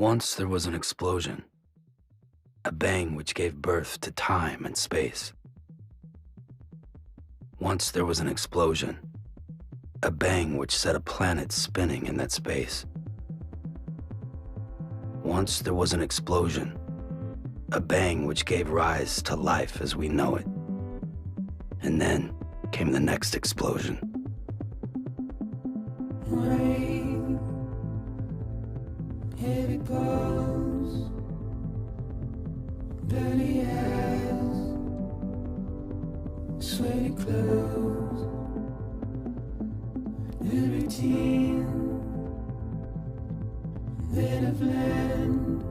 Once there was an explosion, a bang which gave birth to time and space. Once there was an explosion, a bang which set a planet spinning in that space. Once there was an explosion, a bang which gave rise to life as we know it. And then came the next explosion. Rain, heavy blows, dirty eyes, sweaty clothes, the routine that I've learned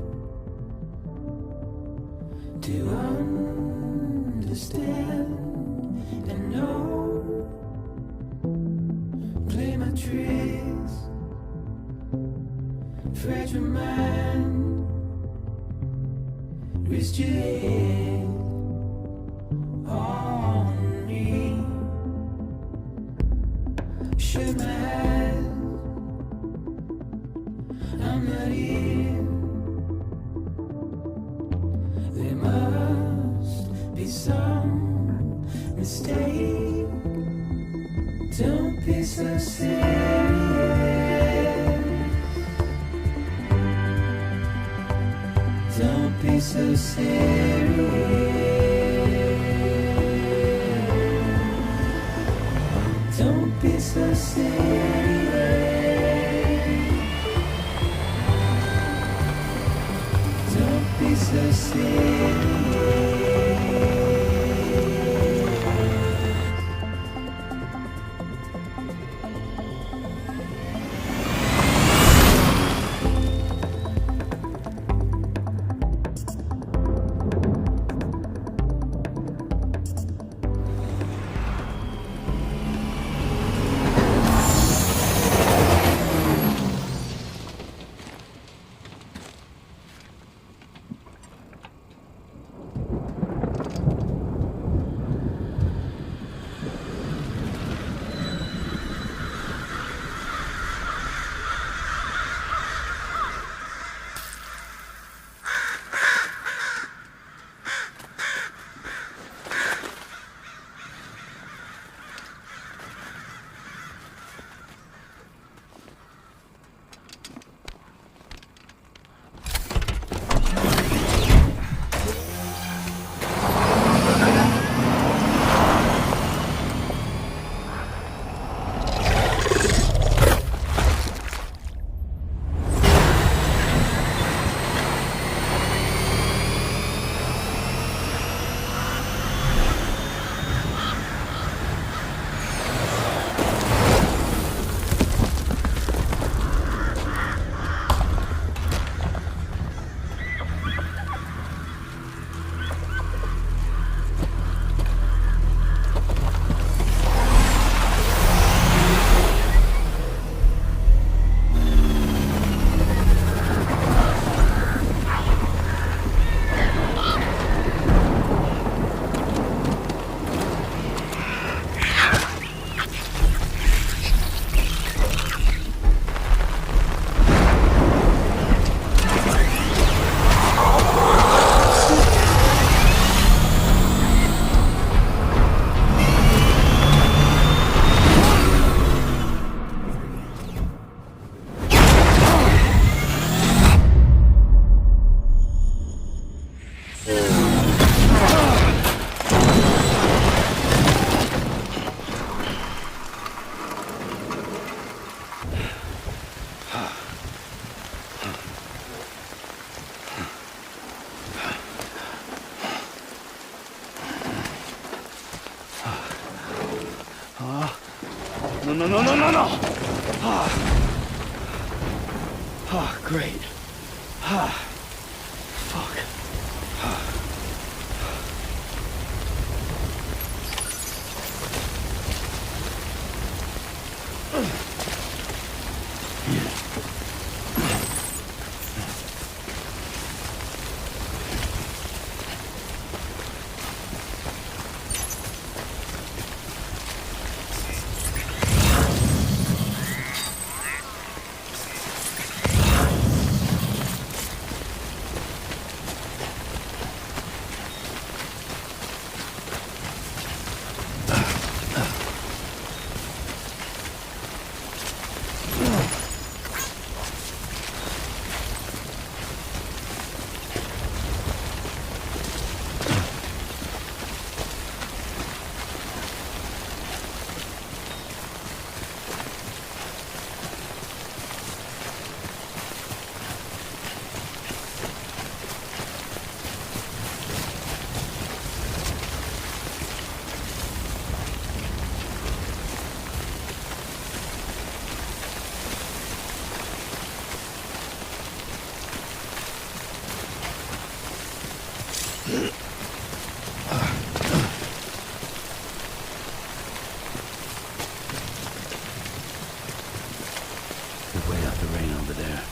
to understand and know. Play my tricks, fragile mind, risk your head on me. Shut my eyes, I'm not here. There must be some mistake. Don't be so serious. Don't be so serious. Don't be so serious. Don't be so serious. No. Great. Fuck. Could wait out the rain over there.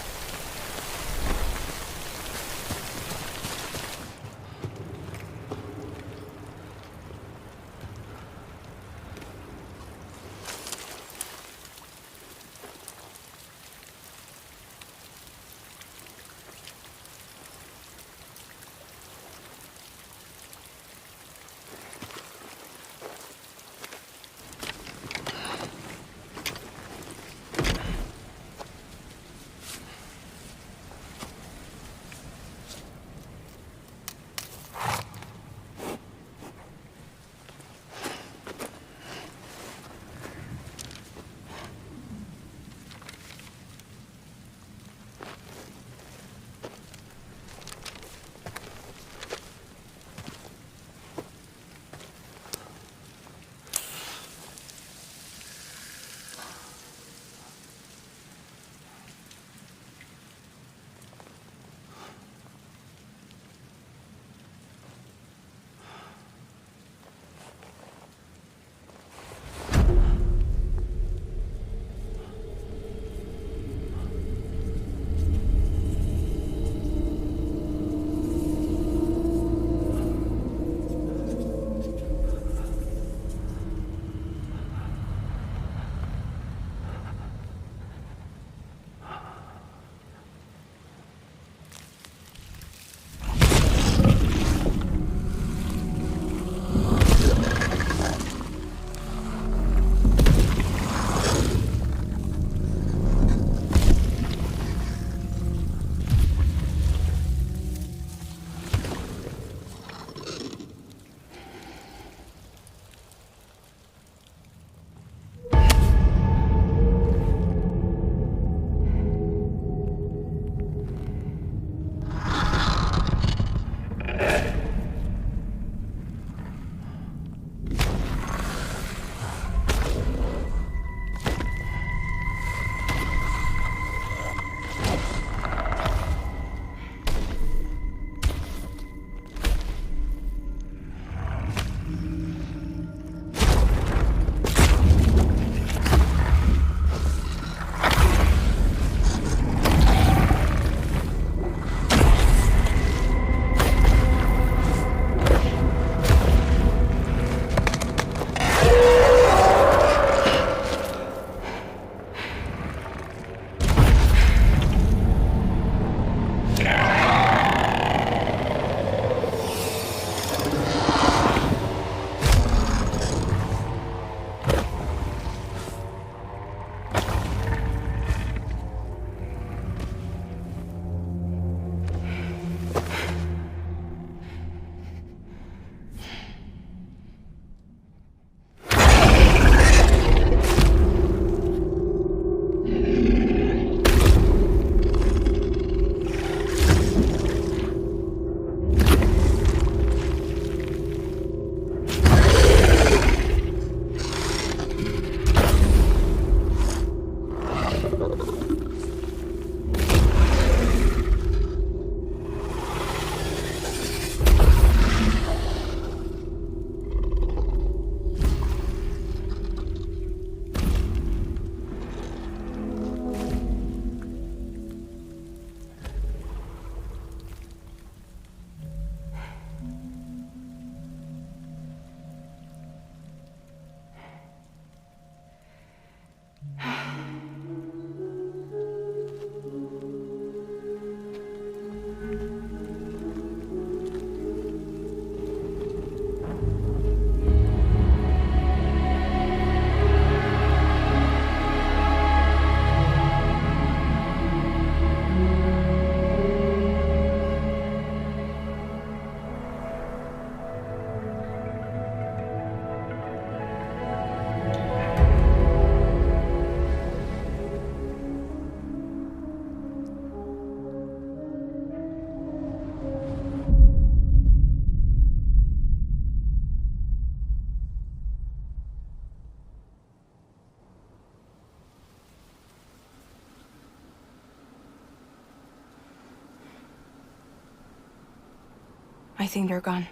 I think they're gone.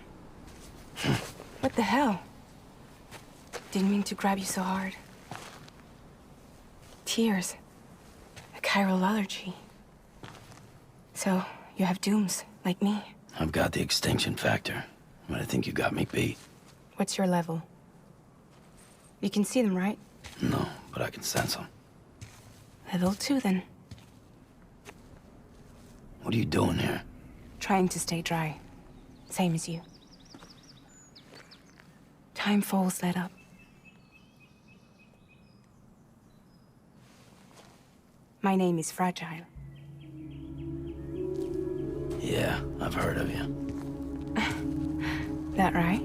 What the hell? Didn't mean to grab you so hard. Tears. A chiral allergy. So, you have dooms, like me. I've got the extinction factor, but I think you got me beat. What's your level? You can see them, right? No, but I can sense them. Level 2, then. What are you doing here? Trying to stay dry. Same as you. Timefall's let up. My name is Fragile. Yeah, I've heard of you. That right?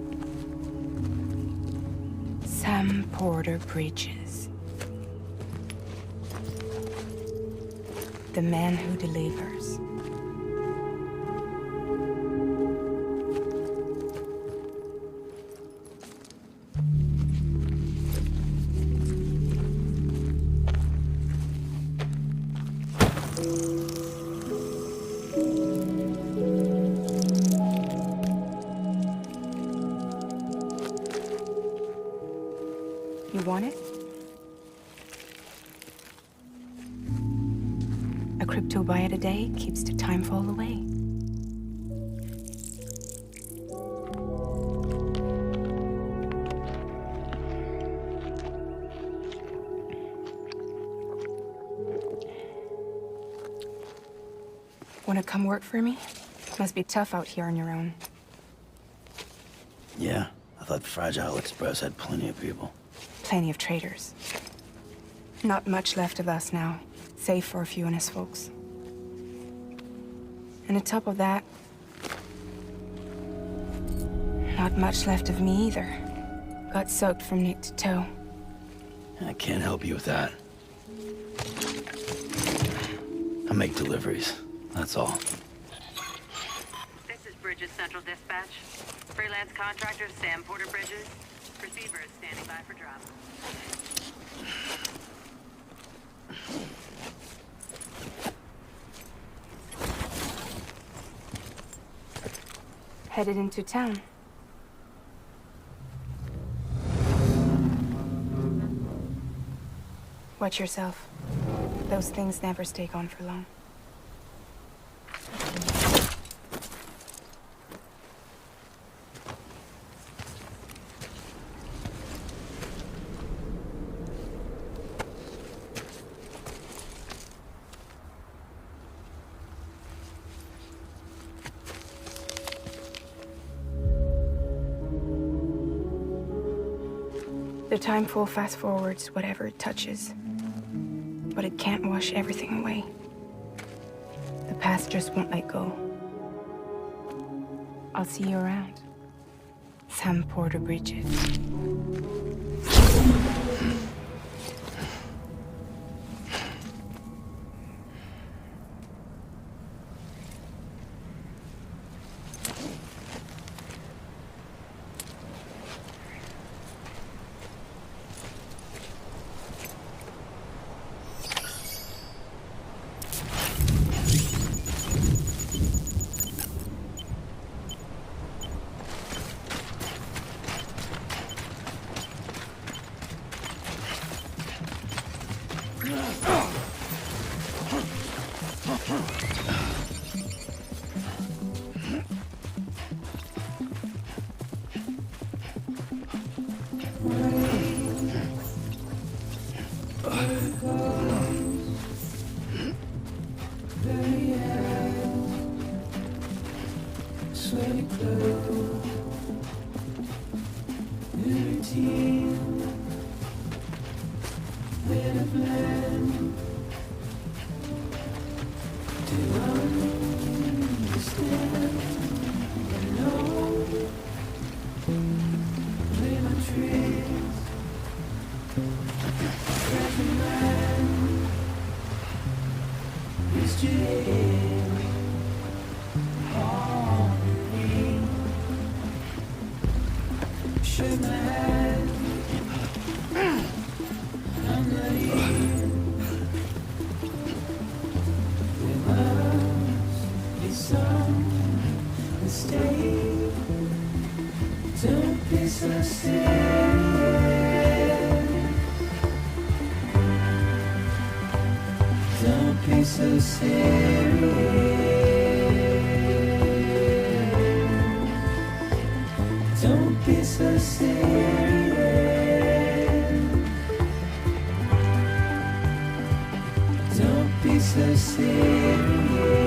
Sam Porter Bridges. The man who delivers. You want it? A crypto byte a day keeps the timefall away. Wanna come work for me? Must be tough out here on your own. Yeah, I thought Fragile Express had plenty of people. Plenty of traitors. Not much left of us now, save for a few honest folks. And on top of that, not much left of me either. Got soaked from neck to toe. I can't help you with that. I make deliveries, that's all. This is Bridges Central Dispatch. Freelance contractor Sam Porter Bridges. Receiver is standing by for drop. Headed into town. Watch yourself. Those things never stay gone for long. The timefall fast forwards whatever it touches, but it can't wash everything away. The past just won't let go. I'll see you around. Sam Porter Bridges. Sweaty clothes, routine, made of land. Do I understand? No. Play my tricks, crashing land. It's just shake my head. I'm not here. There must be some mistake. Don't be so serious. Don't be so serious. Don't be so serious. Don't be so serious.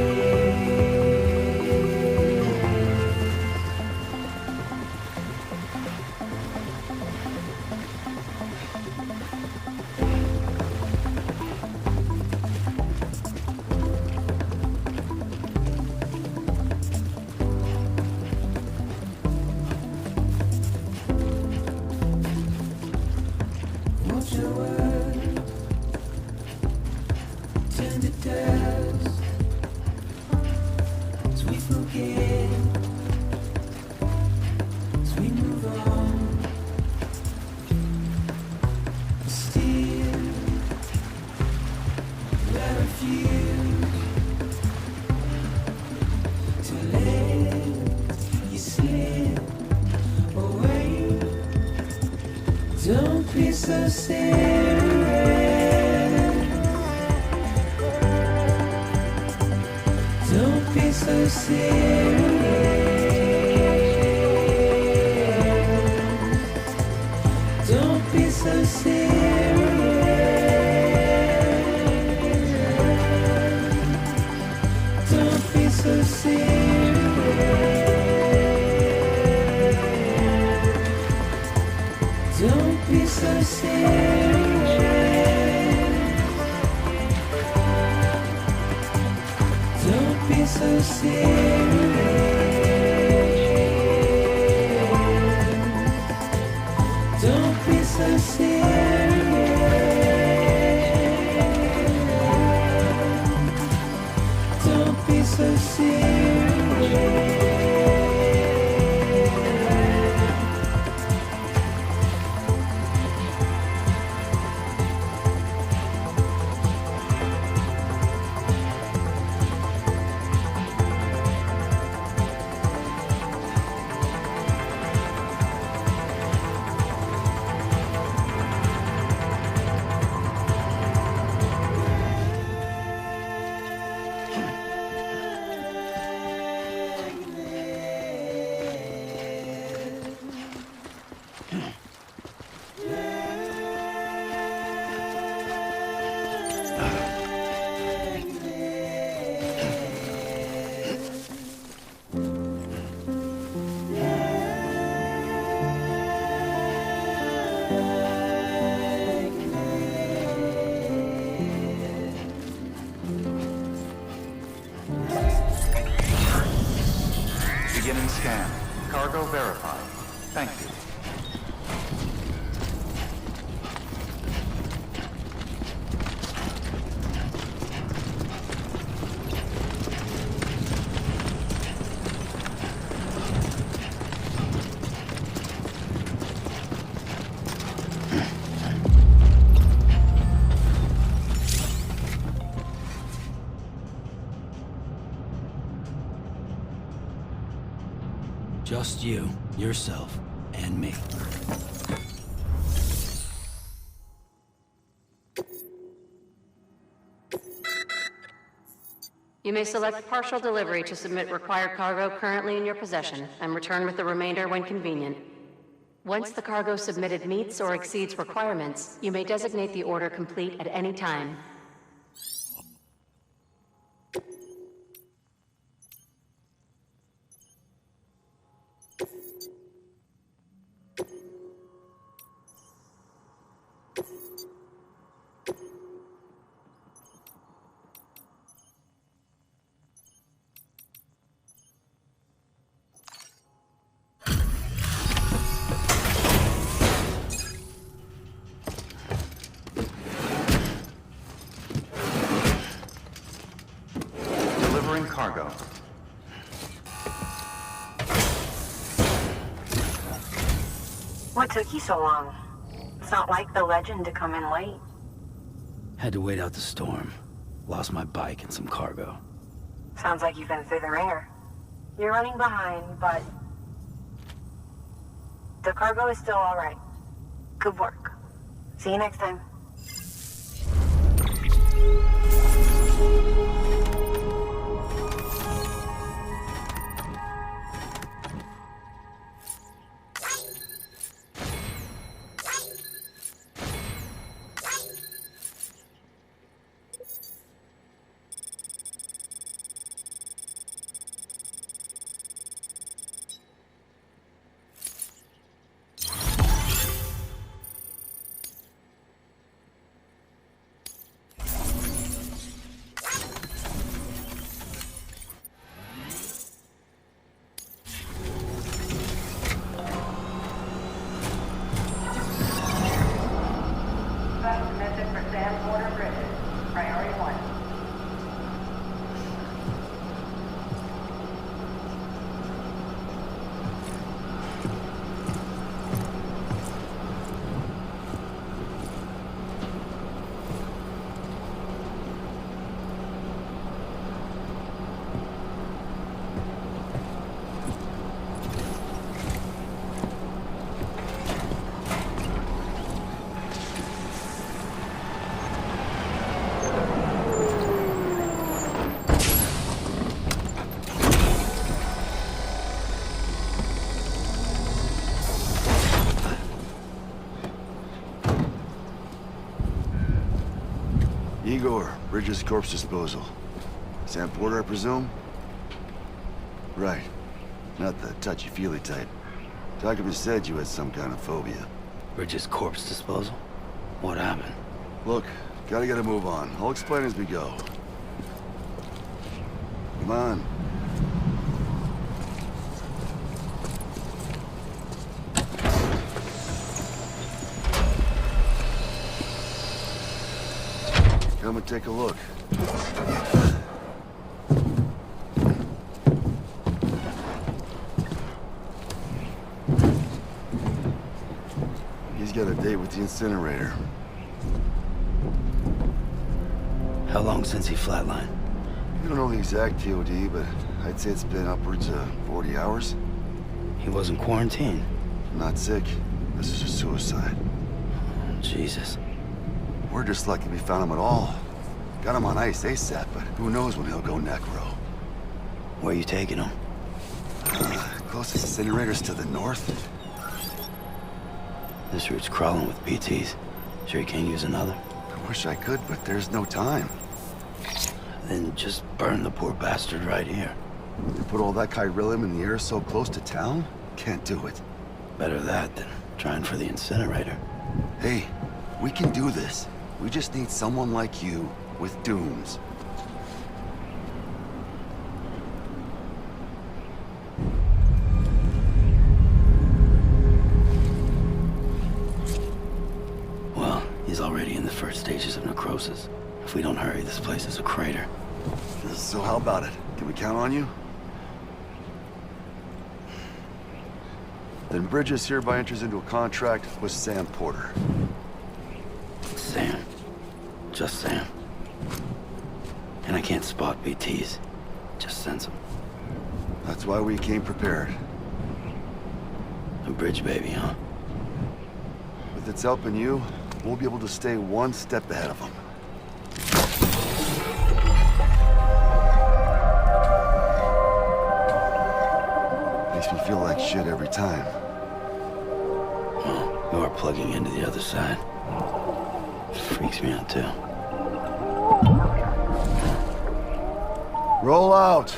Watch your words turn to dust as we forget, as we move on. Still, I refuse to let you slip away. Don't be so serious. Don't be so serious. Don't be so serious. Don't be so serious. Don't be so serious. Don't be so serious. Don't be so serious. Don't be so serious. Beginning scan. Cargo verified. Thank you. Just you, yourself, and me. You may select partial delivery to submit required cargo currently in your possession and return with the remainder when convenient. Once the cargo submitted meets or exceeds requirements, you may designate the order complete at any time. Delivering cargo. What took you so long? It's not like the legend to come in late. Had to wait out the storm. Lost my bike and some cargo. Sounds like you've been through the ringer. You're running behind, but The cargo is still all right. Good work. See you next time. Message for Sam Porter Bridges. Priority 1. Igor, Bridges corpse disposal. Sam Porter, I presume? Right. Not the touchy-feely type. Document said you had some kind of phobia. Bridges' corpse disposal? What happened? Look, gotta get a move on. I'll explain as we go. Come on. Come and take a look. He's got a date with the incinerator. How long since he flatlined? We don't know the exact TOD, but I'd say it's been upwards of 40 hours. He wasn't quarantined. Not sick. This is a suicide. Jesus. We're just lucky we found him at all. Got him on ice ASAP, but who knows when he'll go necro. Where you taking him? Closest incinerator's to the north. This route's crawling with PTs. Sure you can't use another? I wish I could, but there's no time. Then just burn the poor bastard right here. You put all that chiralium in the air so close to town? Can't do it. Better that than trying for the incinerator. Hey, we can do this. We just need someone like you with dooms. Well, he's already in the first stages of necrosis. If we don't hurry, this place is a crater. So how about it? Can we count on you? Then Bridges hereby enters into a contract with Sam Porter. Sam. Just Sam. And I can't spot BTs. Just sense them. That's why we came prepared. A bridge baby, huh? With its helping you, we'll be able to stay one step ahead of them. Makes me feel like shit every time. Well, you are plugging into the other side. Freaks me out, too. Roll out!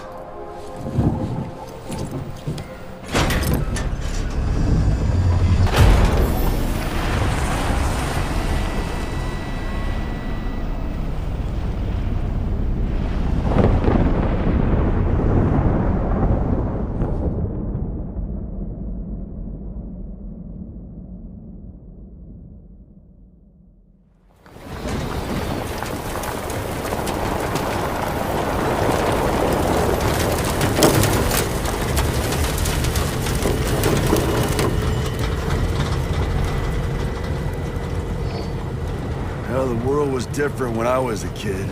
The world was different when I was a kid.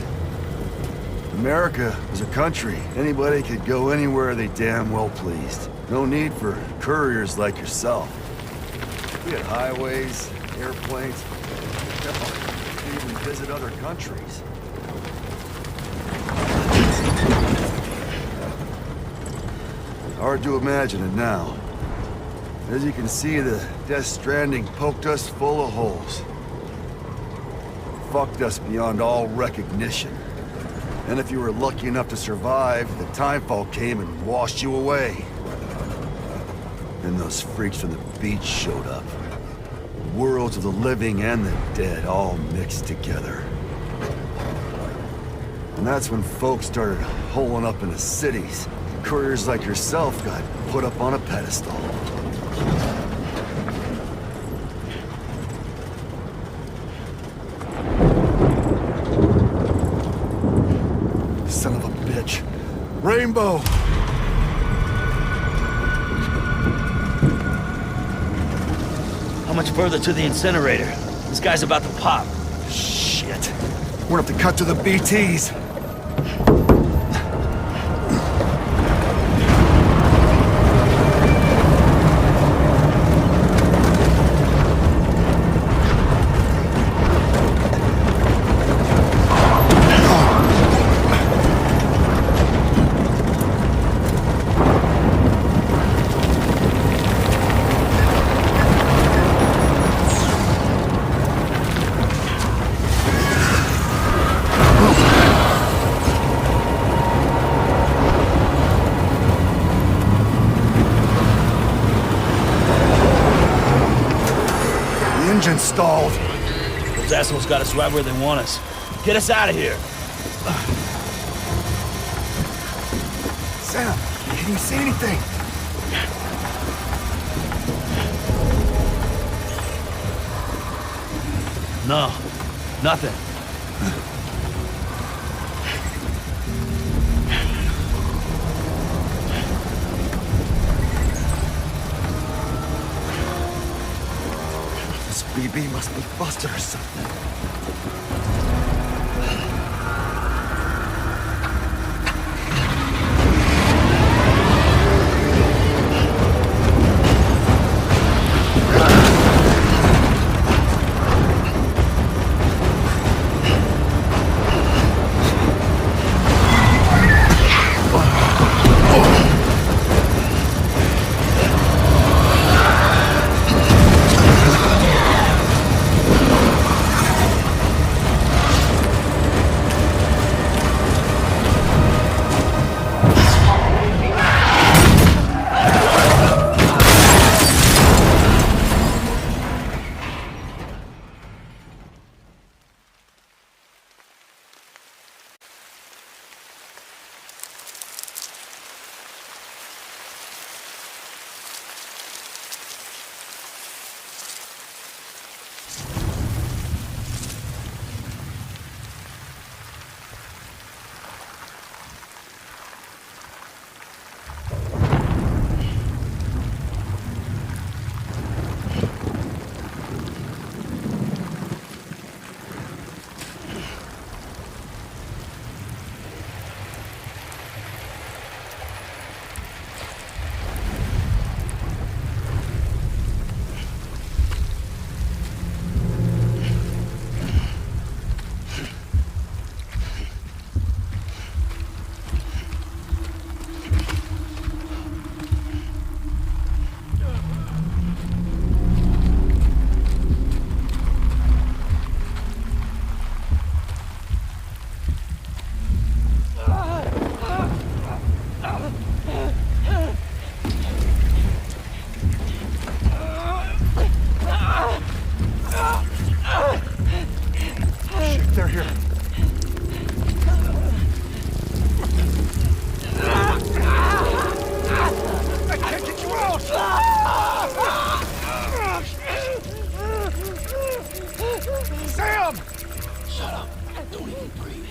America was a country. Anybody could go anywhere they damn well pleased. No need for couriers like yourself. We had highways, airplanes. Hell, we could even visit other countries. Hard to imagine it now. As you can see, the Death Stranding poked us full of holes. Fucked us beyond all recognition. And if you were lucky enough to survive, the timefall came and washed you away. Then those freaks from the beach showed up. Worlds of the living and the dead all mixed together. And that's when folks started holing up in the cities. Couriers like yourself got put up on a pedestal. Son of a bitch. Rainbow! How much further to the incinerator? This guy's about to pop. Shit. We're gonna have to cut to the BTs. Engine stalled. Those assholes got us right where they want us. Get us out of here. Sam, can you see anything? No, nothing. This BB must be busted or something. They're here. I can't get you out! Sam! Shut up. Don't even breathe.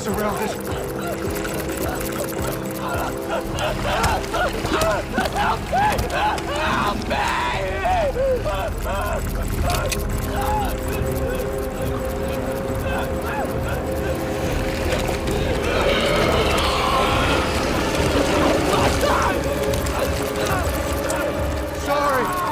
surrounded. Sorry.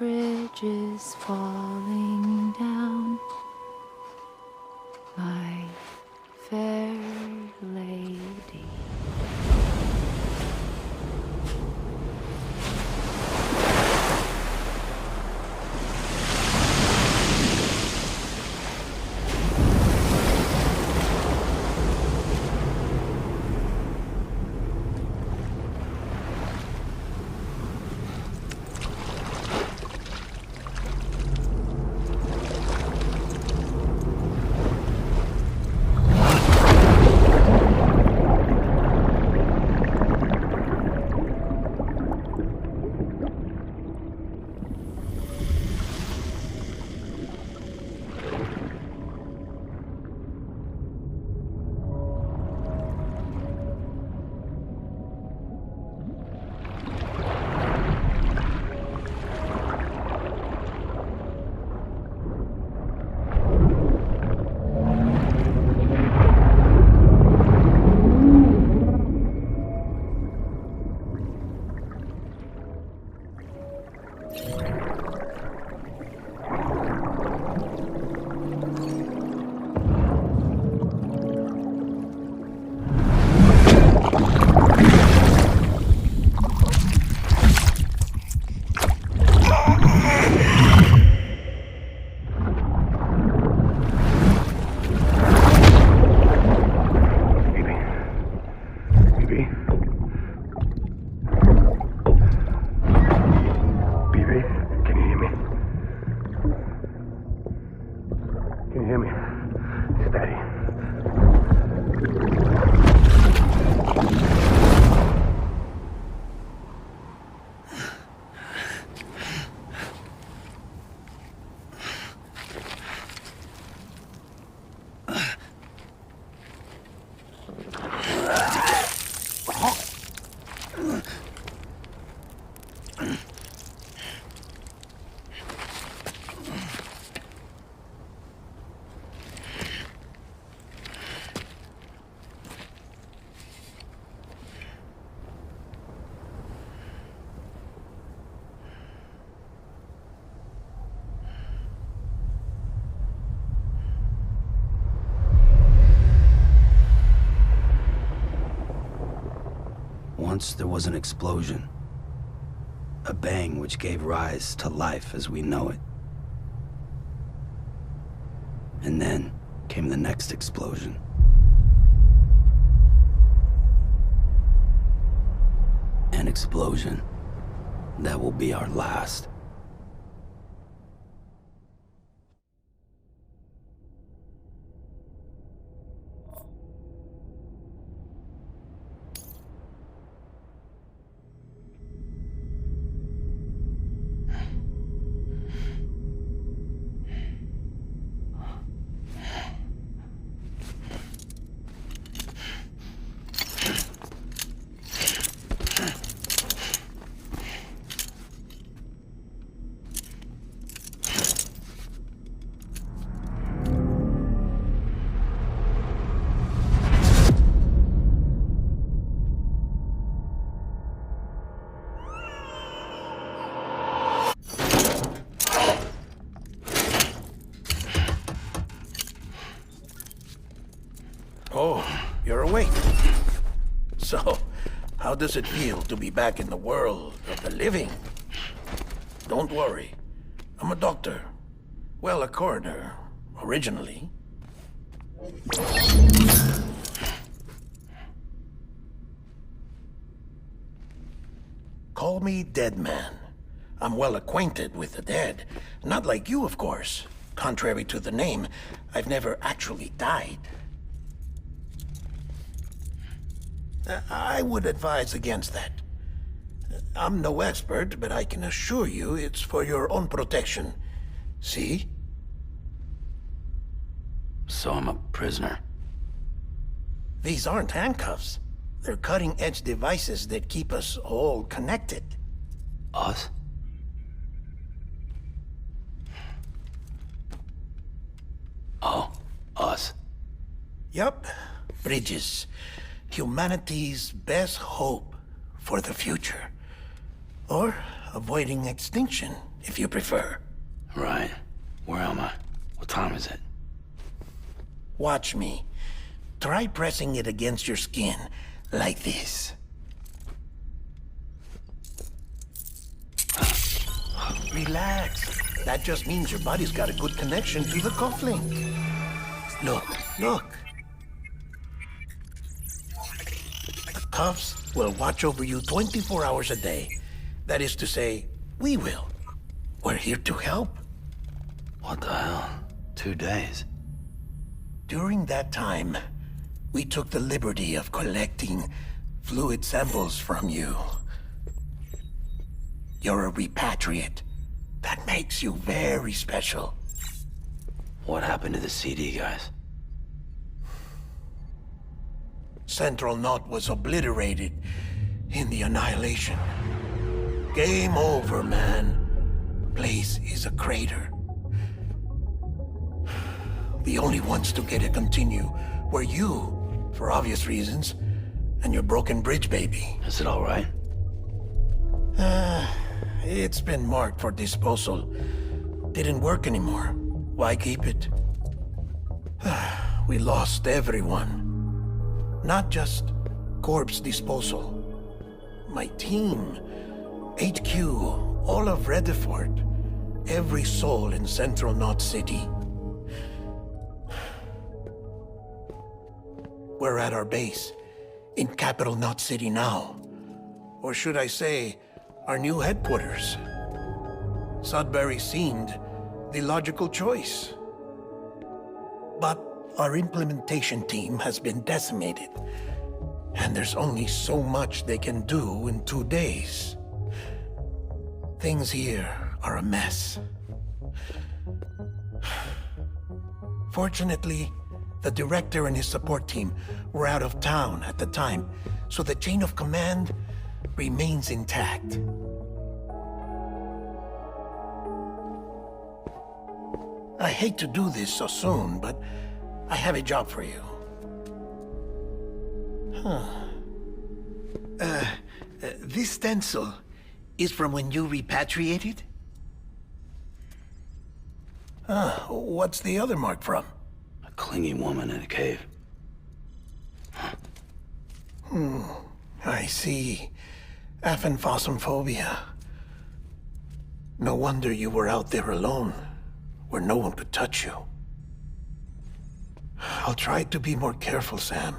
bridges falling down, my fair lady. Okay. Once there was an explosion. A bang which gave rise to life as we know it. And then came the next explosion. An explosion that will be our last. Oh, you're awake. So, how does it feel to be back in the world of the living? Don't worry. I'm a doctor. Well, a coroner, originally. Call me Dead Man. I'm well acquainted with the dead. Not like you, of course. Contrary to the name, I've never actually died. I would advise against that. I'm no expert, but I can assure you it's for your own protection. See? So I'm a prisoner. These aren't handcuffs. They're cutting-edge devices that keep us all connected. Us? Oh, us. Yup. Bridges. Humanity's best hope for the future. Or avoiding extinction, if you prefer. Right. Where am I? What time is it? Watch me. Try pressing it against your skin, like this. Relax. That just means your body's got a good connection to the cufflink. Look, look. The cuffs will watch over you 24 hours a day. That is to say, we will. We're here to help. What the hell? 2 days? During that time, we took the liberty of collecting fluid samples from you. You're a repatriate. That makes you very special. What happened to the CD guys? Central Knot was obliterated in the annihilation. Game over, man. Place is a crater. The only ones to get to continue were you, for obvious reasons, and your broken bridge baby. Is it all right? It's been marked for disposal. Didn't work anymore. Why keep it? We lost everyone. Not just corpse disposal. My team, HQ, all of Redefort, every soul in Central Knot City. We're at our base, in Capital Knot City now. Or should I say, our new headquarters. Sudbury seemed the logical choice. But our implementation team has been decimated. And there's only so much they can do in 2 days. Things here are a mess. Fortunately, the director and his support team were out of town at the time, so the chain of command remains intact. I hate to do this so soon, but I have a job for you. This stencil is from when you repatriated? What's the other mark from? A clingy woman in a cave. I see. Aphenphosmphobia. No wonder you were out there alone, where no one could touch you. I'll try to be more careful, Sam.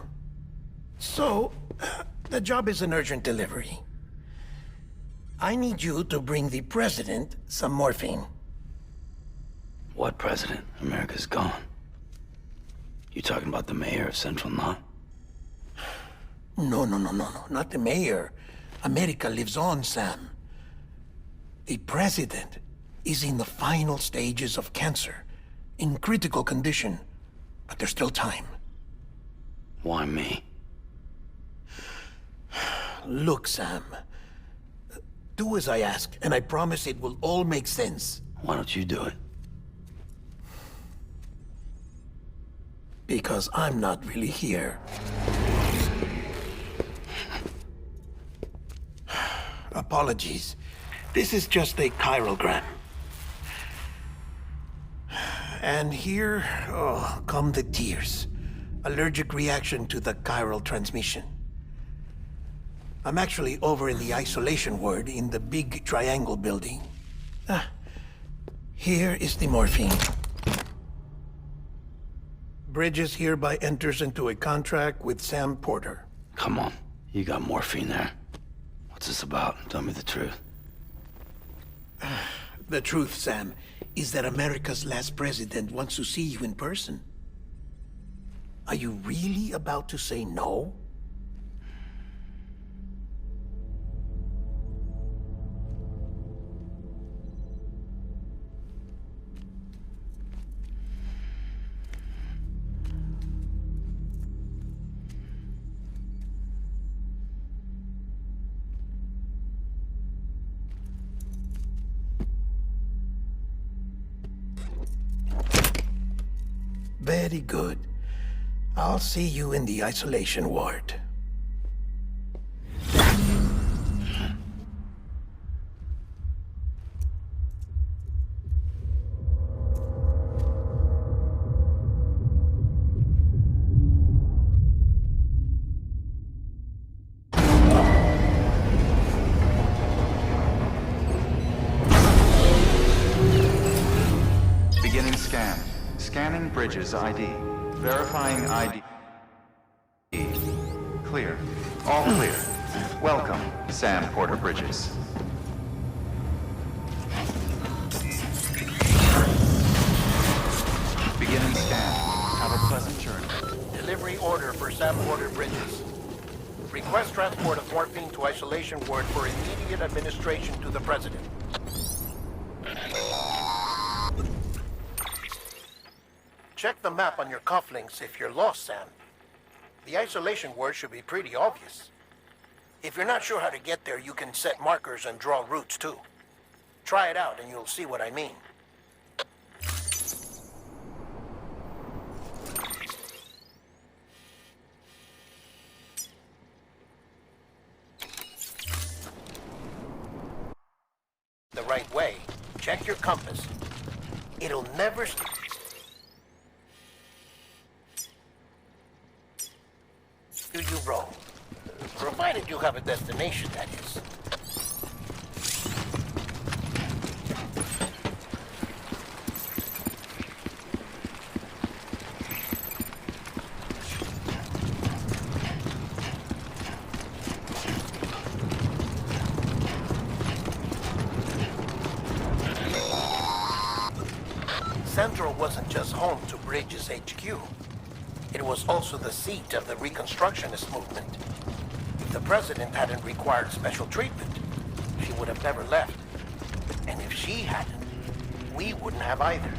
So, the job is an urgent delivery. I need you to bring the president some morphine. What president? America's gone. You talking about the mayor of Central Knot? No, not the mayor. America lives on, Sam. The president is in the final stages of cancer, in critical condition, but there's still time. Why me? Look, Sam. Do as I ask, and I promise it will all make sense. Why don't you do it? Because I'm not really here. Apologies. This is just a chiralgram. And here, come the tears. Allergic reaction to the chiral transmission. I'm actually over in the isolation ward in the big triangle building. Here is the morphine. Bridges hereby enters into a contract with Sam Porter. Come on. You got morphine there. What's this about? Tell me the truth. The truth, Sam, is that America's last president wants to see you in person. Are you really about to say no? Very good. I'll see you in the isolation ward. Beginning scan. Scanning Bridges ID. Verifying ID. Clear. All clear. Welcome, Sam Porter Bridges. Beginning scan. Have a pleasant journey. Delivery order for Sam Porter Bridges. Request transport of morphine to isolation ward for immediate administration to the president. Check the map on your cufflinks if you're lost, Sam. The isolation word should be pretty obvious. If you're not sure how to get there, you can set markers and draw routes too. Try it out and you'll see what I mean. The right way. Check your compass. It'll never... do you wrong. Provided you have a destination, that is. Central wasn't just home to Bridges HQ. It was also the seat of the Reconstructionist movement. If the president hadn't required special treatment, she would have never left. And if she hadn't, we wouldn't have either.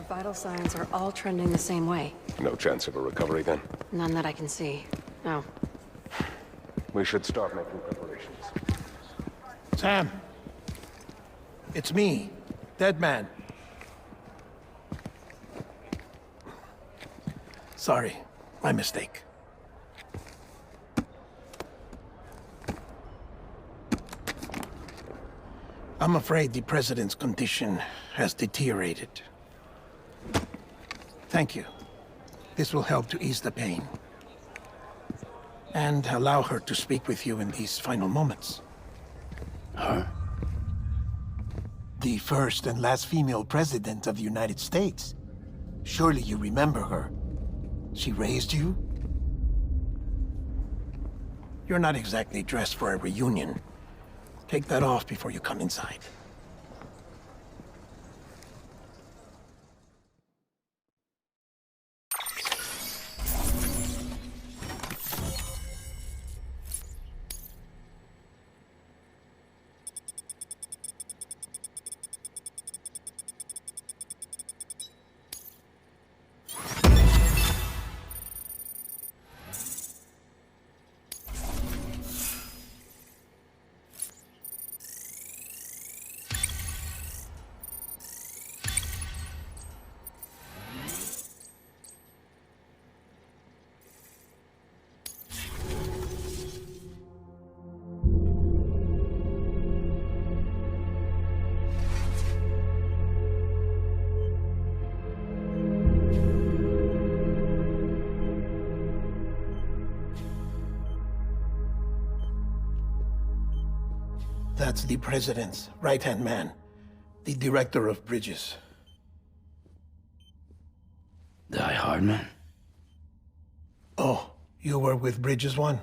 Vital signs are all trending the same way. No chance of a recovery then? None that I can see. No. We should start making preparations. Sam! It's me, Dead Man. Sorry, my mistake. I'm afraid the president's condition has deteriorated. Thank you. This will help to ease the pain. And allow her to speak with you in these final moments. Her? The first and last female president of the United States. Surely you remember her. She raised you? You're not exactly dressed for a reunion. Take that off before you come inside. That's the president's right-hand man, the director of bridges. Die Hardman? Oh, you were with Bridges 1?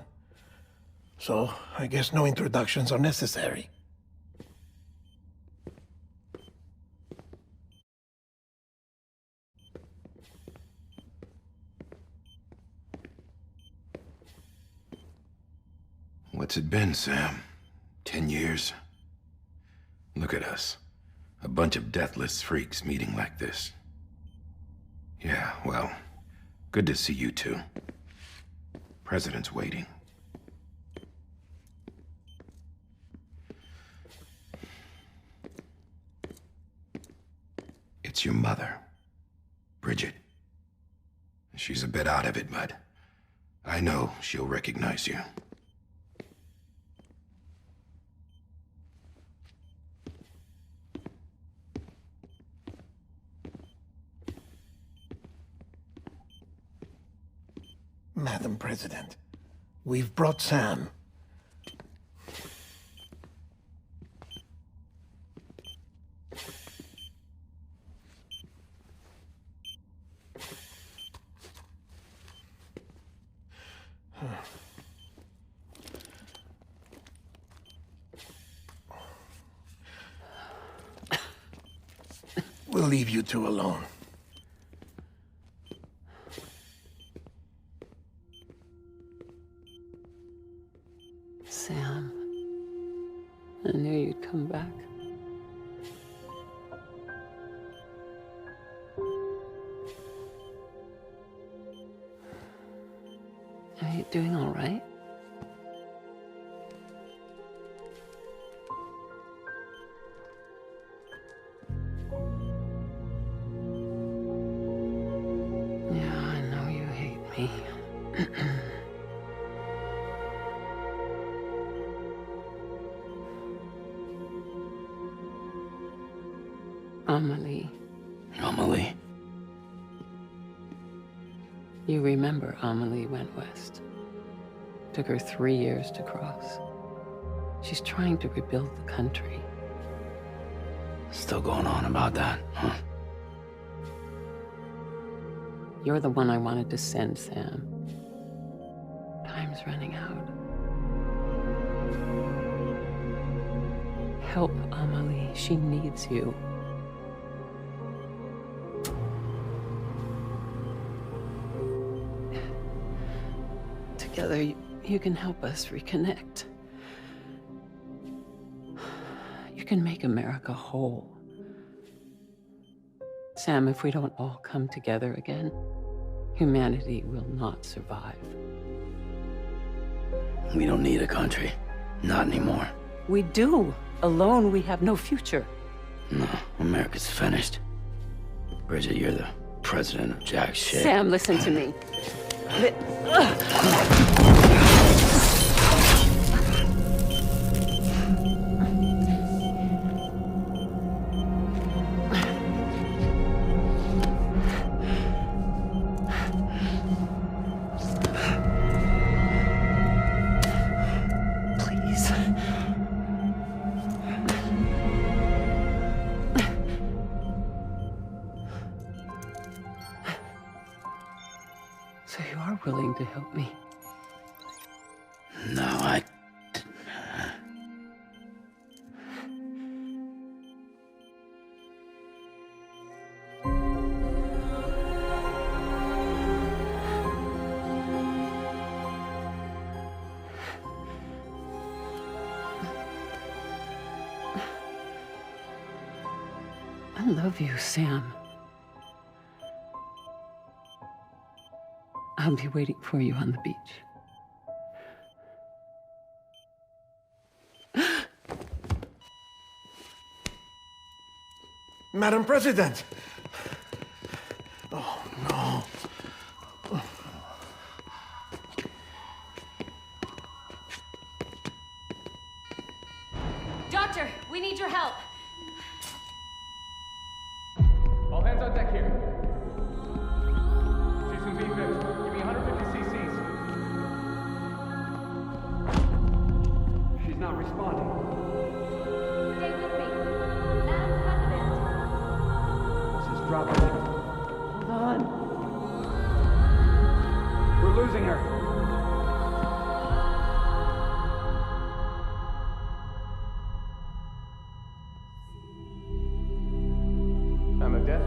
So, I guess no introductions are necessary. What's it been, Sam? 10 years? Look at us. A bunch of deathless freaks meeting like this. Yeah, well, good to see you two. President's waiting. It's your mother, Bridget. She's a bit out of it, but I know she'll recognize you. Madam President, we've brought Sam. We'll leave you two alone. Sam, I knew you'd come back. Are you doing all right? Amelie. Amelie. Amelie? You remember Amelie went west. Took her 3 years to cross. She's trying to rebuild the country. Still going on about that, huh? You're the one I wanted to send, Sam. Time's running out. Help Amelie. She needs you. Together, you can help us reconnect. You can make America whole. Sam, if we don't all come together again, humanity will not survive. We don't need a country. Not anymore. We do. Alone, we have no future. No, America's finished. Bridget, you're the president of jack shit. Sam, listen to me. So you are willing to help me? No, I... I love you, Sam. I'll be waiting for you on the beach. Madam President! Oh, no. Doctor, we need your help. All hands on deck here. She's in V-Fib. Give me 150 cc's. She's not responding. Stay with me. Madam President. This is dropping. Hold on. We're losing her. I'm a death.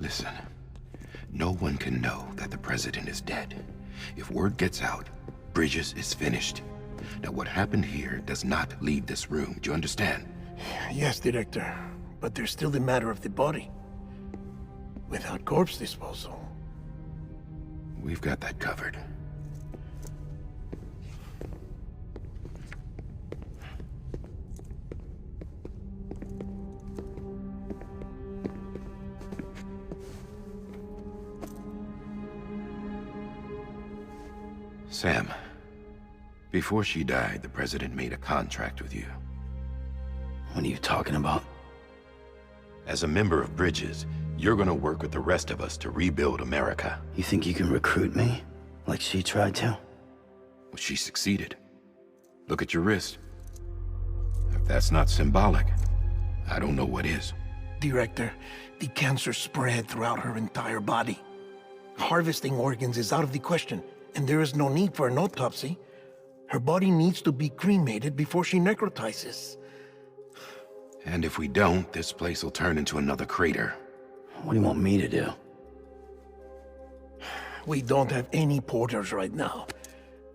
Listen, no one can know that the president is dead. If word gets out, Bridges is finished. Now, what happened here does not leave this room. Do you understand? Yes, Director. But there's still the matter of the body. Without corpse disposal. We've got that covered. Sam, before she died, the president made a contract with you. What are you talking about? As a member of Bridges, you're gonna work with the rest of us to rebuild America. You think you can recruit me? Like she tried to? Well, she succeeded. Look at your wrist. If that's not symbolic, I don't know what is. Director, the cancer spread throughout her entire body. Harvesting organs is out of the question, and there is no need for an autopsy. Her body needs to be cremated before she necrotizes. And if we don't, this place will turn into another crater. What do you want me to do? We don't have any porters right now.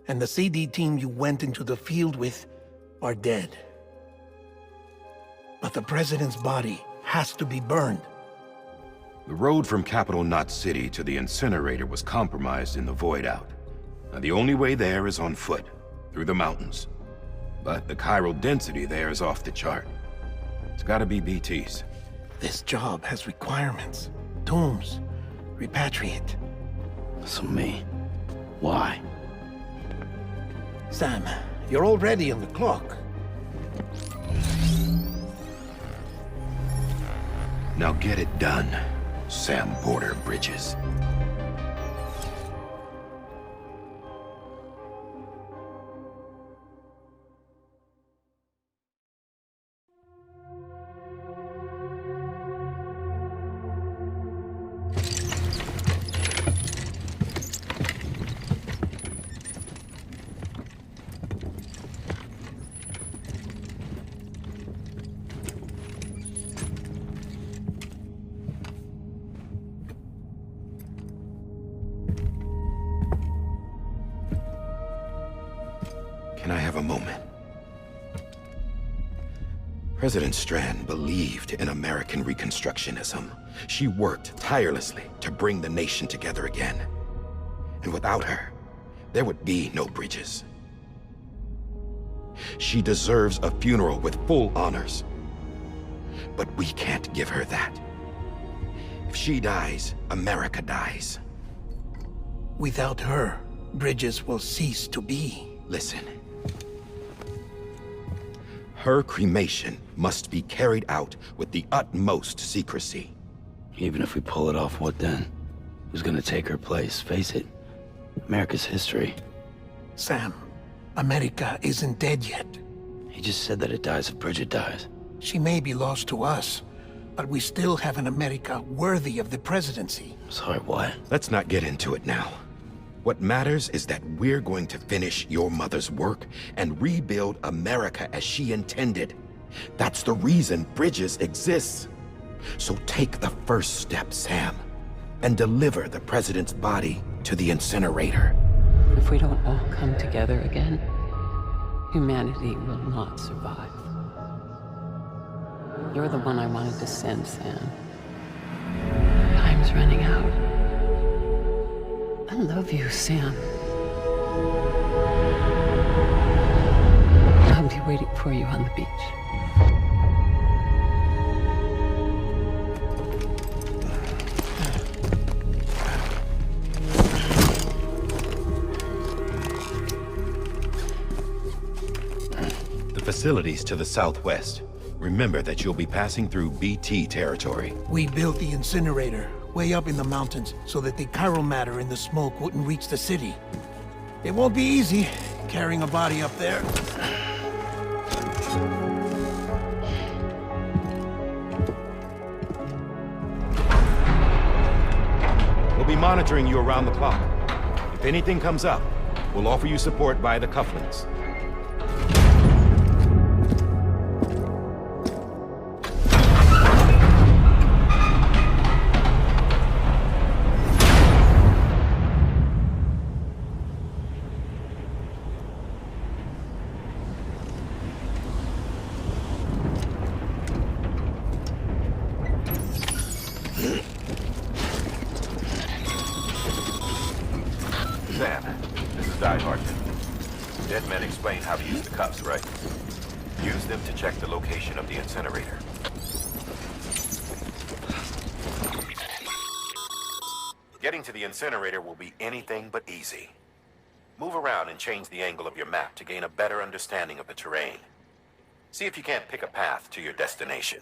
And the CD team you went into the field with are dead. But the president's body has to be burned. The road from Capital Knot City to the incinerator was compromised in the void out. Now, the only way there is on foot, through the mountains. But the chiral density there is off the chart. It's gotta be BT's. This job has requirements. Tombs. Repatriate. So me. Why? Sam, you're already on the clock. Now get it done, Sam Porter Bridges. Can I have a moment? President Strand believed in American Reconstructionism. She worked tirelessly to bring the nation together again. And without her, there would be no Bridges. She deserves a funeral with full honors. But we can't give her that. If she dies, America dies. Without her, Bridges will cease to be. Listen. Her cremation must be carried out with the utmost secrecy. Even if we pull it off, what then? Who's gonna take her place? Face it, America's history. Sam, America isn't dead yet. He just said that it dies if Bridget dies. She may be lost to us, but we still have an America worthy of the presidency. Sorry, what? Let's not get into it now. What matters is that we're going to finish your mother's work and rebuild America as she intended. That's the reason Bridges exists. So take the first step, Sam, and deliver the president's body to the incinerator. If we don't all come together again, humanity will not survive. You're the one I wanted to send, Sam. Time's running out. I love you, Sam. I'll be waiting for you on the beach. The facilities to the southwest. Remember that you'll be passing through BT territory. We built the incinerator way up in the mountains so that the chiral matter in the smoke wouldn't reach the city. It won't be easy carrying a body up there. We'll be monitoring you around the clock. If anything comes up, we'll offer you support via the cufflinks. Sam, this is Die Hard. Dead men explained how to use the cuffs, right? Use them to check the location of the incinerator. Getting to the incinerator will be anything but easy. Move around and change the angle of your map to gain a better understanding of the terrain. See if you can't pick a path to your destination.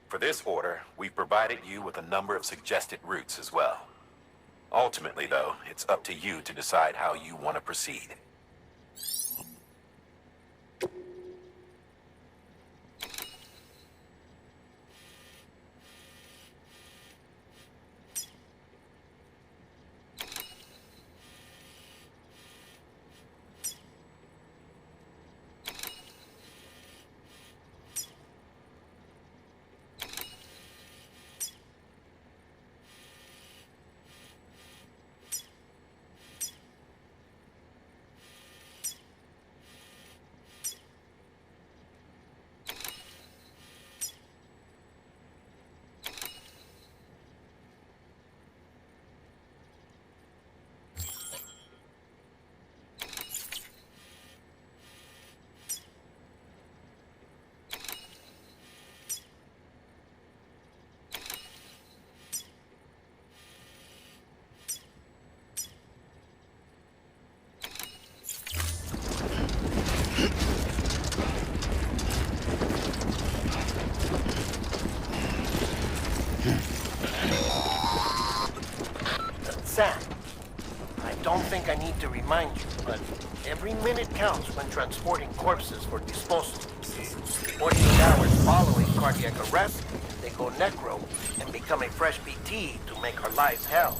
For this order, we've provided you with a number of suggested routes as well. Ultimately, though, it's up to you to decide how you want to proceed. Sam, I don't think I need to remind you, but every minute counts when transporting corpses for disposal. 48 hours following cardiac arrest, they go necro and become a fresh BT to make our lives hell.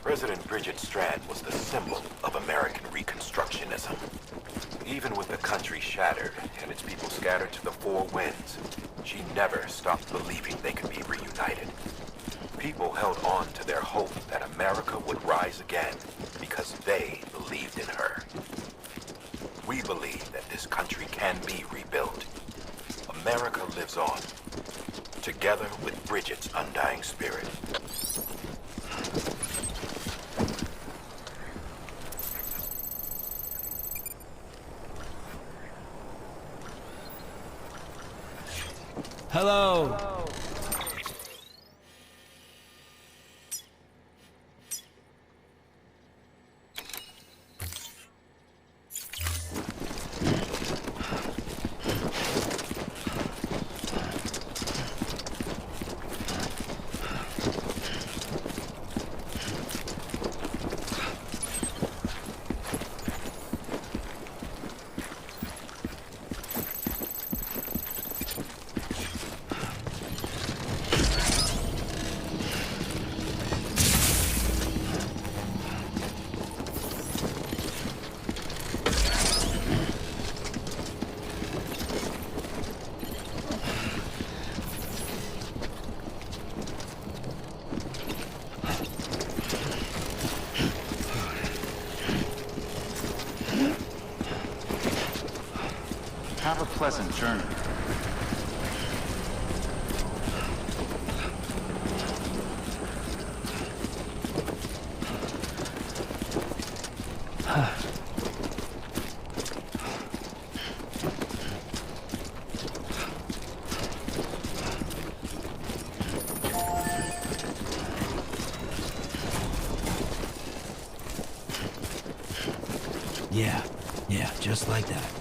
President Bridget Strand was the symbol of American Reconstructionism. Even with the country shattered and its people scattered to the four winds, she never stopped believing they could be reunited. People held on to their hope that America would rise again because they believed in her. We believe that this country can be rebuilt. America lives on, together with Bridget's undying spirit. Hello. Have a pleasant journey. Yeah, just like that.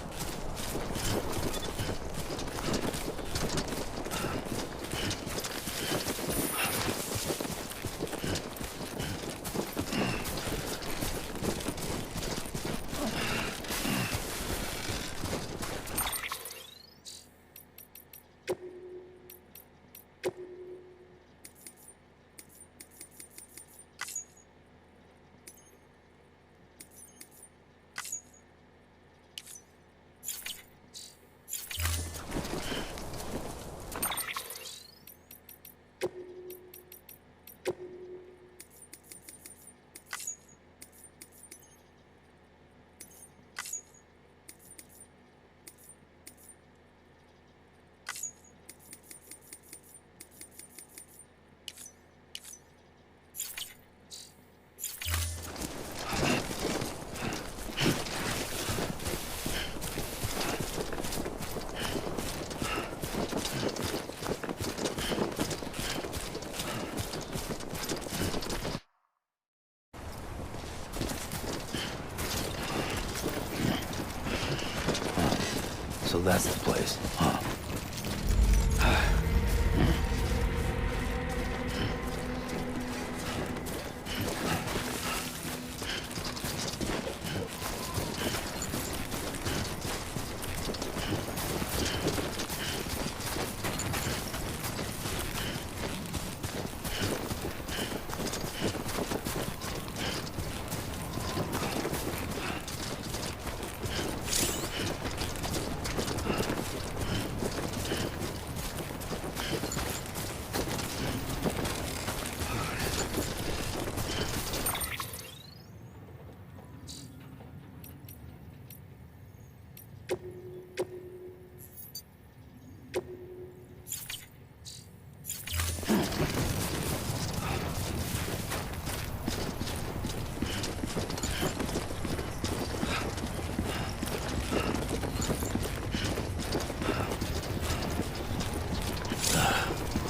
that's the place, huh?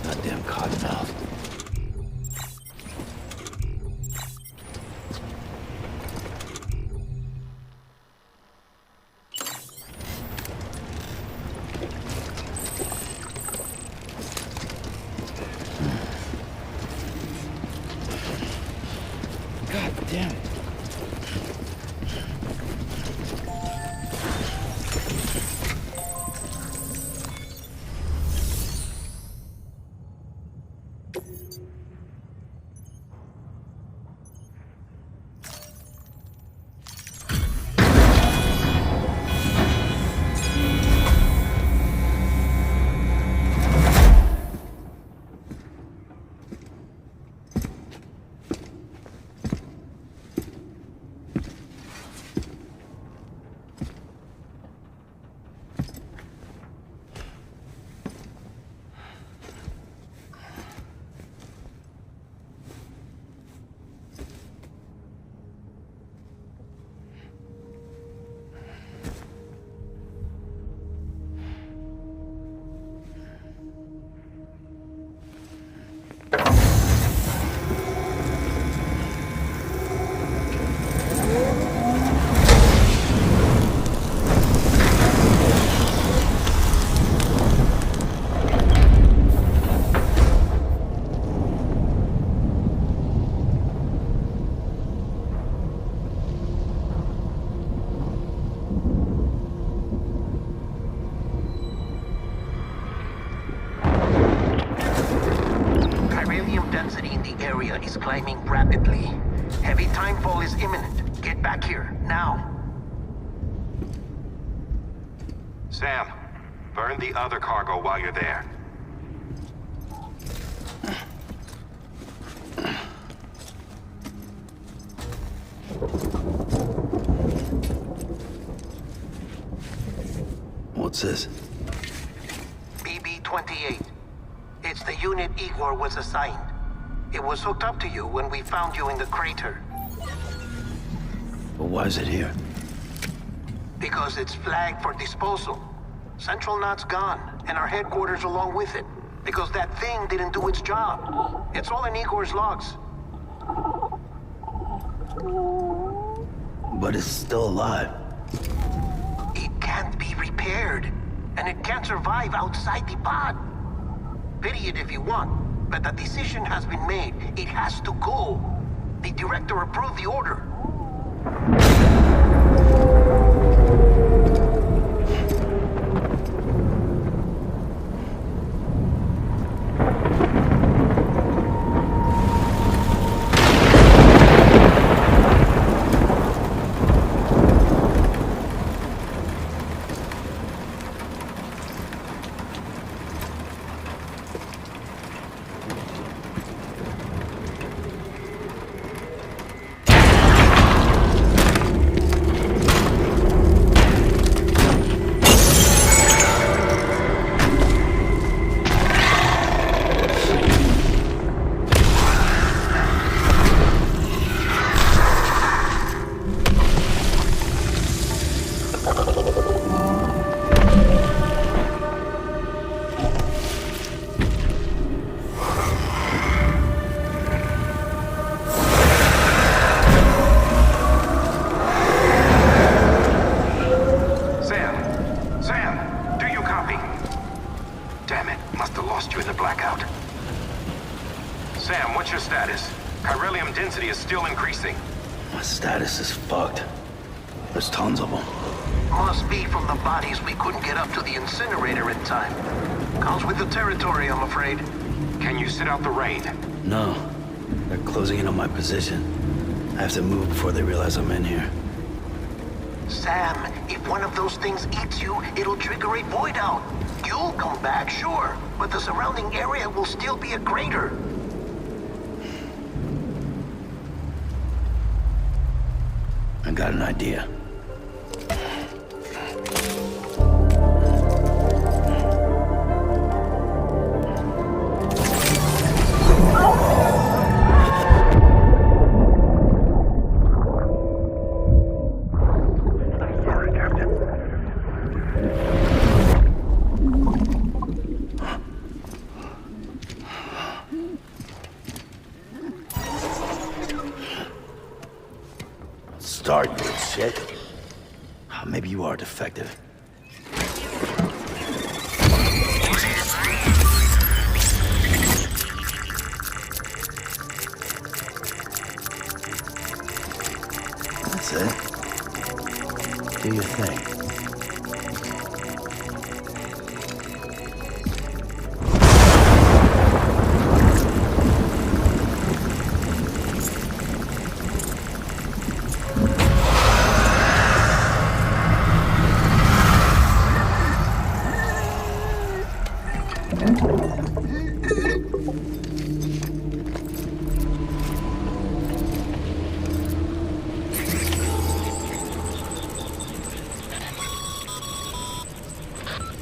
Goddamn cottonmouth. God damn it. Density in the area is climbing rapidly. Heavy timefall is imminent. Get back here, now. Sam, burn the other cargo while you're there. What's this? BB-28. It's the unit Igor was assigned. It was hooked up to you when we found you in the crater. But why is it here? Because it's flagged for disposal. Central Knot's gone, and our headquarters along with it. Because that thing didn't do its job. It's all in Igor's logs. But it's still alive. It can't be repaired, and it can't survive outside the pod. Pity it if you want. But the decision has been made. It has to go. The director approved the order. Damn it, must have lost you in the blackout. Sam, what's your status? Chiralium density is still increasing. My status is fucked. There's tons of them. Must be from the bodies we couldn't get up to the incinerator in time. Comes with the territory, I'm afraid. Can you sit out the rain? No. They're closing in on my position. I have to move before they realize I'm in here. Sam, if one of those things eats you, it'll trigger a void out. You'll come back, sure, but the surrounding area will still be a crater. I got an idea. Start, you shit. Maybe you are defective. That's it. Do your thing.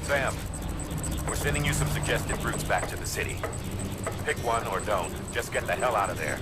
Sam, we're sending you some suggested routes back to the city. Pick one or don't. Just get the hell out of there.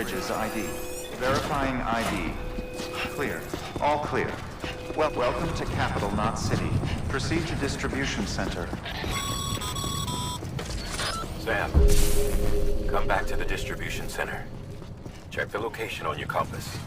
Bridges ID. Verifying ID. Clear. All clear. Welcome to Capital Knot City. Proceed to distribution center. Sam, come back to the distribution center. Check the location on your compass.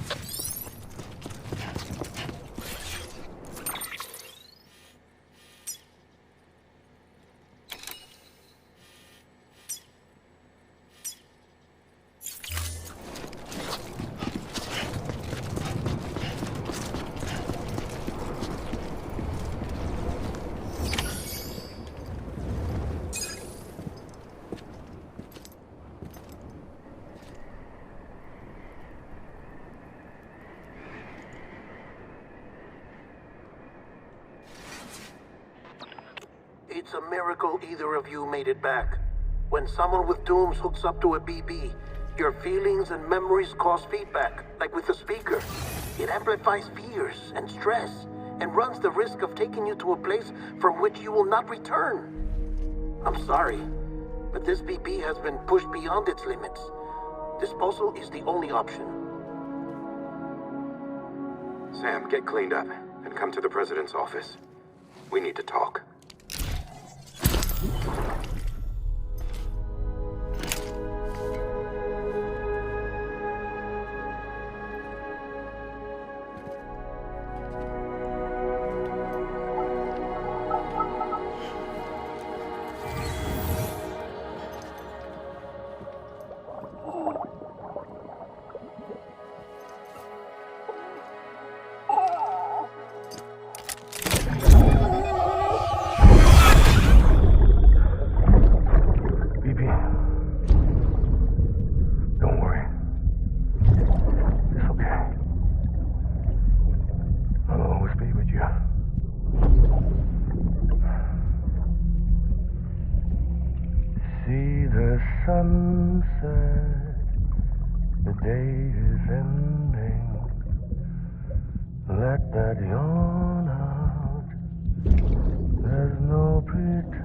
It's a miracle either of you made it back. When someone with dooms hooks up to a BB, your feelings and memories cause feedback, like with a speaker. It amplifies fears and stress, and runs the risk of taking you to a place from which you will not return. I'm sorry, but this BB has been pushed beyond its limits. Disposal is the only option. Sam, get cleaned up and come to the President's office. We need to talk. Sunset, the day is ending. Let that yawn out. There's no pretending.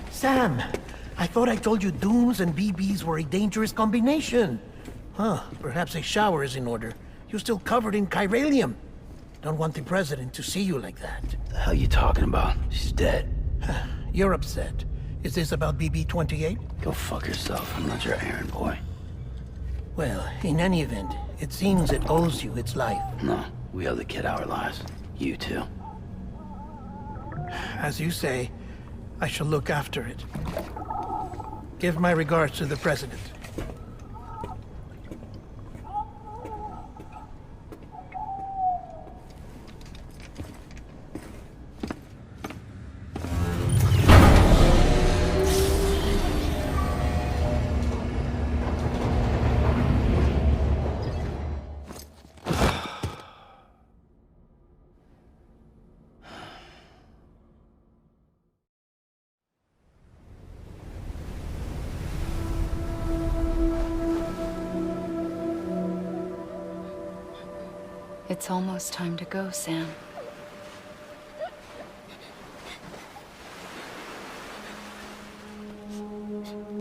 Sam, I thought I told you dooms and BBs were a dangerous combination. Huh, perhaps a shower is in order. You're still covered in chiralium. Don't want the President to see you like that. The hell you talking about? She's dead. You're upset. Is this about BB-28? Go fuck yourself. I'm not your errand boy. Well, in any event, it seems it owes you its life. No, we owe the kid our lives. You too. As you say, I shall look after it. Give my regards to the President. It's almost time to go, Sam.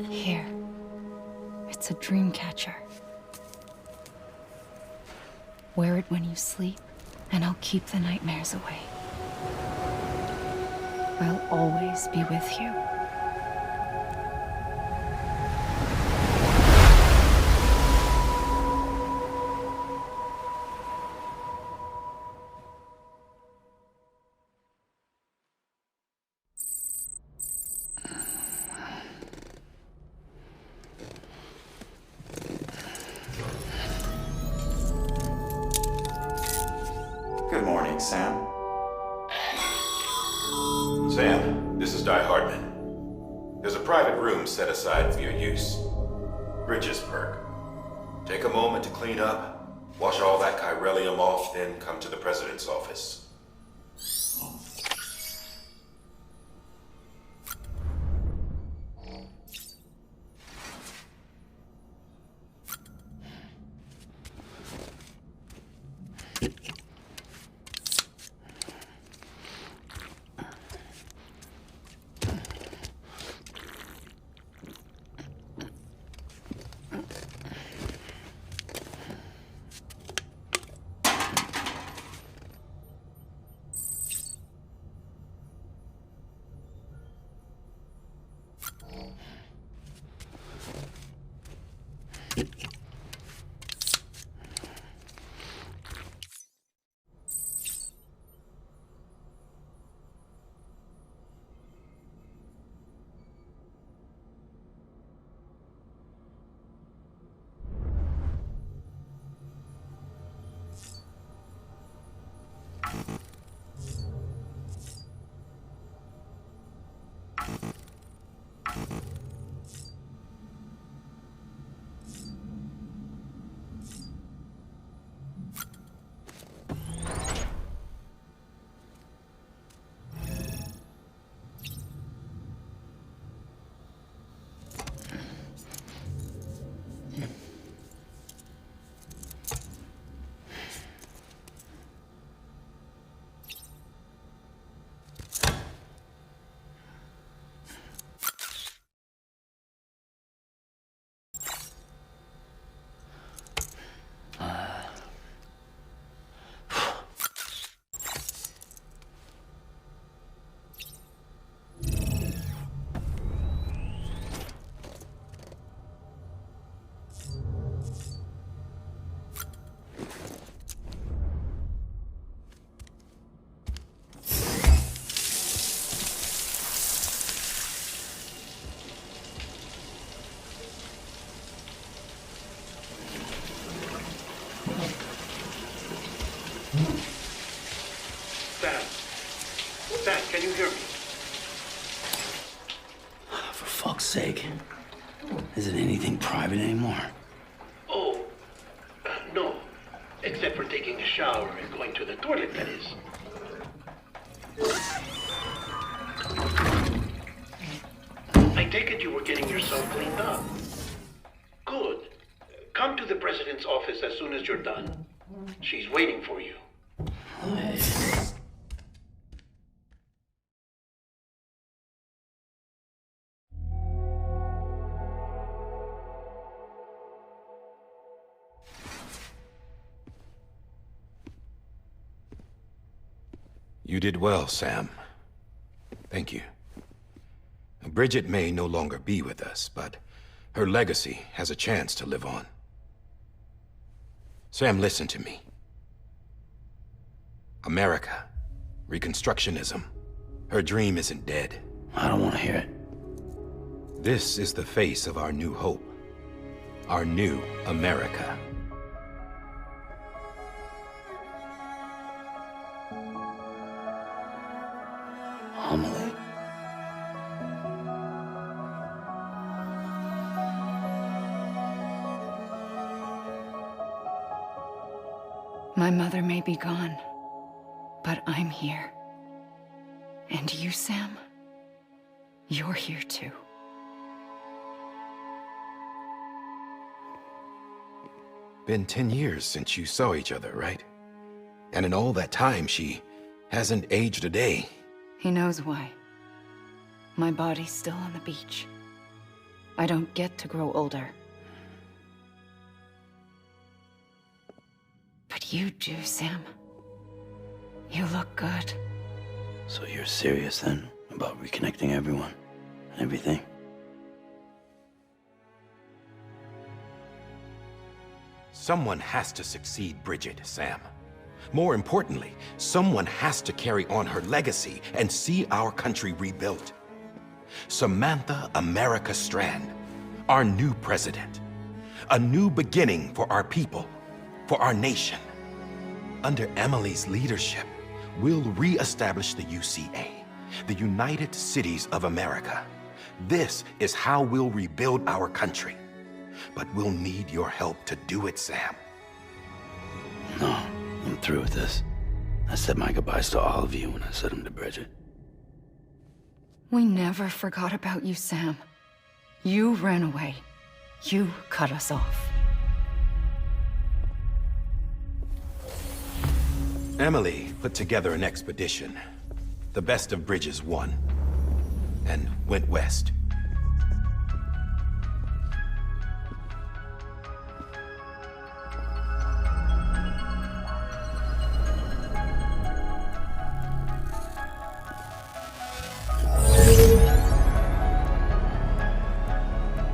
Here. It's a dream catcher. Wear it when you sleep, and I'll keep the nightmares away. I'll always be with you. Sam. Sam, this is Di Hardman. There's a private room set aside for your use. Bridges perk. Take a moment to clean up, wash all that chiralium off, then come to the president's office. Sam, can you hear me? For fuck's sake. Isn't anything private anymore? Oh, no. Except for taking a shower and going to the toilet, that is. I take it you were getting yourself cleaned up. Good. Come to the president's office as soon as you're done. She's waiting for you. You did well, Sam. Thank you. Bridget may no longer be with us, but her legacy has a chance to live on. Sam, listen to me. America, Reconstructionism, her dream isn't dead. I don't want to hear it. This is the face of our new hope. Our new America. Amelie. My mother may be gone, but I'm here. And you, Sam, you're here too. Been 10 years since you saw each other, right? And in all that time, she hasn't aged a day. He knows why. My body's still on the beach. I don't get to grow older. But you do, Sam. You look good. So you're serious then about reconnecting everyone and everything? Someone has to succeed Bridget, Sam. More importantly, someone has to carry on her legacy and see our country rebuilt. Samantha America Strand, our new president. A new beginning for our people, for our nation. Under Emily's leadership, We'll re-establish the UCA, the United Cities of America. This is how we'll rebuild our country. But we'll need your help to do it, Sam. No, I'm through with this. I said my goodbyes to all of you when I said them to Bridget. We never forgot about you, Sam. You ran away. You cut us off. Emily put together an expedition. The best of Bridges won. And went west.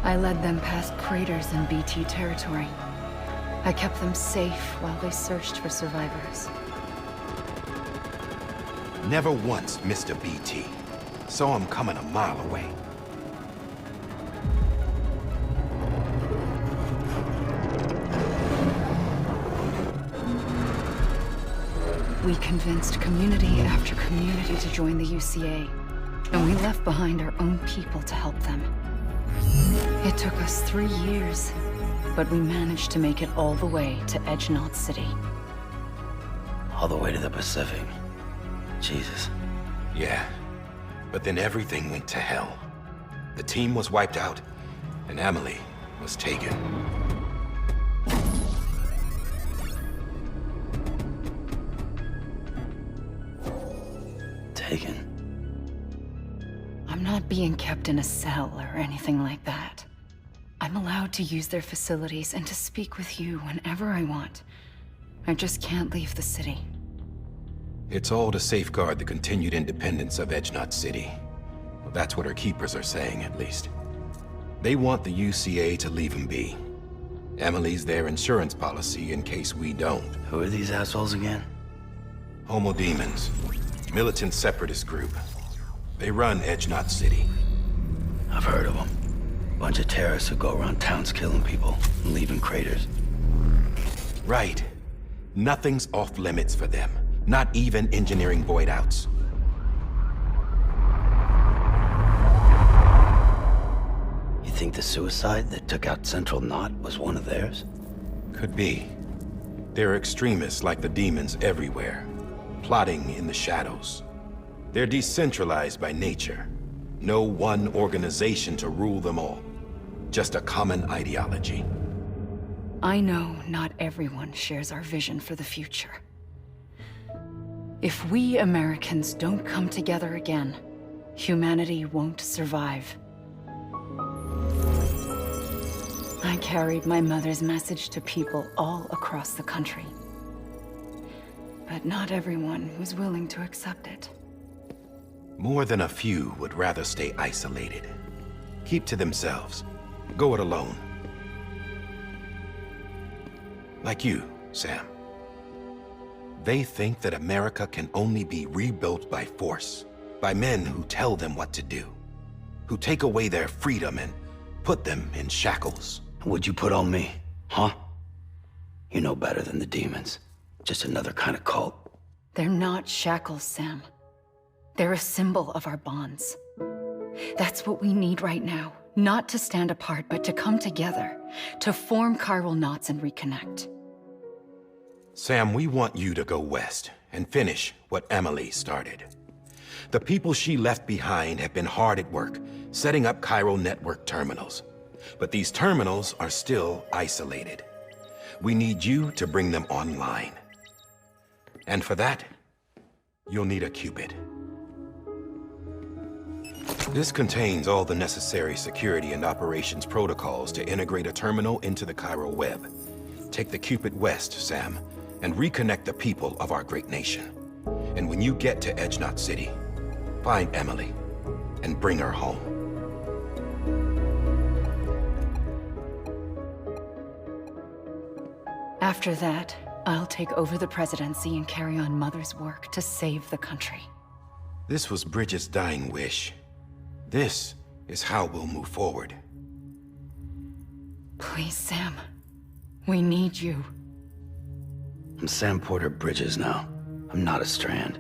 I led them past craters in BT territory. I kept them safe while they searched for survivors. Never once missed a BT. Saw him coming a mile away. We convinced community after community to join the UCA, and we left behind our own people to help them. It took us 3 years, but we managed to make it all the way to Edge-Knot City. All the way to the Pacific. Jesus. Yeah, but then everything went to hell. The team was wiped out, and Emily was taken. Taken? I'm not being kept in a cell or anything like that. I'm allowed to use their facilities and to speak with you whenever I want. I just can't leave the city. It's all to safeguard the continued independence of Edge-Knot City. Well, that's what our keepers are saying, at least. They want the UCA to leave him be. Emily's their insurance policy in case we don't. Who are these assholes again? Homo Demons. Militant separatist group. They run Edge-Knot City. I've heard of them. Bunch of terrorists who go around towns killing people and leaving craters. Right. Nothing's off limits for them. Not even engineering void outs. You think the suicide that took out Central Knot was one of theirs? Could be. There are extremists like the demons everywhere, plotting in the shadows. They're decentralized by nature. No one organization to rule them all. Just a common ideology. I know not everyone shares our vision for the future. If we Americans don't come together again, humanity won't survive. I carried my mother's message to people all across the country. But not everyone was willing to accept it. More than a few would rather stay isolated. Keep to themselves. Go it alone. Like you, Sam. They think that America can only be rebuilt by force, by men who tell them what to do, who take away their freedom and put them in shackles. What'd you put on me, huh? You know better than the demons. Just another kind of cult. They're not shackles, Sam. They're a symbol of our bonds. That's what we need right now. Not to stand apart, but to come together, to form chiral knots and reconnect. Sam, we want you to go west and finish what Emily started. The people she left behind have been hard at work, setting up chiral network terminals. But these terminals are still isolated. We need you to bring them online. And for that, you'll need a Cupid. This contains all the necessary security and operations protocols to integrate a terminal into the chiral web. Take the Cupid west, Sam, and reconnect the people of our great nation. And when you get to Edge-Knot City, find Emily and bring her home. After that, I'll take over the presidency and carry on Mother's work to save the country. This was Bridget's dying wish. This is how we'll move forward. Please, Sam. We need you. I'm Sam Porter Bridges now. I'm not a Strand.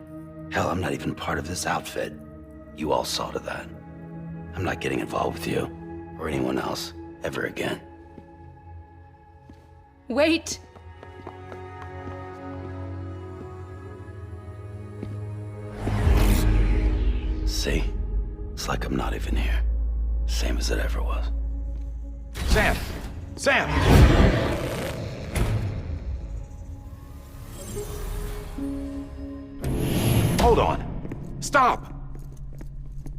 Hell, I'm not even part of this outfit. You all saw to that. I'm not getting involved with you, or anyone else, ever again. Wait! See? It's like I'm not even here. Same as it ever was. Sam! Sam! Hold on. Stop!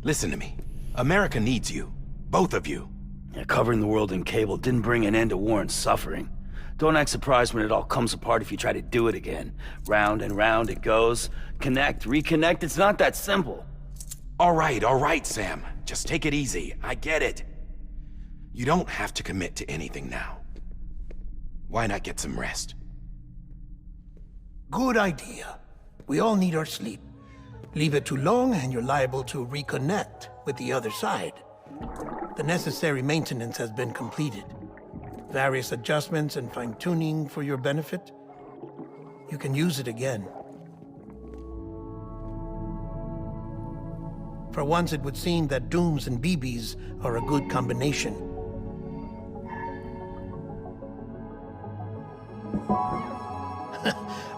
Listen to me. America needs you. Both of you. Yeah, covering the world in cable didn't bring an end to war and suffering. Don't act surprised when it all comes apart if you try to do it again. Round and round it goes. Connect, reconnect, it's not that simple. All right, Sam. Just take it easy. I get it. You don't have to commit to anything now. Why not get some rest? Good idea. We all need our sleep. Leave it too long and you're liable to reconnect with the other side. The necessary maintenance has been completed. Various adjustments and fine-tuning for your benefit. You can use it again. For once, it would seem that Dooms and BBs are a good combination.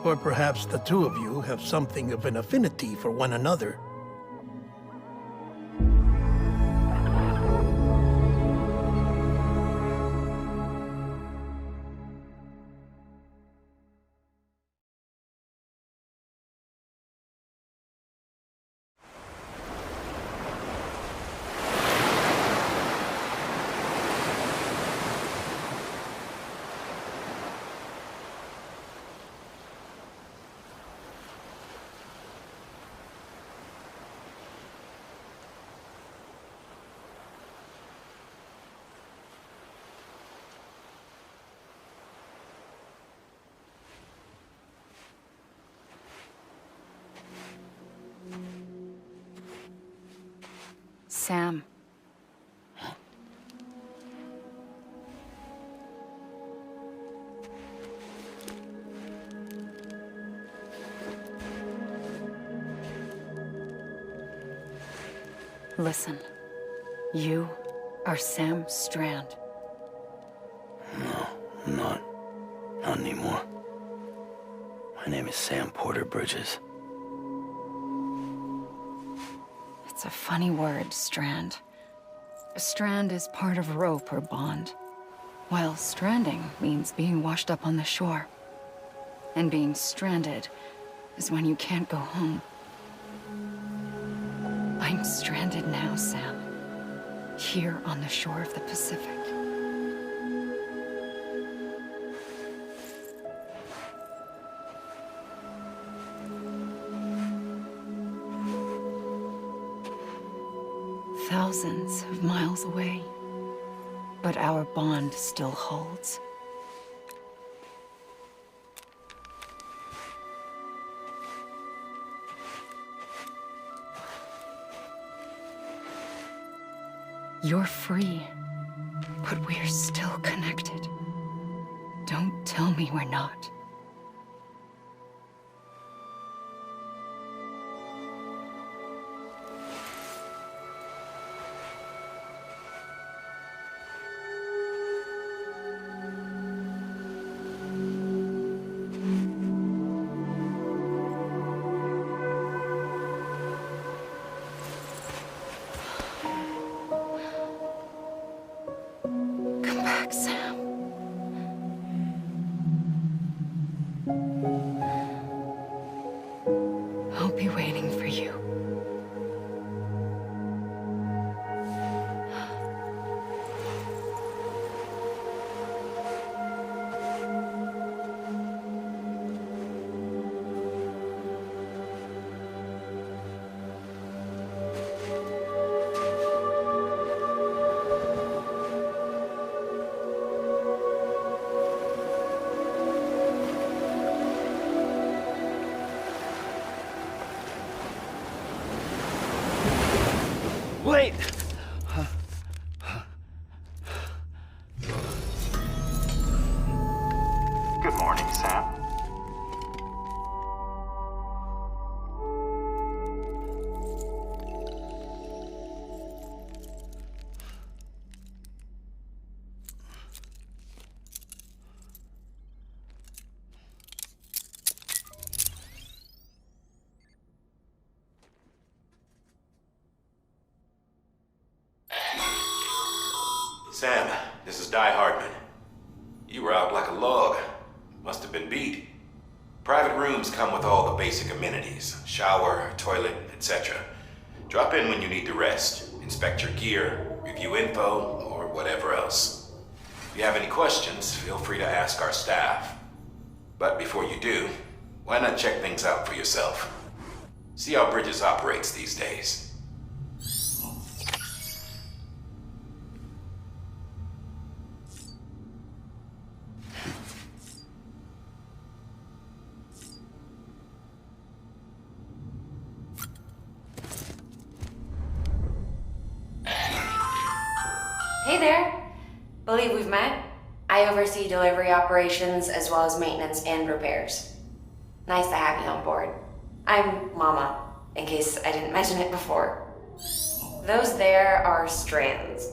Or perhaps the two of you have something of an affinity for one another. Sam. Listen, you are Sam Strand. No, I'm not. Not anymore. My name is Sam Porter Bridges. It's a funny word, strand. A strand is part of rope or bond, while stranding means being washed up on the shore. And being stranded is when you can't go home. I'm stranded now, Sam. Here on the shore of the Pacific. Thousands of miles away, but our bond still holds. You're free, but we're still connected. Don't tell me we're not. Sam. I'll be waiting for you. Wait! Good morning, Sam. Die Hardman. You were out like a log. Must have been beat. Private rooms come with all the basic amenities. Shower, toilet, etc. Drop in when you need to rest. Inspect your gear, review info, or whatever else. If you have any questions, feel free to ask our staff. But before you do, why not check things out for yourself? See how Bridges operates these days. Hey there! Believe we've met? I oversee delivery operations as well as maintenance and repairs. Nice to have you on board. I'm Mama, in case I didn't mention it before. Those there are strands.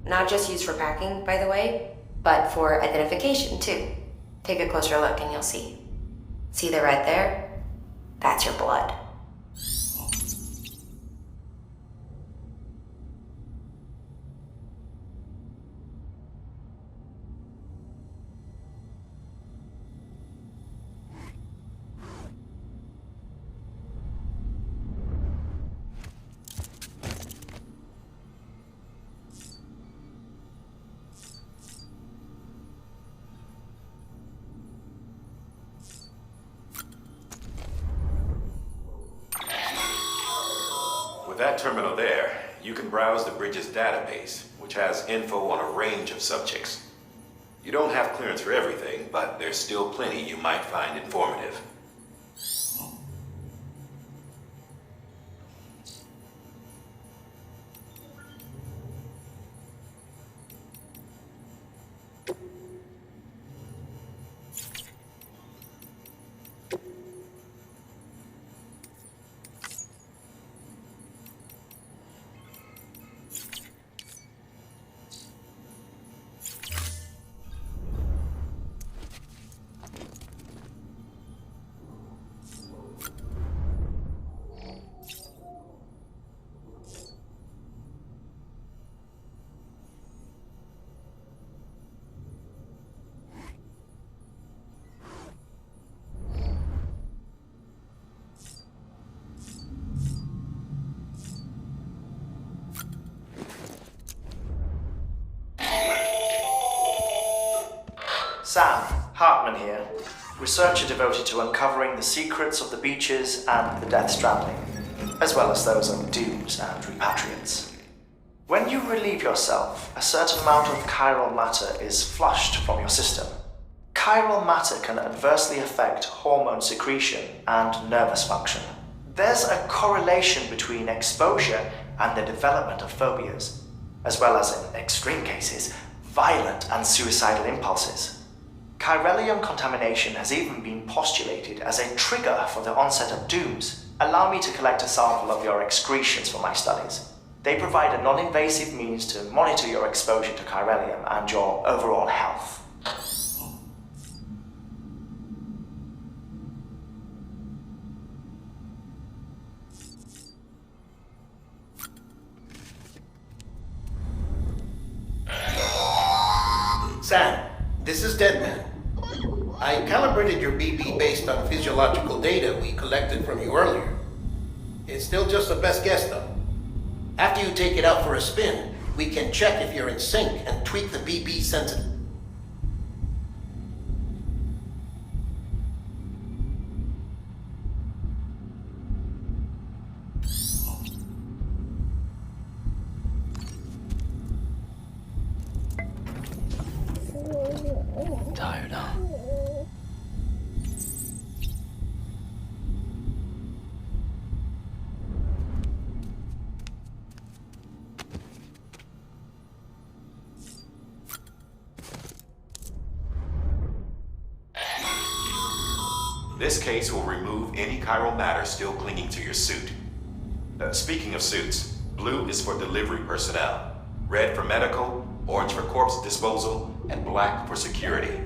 Not just used for packing, by the way, but for identification too. Take a closer look and you'll see. See the red there? That's your blood. With that terminal there, you can browse the Bridges database, which has info on a range of subjects. You don't have clearance for everything, but there's still plenty you might find informative. Sam, Hartman here, researcher devoted to uncovering the secrets of the beaches and the Death Stranding, as well as those of dooms and repatriates. When you relieve yourself, a certain amount of chiral matter is flushed from your system. Chiral matter can adversely affect hormone secretion and nervous function. There's a correlation between exposure and the development of phobias, as well as, in extreme cases, violent and suicidal impulses. Chiralium contamination has even been postulated as a trigger for the onset of dooms. Allow me to collect a sample of your excretions for my studies. They provide a non-invasive means to monitor your exposure to chiralium and your overall health. Sam, this is Deadman. I calibrated your BB based on physiological data we collected from you earlier. It's still just a best guess, though. After you take it out for a spin, we can check if you're in sync and tweak the BB sensitivity. Tired, huh? This case will remove any chiral matter still clinging to your suit. Speaking of suits, blue is for delivery personnel, red for medical, orange for corpse disposal, and black for security.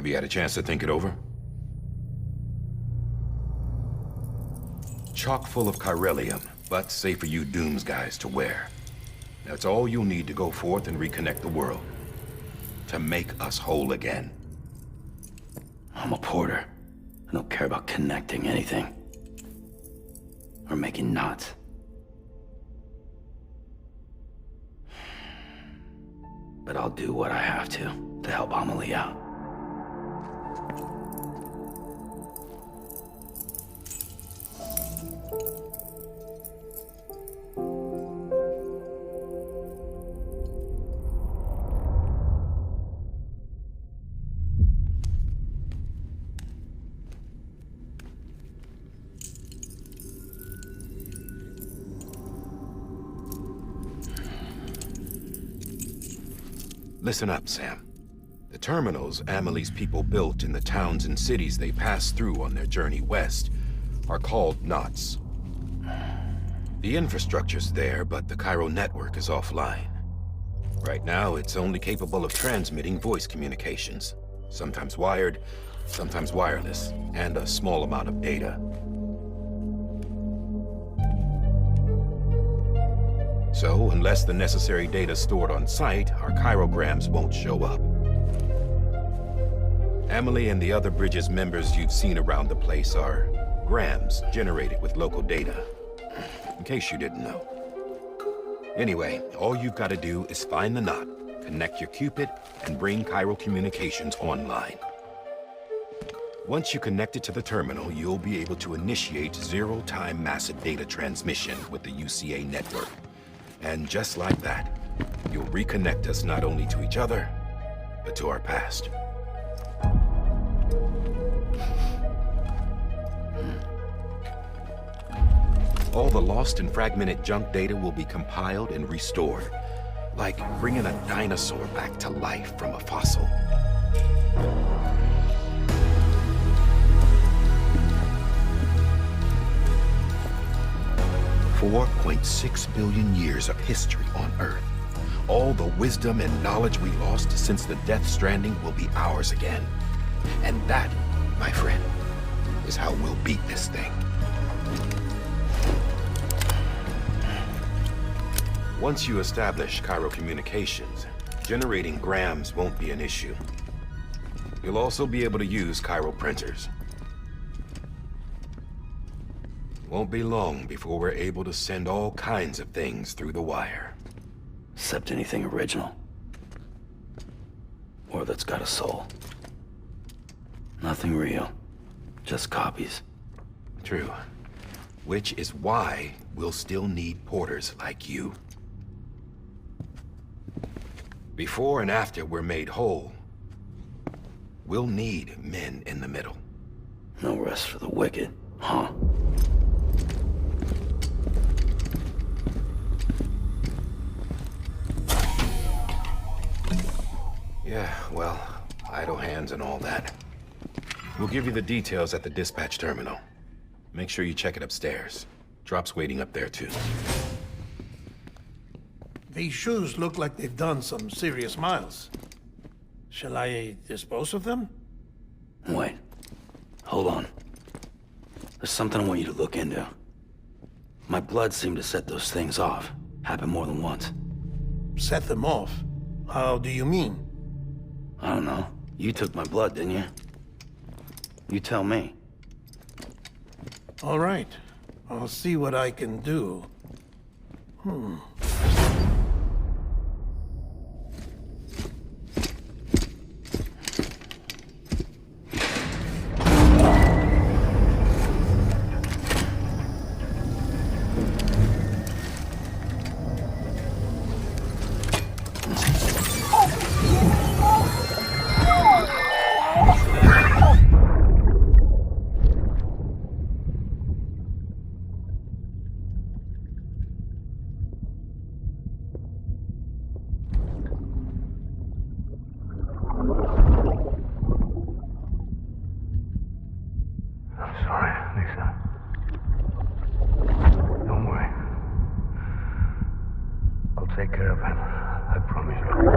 you had a chance to think it over? Chock full of chiralium, but safe for you Dooms guys to wear. That's all you'll need to go forth and reconnect the world. To make us whole again. I'm a porter. I don't care about connecting anything. Or making knots. But I'll do what I have to help Amelie out. Listen up, Sam. The terminals Amelie's people built in the towns and cities they passed through on their journey west are called knots. The infrastructure's there, but the Cairo network is offline. Right now, it's only capable of transmitting voice communications. Sometimes wired, sometimes wireless, and a small amount of data. So, unless the necessary data stored on site, our chirograms won't show up. Amelie and the other Bridges members you've seen around the place are grams generated with local data. In case you didn't know. Anyway, all you've got to do is find the knot, connect your Cupid, and bring Cairo communications online. Once you connect it to the terminal, you'll be able to initiate zero-time massive data transmission with the UCA network. And just like that, you'll reconnect us not only to each other, but to our past. All the lost and fragmented junk data will be compiled and restored, like bringing a dinosaur back to life from a fossil. $4.6 billion years of history on Earth. All the wisdom and knowledge we lost since the Death Stranding will be ours again. And that, my friend, is how we'll beat this thing. Once you establish Cairo communications, generating grams won't be an issue. You'll also be able to use Cairo printers. Won't be long before we're able to send all kinds of things through the wire. Except anything original. Or that's got a soul. Nothing real. Just copies. True. Which is why we'll still need porters like you. Before and after we're made whole, we'll need men in the middle. No rest for the wicked, huh? Yeah, well, idle hands and all that. We'll give you the details at the dispatch terminal. Make sure you check it upstairs. Drop's waiting up there, too. These shoes look like they've done some serious miles. Shall I dispose of them? Wait. Hold on. There's something I want you to look into. My blood seemed to set those things off. Happened more than once. Set them off? How do you mean? I don't know. You took my blood, didn't you? You tell me. All right. I'll see what I can do. Take care of him. I promise you.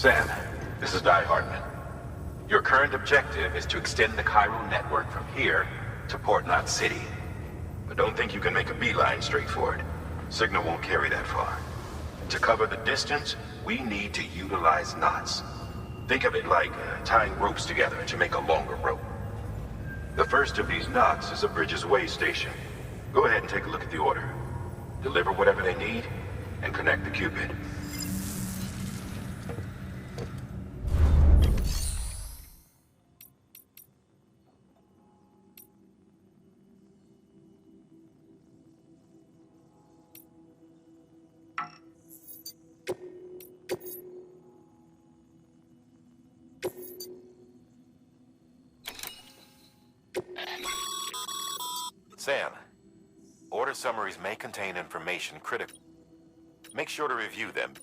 Sam, this is Di Hartman. Your current objective is to extend the chiral network from here to Port Knot City. But don't think you can make a beeline straight for it. Signal won't carry that far. To cover the distance, we need to utilize knots. Think of it like tying ropes together to make a longer rope. The first of these knots is a Bridges Way station. Go ahead and take a look at the order. Deliver whatever they need, and connect the Cupid. Sam, order summaries may contain information critical. Make sure to review them.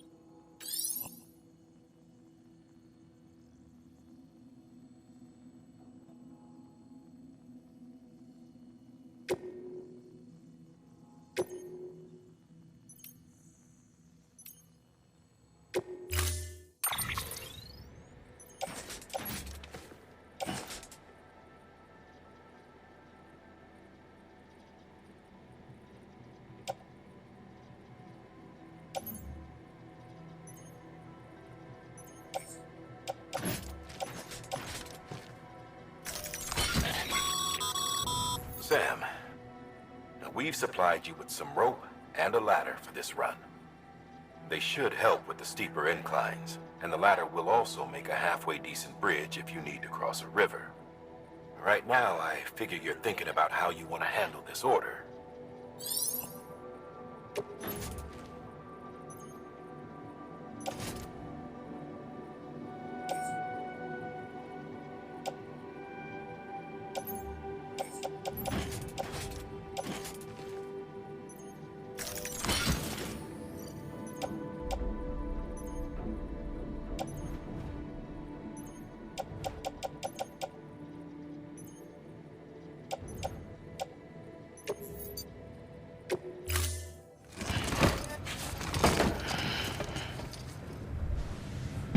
Sam, now we've supplied you with some rope and a ladder for this run. They should help with the steeper inclines, and the ladder will also make a halfway decent bridge if you need to cross a river. Right now, I figure you're thinking about how you want to handle this order.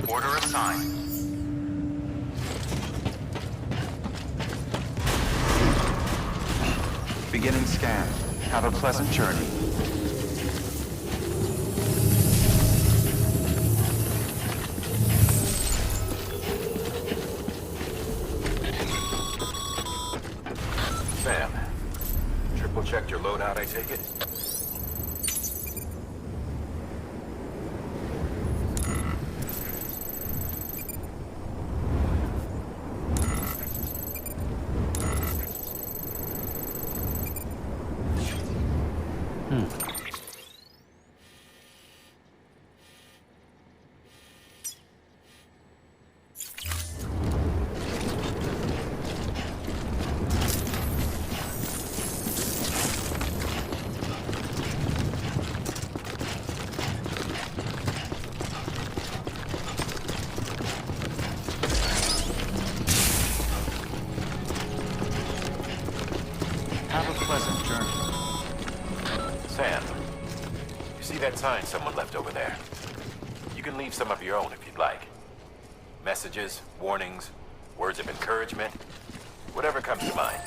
Order assigned. Beginning scan. Have a pleasant journey. Sam, triple checked your loadout, I take it? Have a pleasant journey. Sam, you see that sign someone left over there? You can leave some of your own if you'd like. Messages, warnings, words of encouragement, whatever comes to mind.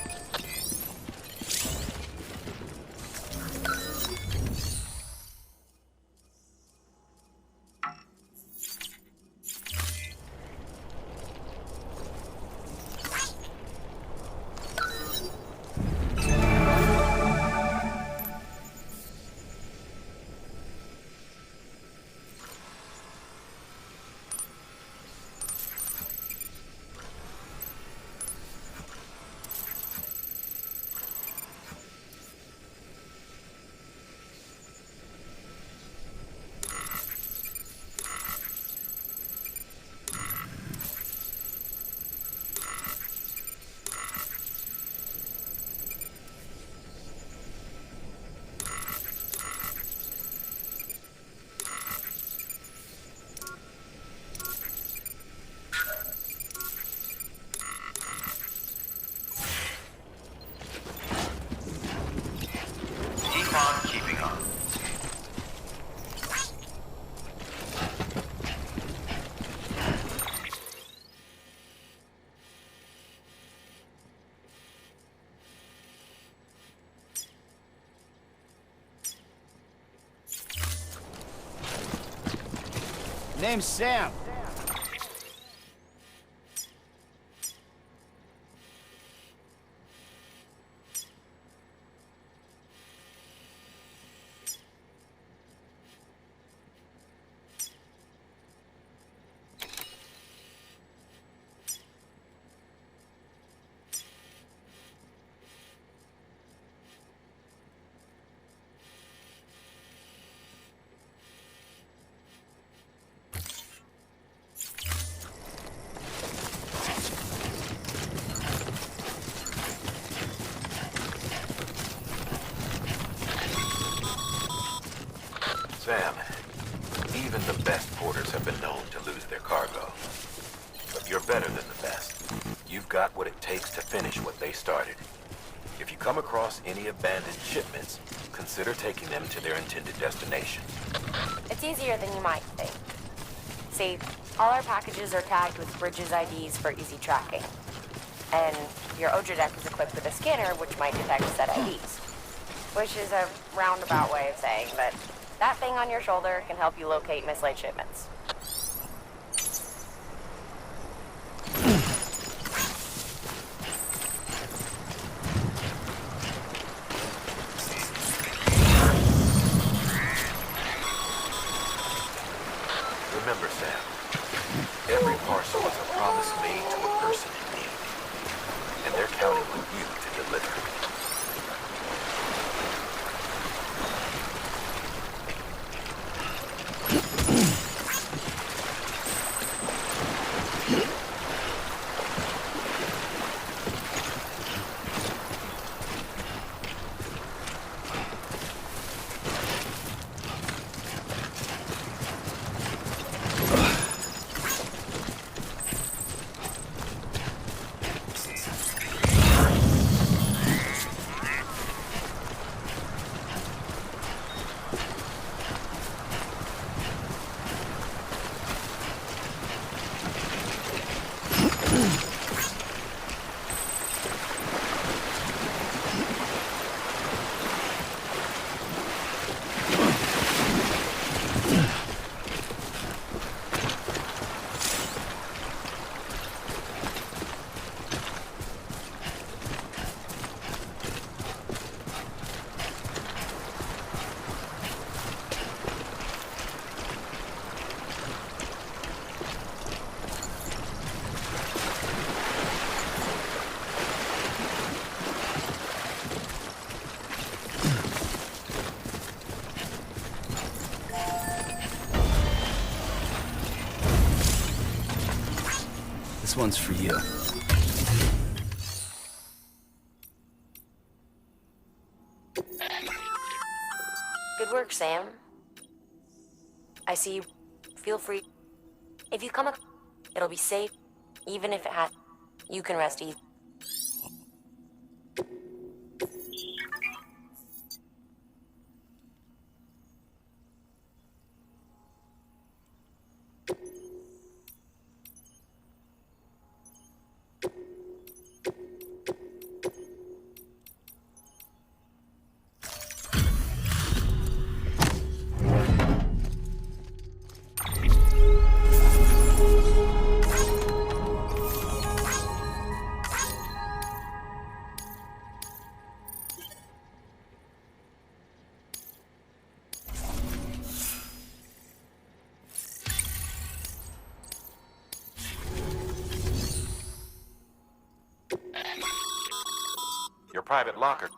Name's Sam. Sam, even the best porters have been known to lose their cargo. But you're better than the best. You've got what it takes to finish what they started. If you come across any abandoned shipments, consider taking them to their intended destination. It's easier than you might think. See, all our packages are tagged with Bridges IDs for easy tracking. And your Odra deck is equipped with a scanner which might detect set IDs. Which is a roundabout way of saying that that thing on your shoulder can help you locate mislaid shipments. Remember, Sam, every parcel is a promise made to a person in need. And they're counting on you to deliver. This one's for you. Good work, Sam. I see you. Feel free. If you come, it'll be safe. Even if it has, you can rest easy. Your private locker.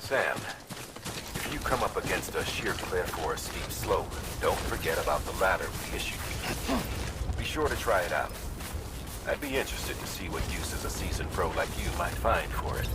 Sam, if you come up against a sheer cliff or a steep slope, don't forget about the ladder we issued you. Be sure to try it out. I'd be interested to see what uses a seasoned pro like you might find for it.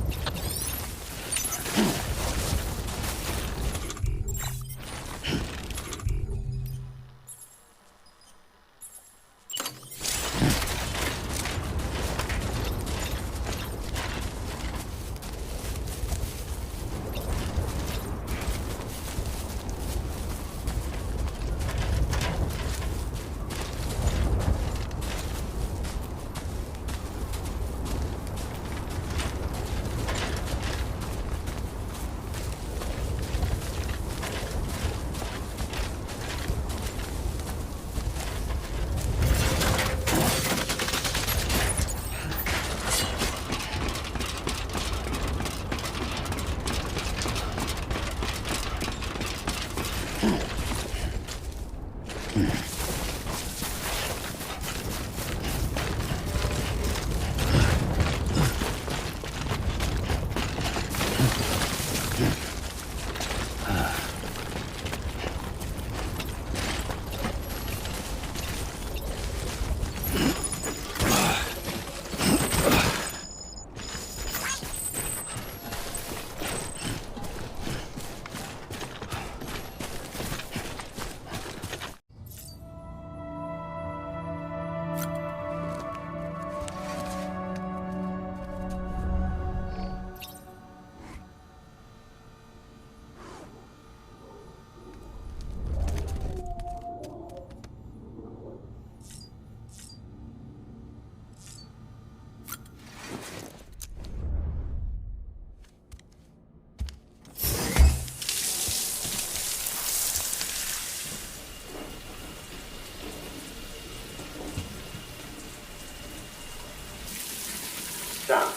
Sam,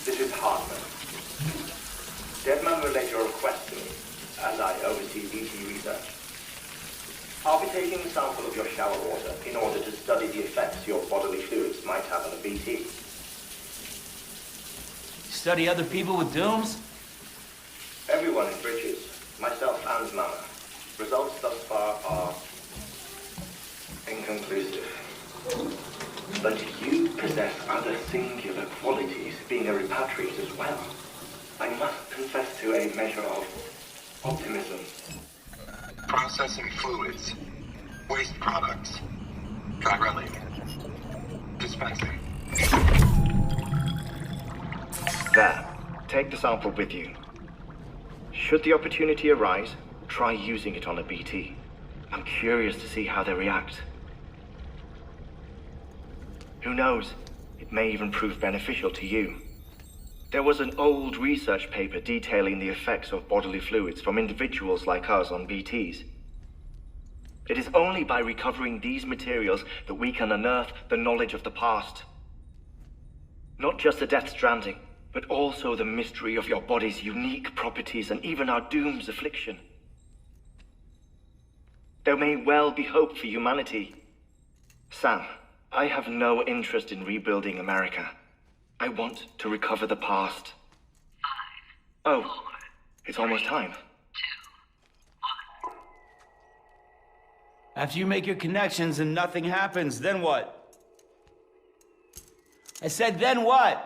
this is Hartman. Deadman relayed your request to me, as I oversee BT research. I'll be taking a sample of your shower water in order to study the effects your bodily fluids might have on a BT. Study other people with dooms? Everyone in Bridges, myself and Mama. Results thus far are inconclusive. But you possess other singular qualities, being a repatriate as well. I must confess to a measure of optimism. Processing fluids, waste products, dry dispensing. There, take the sample with you. Should the opportunity arise, try using it on a BT. I'm curious to see how they react. Who knows? It may even prove beneficial to you. There was an old research paper detailing the effects of bodily fluids from individuals like us on BTs. It is only by recovering these materials that we can unearth the knowledge of the past. Not just the Death Stranding, but also the mystery of your body's unique properties and even our doom's affliction. There may well be hope for humanity. Sam, I have no interest in rebuilding America. I want to recover the past. 5, oh, 4, it's almost time. 2, 1. After you make your connections and nothing happens, then what? I said, then what?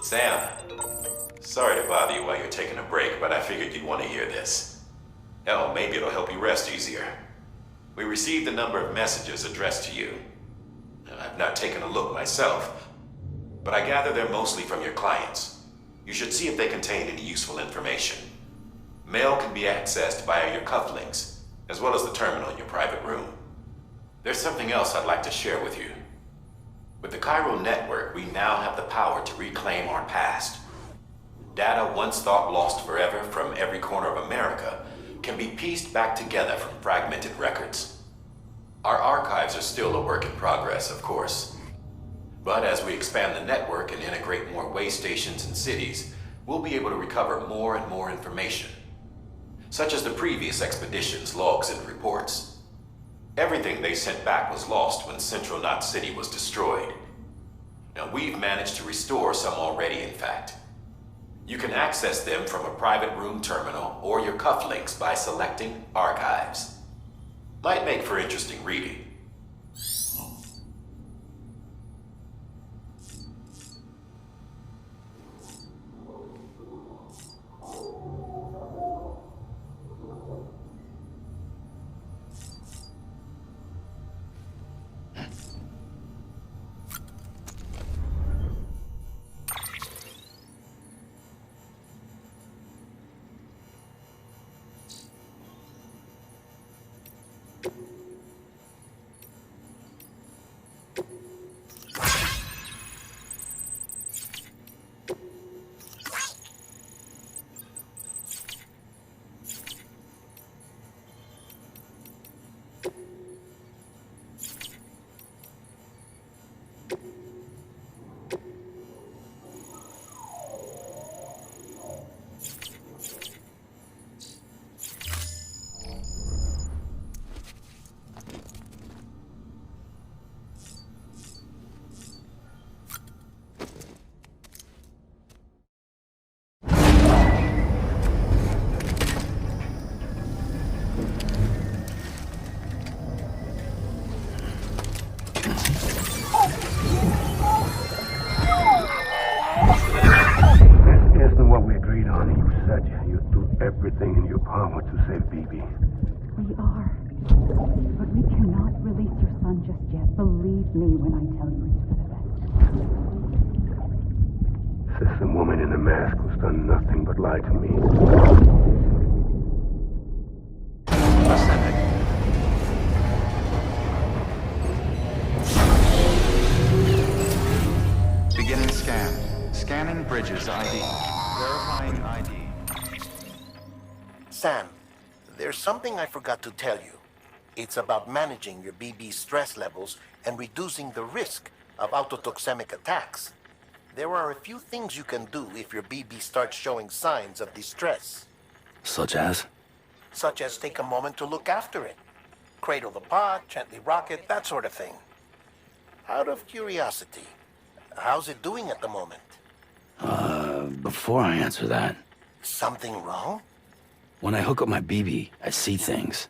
Sam, sorry to bother you while you're taking a break, but I figured you'd want to hear this. Hell, maybe it'll help you rest easier. We received a number of messages addressed to you. I've not taken a look myself, but I gather they're mostly from your clients. You should see if they contain any useful information. Mail can be accessed via your cufflinks, as well as the terminal in your private room. There's something else I'd like to share with you. With the Chiral network, we now have the power to reclaim our past. Data once thought lost forever from every corner of America can be pieced back together from fragmented records. Our archives are still a work in progress, of course. But as we expand the network and integrate more way stations and cities, we'll be able to recover more and more information, such as the previous expedition's logs and reports. Everything they sent back was lost when Central Knot City was destroyed. Now, we've managed to restore some already, in fact. You can access them from a private room terminal or your cufflinks by selecting Archives. Might make for interesting reading. Everything in your power to save BB. We are. But we cannot release your son just yet. Believe me when I tell you it's for the best. Says some woman in a mask who's done nothing but lie to me. Beginning scan. Scanning Bridges ID. Verifying ID. Sam, there's something I forgot to tell you. It's about managing your BB stress levels and reducing the risk of autotoxemic attacks. There are a few things you can do if your BB starts showing signs of distress. Such as? Such as take a moment to look after it. Cradle the pod, gently rock it, that sort of thing. Out of curiosity, how's it doing at the moment? Before I answer that... Something wrong? When I hook up my BB, I see things.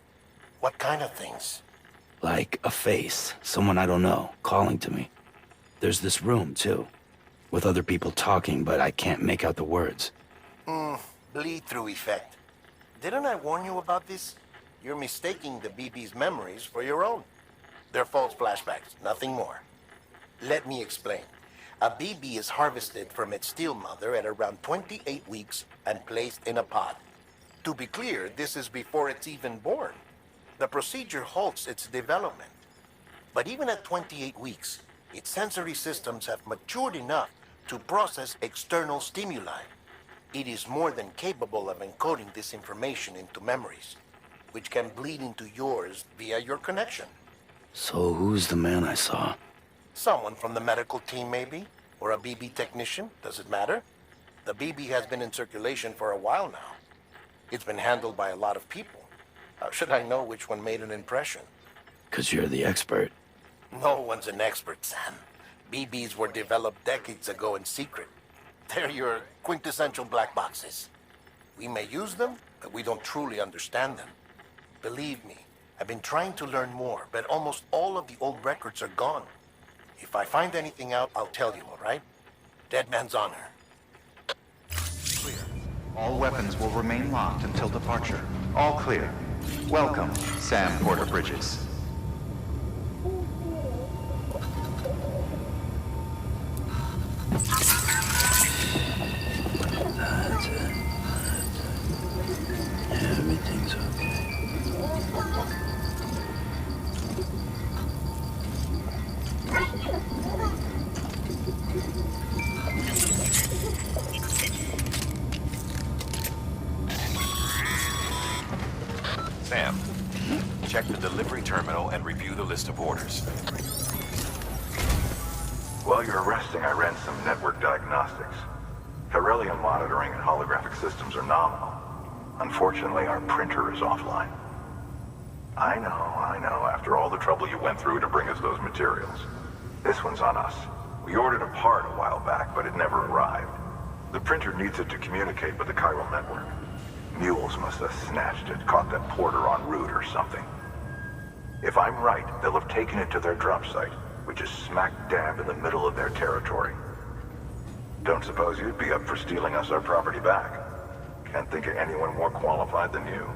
What kind of things? Like a face, someone I don't know, calling to me. There's this room, too, with other people talking, but I can't make out the words. Bleed-through effect. Didn't I warn you about this? You're mistaking the BB's memories for your own. They're false flashbacks, nothing more. Let me explain. A BB is harvested from its steel mother at around 28 weeks and placed in a pod. To be clear, this is before it's even born. The procedure halts its development. But even at 28 weeks, its sensory systems have matured enough to process external stimuli. It is more than capable of encoding this information into memories, which can bleed into yours via your connection. So who's the man I saw? Someone from the medical team, maybe? Or a BB technician? Does it matter? The BB has been in circulation for a while now. It's been handled by a lot of people. How should I know which one made an impression? 'Cause you're the expert. No one's an expert, Sam. BBs were developed decades ago in secret. They're your quintessential black boxes. We may use them, but we don't truly understand them. Believe me, I've been trying to learn more, but almost all of the old records are gone. If I find anything out, I'll tell you, all right? Dead man's honor. All weapons will remain locked until departure. All clear. Welcome, Sam Porter Bridges. That's it. Everything's okay. Sam, check the delivery terminal and review the list of orders. While you're resting, I ran some network diagnostics. Beryllium monitoring and holographic systems are nominal. Unfortunately, our printer is offline. I know. After all the trouble you went through to bring us those materials. This one's on us. We ordered a part a while back, but it never arrived. The printer needs it to communicate with the chiral network. Mules must have snatched it, caught that porter en route or something. If I'm right, they'll have taken it to their drop site, which is smack dab in the middle of their territory. Don't suppose you'd be up for stealing us our property back? Can't think of anyone more qualified than you.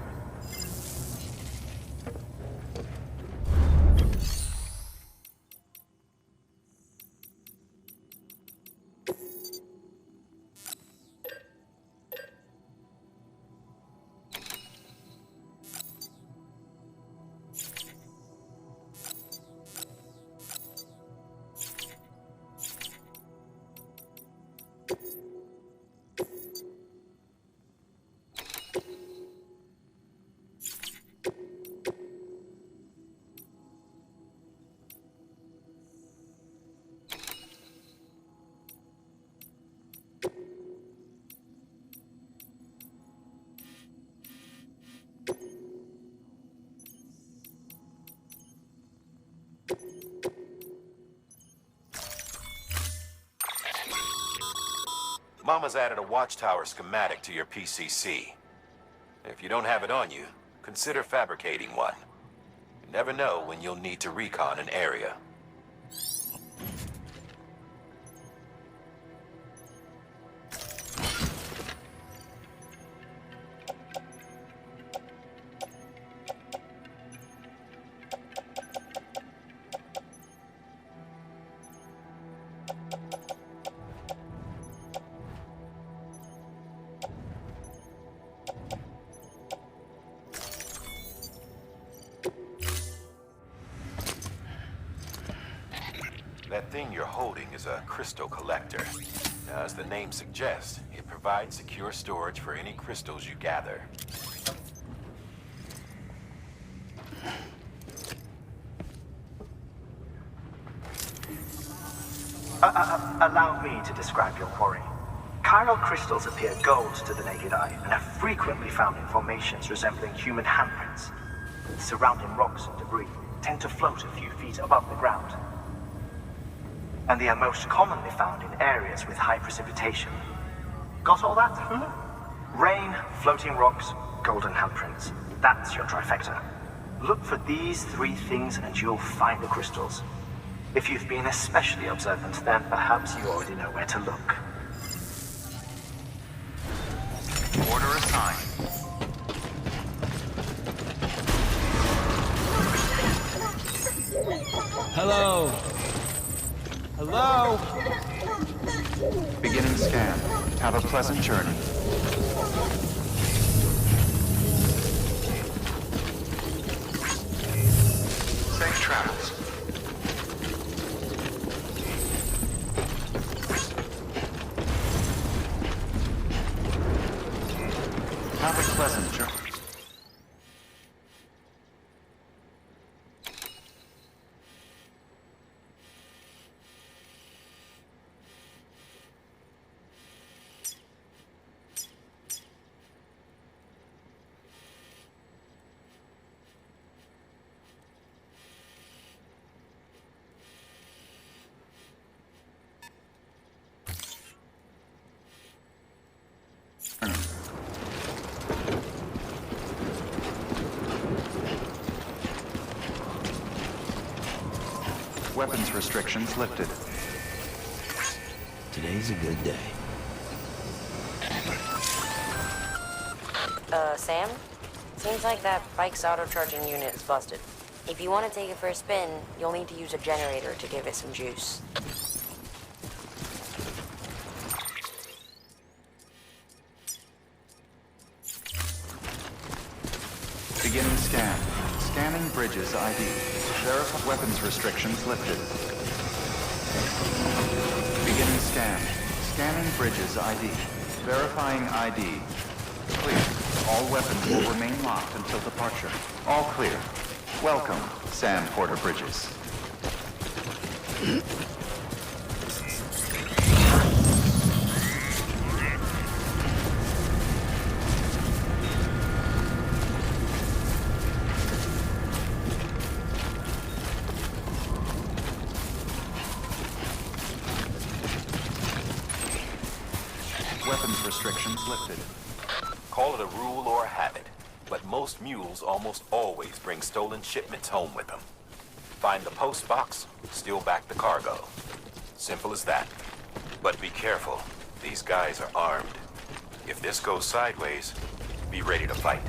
Mama's added a watchtower schematic to your PCC. If you don't have it on you, consider fabricating one. You never know when you'll need to recon an area. That thing you're holding is a crystal collector. Now, as the name suggests, it provides secure storage for any crystals you gather. Allow me to describe your quarry. Chiral crystals appear gold to the naked eye and are frequently found in formations resembling human handprints. Surrounding rocks and debris tend to float a few feet above the ground. And they are most commonly found in areas with high precipitation. Got all that? Rain, floating rocks, golden handprints. That's your trifecta. Look for these three things and you'll find the crystals. If you've been especially observant, then perhaps you already know where to look. Order assigned. Hello? Hello? Beginning scan. Have a pleasant journey. Safe travels. Have a pleasant journey. Weapons restrictions lifted. Today's a good day. Sam? Seems like that bike's auto-charging unit is busted. If you want to take it for a spin, you'll need to use a generator to give it some juice. Beginning scan. Scanning bridges ID. Verify weapons restrictions lifted. Beginning scan. Scanning bridges ID. Verifying ID. Clear. All weapons will remain locked until departure. All clear. Welcome, Sam Porter Bridges. Weapons restrictions lifted. Call it a rule or a habit, but most mules almost always bring stolen shipments home with them. Find the post box, steal back the cargo. Simple as that. But be careful. These guys are armed. If this goes sideways, be ready to fight.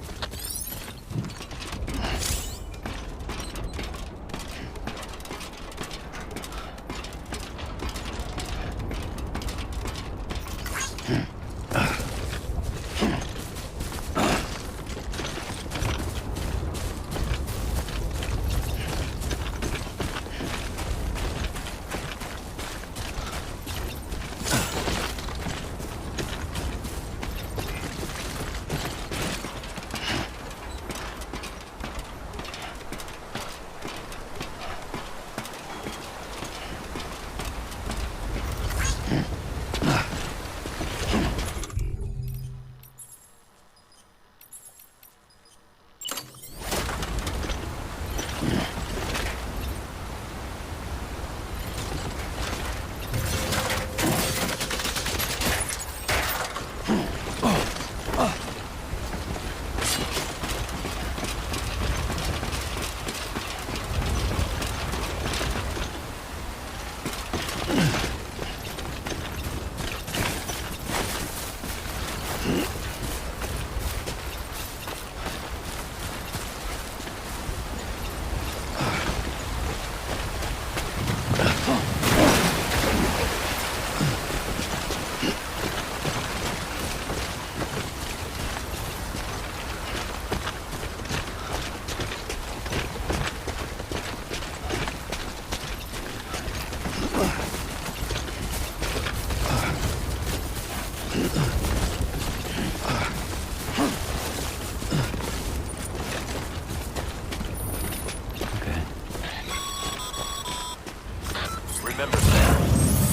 Remember, Sam,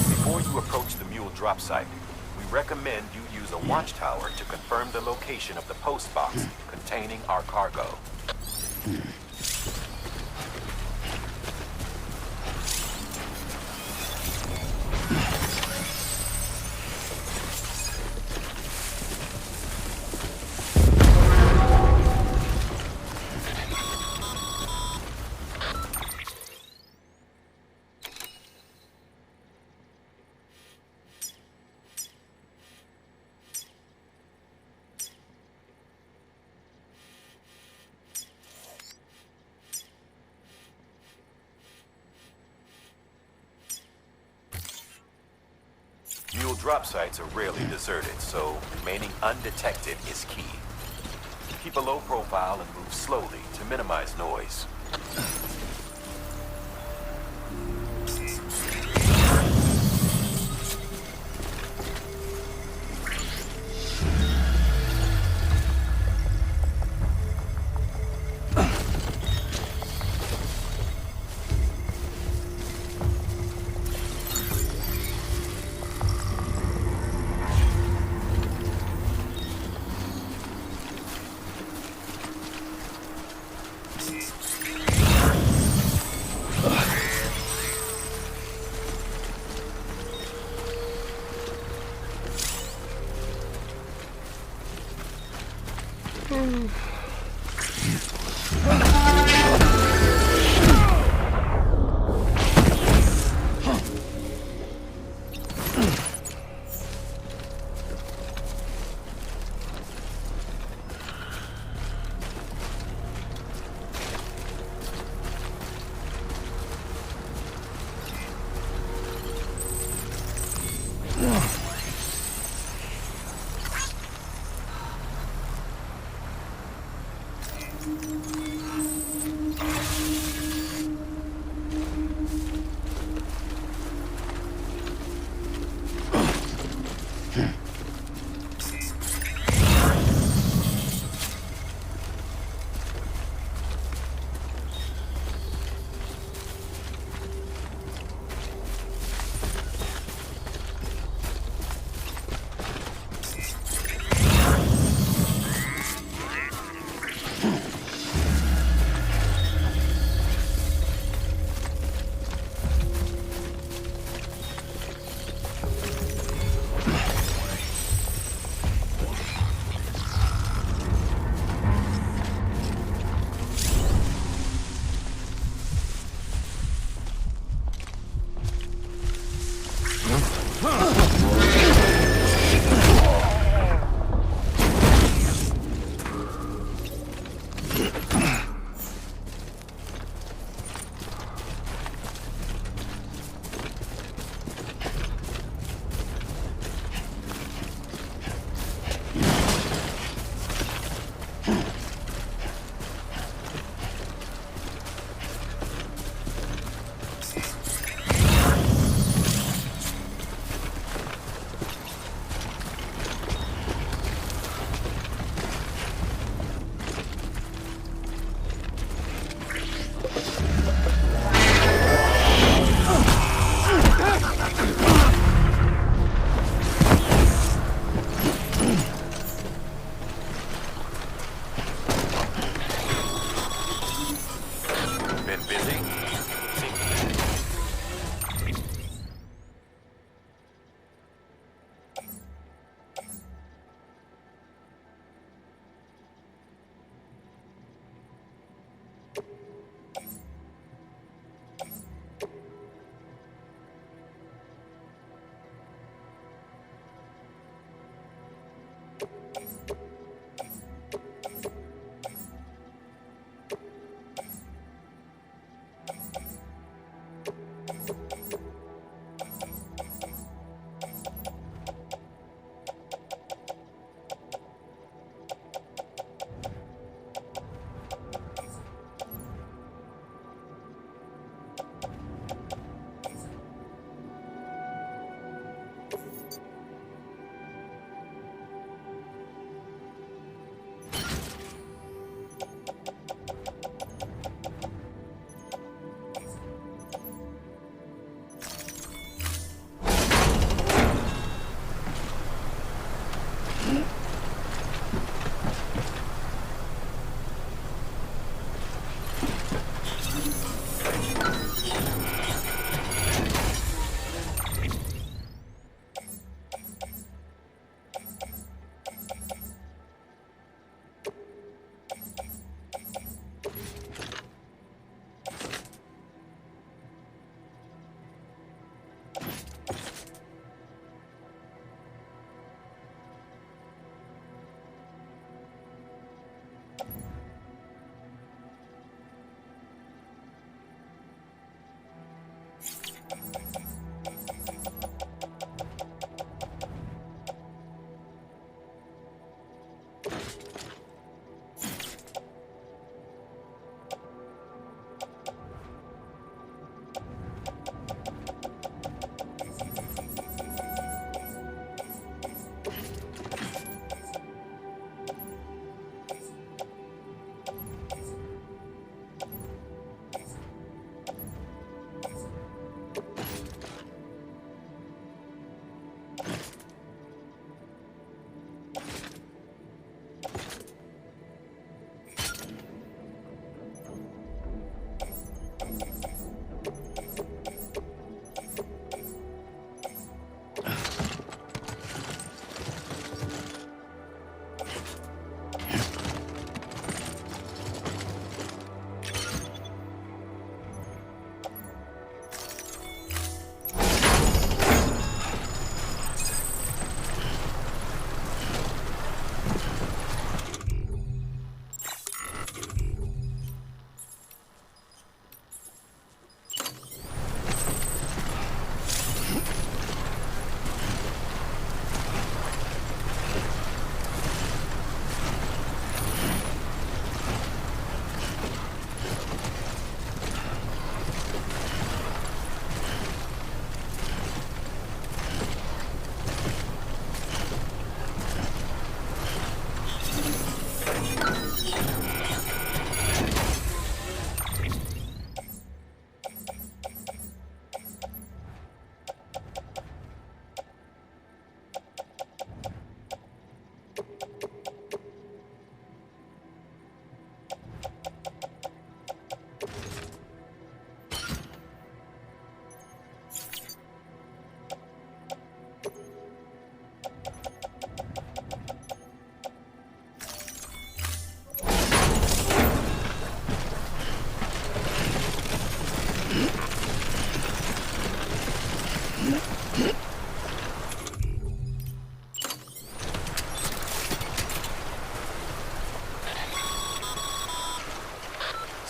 before you approach the mule drop site, we recommend you use a watchtower to confirm the location of the post box containing our cargo. Mule drop sites are rarely deserted, so remaining undetected is key. Keep a low profile and move slowly to minimize noise.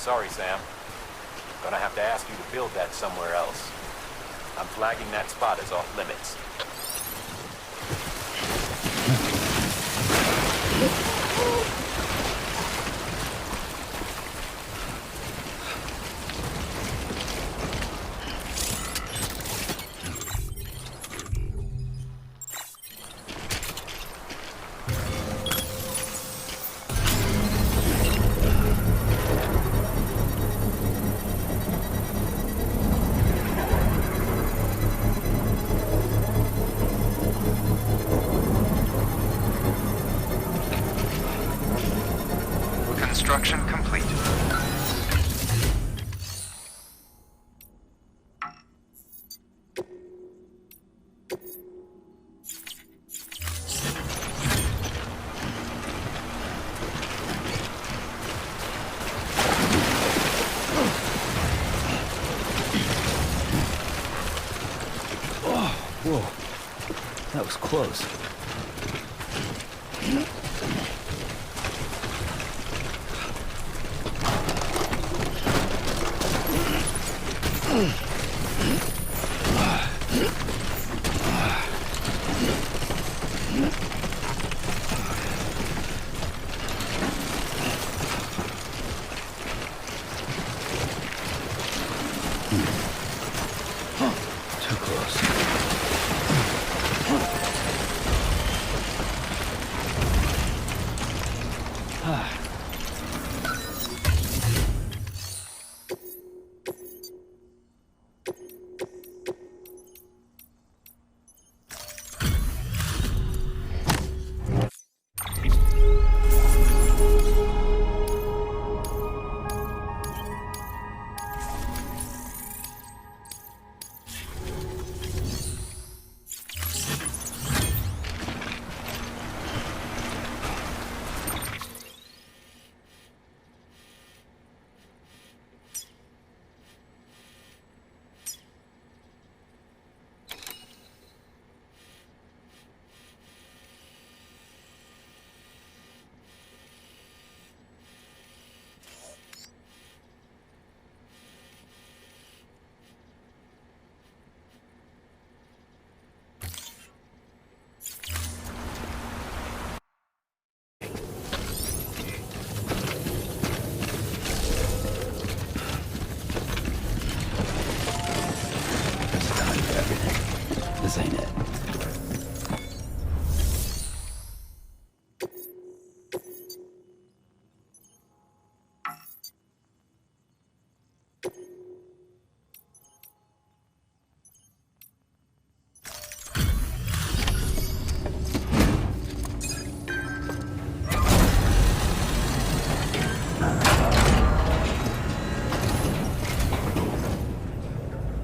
Sorry, Sam. Gonna have to ask you to build that somewhere else. I'm flagging that spot as off limits. Construction complete. Whoa. That was close. Too close.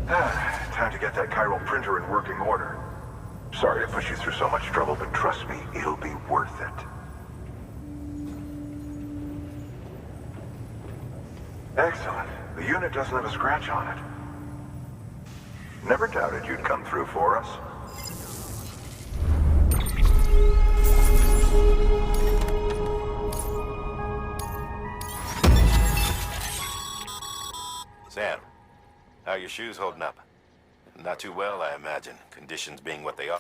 Time to get that chiral printer in working order. Sorry to push you through so much trouble, but trust me, it'll be worth it. Excellent. The unit doesn't have a scratch on it. Never doubted you'd come through for us. Sam, how are your shoes holding up? Not too well, I imagine. Conditions being what they are.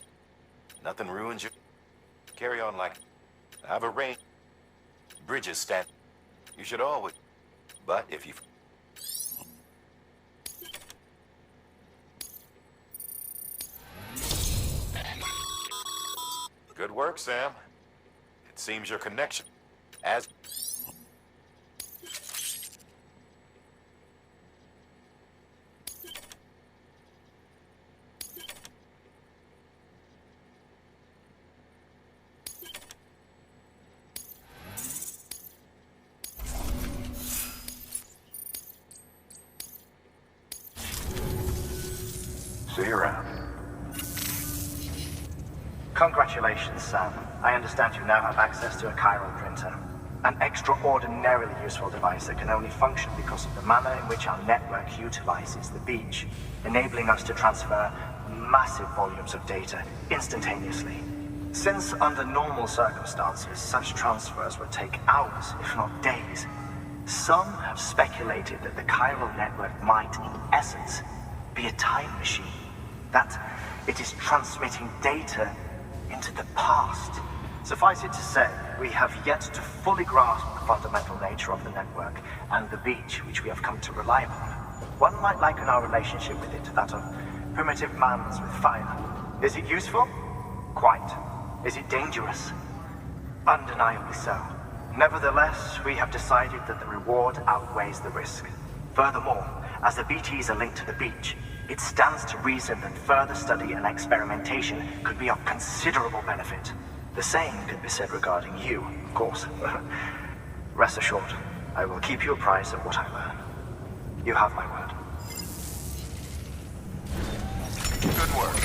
Nothing ruins you. Carry on like... I've arranged... Bridges stand... You should always... But if you... Good work, Sam. It seems your connection... As... See you around. Congratulations, Sam. I understand you now have access to a chiral printer. An extraordinarily useful device that can only function because of the manner in which our network utilizes the beach, enabling us to transfer massive volumes of data instantaneously. Since under normal circumstances, such transfers would take hours, if not days, some have speculated that the chiral network might, in essence, be a time machine. That it is transmitting data into the past. Suffice it to say, we have yet to fully grasp the fundamental nature of the network and the beach which we have come to rely upon. One might liken our relationship with it to that of primitive mans with fire. Is it useful? Quite. Is it dangerous? Undeniably so. Nevertheless, we have decided that the reward outweighs the risk. Furthermore, as the BTs are linked to the beach, it stands to reason that further study and experimentation could be of considerable benefit. The same could be said regarding you, of course. Rest assured, I will keep you apprised of what I learn. You have my word. Good work.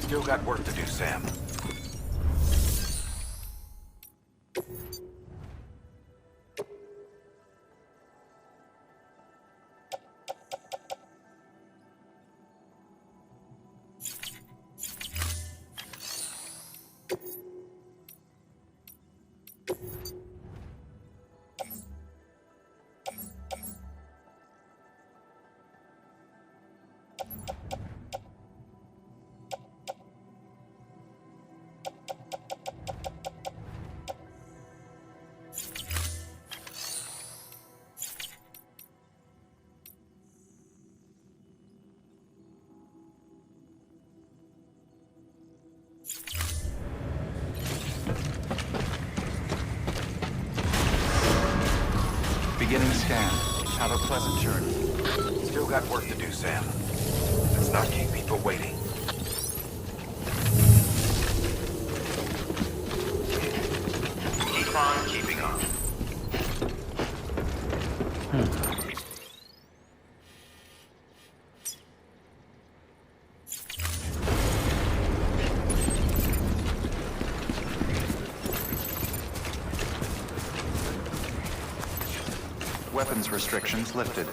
Still got work to do, Sam. Beginning scan. Have a pleasant journey. Still got work to do, Sam. Let's not keep people waiting. Keep on keeping on. Weapons restrictions lifted.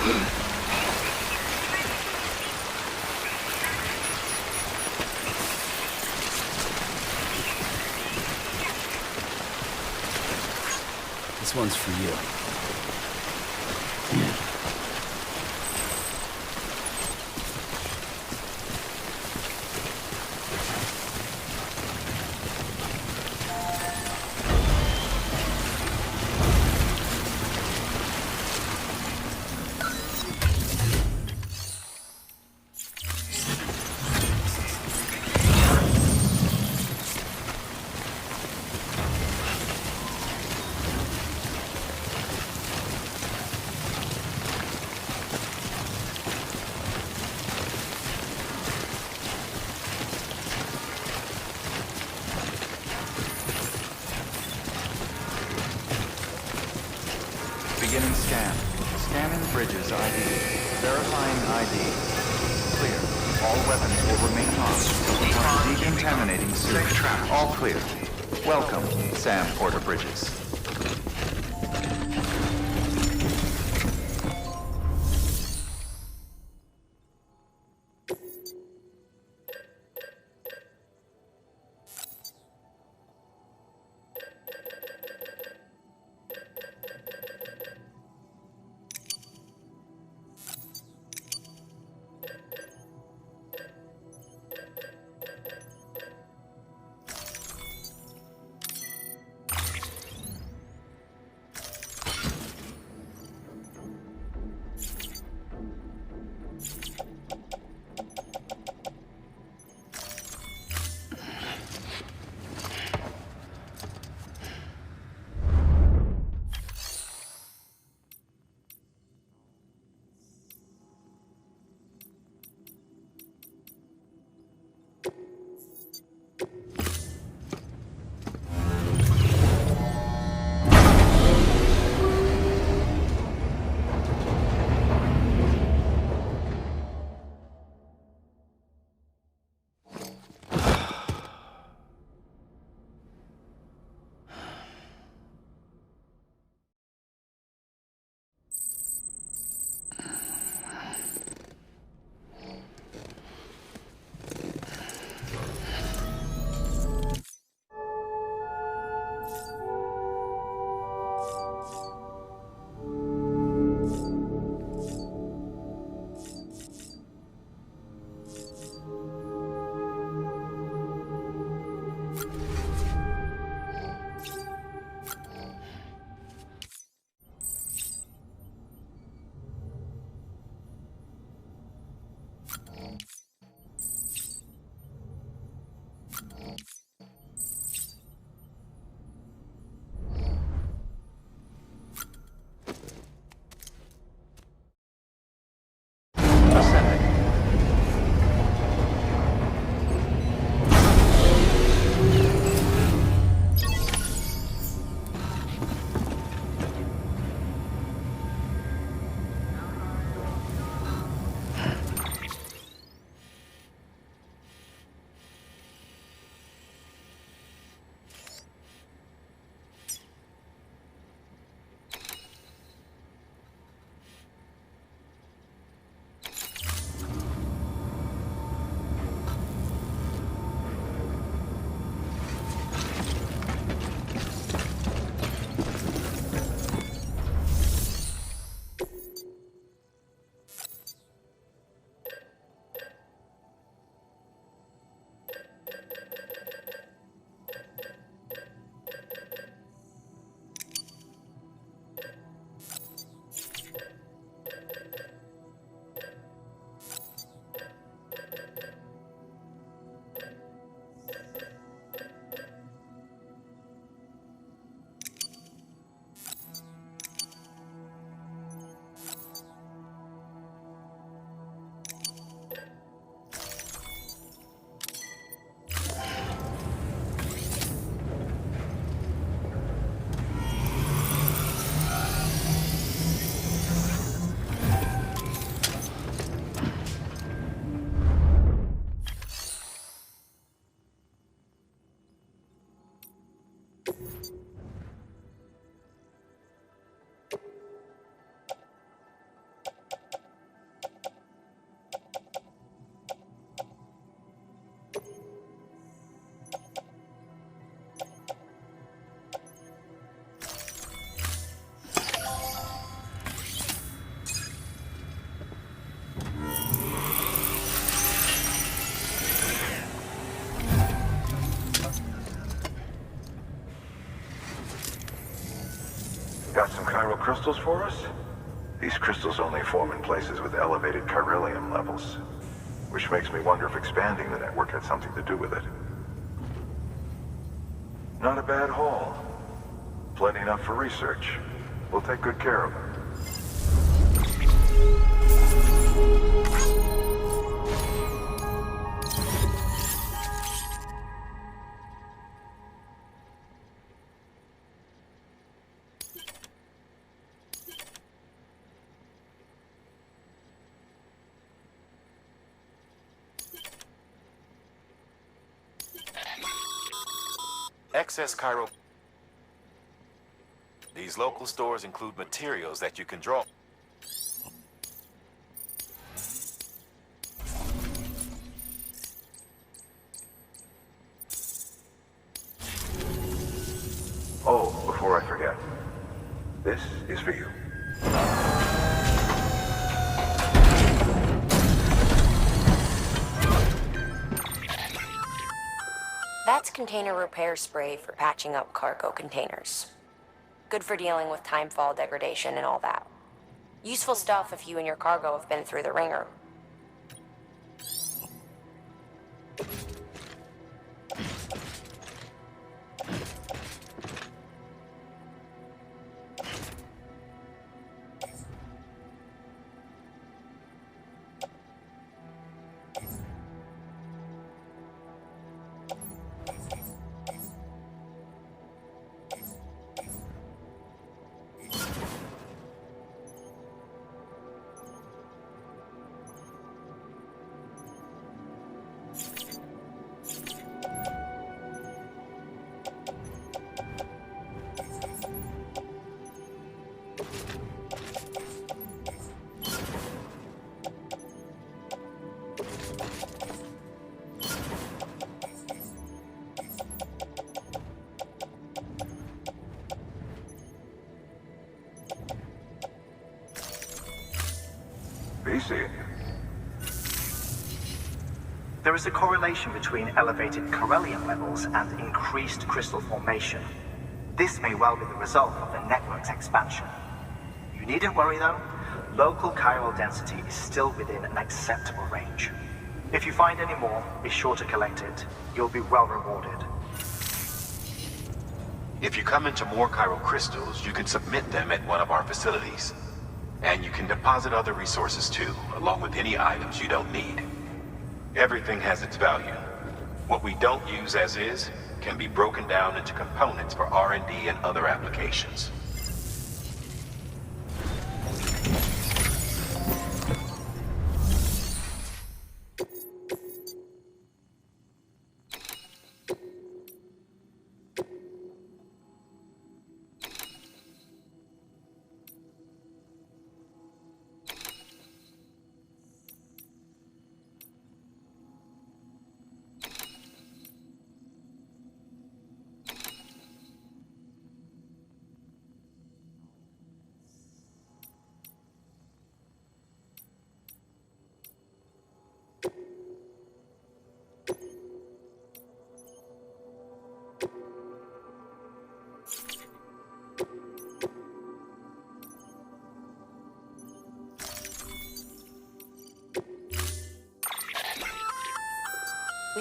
This one's for you. Beginning scan. Scanning bridges ID. Verifying ID. Clear. All weapons will remain locked until the time of decontaminating suit. All clear. Welcome, Sam Porter Bridges. crystals for us? These crystals only form in places with elevated chiralium levels, which makes me wonder if expanding the network had something to do with it. Not a bad haul. Plenty enough for research. We'll take good care of them. Excess Cairo. These local stores include materials that you can draw. Oh, before I forget, this is for you. That's container repair spray for patching up cargo containers. Good for dealing with timefall degradation and all that. Useful stuff if you and your cargo have been through the ringer. BC. There is a correlation between elevated chiralium levels and increased crystal formation. This may well be the result of the network's expansion. You needn't worry though. Local chiral density is still within an acceptable range. If you find any more, be sure to collect it. You'll be well rewarded. If you come into more chiral crystals, you can submit them at one of our facilities. And you can deposit other resources too, along with any items you don't need. Everything has its value. What we don't use as is can be broken down into components for R&D and other applications.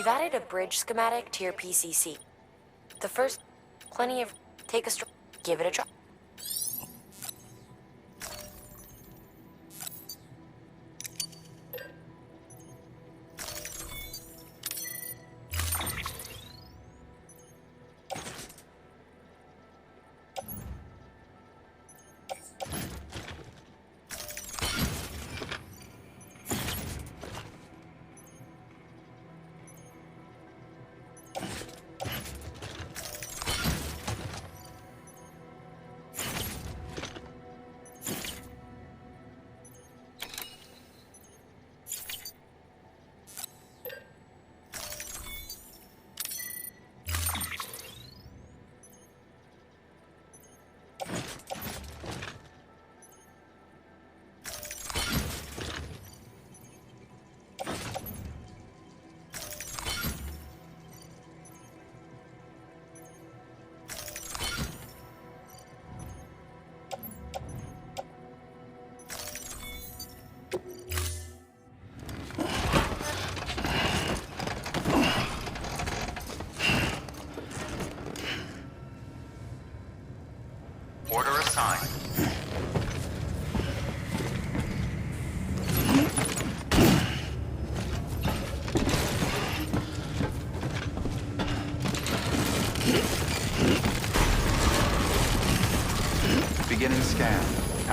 We've added a bridge schematic to your PCC. The first, plenty of, take a give it a try.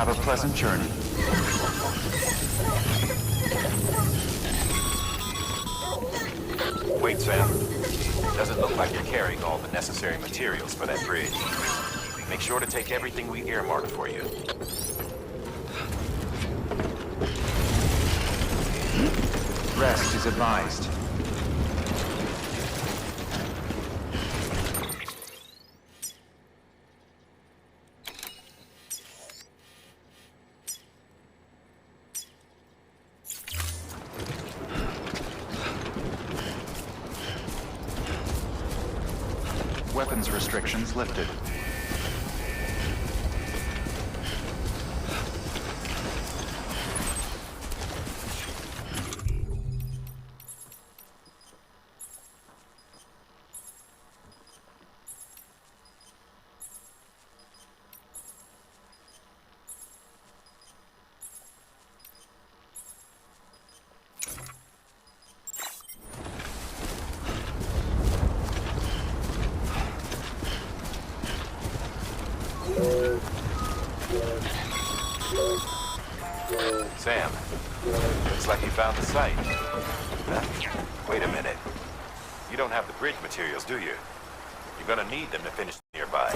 Have a pleasant journey. Wait, Sam. Doesn't look like you're carrying all the necessary materials for that bridge. Make sure to take everything we earmarked for you. Rest is advised. Weapons restrictions lifted. Sam, looks like you found the site. Wait a minute. You don't have the bridge materials, do you? You're gonna need them to finish nearby.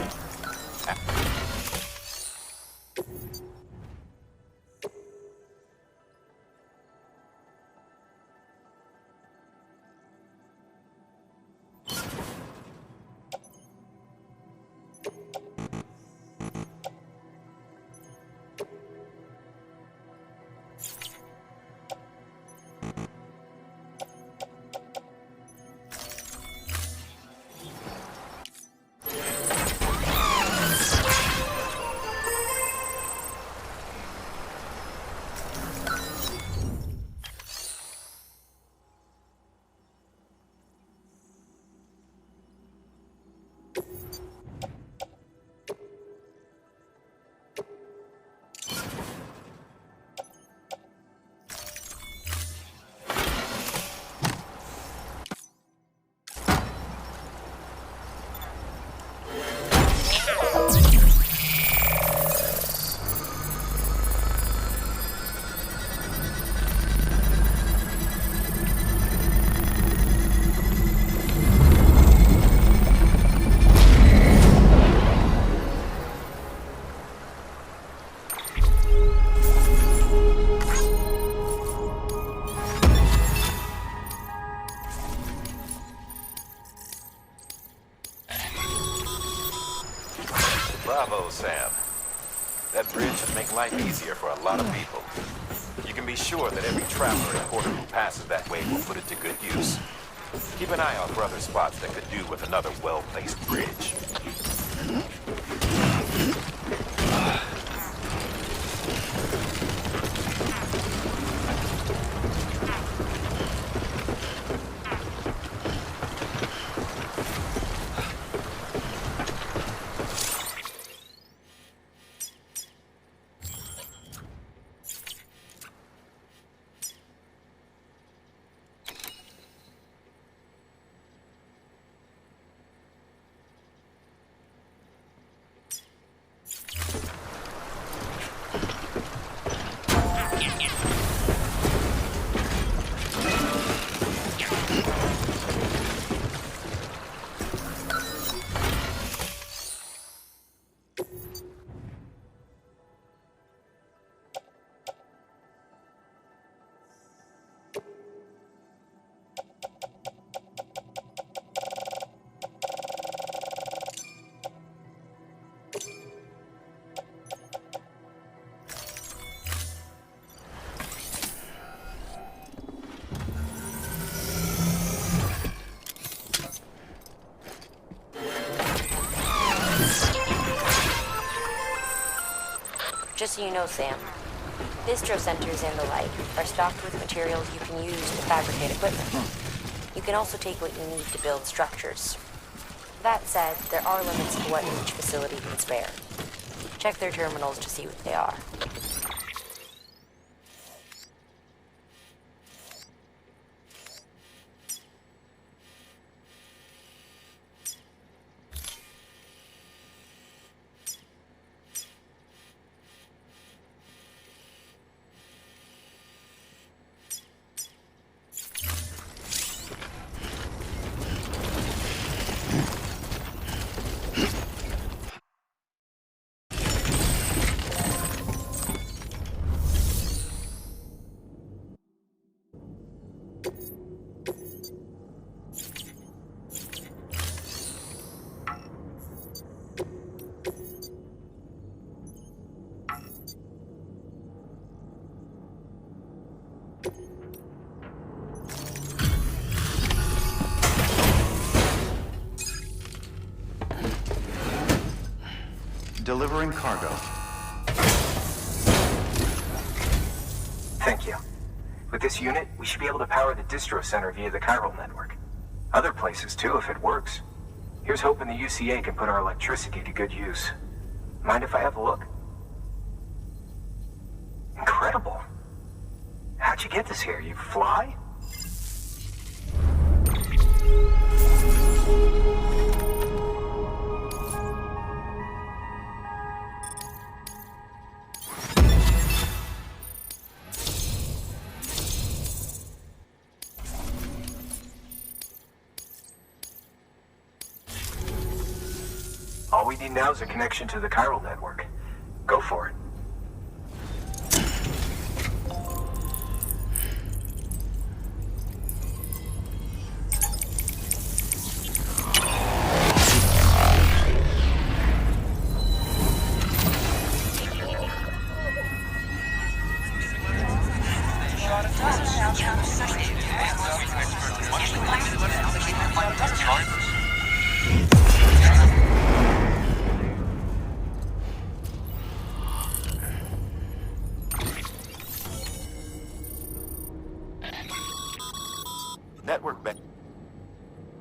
Bravo, Sam. That bridge should make life easier for a lot of people. You can be sure that every traveler and porter who passes that way will put it to good use. Keep an eye out for other spots that could do with another well-placed bridge. Just so you know, Sam, distro centers and the like are stocked with materials you can use to fabricate equipment. You can also take what you need to build structures. That said, there are limits to what each facility can spare. Check their terminals to see what they are. delivering cargo. Thank you. With this unit, we should be able to power the distro center via the chiral network. Other places too, if it works. Here's hoping the UCA can put our electricity to good use. Mind if I have a look? Incredible. How'd you get this here? You fly? All we need now is a connection to the chiral network. Go for it.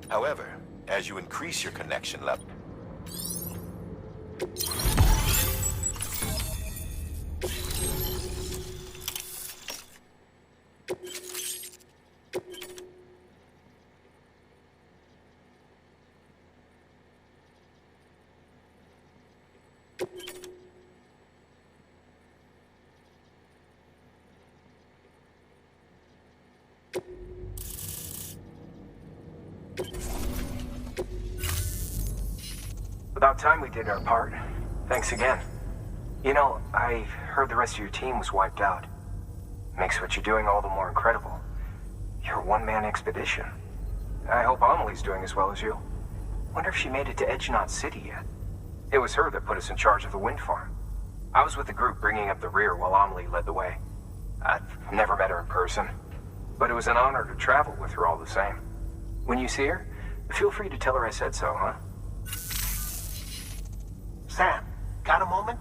However, as you increase your connection level, About time we did our part. Thanks again. You know, I heard the rest of your team was wiped out. Makes what you're doing all the more incredible. You're a one-man expedition. I hope Amelie's doing as well as you. Wonder if she made it to Edgenot City yet. It was her that put us in charge of the wind farm. I was with the group bringing up the rear while Amelie led the way. I've never met her in person, but it was an honor to travel with her all the same. When you see her, feel free to tell her I said so, huh? Sam, got a moment?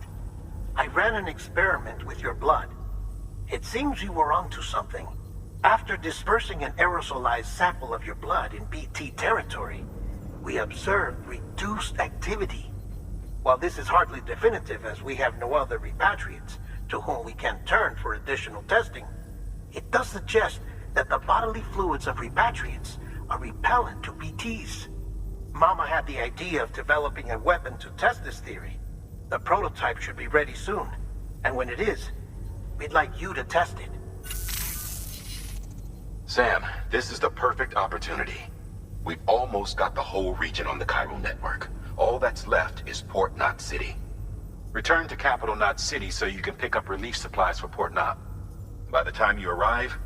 I ran an experiment with your blood. It seems you were onto something. After dispersing an aerosolized sample of your blood in BT territory, we observed reduced activity. While this is hardly definitive as we have no other repatriates to whom we can turn for additional testing, it does suggest that the bodily fluids of repatriates are repellent to BTs. Mama had the idea of developing a weapon to test this theory. The prototype should be ready soon, and when it is, we'd like you to test it. Sam, this is the perfect opportunity. We've almost got the whole region on the chiral network. All that's left is Port Knot City. Return to Capital Knot City so you can pick up relief supplies for Port Knot. By the time you arrive,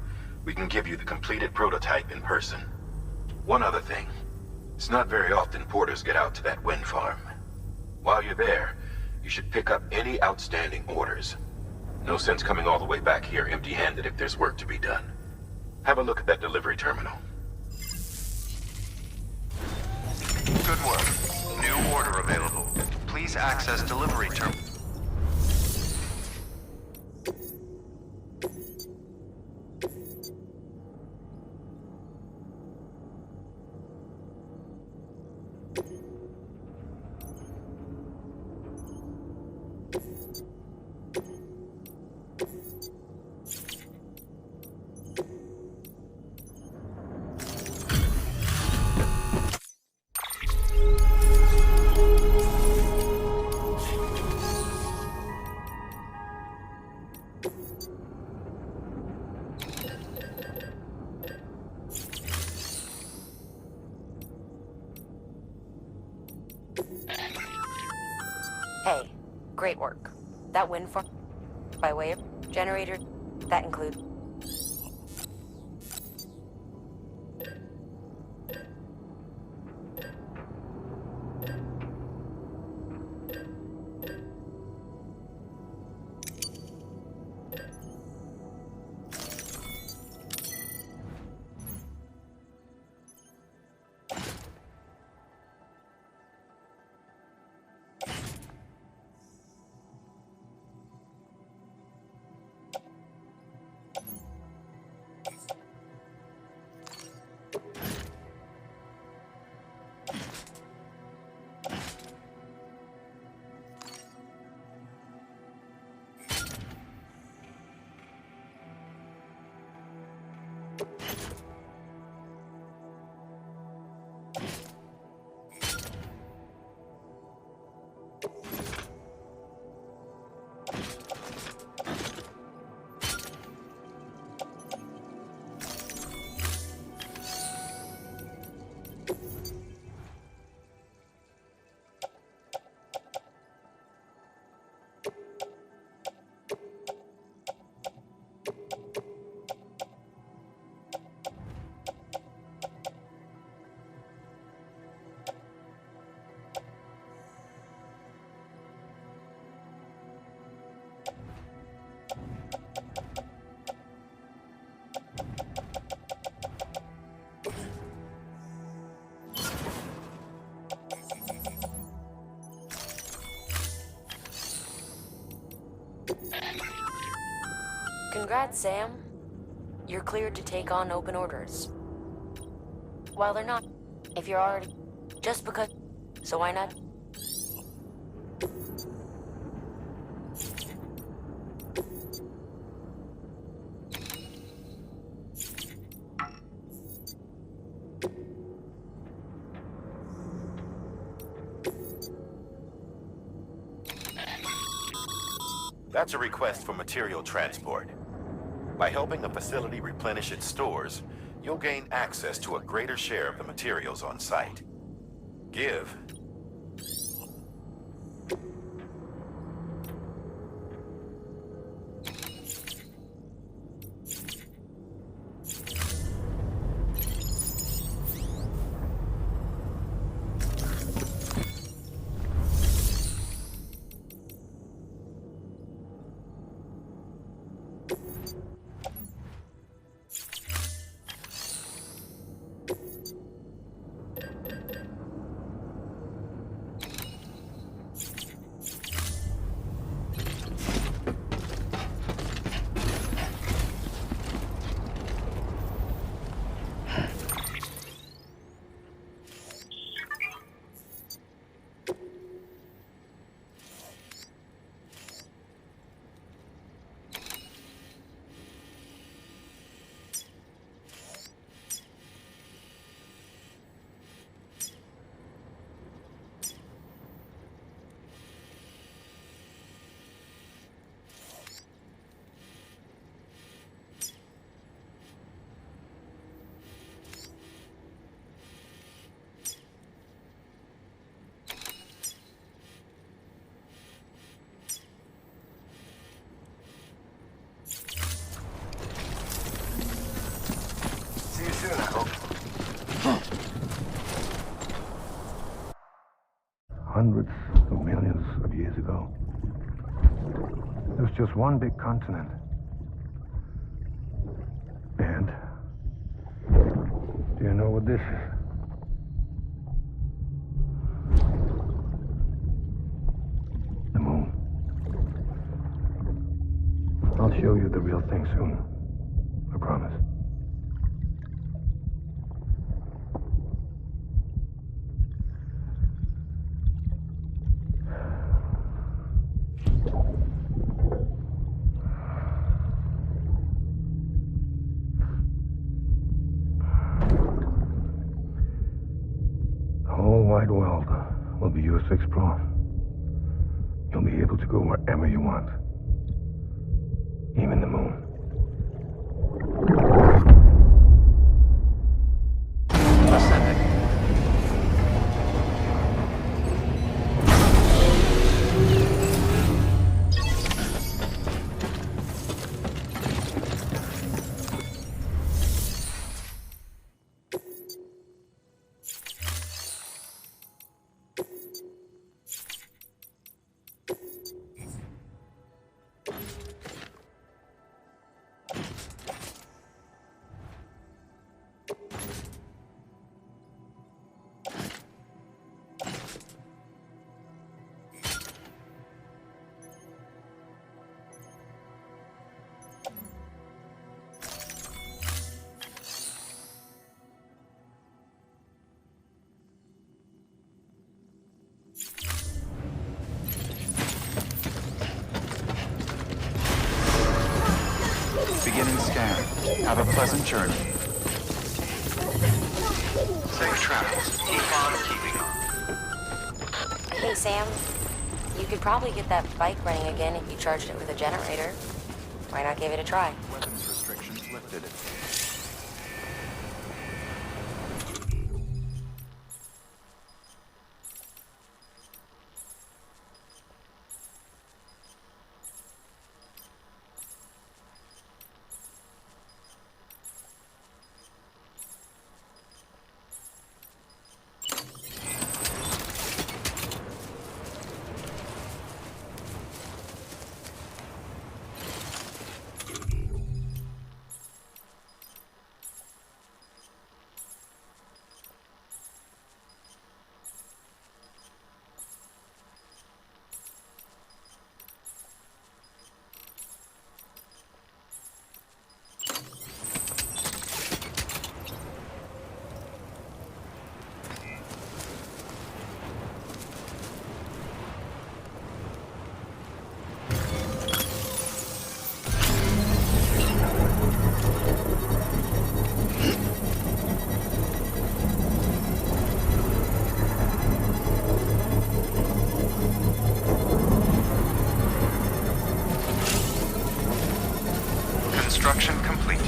we can give you the completed prototype in person. One other thing. It's not very often porters get out to that wind farm. While you're there, you should pick up any outstanding orders. No sense coming all the way back here empty-handed if there's work to be done. Have a look at that delivery terminal. Good work. New order available. Please access delivery terminal. Hey, great work. That wind farm, by way of generator, that includes... Congrats, Sam. You're cleared to take on open orders. Well, they're not. If you're already... Just because... So why not? That's a request for material transport. By helping a facility replenish its stores, you'll gain access to a greater share of the materials on site. Give. Hundreds of millions of years ago, there was just one big continent. And do you know what this is? The moon. I'll show you the real thing soon. I promise. The whole wide world will be yours to explore. You'll be able to go wherever you want. Even the moon. Have a pleasant journey. Safe travels. Keep on keeping on. Hey, Sam. You could probably get that bike running again if you charged it with a generator. Why not give it a try? Weapons restrictions lifted. Construction complete.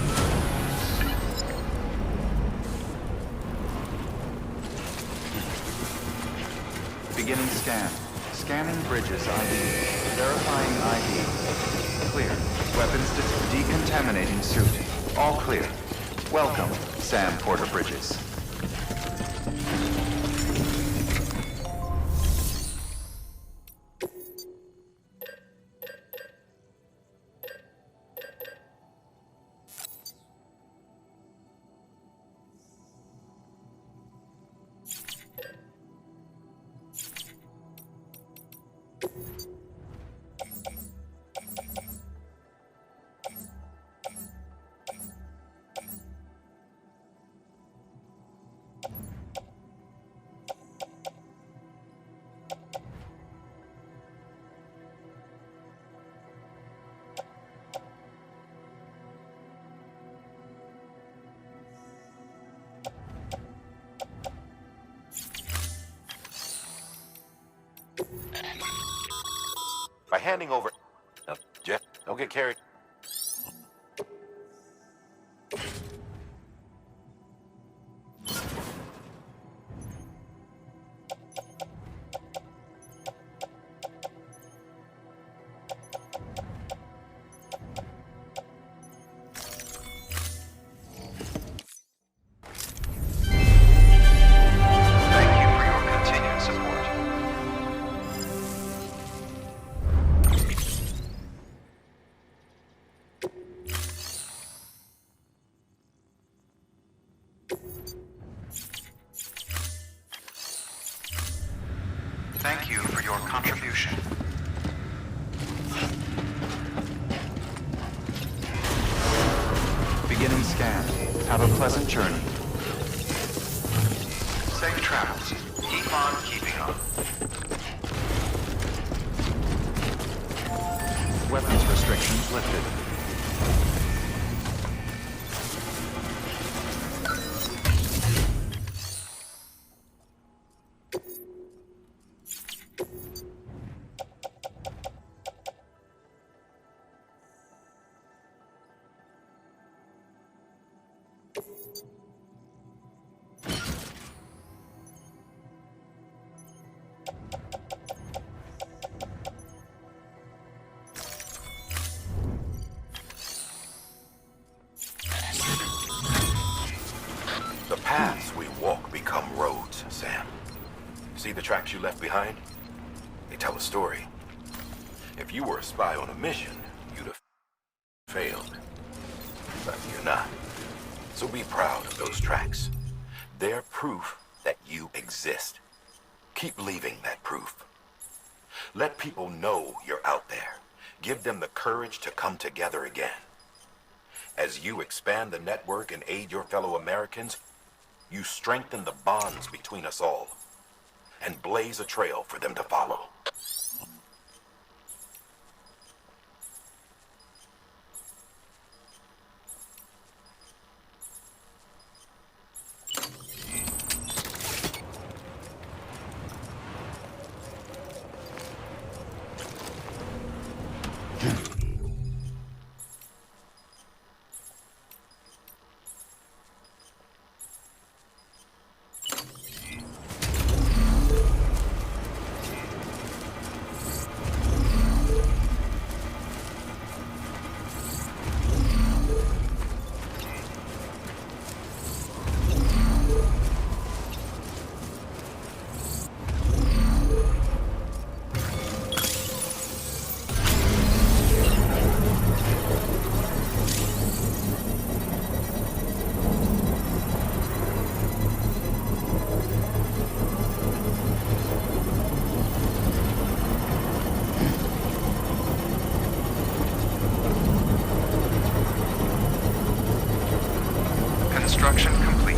Beginning scan. Scanning bridges ID. Verifying ID. Clear. Weapons decontaminating suit. All clear. Welcome, Sam Porter Bridges. By handing over... Jeff, don't get carried. Thank you for your contribution. Beginning scan. Have a pleasant journey. Safe travels. Keep on keeping on. Weapons restrictions lifted. The paths we walk become roads, Sam. See the tracks you left behind? They tell a story. If you were a spy on a mission, you'd have failed. But you're not. So be proud of those tracks. They're proof that you exist. Keep leaving that proof. Let people know you're out there. Give them the courage to come together again. As you expand the network and aid your fellow Americans, you strengthen the bonds between us all and blaze a trail for them to follow. Construction complete.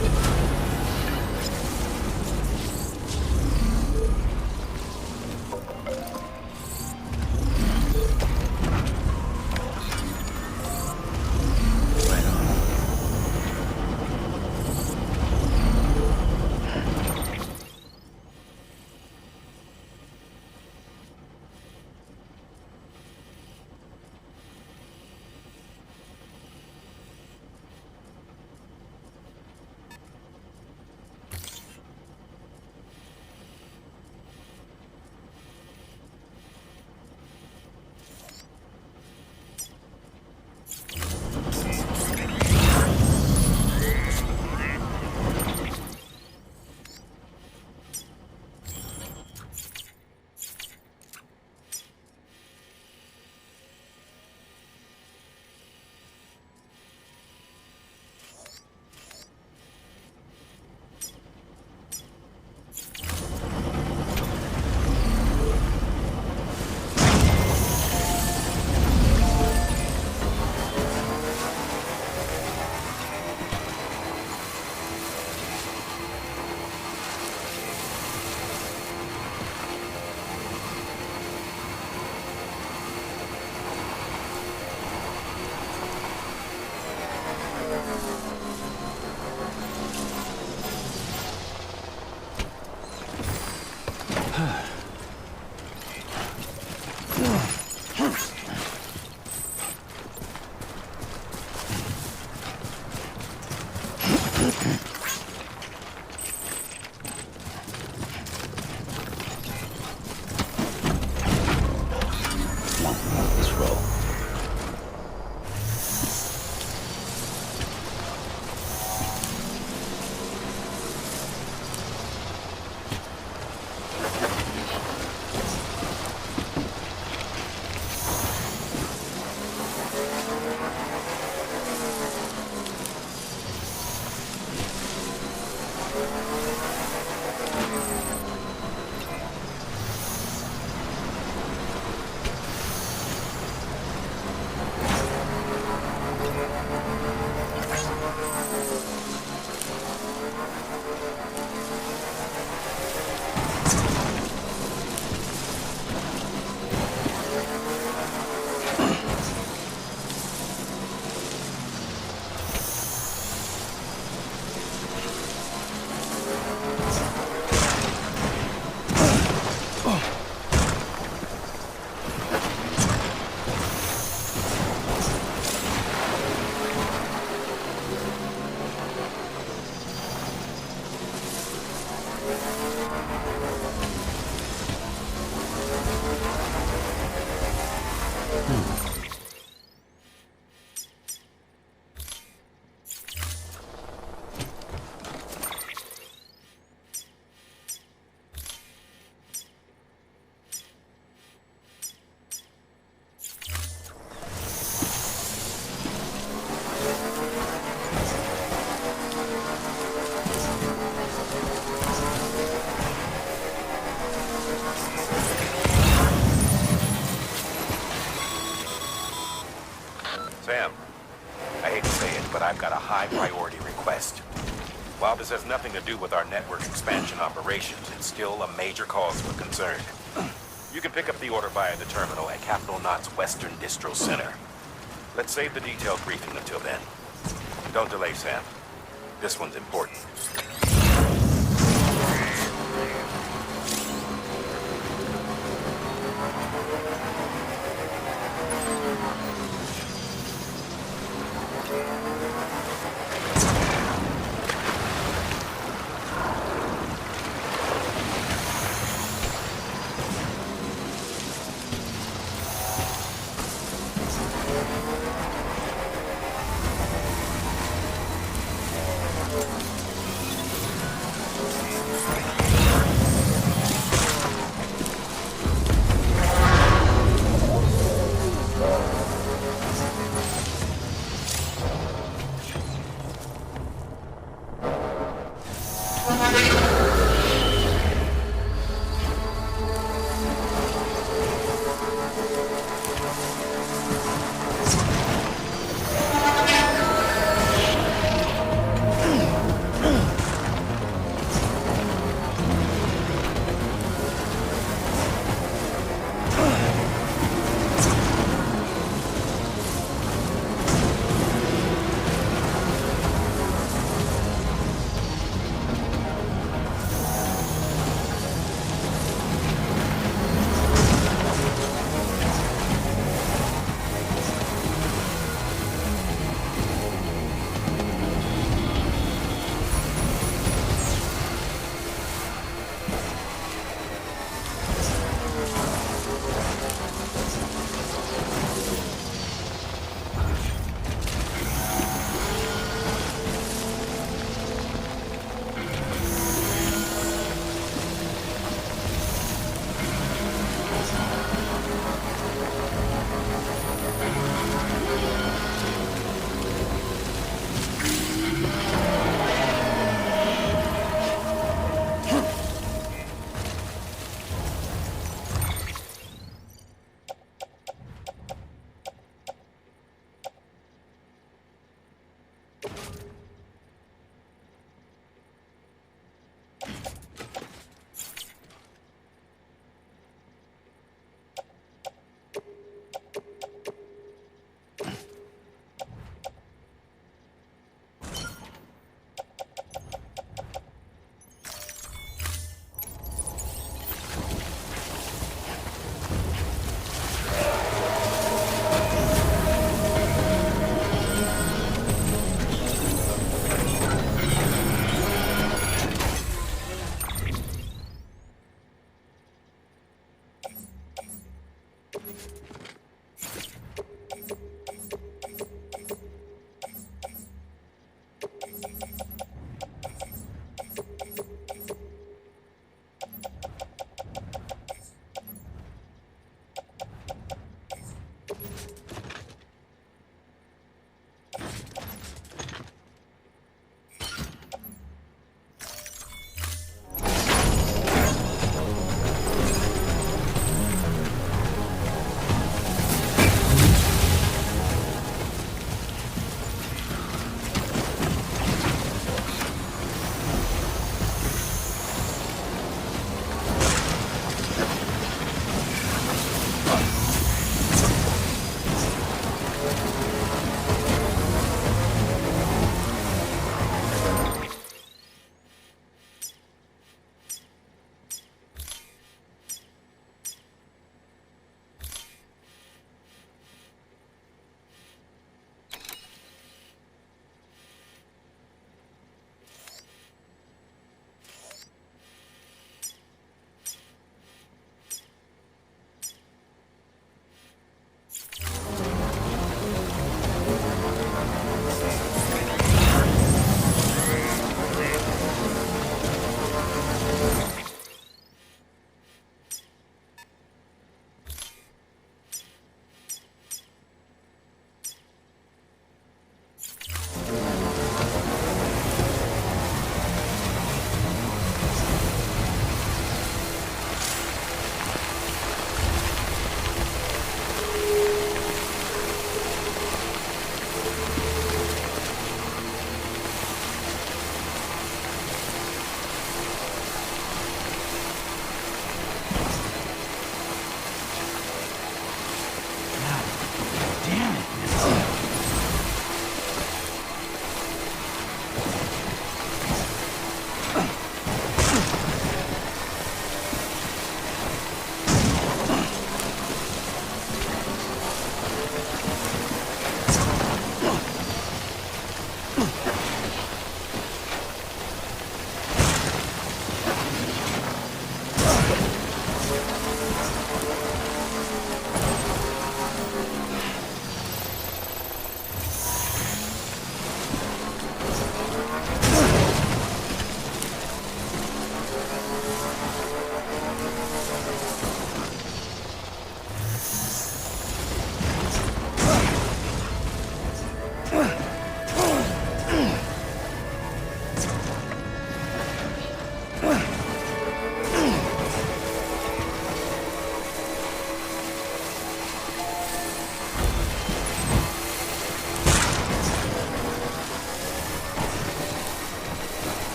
Let's roll. Sam, I hate to say it, but I've got a high priority request. While this has nothing to do with our network expansion operations, it's still a major cause for concern. You can pick up the order via the terminal at Capital Knot's Western Distro Center. Let's save the detailed briefing until then. Don't delay, Sam. This one's important.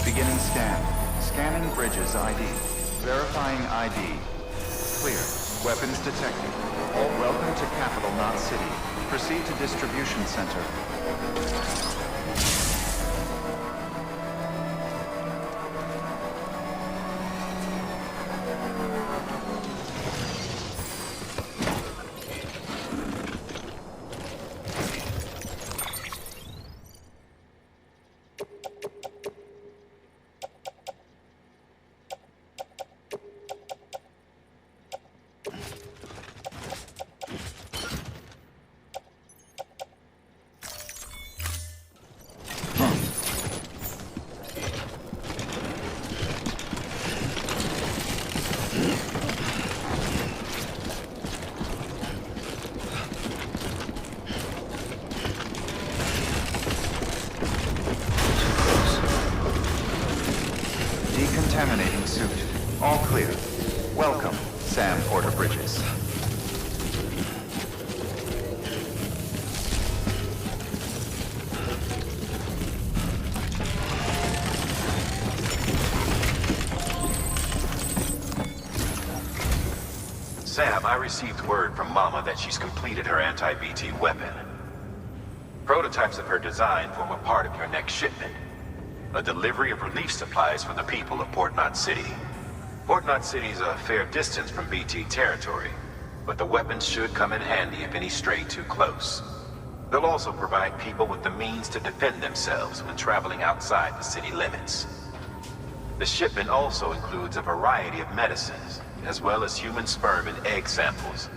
Beginning scan. Scanning bridges ID. Verifying ID. Clear. Weapons detected. All welcome to Capital, not City. Proceed to distribution center. Decontaminating suit. All clear. Welcome, Sam Porter Bridges. Sam, I received word from Mama that she's completed her anti-BT weapon. Prototypes of her design form a part of your next shipment. A delivery of relief supplies for the people of Port Knot City. Port Knot City is a fair distance from BT territory, but the weapons should come in handy if any stray too close. They'll also provide people with the means to defend themselves when traveling outside the city limits. The shipment also includes a variety of medicines, as well as human sperm and egg samples.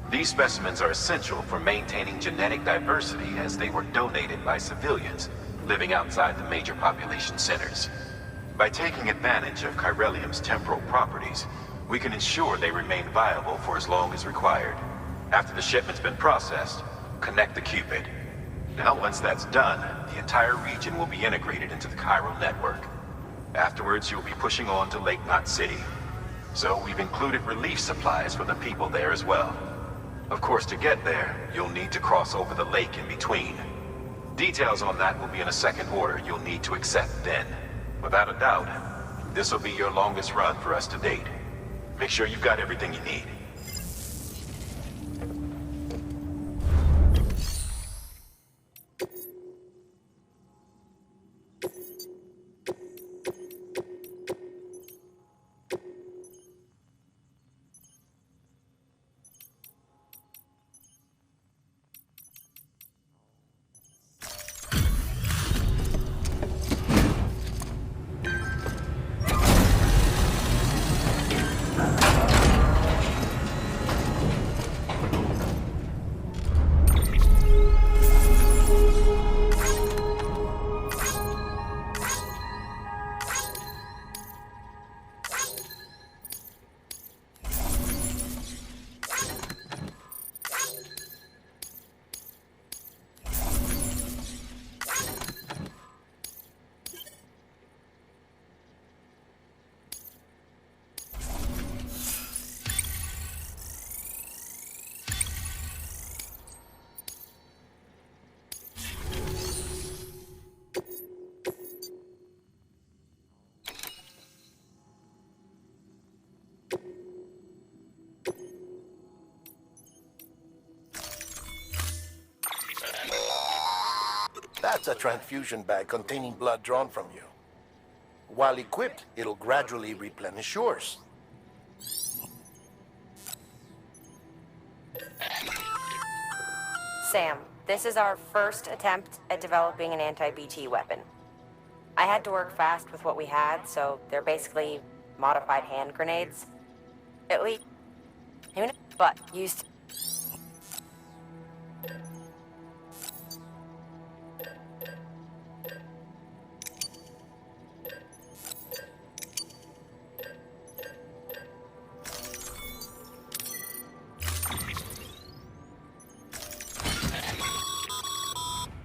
These specimens are essential for maintaining genetic diversity as they were donated by civilians living outside the major population centers. By taking advantage of chiralium's temporal properties, we can ensure they remain viable for as long as required. After the shipment's been processed, connect the Cupid. Now, once that's done, the entire region will be integrated into the chiral network. Afterwards, you'll be pushing on to Lake Knot City. So we've included relief supplies for the people there as well. Of course, to get there, you'll need to cross over the lake in between. Details on that will be in a second order you'll need to accept then. Without a doubt, this will be your longest run for us to date. Make sure you've got everything you need. That's a transfusion bag containing blood drawn from you. While equipped, it'll gradually replenish yours. Sam, this is our first attempt at developing an anti-BT weapon. I had to work fast with what we had, so they're basically modified hand grenades. At least, who knows, but used to.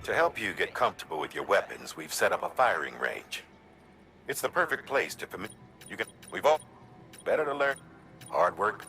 To help you get comfortable with your weapons, we've set up a firing range. It's the perfect place to we've all better to learn. Hard work.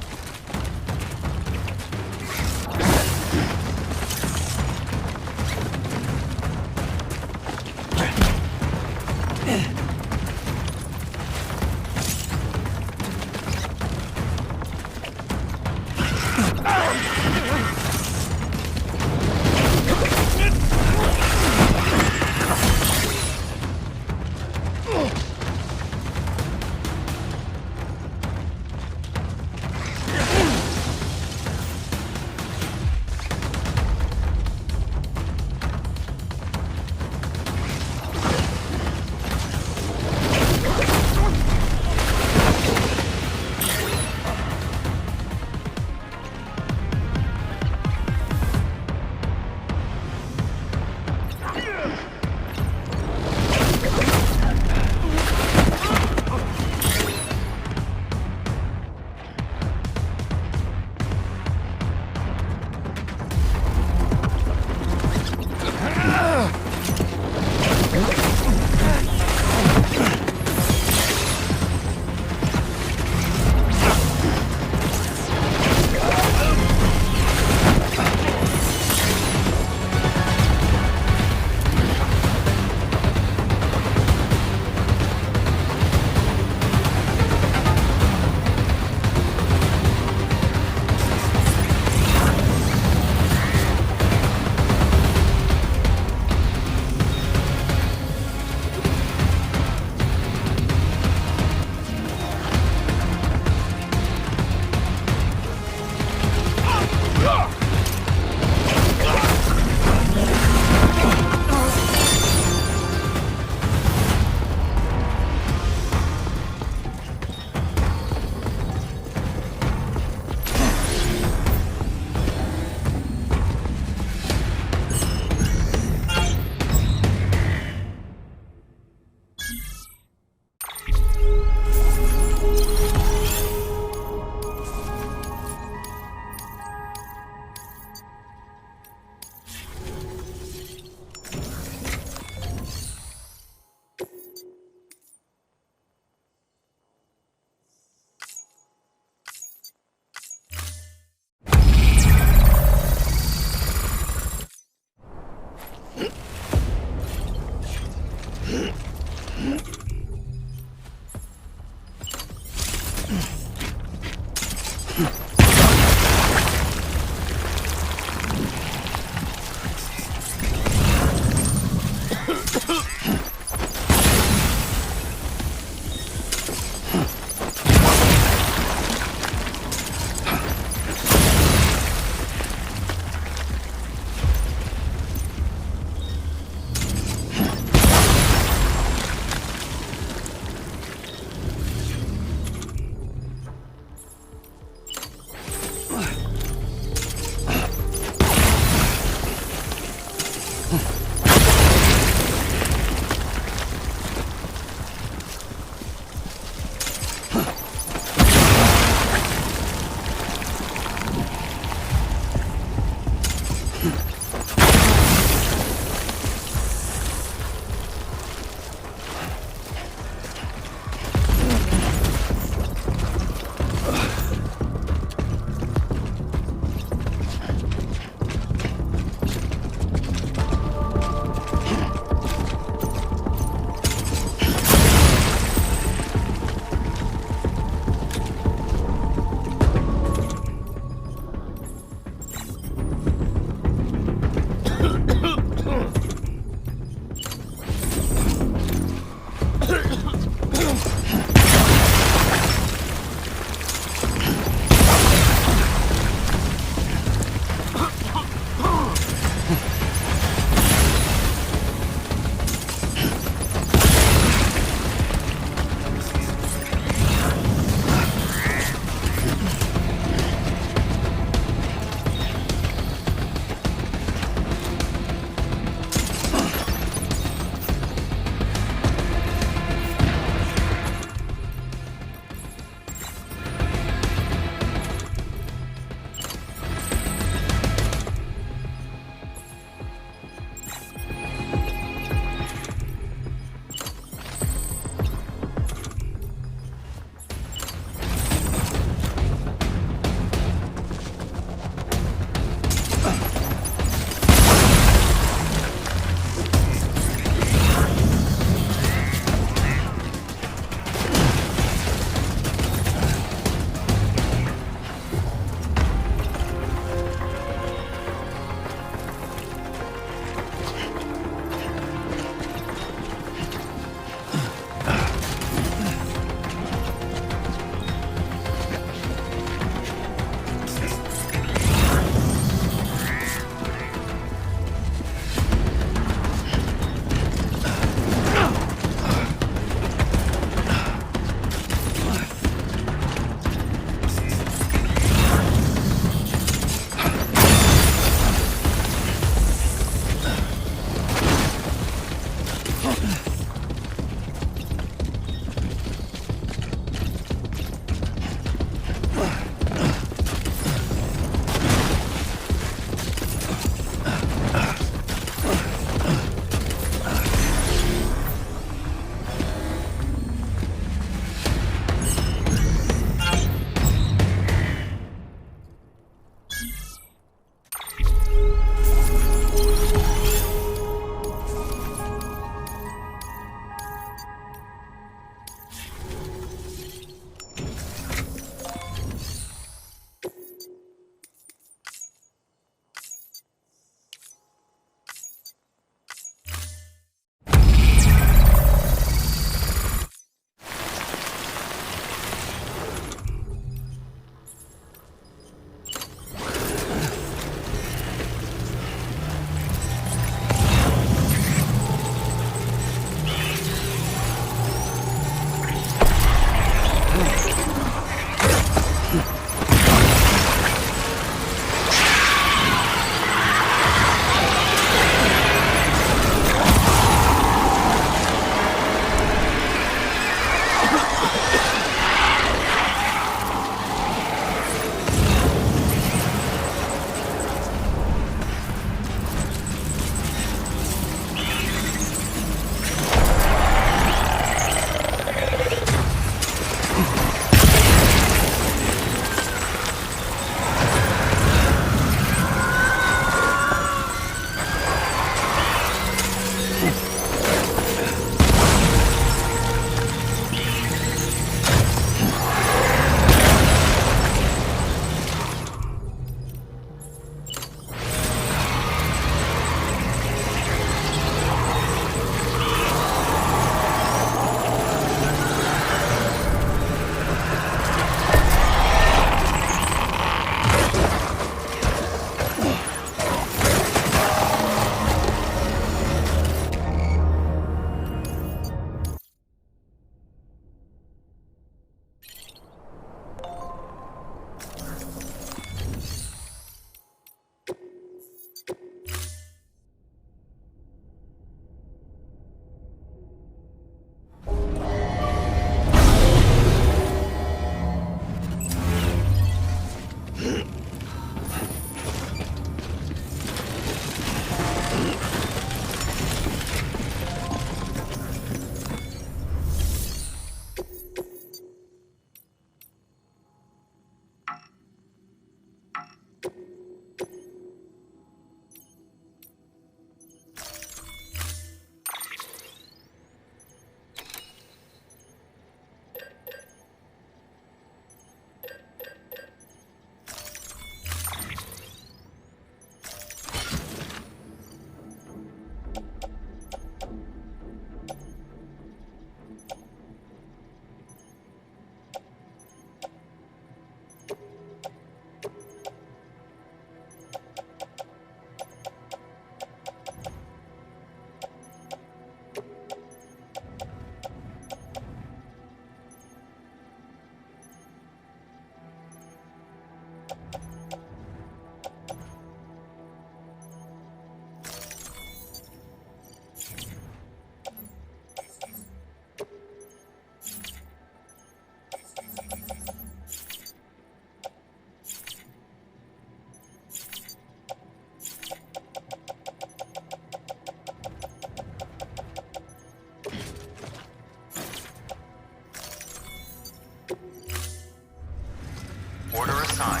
sign.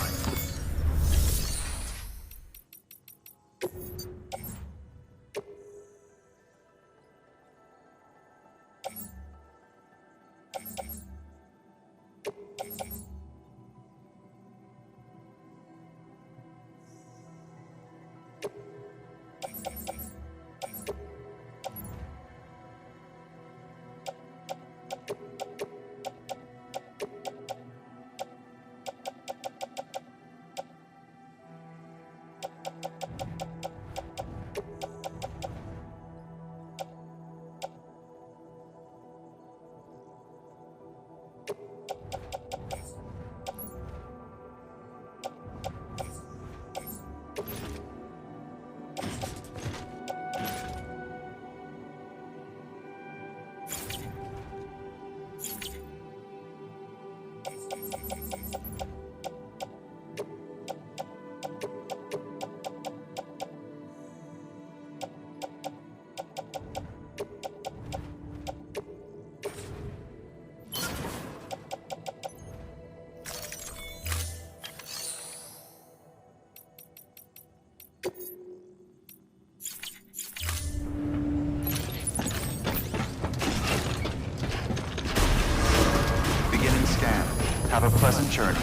Have a pleasant journey.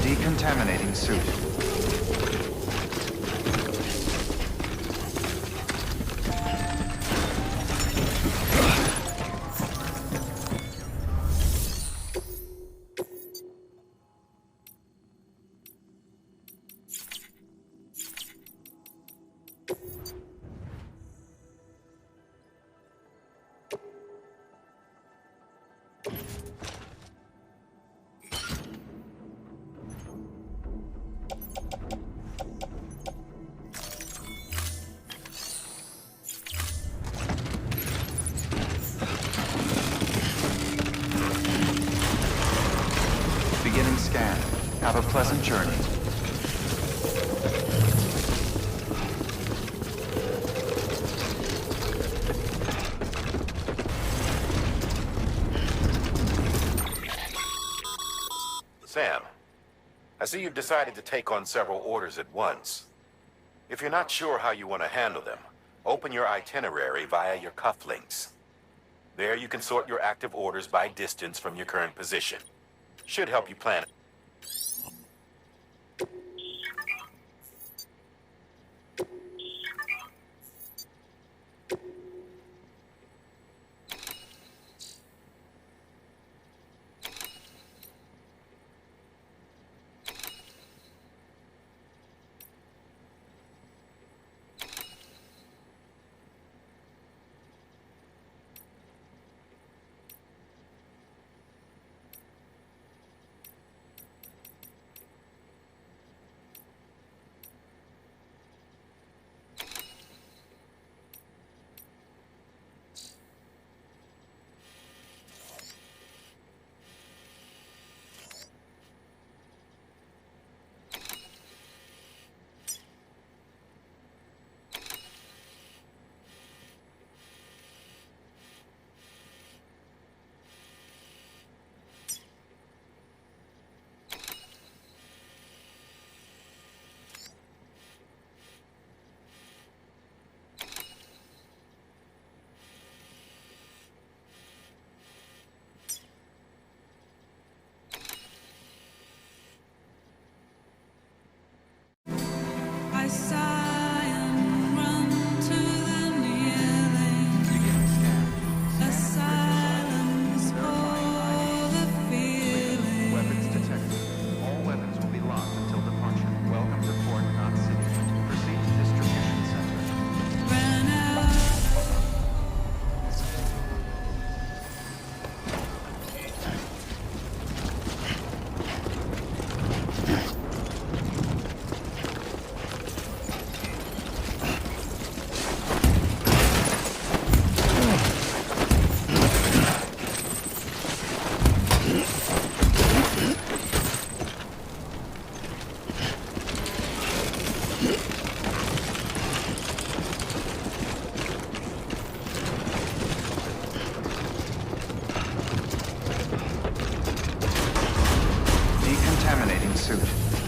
Decontaminating suit. Beginning scan. Have a pleasant journey. Sam, I see you've decided to take on several orders at once. If you're not sure how you want to handle them, open your itinerary via your cufflinks. There you can sort your active orders by distance from your current position. Should help you plan it.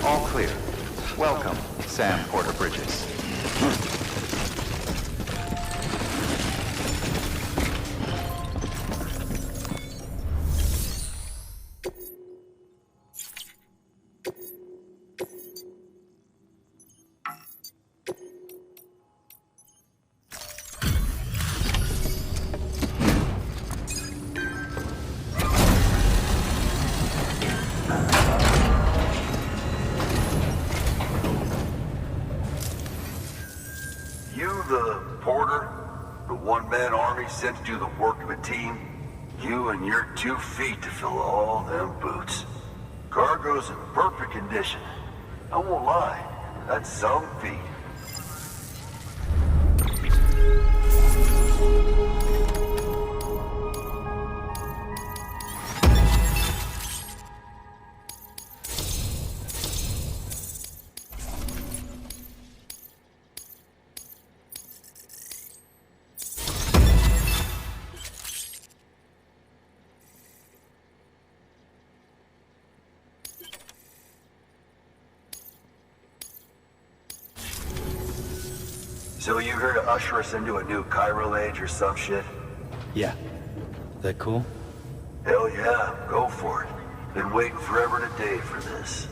All clear. Welcome, Sam Porter Bridges. Sent to do the work of a team, you and your 2 feet to fill all them boots. Cargo's in perfect condition. I won't lie, that's some feat. So you here to usher us into a new chiral age or some shit? Yeah. That cool? Hell yeah, go for it. Been waiting forever and a day for this.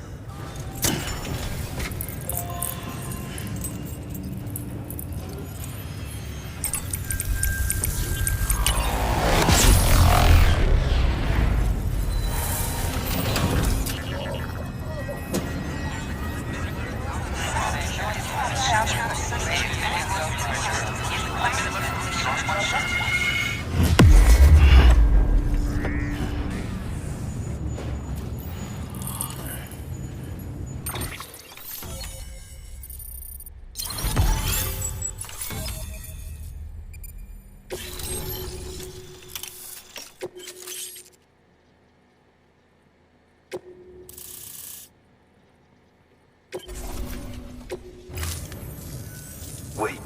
Wait.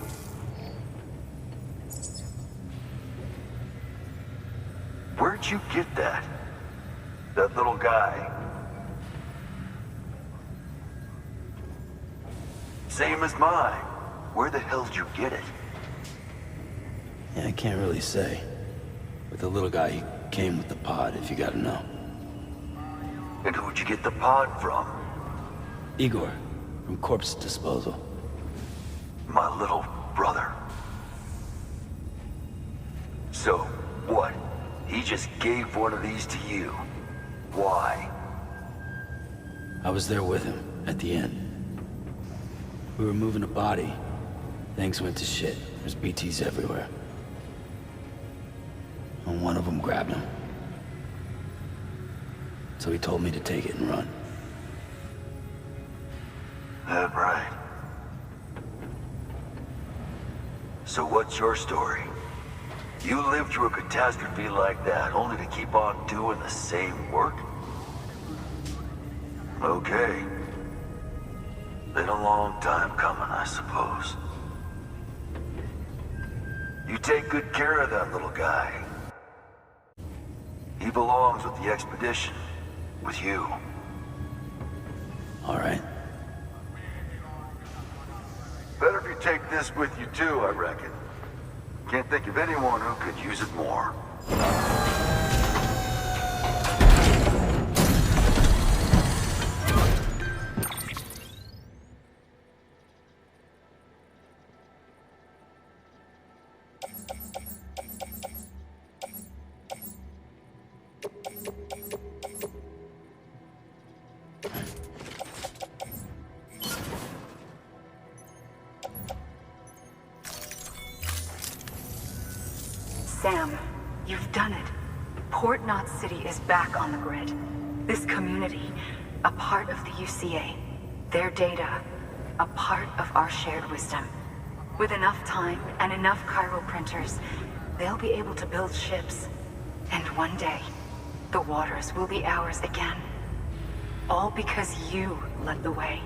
Where'd you get that? That little guy? Same as mine. Where the hell did you get it? Yeah, I can't really say. But the little guy, he came with the pod, if you gotta know. And who'd you get the pod from? Igor, from Corpse Disposal. My little brother. So, what? He just gave one of these to you. Why? I was there with him, at the end. We were moving a body. Things went to shit. There's BTs everywhere. And one of them grabbed him. So he told me to take it and run. That right. So what's your story? You lived through a catastrophe like that, only to keep on doing the same work? Okay. Been a long time coming, I suppose. You take good care of that little guy. He belongs with the expedition. With you. All right. Better if you take this with you too, I reckon. Can't think of anyone who could use it more. Sam, you've done it. Port Knot City is back on the grid. This community, a part of the UCA. Their data, a part of our shared wisdom. With enough time and enough chiral printers, they'll be able to build ships. And one day, the waters will be ours again. All because you led the way.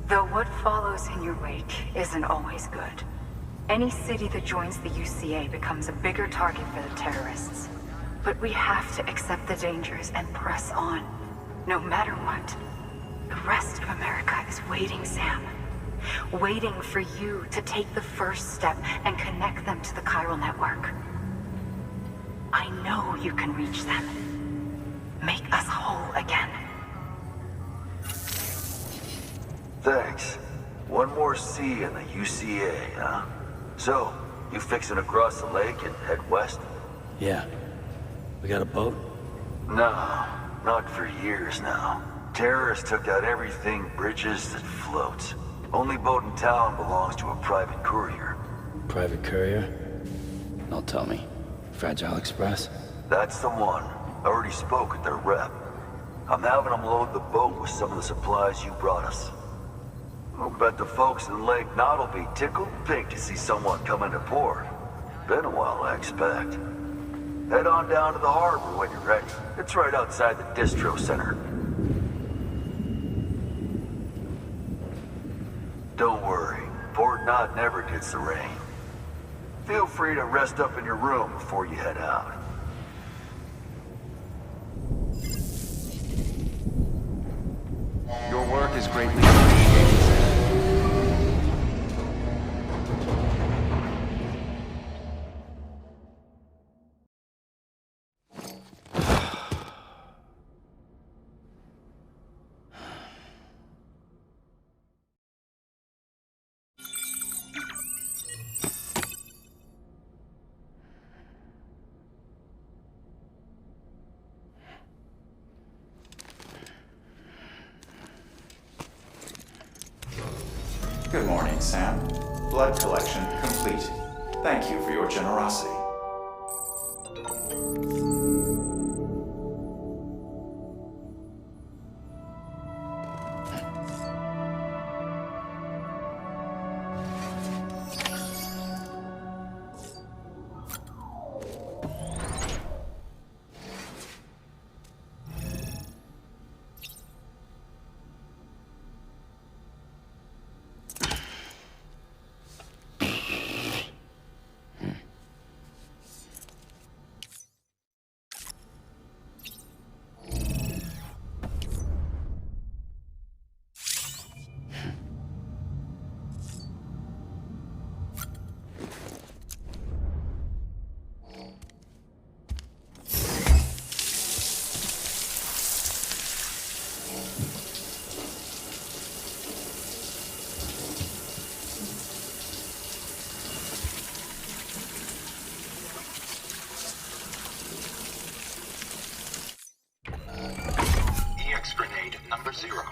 Though what follows in your wake isn't always good. Any city that joins the UCA becomes a bigger target for the terrorists. But we have to accept the dangers and press on, no matter what. The rest of America is waiting, Sam. Waiting for you to take the first step and connect them to the chiral network. I know you can reach them. Make us whole again. Thanks. One more C in the UCA, huh? So, you fixing to cross the lake and head west? Yeah. We got a boat? No, not for years now. Terrorists took out everything bridges that floats. Only boat in town belongs to a private courier. Private courier? Don't tell me. Fragile Express? That's the one. I already spoke with their rep. I'm having them load the boat with some of the supplies you brought us. I'll bet the folks in Lake Knot will be tickled pink to see someone come into port. Been a while, I expect. Head on down to the harbor when you're ready. It's right outside the distro center. Don't worry, Port Knot never gets the rain. Feel free to rest up in your room before you head out. Your work is greatly appreciated, Sam. Good morning, Sam. Blood collection complete. Thank you for your generosity. Grenade number 0.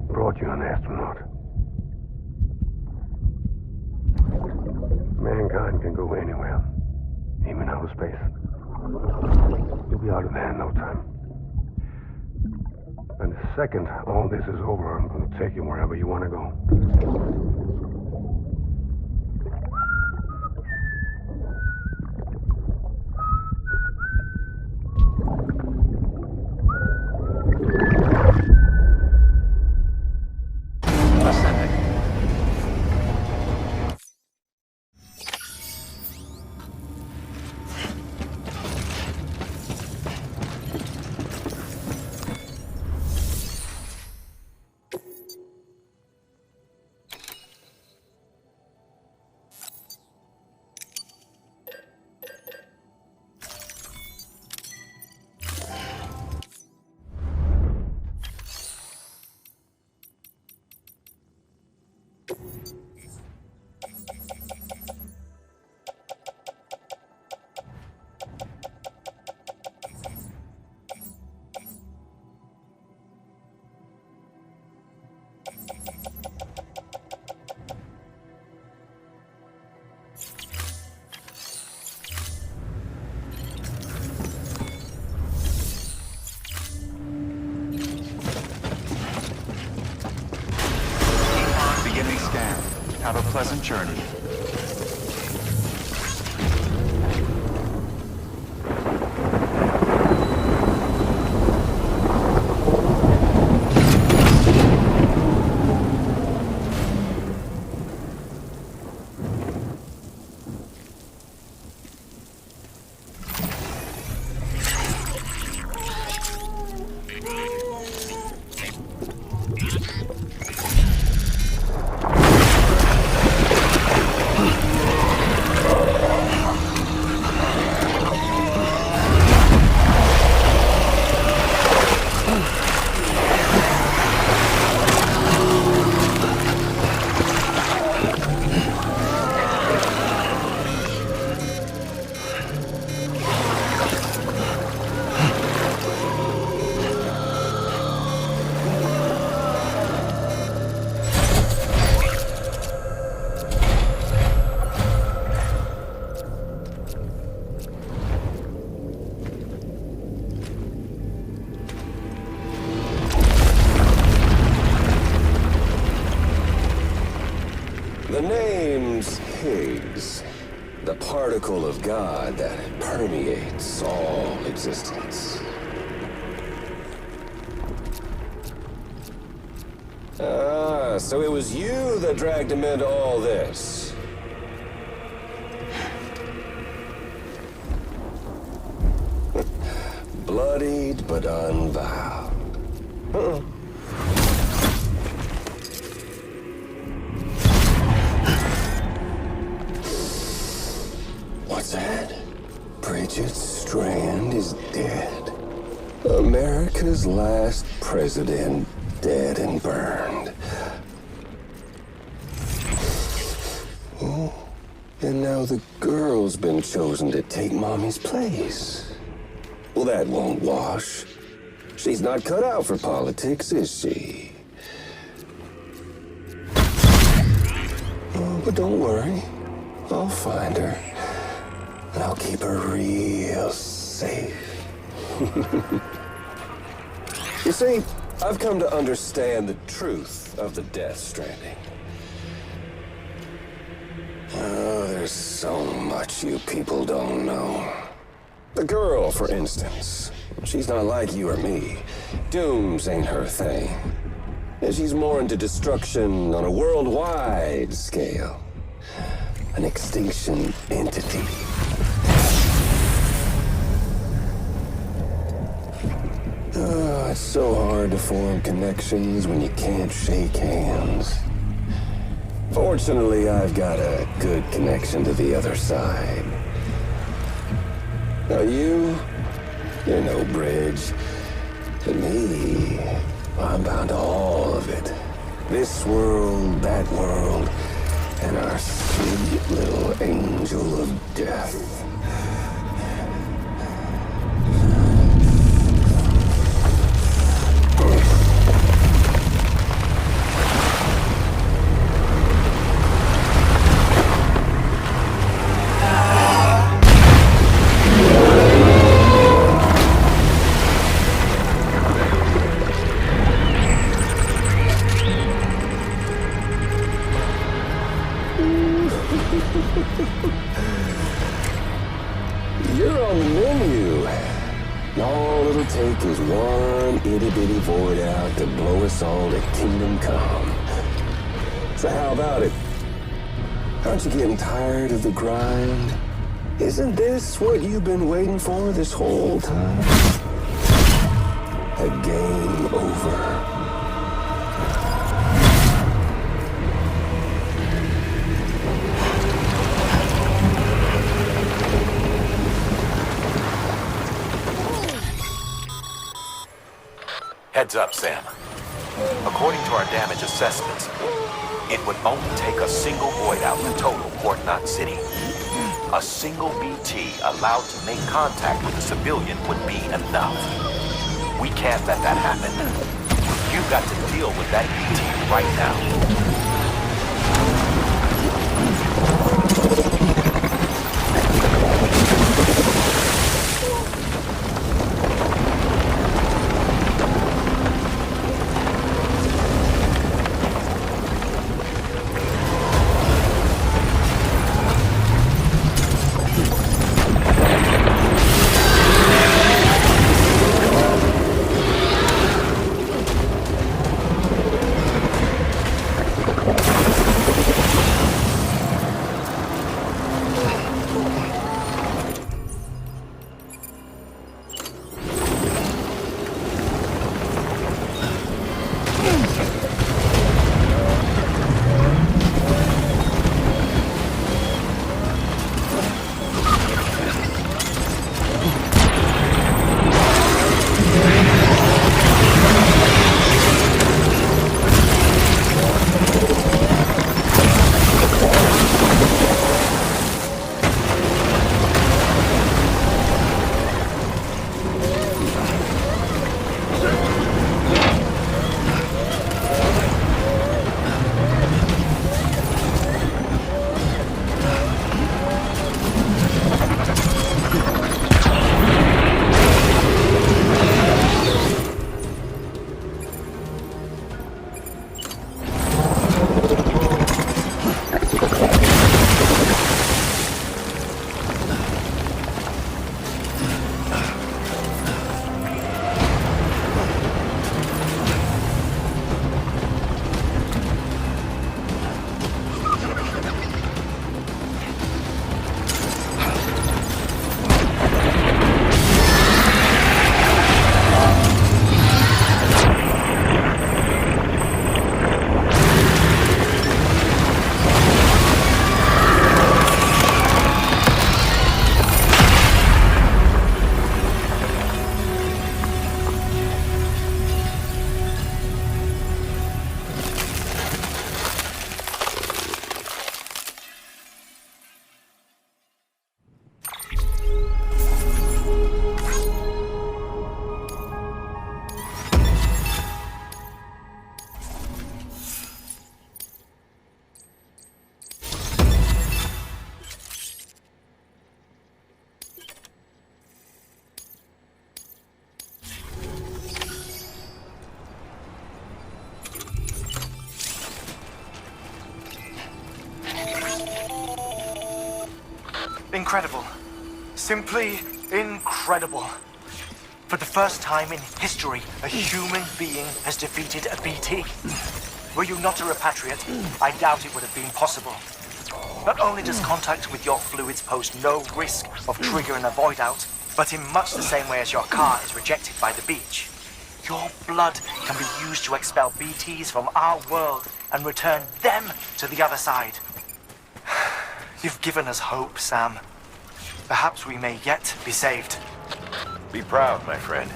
Brought you an astronaut. Mankind can go anywhere, even outer space. You'll be out of there in no time. And the second all this is over, I'm going to take you wherever you want to go. Have a pleasant journey. The name's Higgs, the particle of God that permeates all existence. Ah, so it was you that dragged him into all this. Bloodied but unvowed. What's that? Bridget Strand is dead. America's last president dead and burned. Oh, and now the girl's been chosen to take Mommy's place. Well, that won't wash. She's not cut out for politics, is she? Oh, but don't worry. I'll find her. And I'll keep her real safe. You see, I've come to understand the truth of the Death Stranding. Oh, there's so much you people don't know. The girl, for instance, she's not like you or me. Dooms ain't her thing. And she's more into destruction on a worldwide scale. An extinction entity. Oh, it's so hard to form connections when you can't shake hands. Fortunately, I've got a good connection to the other side. Now you're no bridge. To me, I'm bound to all of it. This world, that world, and our sweet little angel of death. You're on the menu. All it'll take is one itty-bitty void out to blow us all to kingdom come. So how about it? Aren't you getting tired of the grind? Isn't this what you've been waiting for this whole time? A game over. Heads up, Sam. According to our damage assessments, it would only take a single void out to total Port Knot City. A single BT allowed to make contact with a civilian would be enough. We can't let that happen. You've got to deal with that BT right now. Incredible. Simply incredible. For the first time in history, a human being has defeated a BT. Were you not a repatriate, I doubt it would have been possible. Not only does contact with your fluids pose no risk of triggering a void out, but in much the same way as your car is rejected by the beach. Your blood can be used to expel BTs from our world and return them to the other side. You've given us hope, Sam. Perhaps we may yet be saved. Be proud, my friend.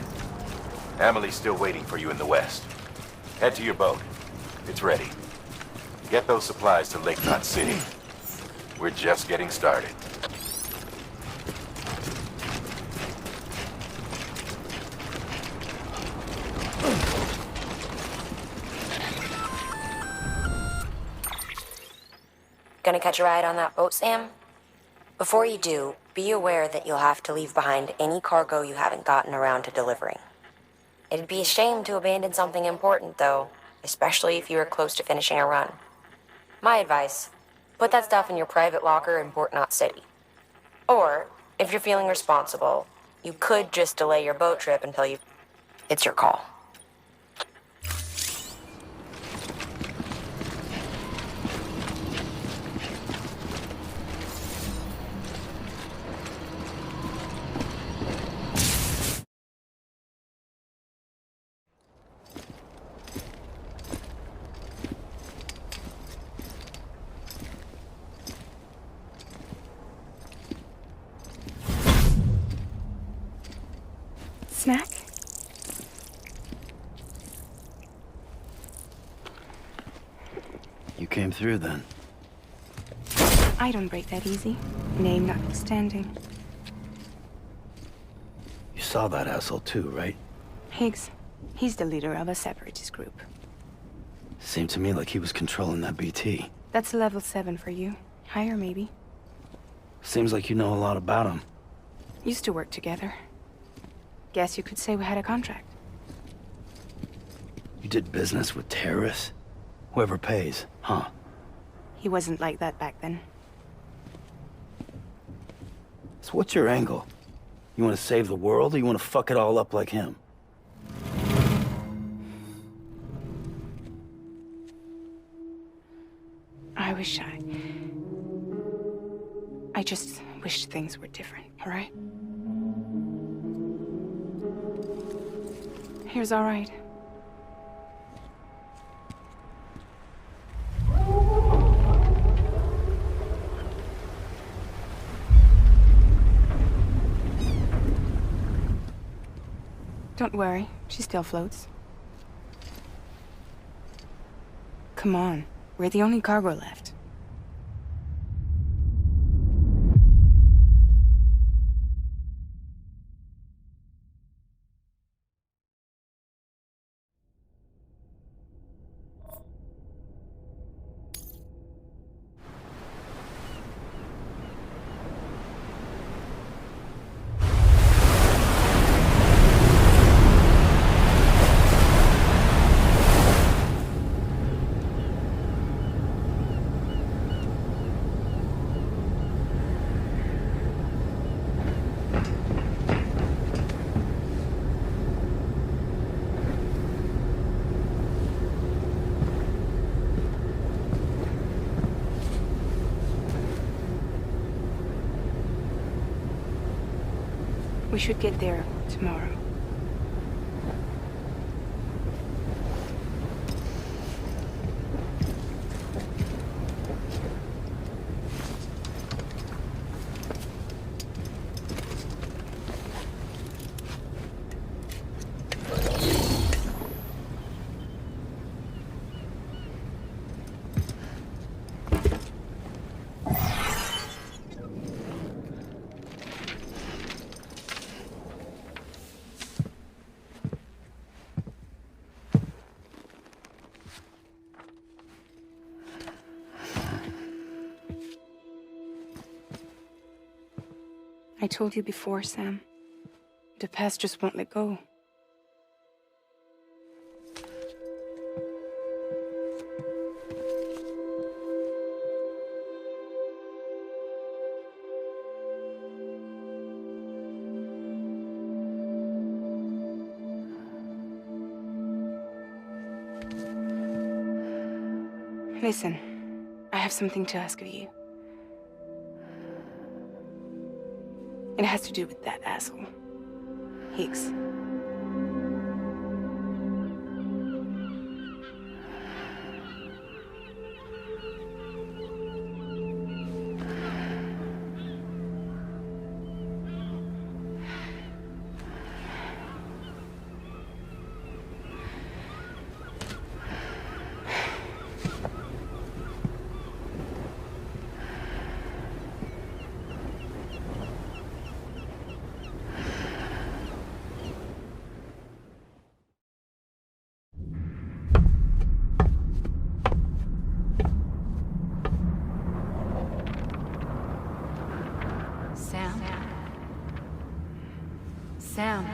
Amelie's still waiting for you in the west. Head to your boat. It's ready. Get those supplies to Lakefront City. We're just getting started. Gonna catch a ride on that boat, Sam? Before you do, be aware that you'll have to leave behind any cargo you haven't gotten around to delivering. It'd be a shame to abandon something important, though, especially if you were close to finishing a run. My advice, put that stuff in your private locker in Port Knot City. Or, if you're feeling responsible, you could just delay your boat trip until you... It's your call. Snack? You came through then. I don't break that easy. Name notwithstanding. You saw that asshole too, right? Higgs. He's the leader of a separatist group. Seemed to me like he was controlling that BT. That's level 7 for you. Higher, maybe. Seems like you know a lot about him. Used to work together. Guess you could say we had a contract. You did business with terrorists? Whoever pays, huh? He wasn't like that back then. So what's your angle? You want to save the world, or you want to fuck it all up like him? I just wish things were different, all right? Here's all right. Don't worry, she still floats. Come on, we're the only cargo left. We should get there tomorrow. I told you before, Sam. The past just won't let go. Listen, I have something to ask of you. It has to do with that asshole, Higgs. Sam.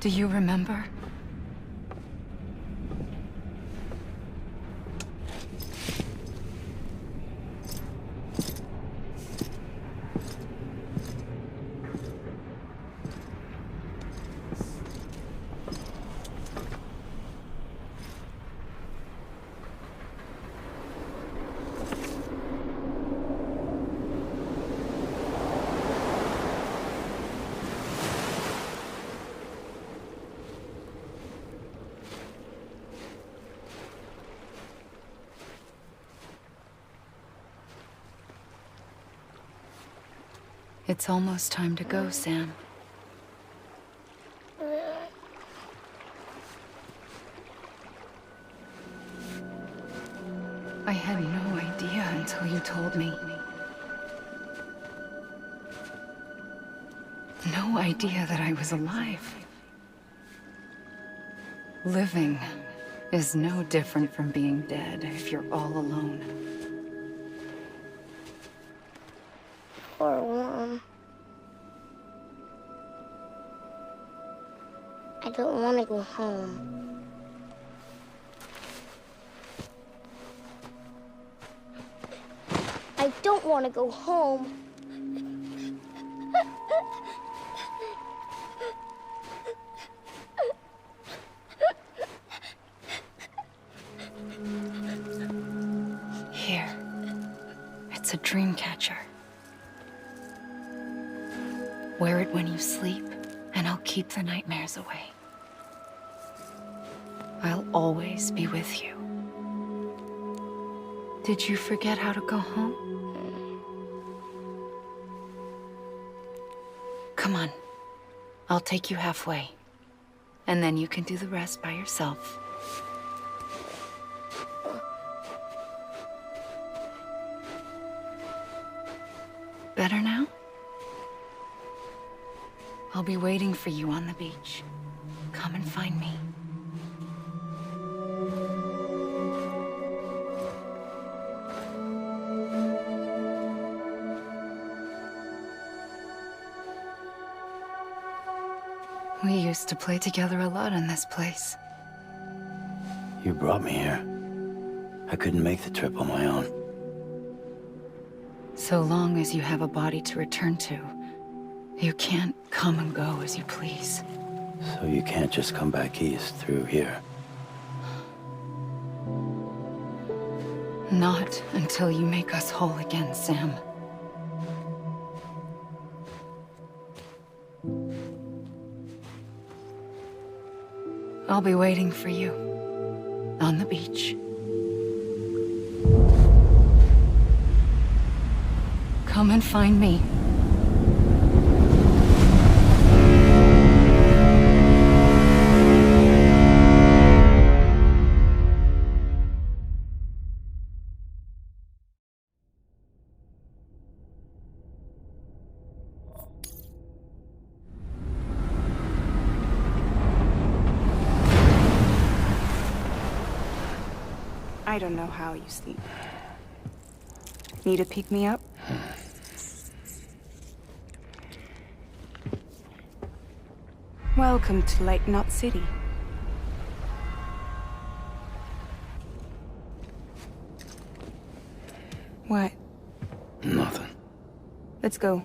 Do you remember? It's almost time to go, Sam. I had no idea until you told me. No idea that I was alive. Living is no different from being dead if you're all alone. Or warm. I don't want to go home. I don't want to go home. Here. It's a dream catcher. Wear it when you sleep, and I'll keep the nightmares away. I'll always be with you. Did you forget how to go home? Come on. I'll take you halfway. And then you can do the rest by yourself. Better now? I'll be waiting for you on the beach. Come and find me. We used to play together a lot in this place. You brought me here. I couldn't make the trip on my own. So long as you have a body to return to, you can't come and go as you please. So you can't just come back east through here? Not until you make us whole again, Sam. I'll be waiting for you on the beach. Come and find me. I don't know how you sleep. Need a pick-me-up? Welcome to Lake Knot City. What? Nothing. Let's go.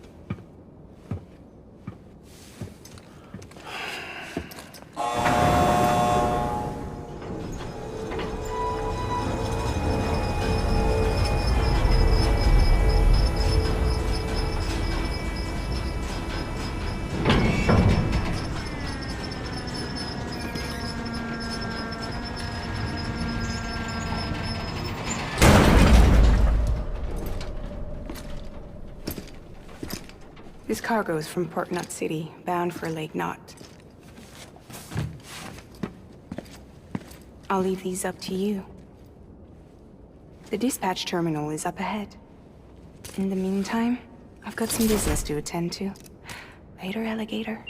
This cargo is from Port Knot City, bound for Lake Knot. I'll leave these up to you. The dispatch terminal is up ahead. In the meantime, I've got some business to attend to. Later, alligator.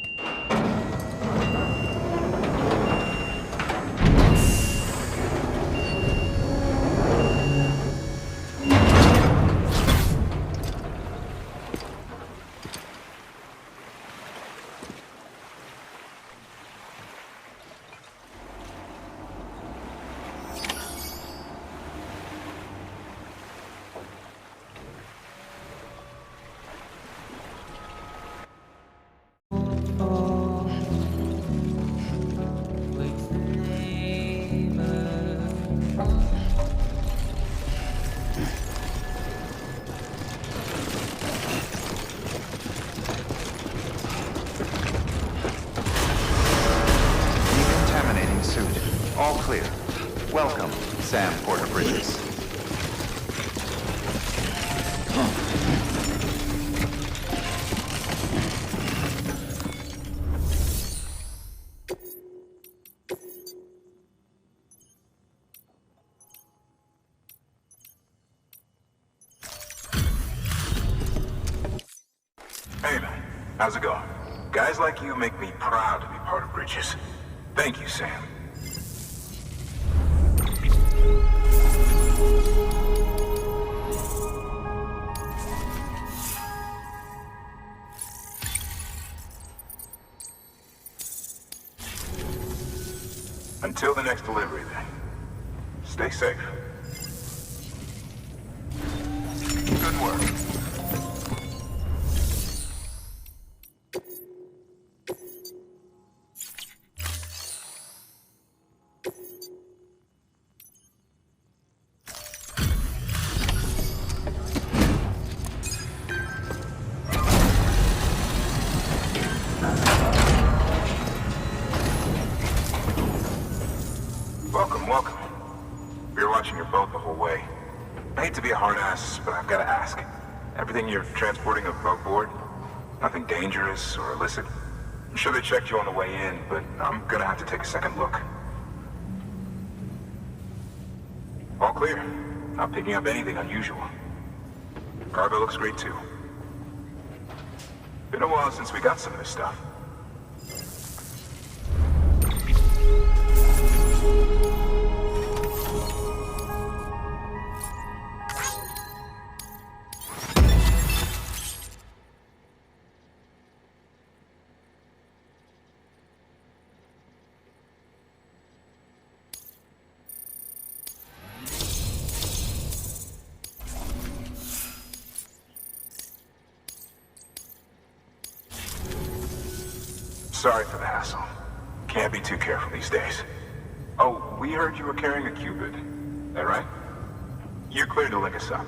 All clear. Welcome, Sam Porter Bridges. Hey man, how's it going? Guys like you make me proud to be part of Bridges. Thank you, Sam. Until the next delivery, then. Stay safe. Good work. Welcome. We were watching your boat the whole way. I hate to be a hard ass, but I've got to ask. Everything you're transporting above board? Nothing dangerous or illicit? I'm sure they checked you on the way in, but I'm gonna have to take a second look. All clear. Not picking up anything unusual. Cargo looks great too. Been a while since we got some of this stuff. Sorry for the hassle. Can't be too careful these days. Oh, we heard you were carrying a Cupid. That right? You're cleared to link us up.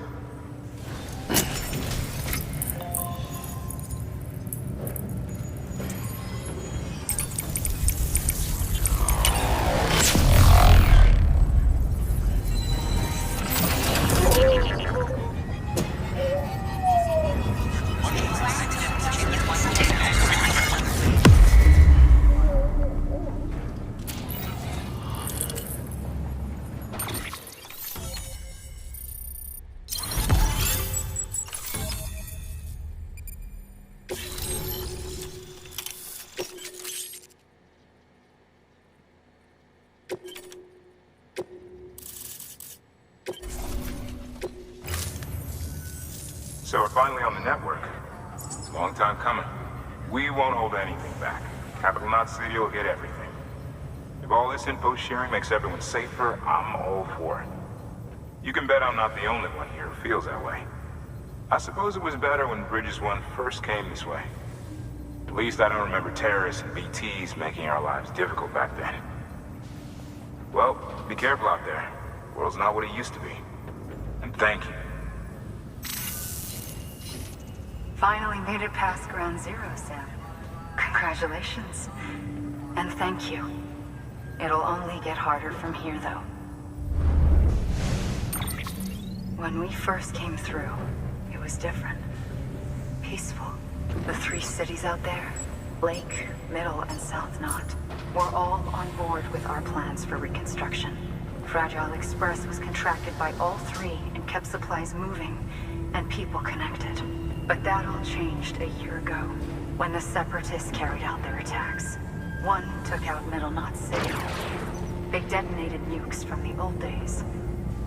So we're finally on the network. It's a long time coming. We won't hold anything back. Capital Knot City will get everything. If all this info sharing makes everyone safer, I'm all for it. You can bet I'm not the only one here who feels that way. I suppose it was better when Bridges 1 first came this way. At least I don't remember terrorists and BTs making our lives difficult back then. Well, be careful out there. The world's not what it used to be. And thank you. Finally made it past Ground Zero, Sam. Congratulations. And thank you. It'll only get harder from here, though. When we first came through, it was different. Peaceful. The 3 cities out there, Lake, Middle, and South Knot, were all on board with our plans for reconstruction. Fragile Express was contracted by all 3 and kept supplies moving and people connected. But that all changed a year ago, when the Separatists carried out their attacks. One took out Middle Knot City. They detonated nukes from the old days.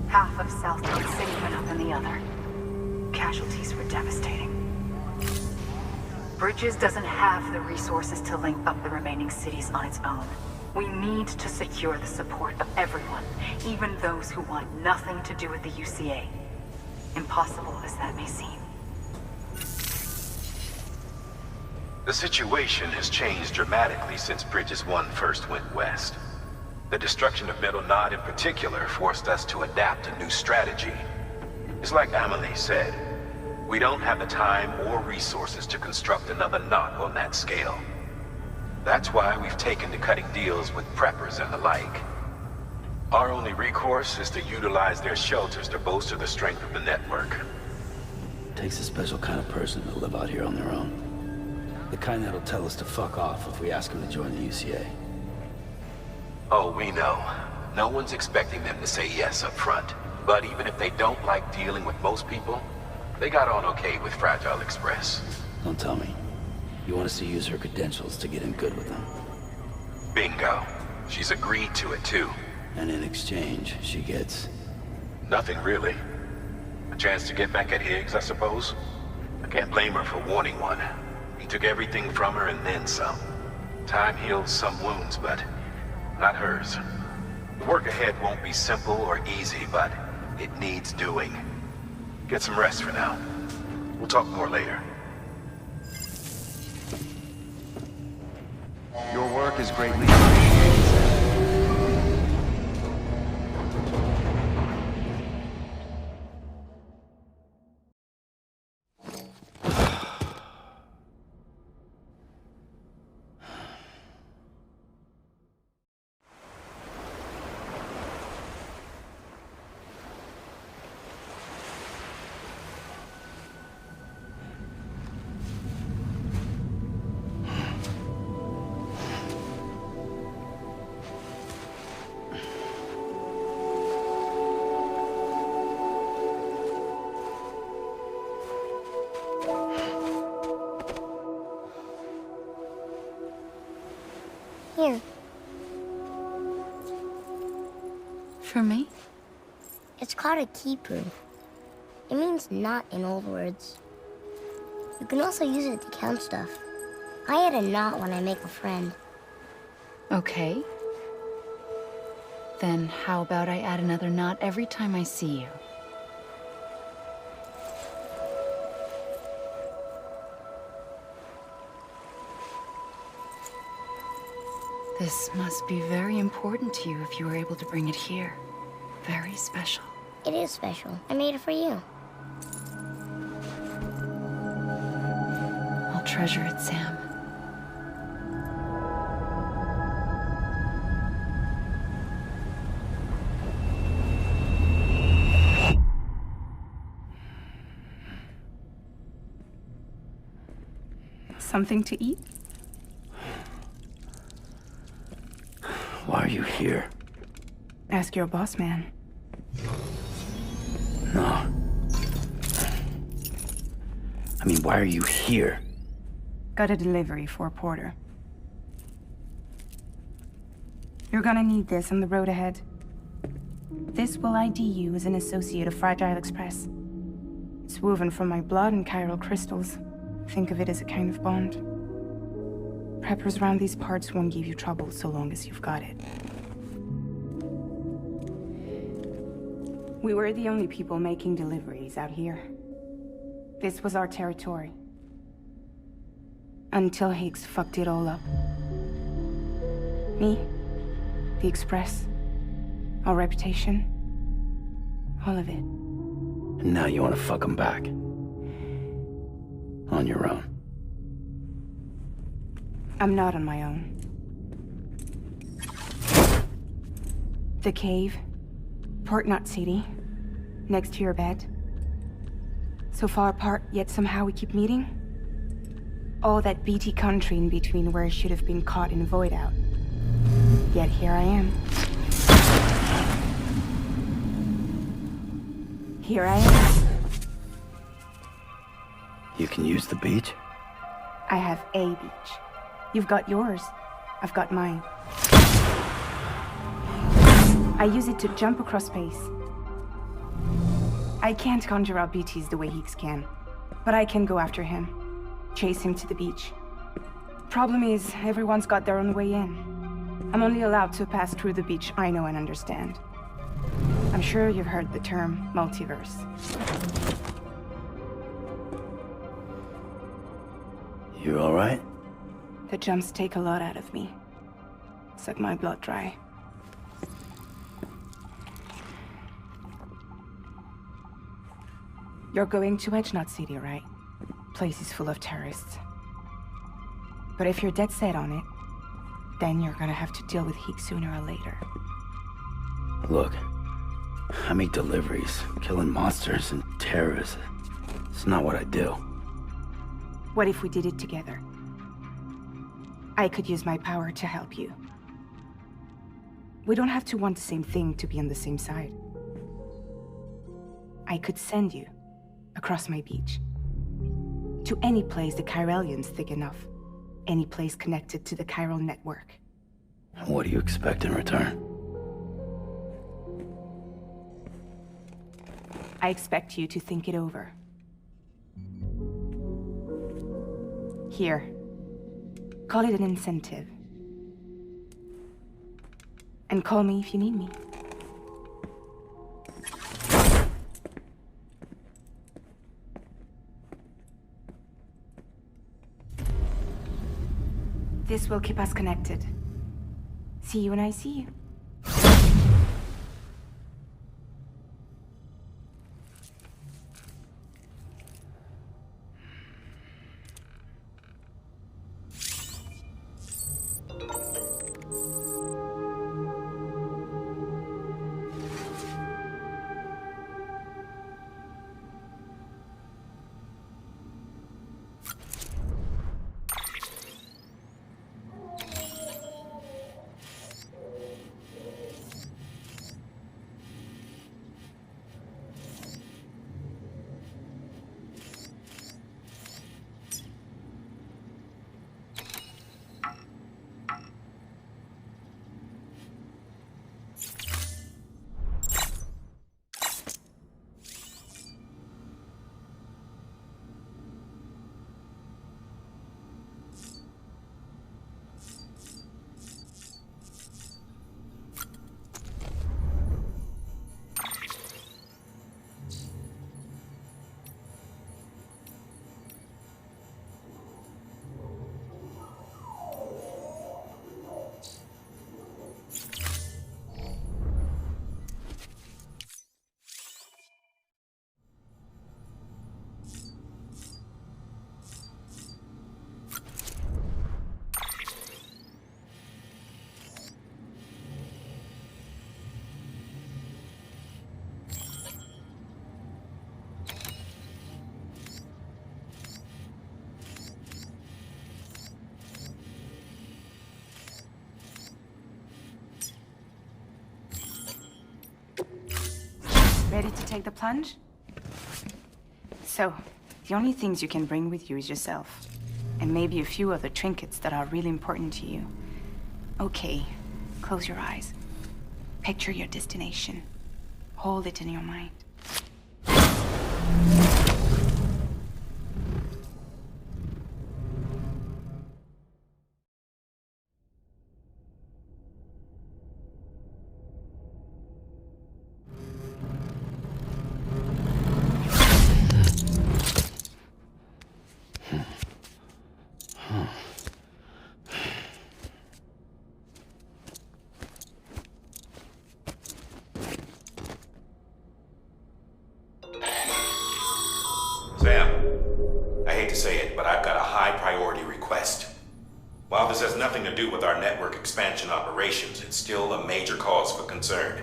Half of South Knot City went up in the other. Casualties were devastating. Bridges doesn't have the resources to link up the remaining cities on its own. We need to secure the support of everyone, even those who want nothing to do with the UCA. Impossible as that may seem. The situation has changed dramatically since Bridges 1 first went west. The destruction of Middle Knot in particular forced us to adapt a new strategy. It's like Amelie said, we don't have the time or resources to construct another knot on that scale. That's why we've taken to cutting deals with preppers and the like. Our only recourse is to utilize their shelters to bolster the strength of the network. Takes a special kind of person to live out here on their own. The kind that'll tell us to fuck off if we ask them to join the UCA. Oh, we know. No one's expecting them to say yes up front. But even if they don't like dealing with most people, they got on okay with Fragile Express. Don't tell me. You want us to use her credentials to get in good with them? Bingo. She's agreed to it too. And in exchange, she gets... Nothing really. A chance to get back at Higgs, I suppose? I can't blame her for wanting one. He took everything from her and then some. Time heals some wounds, but not hers. The work ahead won't be simple or easy, but it needs doing. Get some rest for now. We'll talk more later. Your work is greatly appreciated, Sam. Here. For me? It's called a keeper. It means knot in old words. You can also use it to count stuff. I add a knot when I make a friend. Okay. Then how about I add another knot every time I see you? This must be very important to you if you were able to bring it here. Very special. It is special. I made it for you. I'll treasure it, Sam. Something to eat? Why are you here? Ask your boss man. No. I mean, why are you here? Got a delivery for a porter. You're gonna need this on the road ahead. This will ID you as an associate of Fragile Express. It's woven from my blood and chiral crystals. Think of it as a kind of bond. Preppers around these parts won't give you trouble so long as you've got it. We were the only people making deliveries out here. This was our territory. Until Higgs fucked it all up. Me, the Express, our reputation, all of it. And now you want to fuck them back. On your own. I'm not on my own. The cave, Port Knot City, next to your bed. So far apart, yet somehow we keep meeting. All that BT country in between where I should have been caught in void out. Yet here I am. Here I am. You can use the beach? I have a beach. You've got yours. I've got mine. I use it to jump across space. I can't conjure up BTs the way Higgs can, but I can go after him, chase him to the beach. Problem is, everyone's got their own way in. I'm only allowed to pass through the beach I know and understand. I'm sure you've heard the term multiverse. You all right? The jumps take a lot out of me. Suck my blood dry. You're going to Edgenut City, right? Place is full of terrorists. But if you're dead set on it, then you're gonna have to deal with Higgs sooner or later. Look, I make deliveries, killing monsters and terrorists. It's not what I do. What if we did it together? I could use my power to help you. We don't have to want the same thing to be on the same side. I could send you across my beach. To any place the Chiralian's thick enough. Any place connected to the chiral network. What do you expect in return? I expect you to think it over. Here. Call it an incentive. And call me if you need me. This will keep us connected. See you when I see you. Ready to take the plunge? So, the only things you can bring with you is yourself. And maybe a few other trinkets that are really important to you. Okay, close your eyes. Picture your destination. Hold it in your mind. Sam, I hate to say it, but I've got a high priority request. While this has nothing to do with our network expansion operations, it's still a major cause for concern.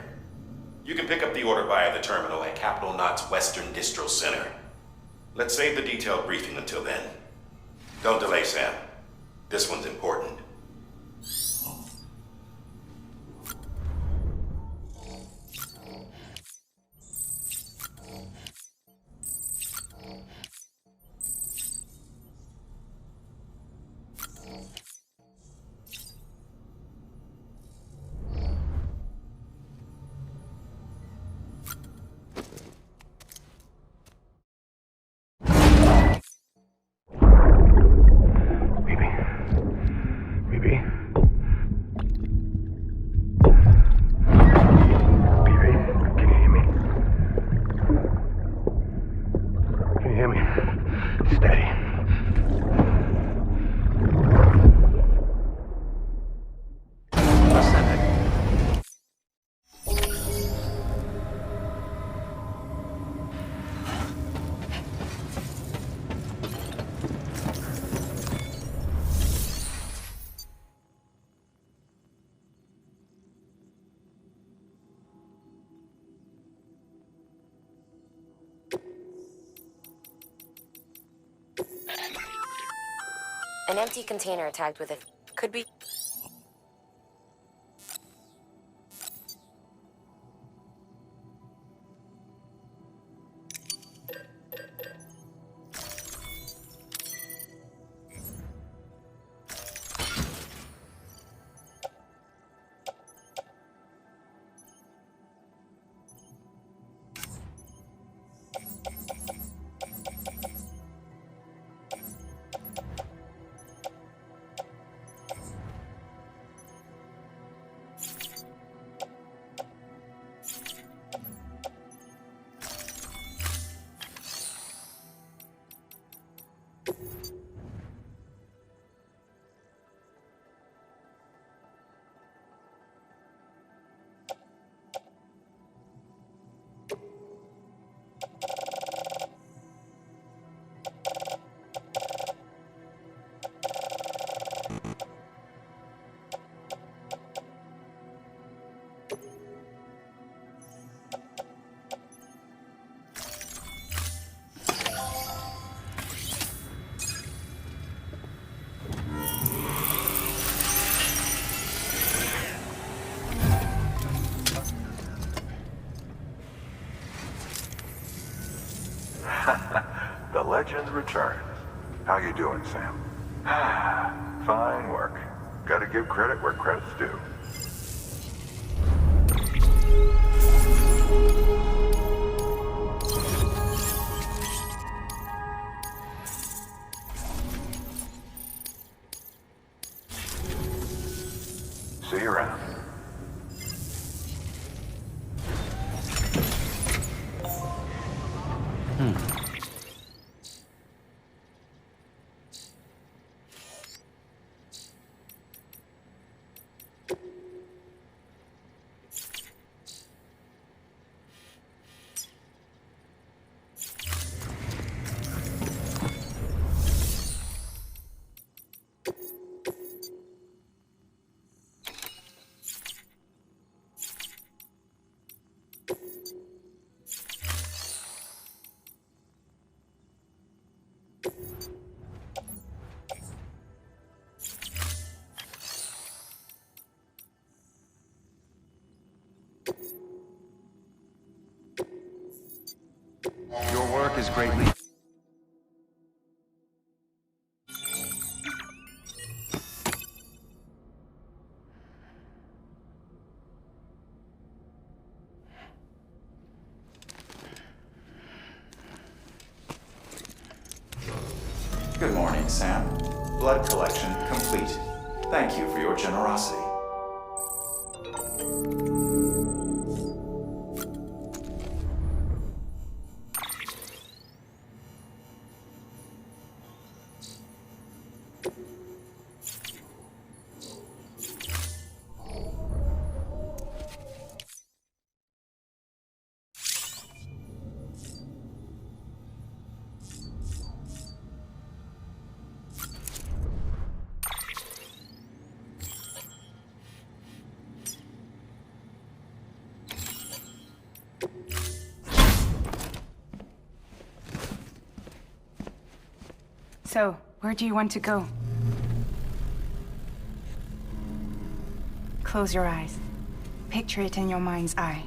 You can pick up the order via the terminal at Capital Knot's Western Distro Center. Let's save the detailed briefing until then. Don't delay, Sam. This one's important. An empty container tagged with it could be... The legend returns. How you doing, Sam? Fine work. Gotta give credit where credit's due. See you around. Your work is greatly... Good morning, Sam. Blood collection complete. Thank you for your generosity. So, Where do you want to go? Close your eyes. Picture it in your mind's eye.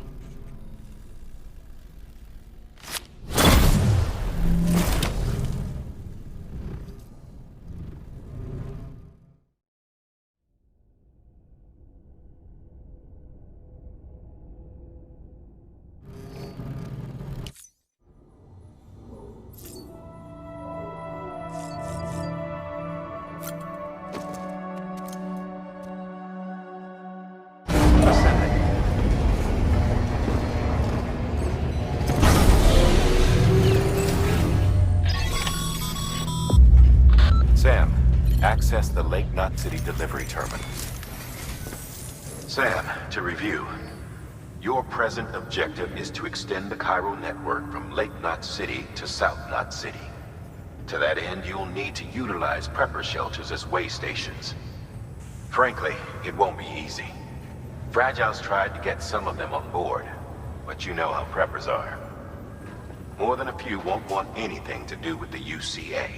Sam, access the Lake Knot City delivery terminal. Sam, to review. Your present objective is to extend the Cairo network from Lake Knot City to South Knot City. To that end, you'll need to utilize prepper shelters as way stations. Frankly, it won't be easy. Fragile's tried to get some of them on board, but you know how preppers are. More than a few won't want anything to do with the UCA.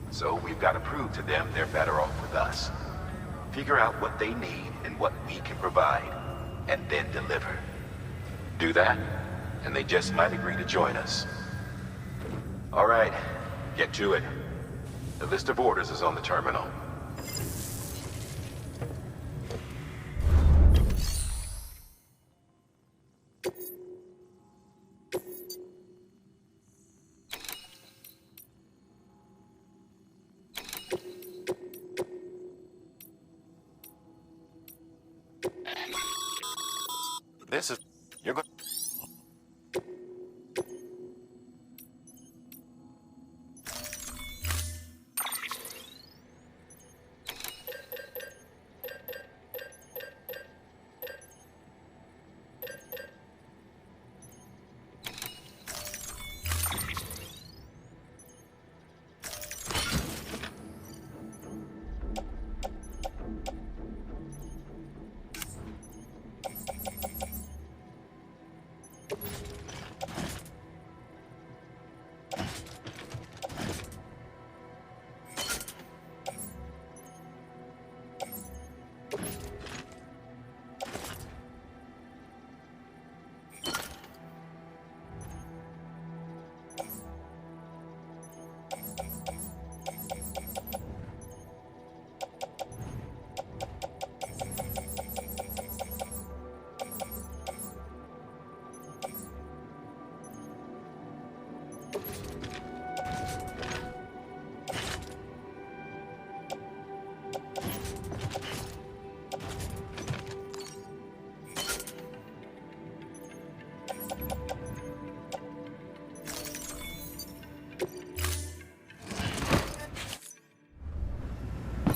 So we've got to prove to them they're better off with us. Figure out what they need and what we can provide, and then deliver. Do that, and they just might agree to join us. All right, get to it. The list of orders is on the terminal. This is... You're going...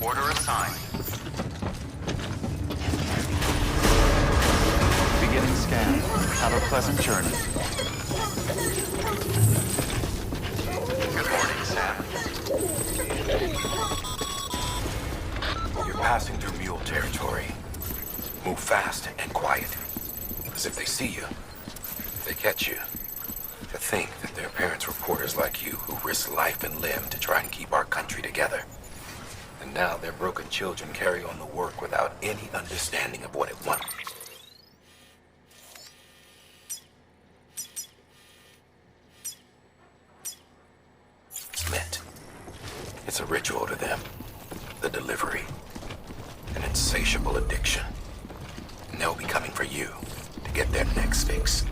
Order assigned. Beginning scan. Have a pleasant journey. Good morning, Sam. You're passing through mule territory. Move fast and quiet. Because if they see you, if they catch you, to think that their parents were reporters like you who risk life and limb to try and keep our country together. And now their broken children carry on the work without any understanding of what it wants. It's meant. It's a ritual to them. The delivery. An insatiable addiction. And they'll be coming for you to get their next fix.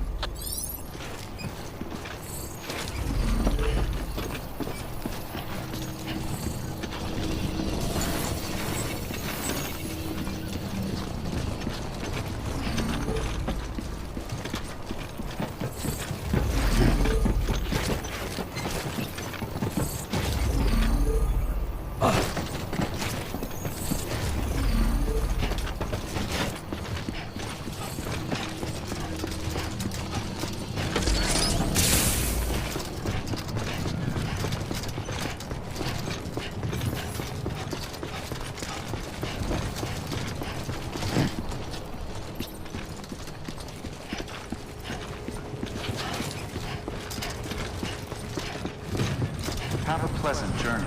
Have a pleasant journey.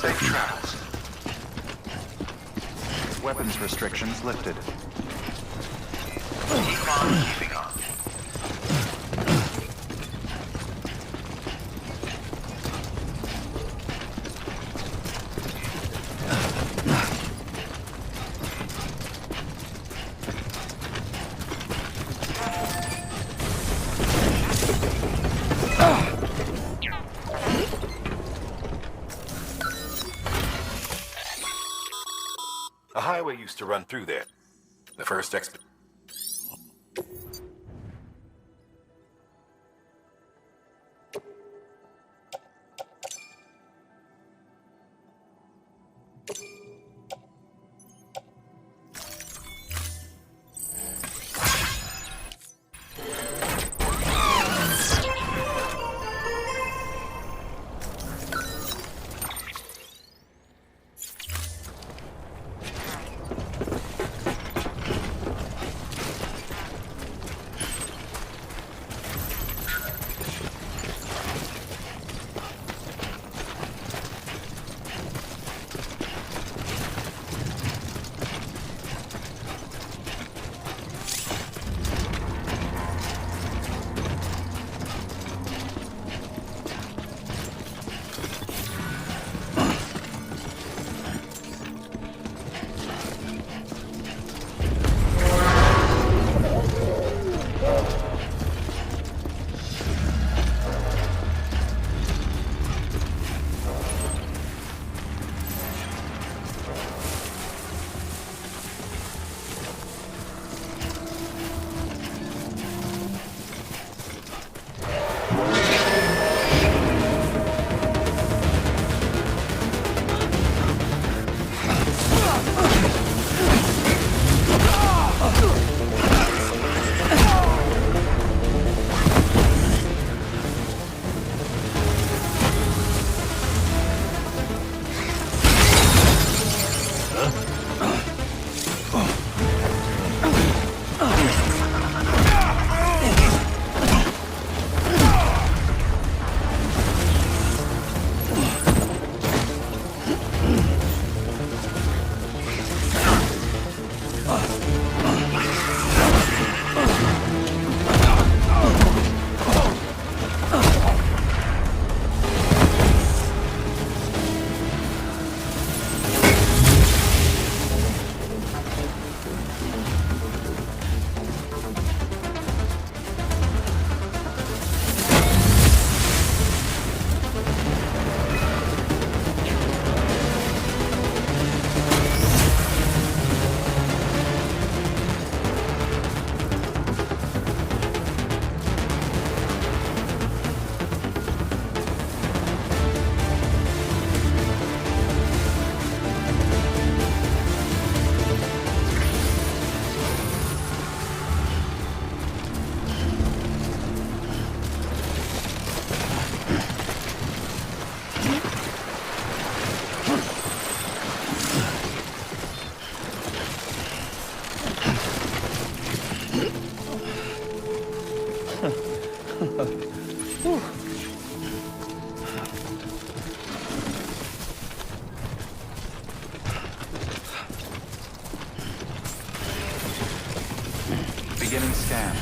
Safe travels. Weapons restrictions lifted. Keep on keeping on. A highway used to run through there. The first expedition. Beginning scan.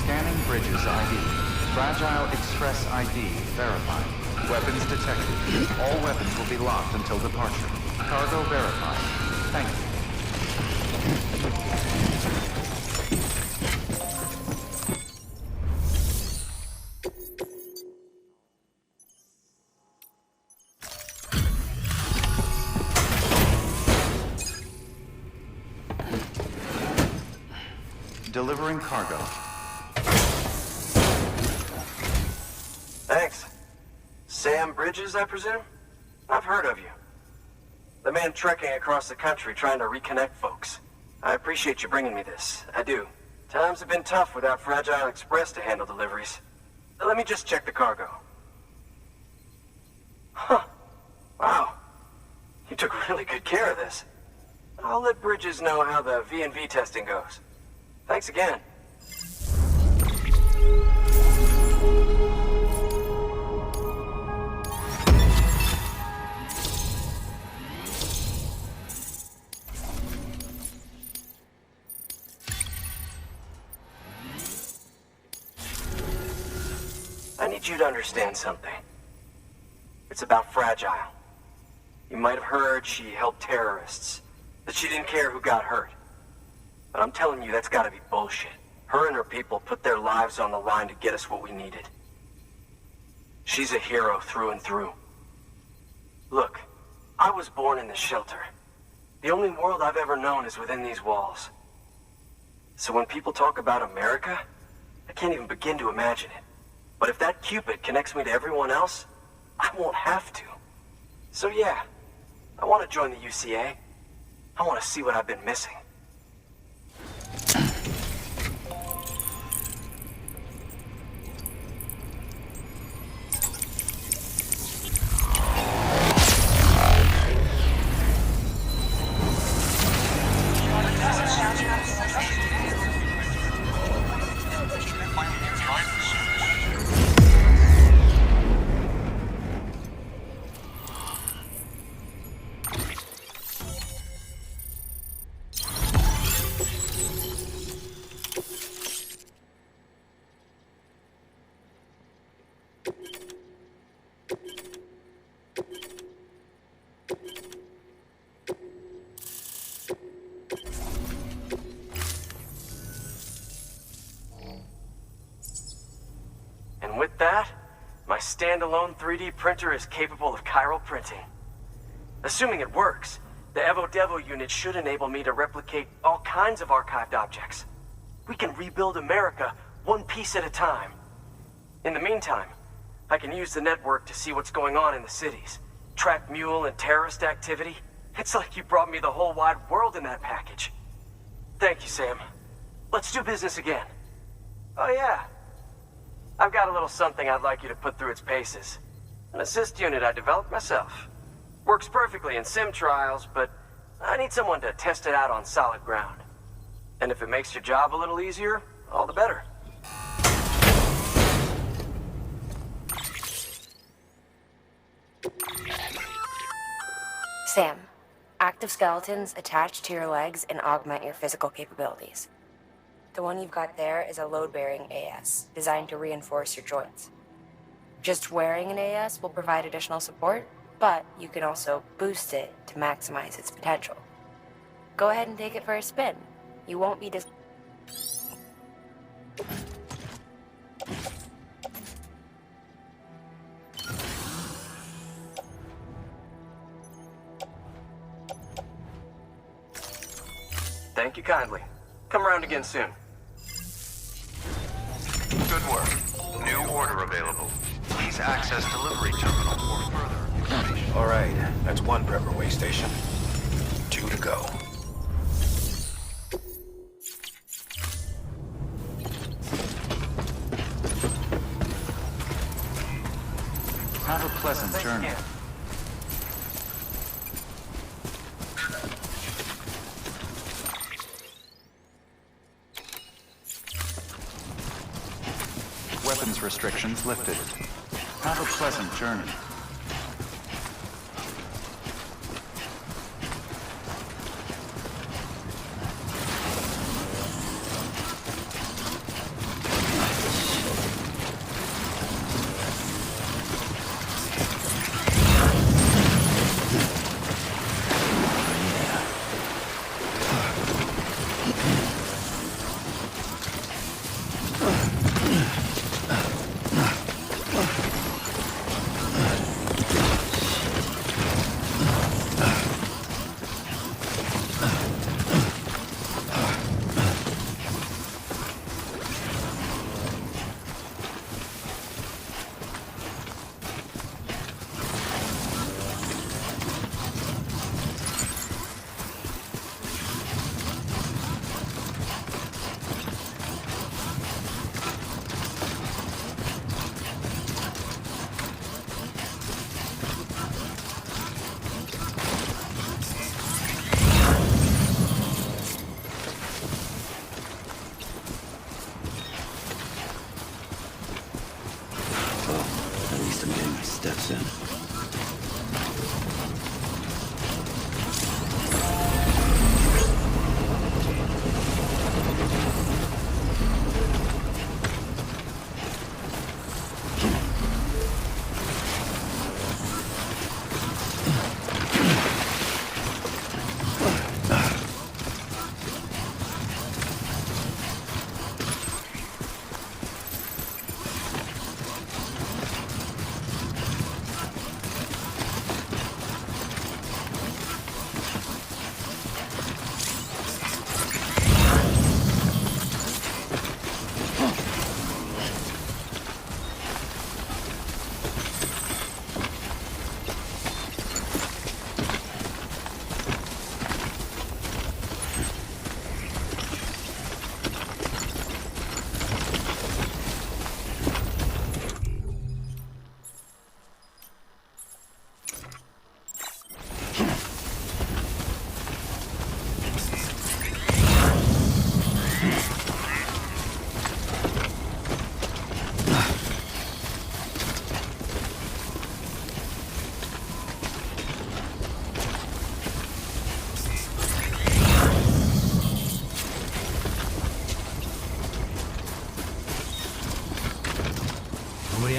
Scanning bridges ID. Fragile Express ID verified. Weapons detected. All weapons will be locked until departure. Cargo verified. Thank you. Delivering cargo. Thanks. Sam Bridges, I presume? I've heard of you. The man trekking across the country trying to reconnect folks. I appreciate you bringing me this. I do. Times have been tough without Fragile Express to handle deliveries. Let me just check the cargo. Huh. Wow. You took really good care of this. I'll let Bridges know how the V&V testing goes. Thanks again. I need you to understand something. It's about Fragile. You might have heard she helped terrorists, that she didn't care who got hurt. But I'm telling you, that's gotta be bullshit. Her and her people put their lives on the line to get us what we needed. She's a hero through and through. Look, I was born in this shelter. The only world I've ever known is within these walls. So when people talk about America, I can't even begin to imagine it. But if that Cupid connects me to everyone else, I won't have to. So yeah, I want to join the UCA. I want to see what I've been missing. And with that, my standalone 3D printer is capable of chiral printing. Assuming it works, the Evo Devo unit should enable me to replicate all kinds of archived objects. We can rebuild America one piece at a time. In the meantime, I can use the network to see what's going on in the cities, track mule and terrorist activity. It's like you brought me the whole wide world in that package. Thank you, Sam. Let's do business again. Oh yeah. I've got a little something I'd like you to put through its paces. An assist unit I developed myself. Works perfectly in sim trials, but I need someone to test it out on solid ground. And if it makes your job a little easier, all the better. Sam, active skeletons attach to your legs and augment your physical capabilities. The one you've got there is a load-bearing AS, designed to reinforce your joints. Just wearing an AS will provide additional support, but you can also boost it to maximize its potential. Go ahead and take it for a spin. You won't be Thank you kindly. Come around again soon. Good work. New order available. Please access delivery terminal for further information. All right, that's one prepper way station. 2 to go. Have a pleasant journey. Weapons restrictions lifted. Have a pleasant journey.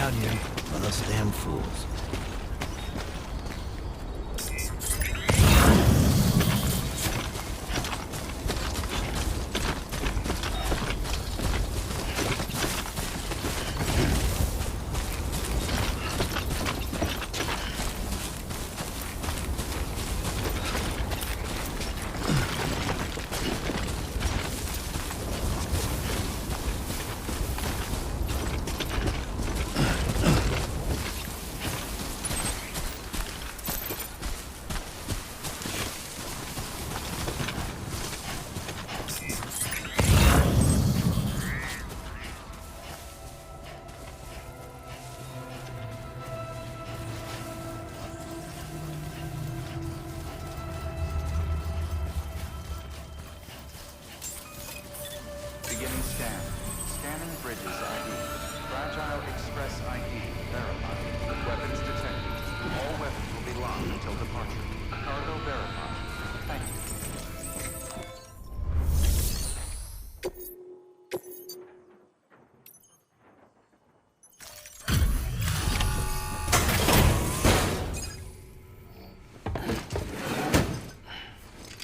out here by those damn fools. Beginning scan. Scanning bridges ID. Fragile Express ID verified. Weapons detected. All weapons will be locked until departure. Cargo verified. Thank you.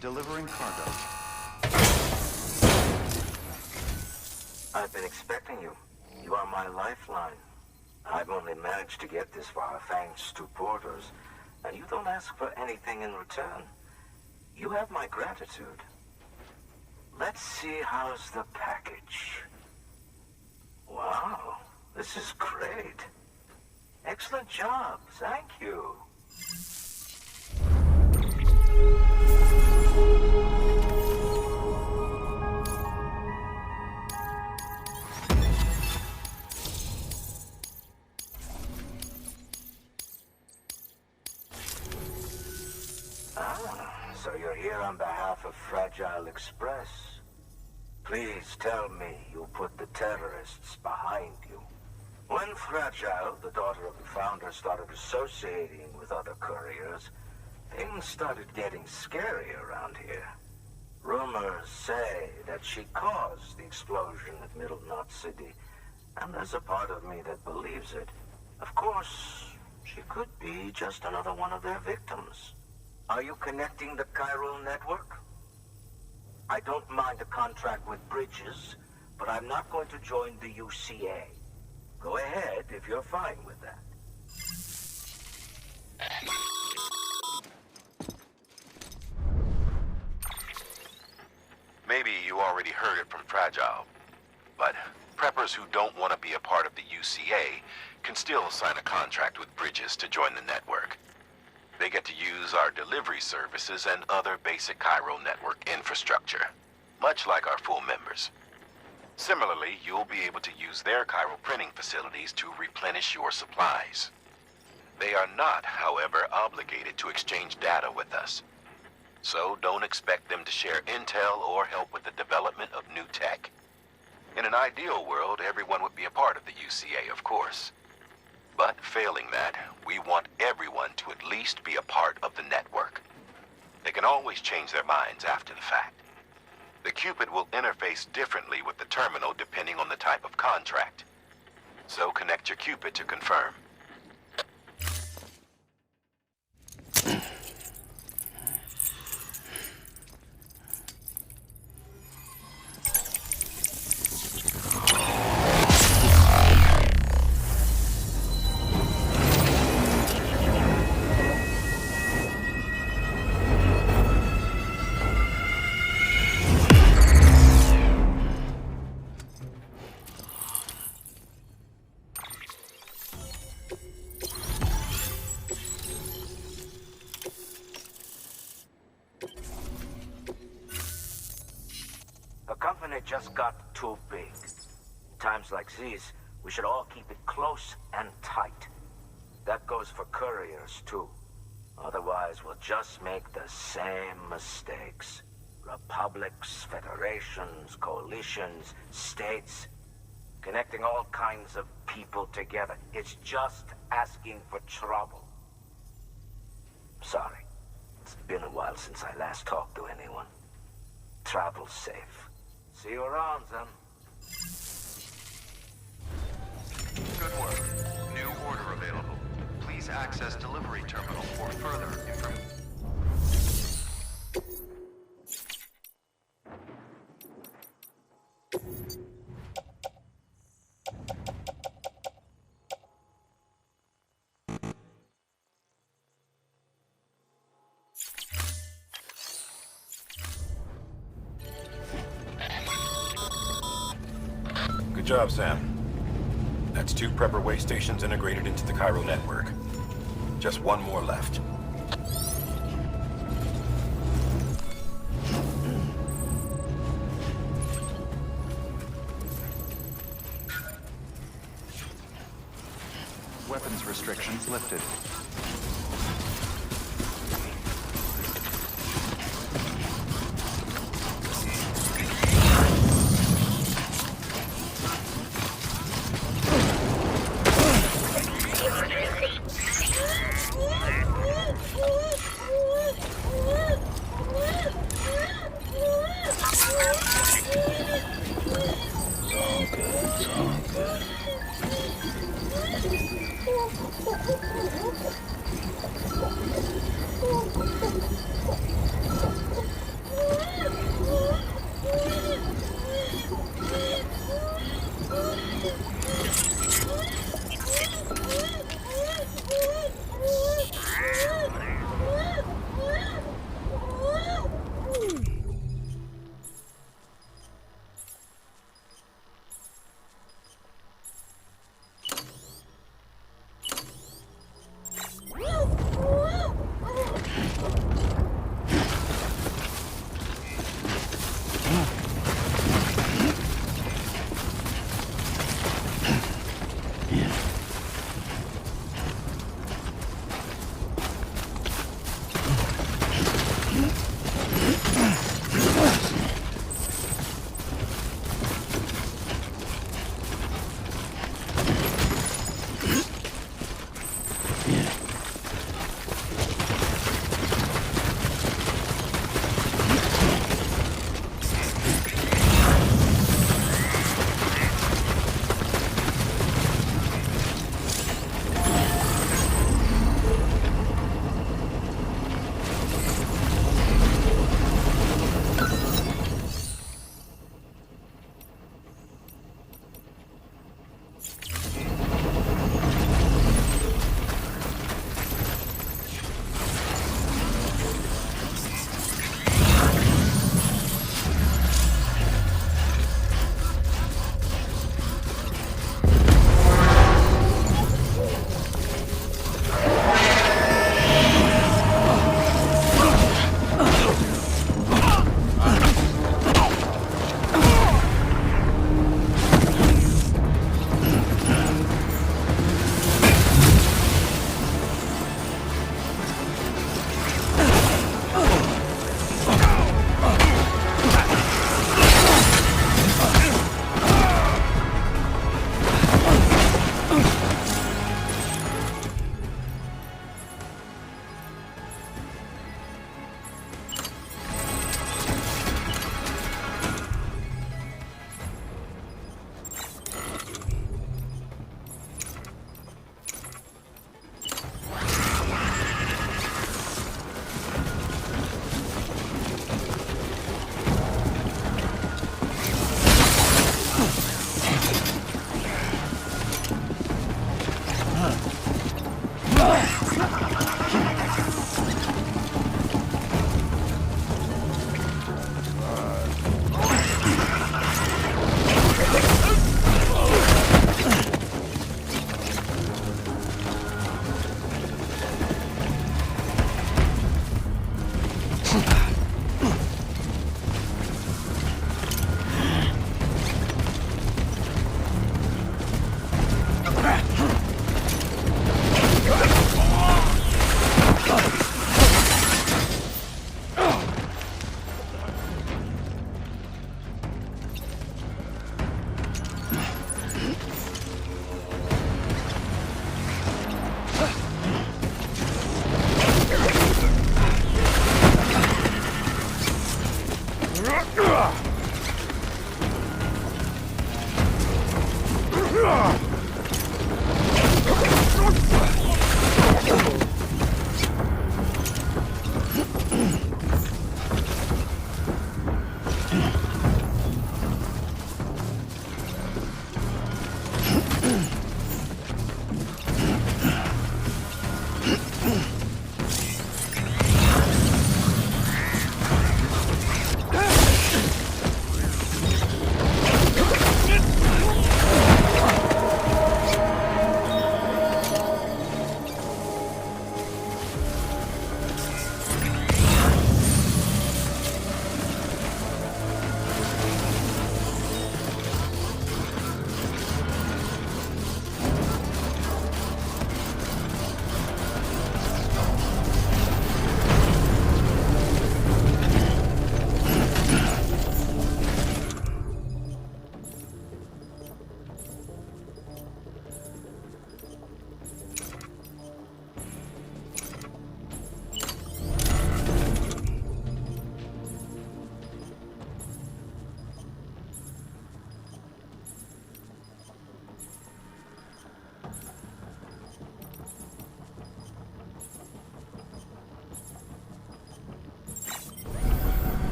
Delivering cargo. I've been expecting you. You are my lifeline. I've only managed to get this far thanks to porters, and you don't ask for anything in return. You have my gratitude. Let's see how's the package. Wow, this is great. Excellent job, thank you. So you're here on behalf of Fragile Express. Please tell me you put the terrorists behind you. When Fragile, the daughter of the founder, started associating with other couriers, things started getting scary around here. Rumors say that she caused the explosion at Middle Knot City, and there's a part of me that believes it. Of course, she could be just another one of their victims. Are you connecting the chiral network? I don't mind a contract with Bridges, but I'm not going to join the UCA. Go ahead if you're fine with that. Maybe you already heard it from Fragile, but preppers who don't want to be a part of the UCA can still sign a contract with Bridges to join the network. They get to use our delivery services and other basic chiral network infrastructure, much like our full members. Similarly, you'll be able to use their chiral printing facilities to replenish your supplies. They are not, however, obligated to exchange data with us. So don't expect them to share intel or help with the development of new tech. In an ideal world, everyone would be a part of the UCA, of course. But failing that, we want everyone to at least be a part of the network. They can always change their minds after the fact. The Cupid will interface differently with the terminal depending on the type of contract. So connect your Cupid to confirm. Just got too big. Times like these, we should all keep it close and tight. That goes for couriers, too. Otherwise, we'll just make the same mistakes. Republics, federations, coalitions, states, connecting all kinds of people together. It's just asking for trouble. Sorry. It's been a while since I last talked to anyone. Travel safe. See you around, then. Good work. available. Please access delivery terminal for further information. Good job, Sam. That's 2 prepper way stations integrated into the Cairo network. Just 1 more left. Weapons restrictions lifted.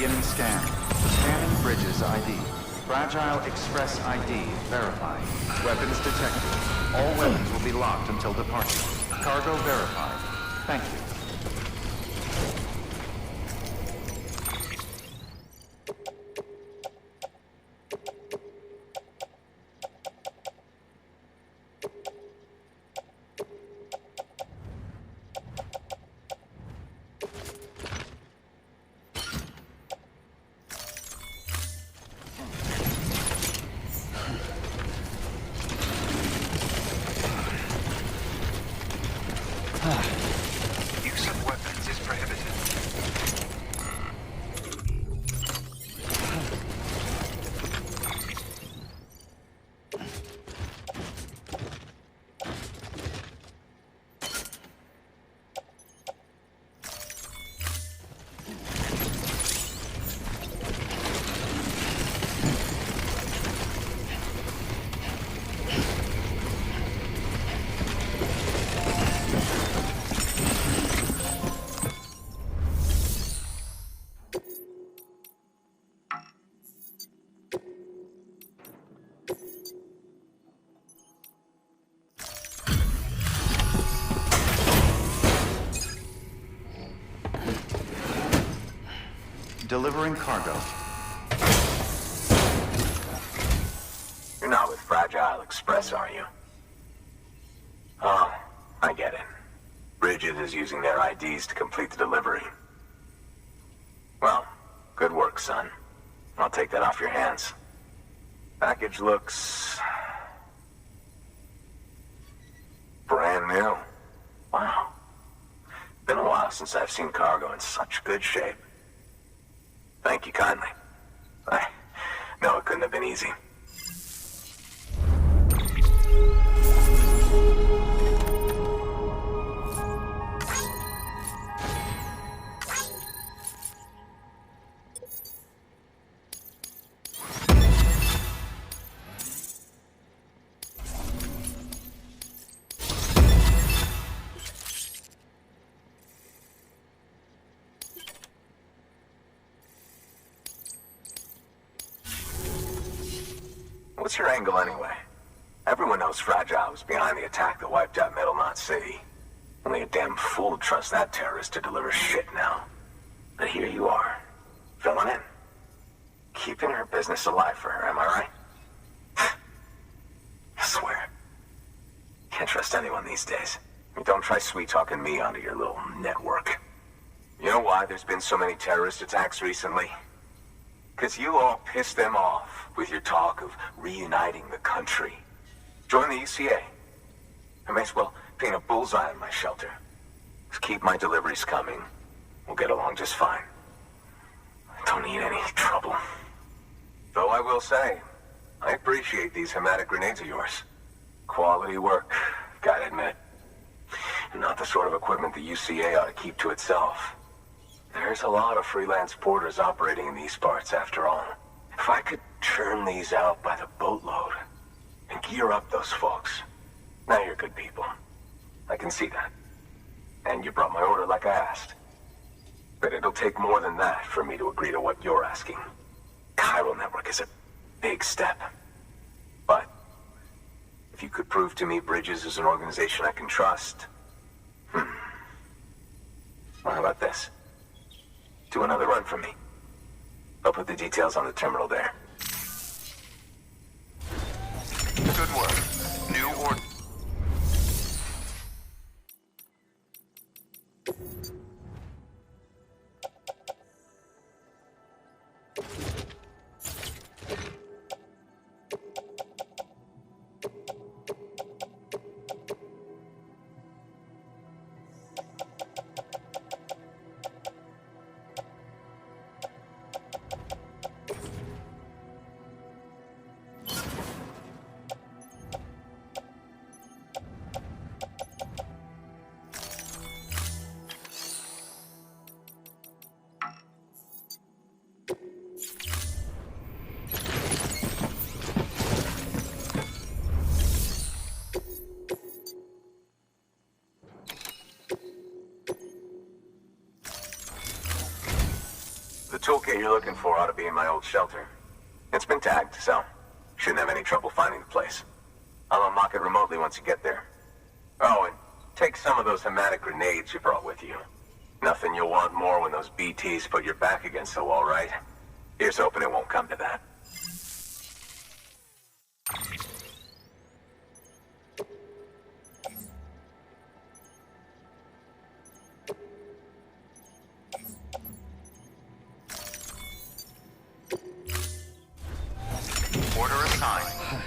Beginning scan. Scanning bridges ID. Fragile Express ID verified. Weapons detected. All weapons will be locked until departure. Cargo verified. Thank you. You Delivering cargo. You're not with Fragile Express, are you? Oh, I get it. Bridget is using their IDs to complete the delivery. Well, good work, son. I'll take that off your hands. Package looks... brand new. Wow. Been a while since I've seen cargo in such good shape. Thank you kindly. I know it couldn't have been easy. What's your angle anyway? Everyone knows Fragile was behind the attack that wiped out Middle Knot City. Only a damn fool would trust that terrorist to deliver shit now. But here you are, filling in. Keeping her business alive for her, am I right? I swear. Can't trust anyone these days. Don't try sweet-talking me onto your little network. You know why there's been so many terrorist attacks recently? Because you all pissed them off with your talk of reuniting the country. Join the UCA. I may as well paint a bullseye on my shelter. Just keep my deliveries coming. We'll get along just fine. I don't need any trouble. Though I will say, I appreciate these hematic grenades of yours. Quality work, gotta admit. Not the sort of equipment the UCA ought to keep to itself. There's a lot of freelance porters operating in these parts, after all. If I could churn these out by the boatload and gear up those folks. Now you're good people. I can see that. And you brought my order like I asked. But it'll take more than that for me to agree to what you're asking. Chiral Network is a big step. But if you could prove to me Bridges is an organization I can trust... Well, how about this? Do another run for me. I'll put the details on the terminal there. Good work. New order. The toolkit you're looking for ought to be in my old shelter. It's been tagged, so shouldn't have any trouble finding the place. I'll unlock it remotely once you get there. Oh, and take some of those hematic grenades you brought with you. Nothing you'll want more when those BTs put your back against the wall, right? Here's hoping it won't come to that. Order assigned.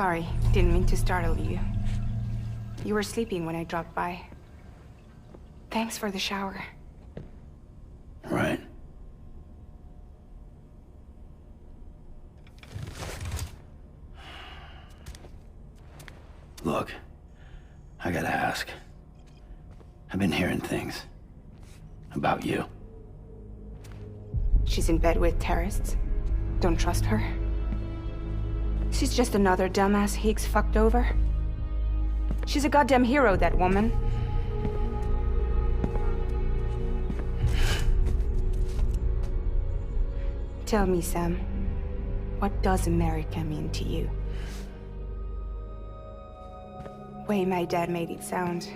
Sorry, didn't mean to startle you. You were sleeping when I dropped by. Thanks for the shower. Right. Look, I gotta ask. I've been hearing things about you. She's in bed with terrorists. Don't trust her. She's just another dumbass Higgs fucked over. She's a goddamn hero, that woman. Tell me, Sam, what does America mean to you? Way my dad made it sound,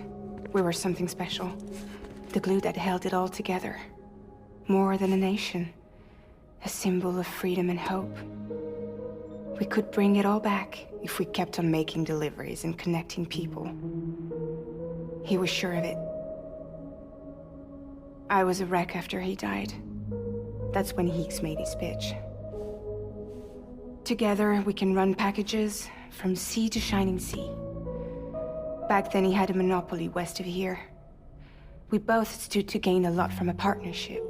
we were something special. The glue that held it all together. More than a nation. A symbol of freedom and hope. We could bring it all back if we kept on making deliveries and connecting people. He was sure of it. I was a wreck after he died. That's when Higgs made his pitch. Together, we can run packages from sea to shining sea. Back then, he had a monopoly west of here. We both stood to gain a lot from a partnership.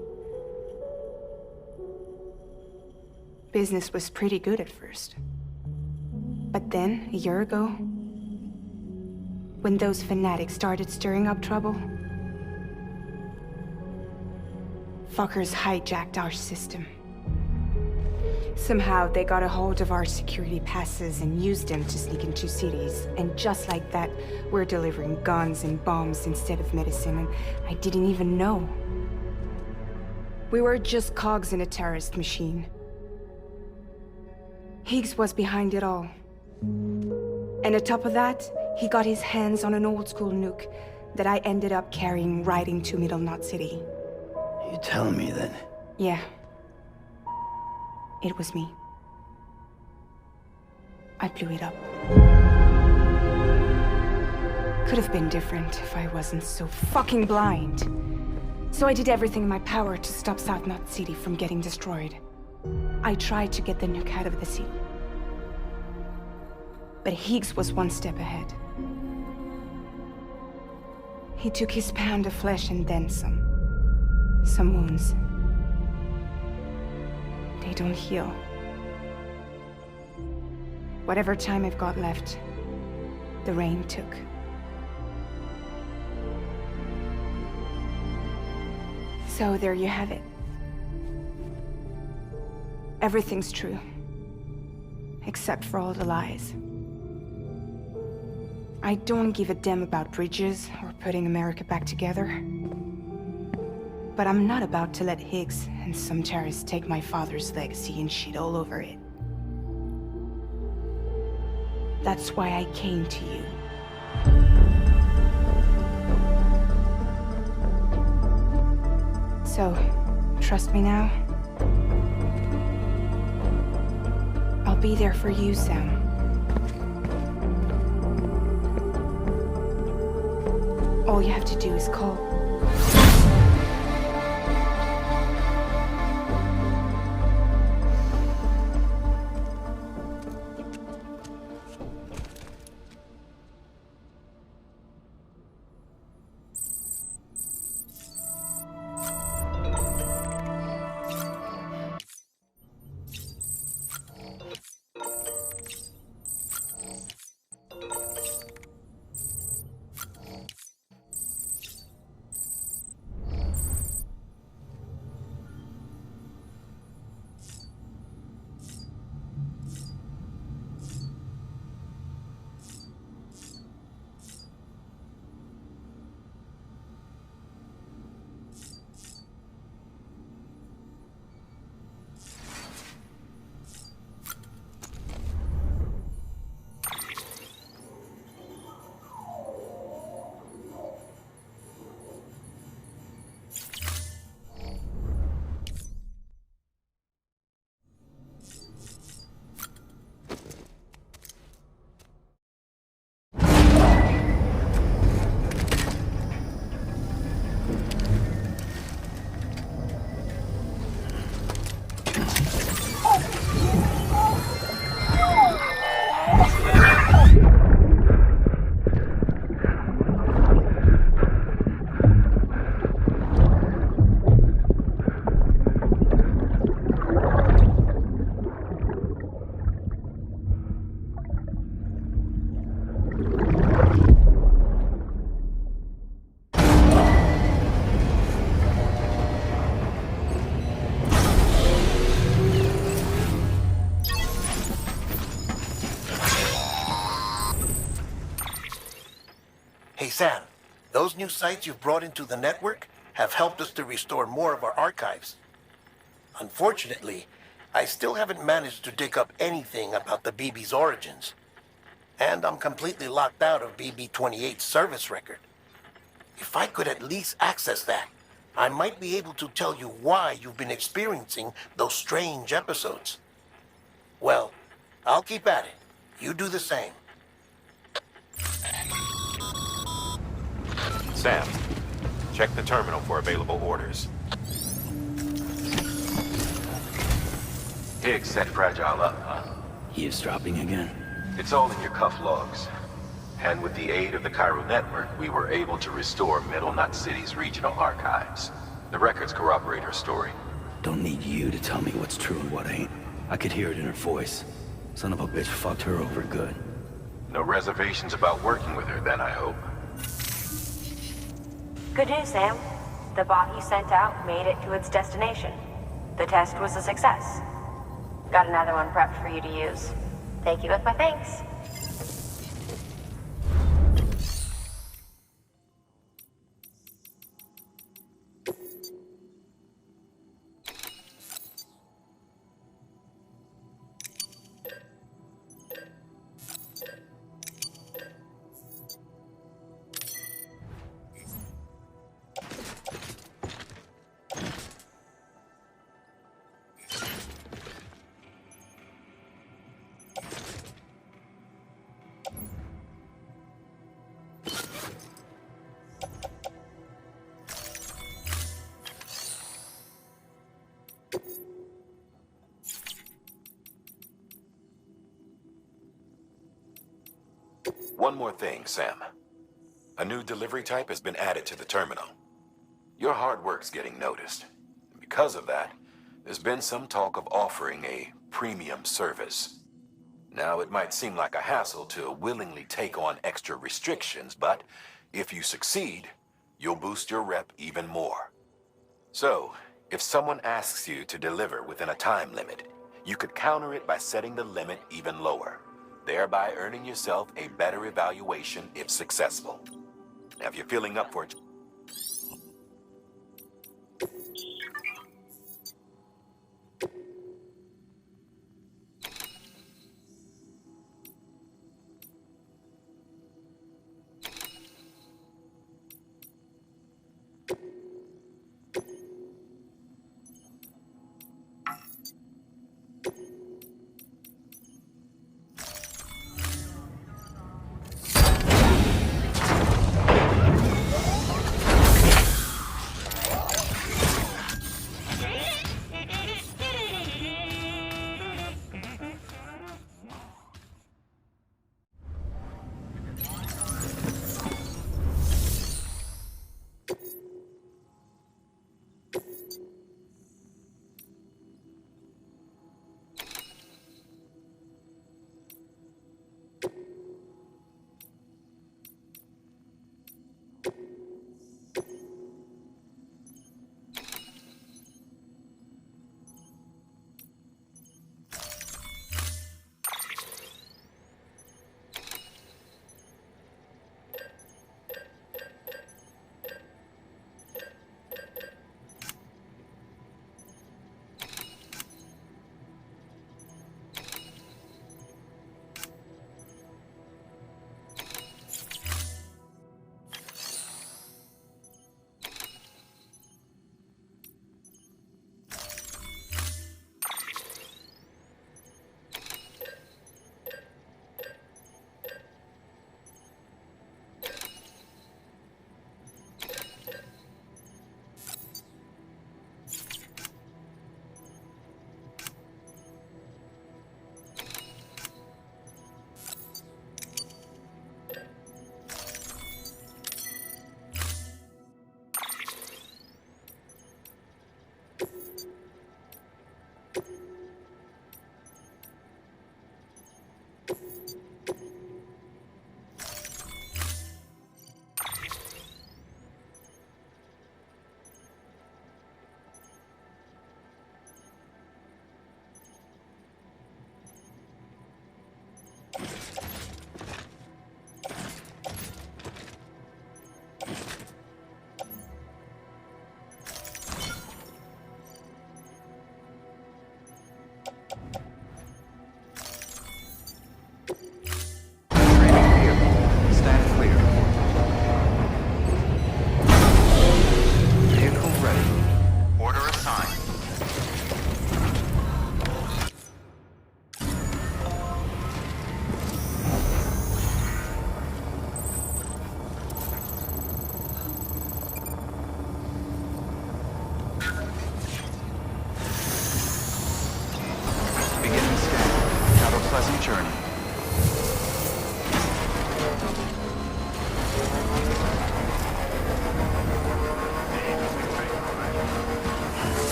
Business was pretty good at first. But then, a year ago, when those fanatics started stirring up trouble, fuckers hijacked our system. Somehow, they got a hold of our security passes and used them to sneak into cities. And just like that, we're delivering guns and bombs instead of medicine, and I didn't even know. We were just cogs in a terrorist machine. Higgs was behind it all. And on top of that, he got his hands on an old-school nuke that I ended up carrying right into Middle Knot City. You telling me that? Yeah. It was me. I blew it up. Could have been different if I wasn't so fucking blind. So I did everything in my power to stop South Knot City from getting destroyed. I tried to get the nuke out of the city. But Higgs was one step ahead. He took his pound of flesh and then some. Some wounds. They don't heal. Whatever time I've got left, the rain took. So there you have it. Everything's true. Except for all the lies. I don't give a damn about bridges or putting America back together. But I'm not about to let Higgs and some terrorists take my father's legacy and shit all over it. That's why I came to you. So, trust me now? I'll be there for you, Sam. All you have to do is call. Hey, Sam, those new sites you've brought into the network have helped us to restore more of our archives. Unfortunately, I still haven't managed to dig up anything about the BB's origins. And I'm completely locked out of BB-28's service record. If I could at least access that, I might be able to tell you why you've been experiencing those strange episodes. Well, I'll keep at it. You do the same. Sam, check the terminal for available orders. Higgs set Fragile up, huh? Eavesdropping again. It's all in your cuff logs. And with the aid of the Cairo network, we were able to restore Middle Knot City's regional archives. The records corroborate her story. Don't need you to tell me what's true and what ain't. I could hear it in her voice. Son of a bitch fucked her over good. No reservations about working with her then, I hope. Good news, Sam. The bot you sent out made it to its destination. The test was a success. Got another one prepped for you to use. Take you with my thanks. One more thing, Sam. A new delivery type has been added to the terminal. Your hard work's getting noticed. And because of that, there's been some talk of offering a premium service. Now, it might seem like a hassle to willingly take on extra restrictions, but if you succeed, you'll boost your rep even more. So, if someone asks you to deliver within a time limit, you could counter it by setting the limit even lower, thereby earning yourself a better evaluation if successful. Now, if you're feeling up for it,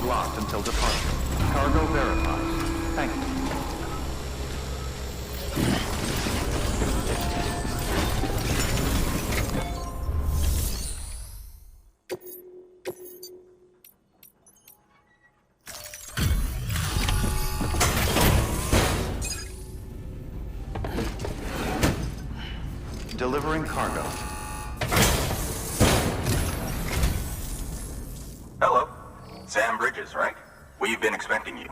locked until departure. Cargo verified. Thank you. Delivering cargo. Hello. Sam Bridges, right? We've been expecting you.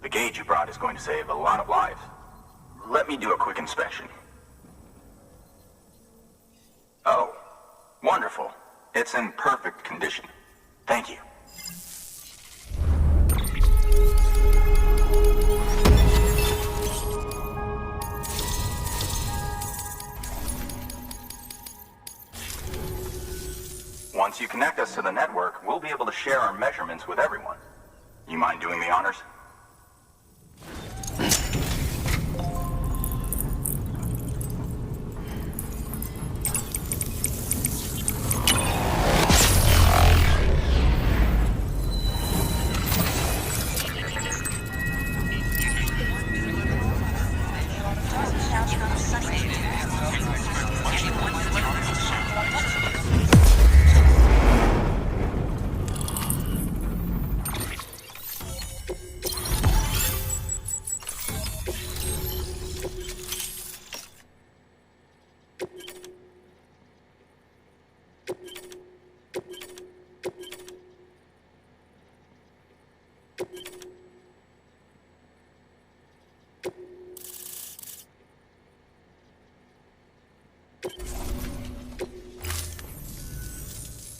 The gauge you brought is going to save a lot of lives. Let me do a quick inspection. Oh, wonderful. It's in perfect condition. Thank you. Once you connect us to the network, we'll be able to share our measurements with everyone. You mind doing the honors?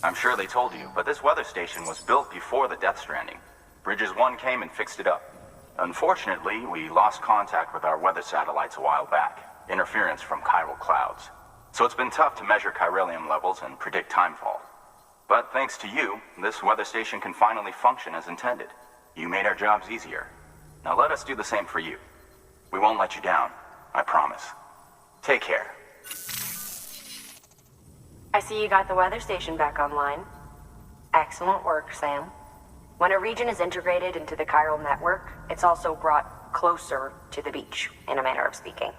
I'm sure they told you, but this weather station was built before the Death Stranding. Bridges 1 came and fixed it up. Unfortunately, we lost contact with our weather satellites a while back. Interference from chiral clouds. So it's been tough to measure chiralium levels and predict timefall. But thanks to you, this weather station can finally function as intended. You made our jobs easier. Now let us do the same for you. We won't let you down, I promise. Take care. I see you got the weather station back online. Excellent work, Sam. When a region is integrated into the chiral network, it's also brought closer to the beach, in a manner of speaking.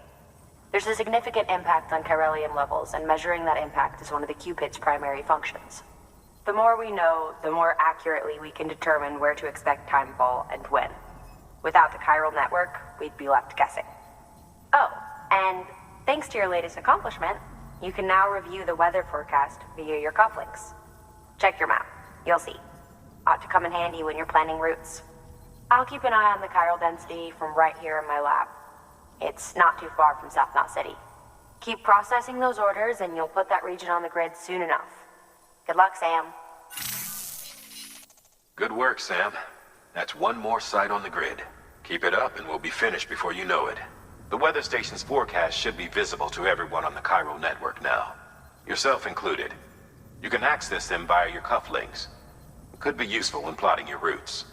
There's a significant impact on chiralium levels, and measuring that impact is one of the Cupid's primary functions. The more we know, the more accurately we can determine where to expect timefall and when. Without the chiral network, we'd be left guessing. Oh, and thanks to your latest accomplishment, you can now review the weather forecast via your cufflinks. Check your map. You'll see. Ought to come in handy when you're planning routes. I'll keep an eye on the chiral density from right here in my lab. It's not too far from South Knot City. Keep processing those orders and you'll put that region on the grid soon enough. Good luck, Sam. Good work, Sam. That's one more site on the grid. Keep it up and we'll be finished before you know it. The weather station's forecast should be visible to everyone on the chiral network now. Yourself included. You can access them via your cufflinks. It could be useful when plotting your routes.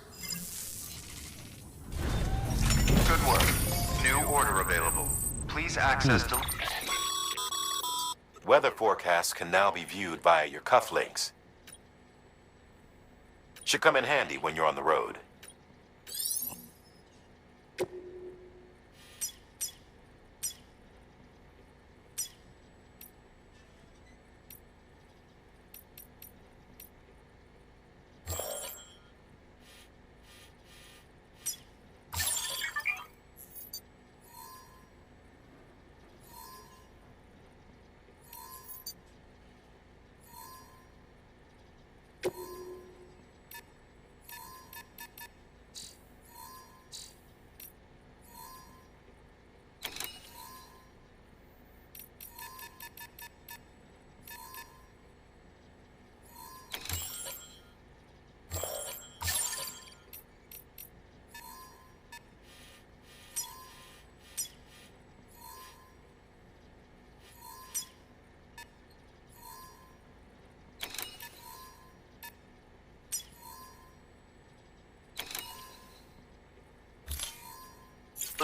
Good work. New order available. Please access Weather forecasts can now be viewed via your cufflinks. Should come in handy when you're on the road.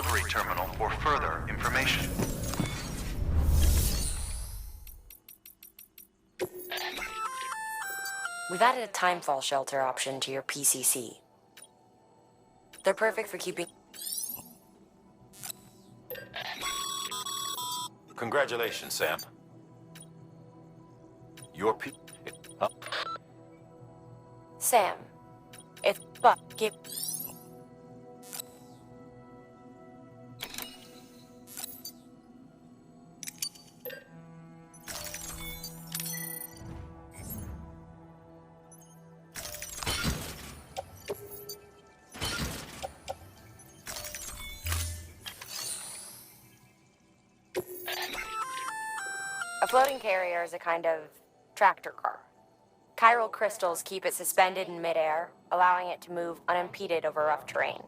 delivery terminal for further information. We've added a timefall shelter option to your PCC. They're perfect for keeping... Congratulations, Sam. Your Sam, if Buck give... A floating carrier is a kind of tractor car. Chiral crystals keep it suspended in midair, allowing it to move unimpeded over rough terrain.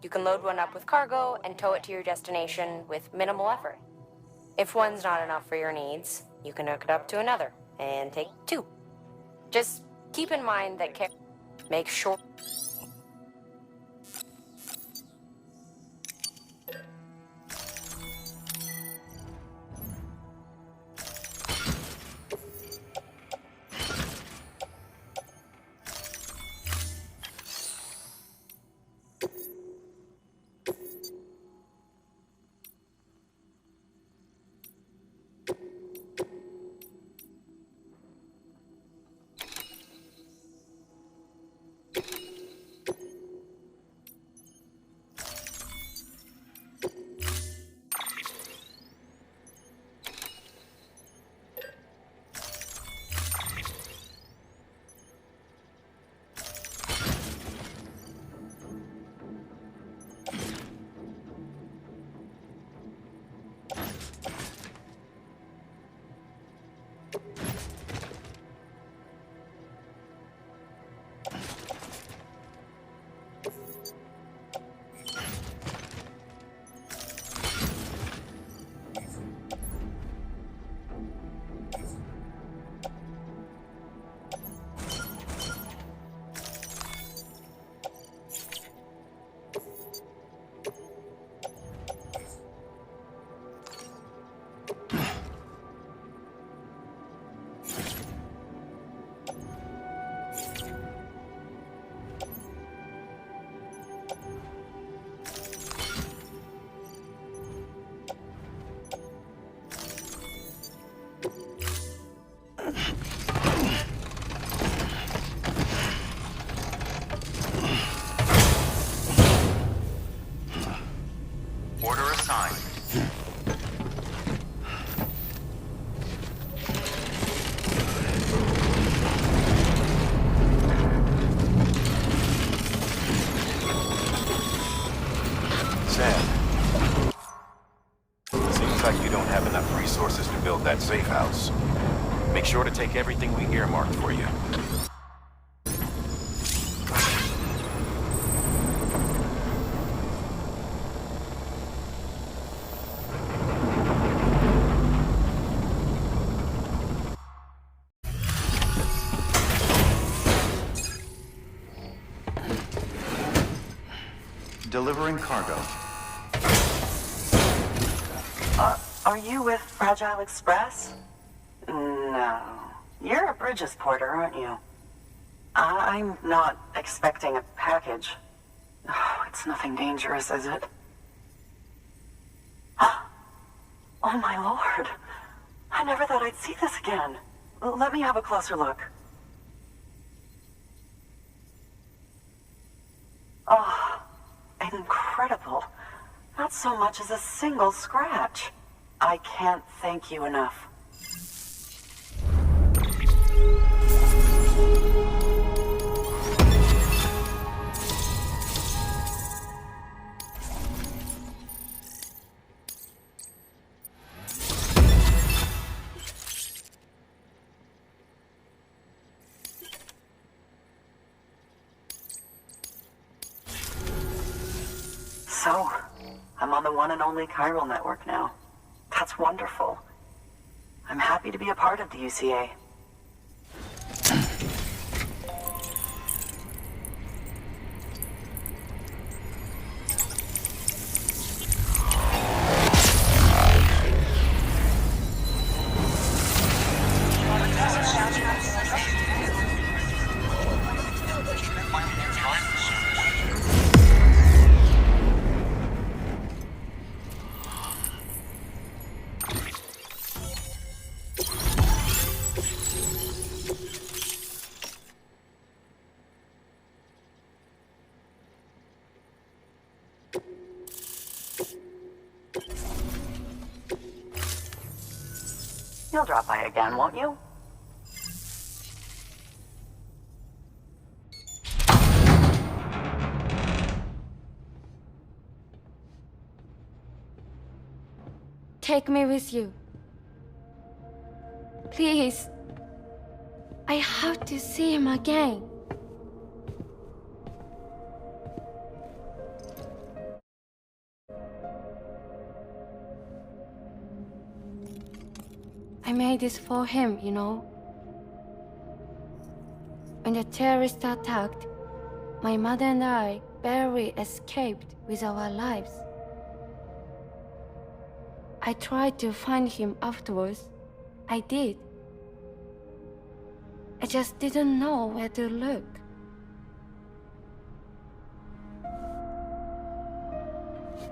You can load one up with cargo and tow it to your destination with minimal effort. If one's not enough for your needs, you can hook it up to another and take two. Just keep in mind that make sure... Order assigned. Sam. Seems like you don't have enough resources to build that safe house. Make sure to take everything we earmarked for you. Delivering cargo. Are you with Fragile Express? No. You're a Bridges porter, aren't you? I'm not expecting a package. Oh, it's nothing dangerous, is it? Oh my lord. I never thought I'd see this again. Let me have a closer look. Oh, incredible. Not so much as a single scratch. I can't thank you enough. So, I'm on the one and only chiral network now. That's wonderful. I'm happy to be a part of the UCA. You'll drop by again, won't you? Take me with you. Please. I have to see him again. I made this for him, you know. When the terrorists attacked, my mother and I barely escaped with our lives. I tried to find him afterwards. I did. I just didn't know where to look.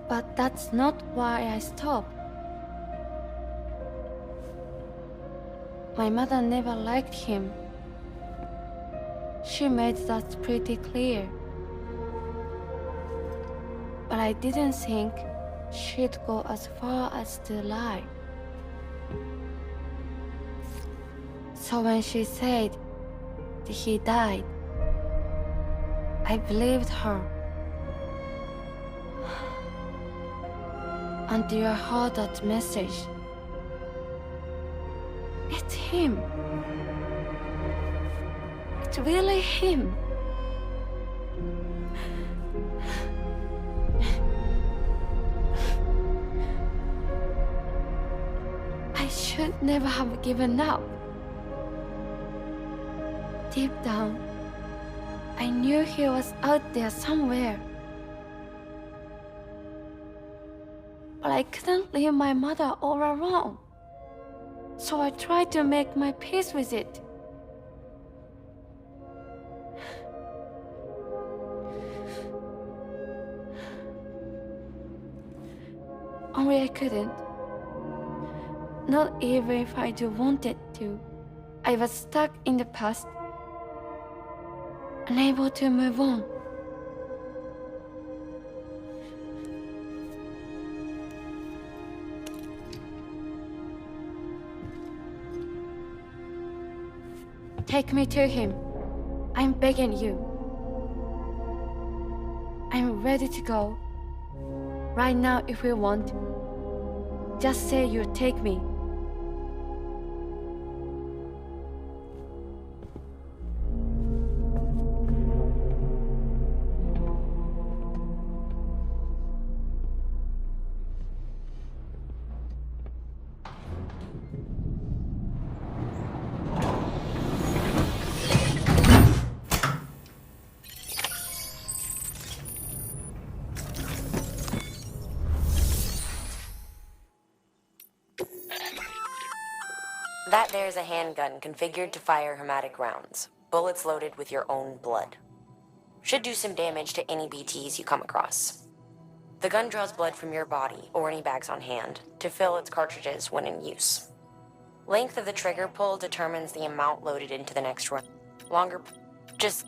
But that's not why I stopped. My mother never liked him. She made that pretty clear. But I didn't think she'd go as far as to lie. So when she said that he died, I believed her. Until I heard that message. It's him. It's really him. I should never have given up. Deep down, I knew he was out there somewhere. But I couldn't leave my mother all alone. So I tried to make my peace with it. Only I couldn't. Not even if I do wanted to. I was stuck in the past, unable to move on. Take me to him. I'm begging you. I'm ready to go. Right now if you want. Just say you'll take me. That there's a handgun configured to fire hermetic rounds, bullets loaded with your own blood. Should do some damage to any BTs you come across. The gun draws blood from your body, or any bags on hand, to fill its cartridges when in use. Length of the trigger pull determines the amount loaded into the next round. Longer, just...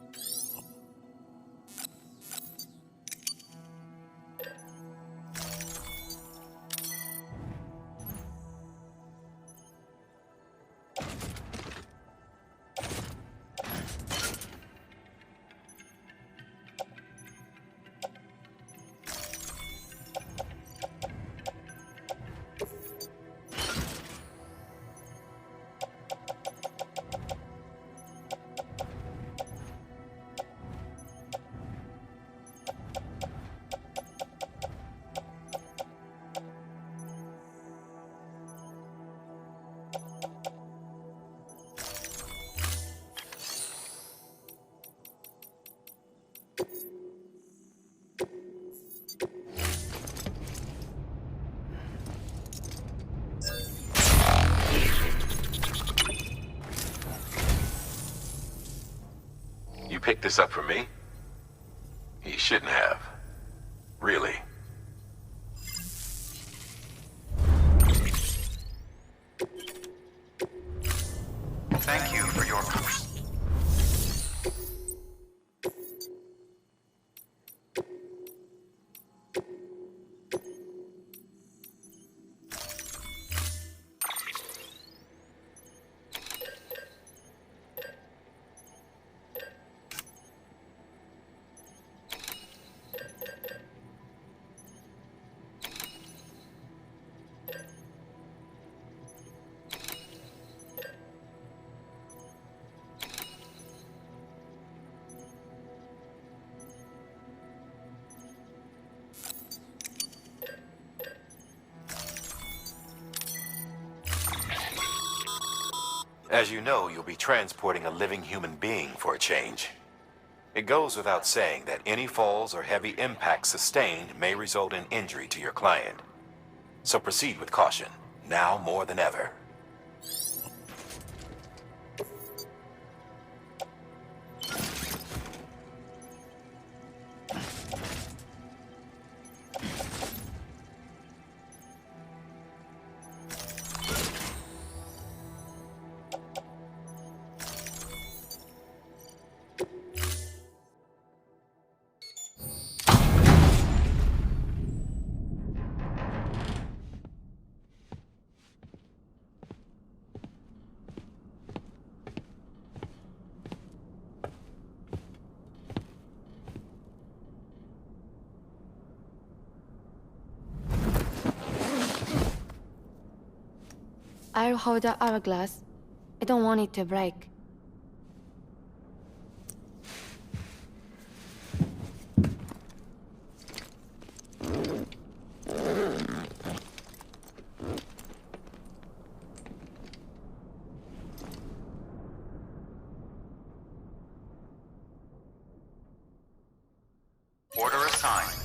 You picked this up for me? He shouldn't have. Really. Thank you for your... As you know, you'll be transporting a living human being for a change. It goes without saying that any falls or heavy impacts sustained may result in injury to your client. So proceed with caution, now more than ever. I'll hold the hourglass. I don't want it to break. Order assigned.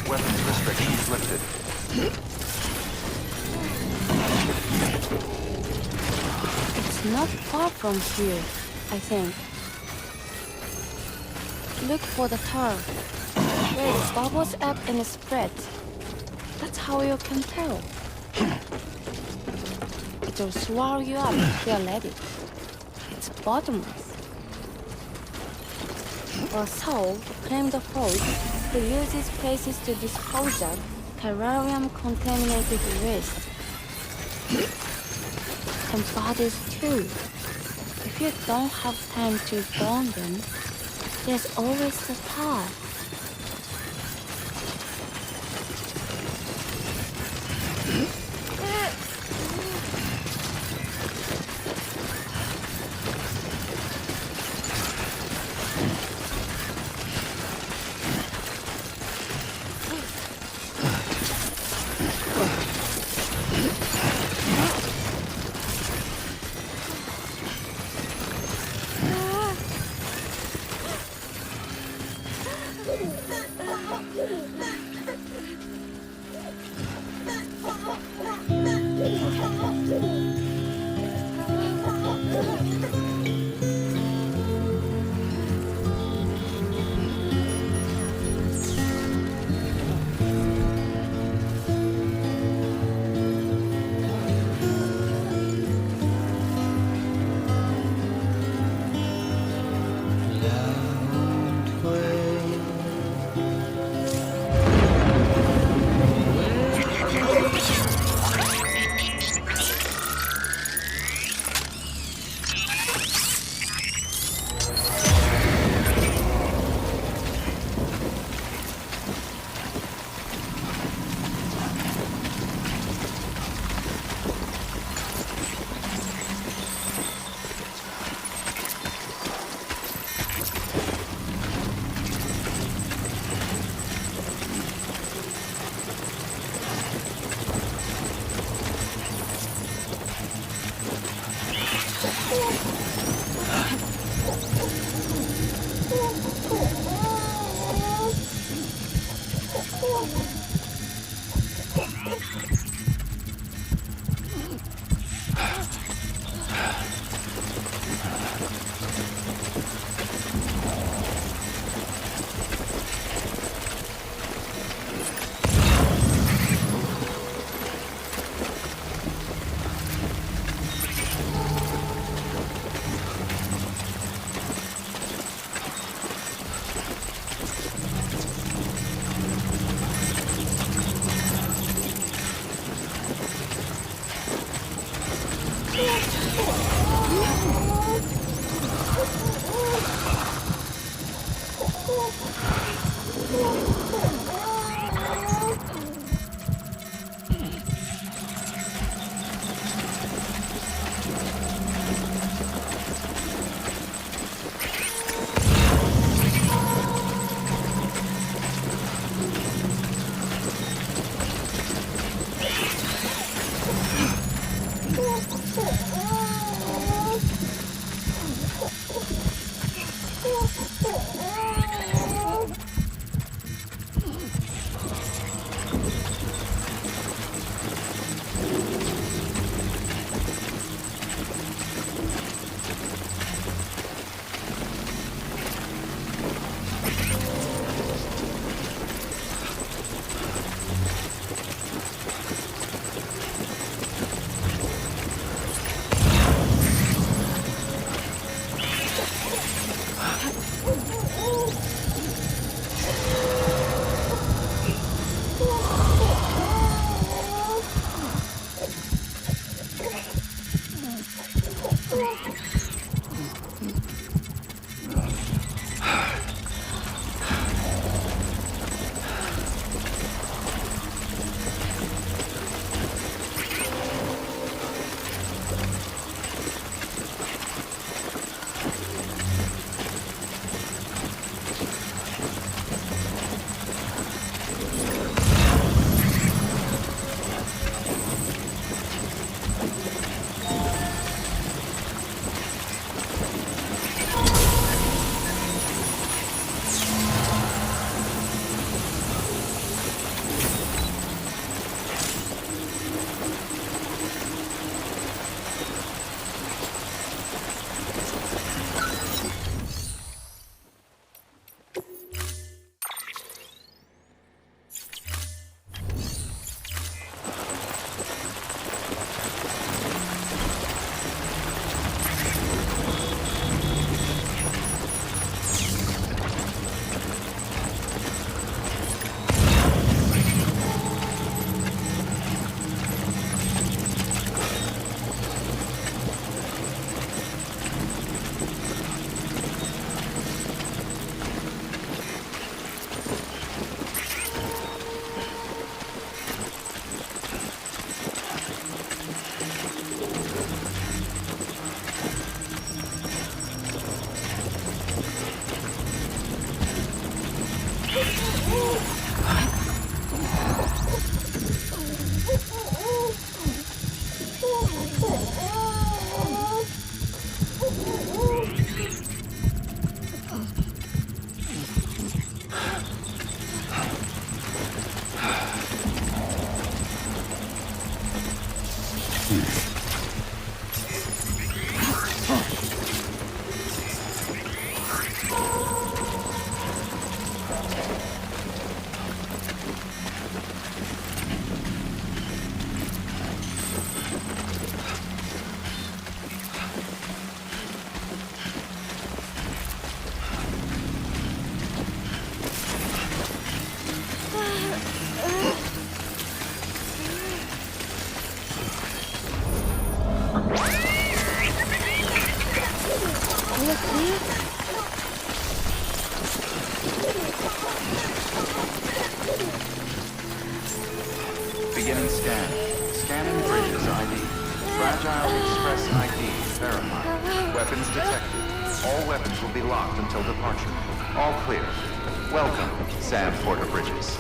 Weapons restrictions lifted. It's not far from here, I think. Look for the tar. Where it bubbles up and spreads. That's how you can tell. It'll swallow you up if you're ready. It's bottomless. Or so claim the folk who uses places to dispose of terrarium-contaminated waste. And bodies too. If you don't have time to burn them, there's always the tar. All clear? Beginning scan. Scanning bridges ID. Fragile Express ID verified. Weapons detected. All weapons will be locked until departure. All clear. Welcome, Sam Porter Bridges.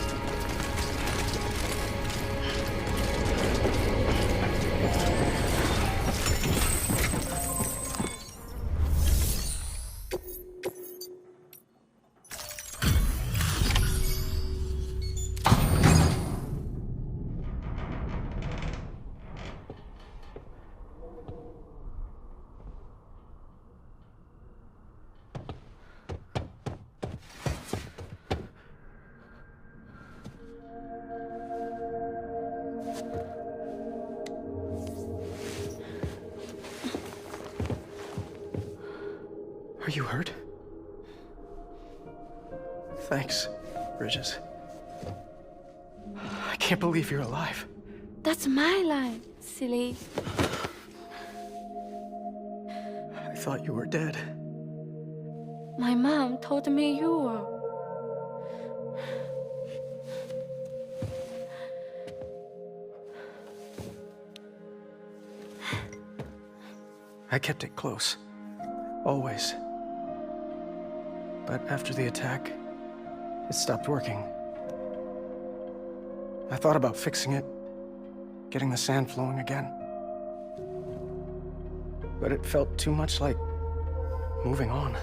Are you hurt? Thanks, Bridges. I can't believe you're alive. That's my line, silly. I thought you were dead. My mom told me you were. I kept it close. Always. But after the attack, it stopped working. I thought about fixing it, getting the sand flowing again. But it felt too much like moving on.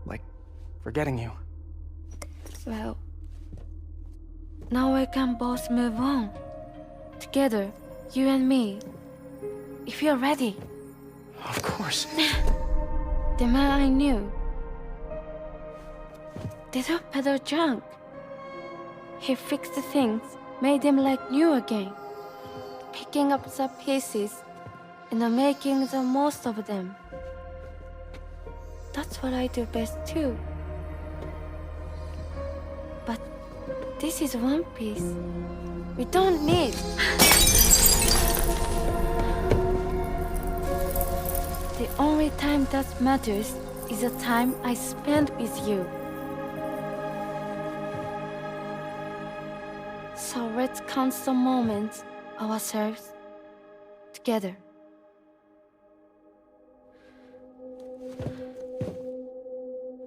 Like forgetting you. Well, now we can both move on. Together, you and me. If you're ready. Of course. The man I knew. Little peddler junk. He fixed the things, made them like new again. Picking up the pieces and making the most of them. That's what I do best too. But this is one piece. We don't need. The only time that matters is the time I spend with you. So let's count the moments ourselves together.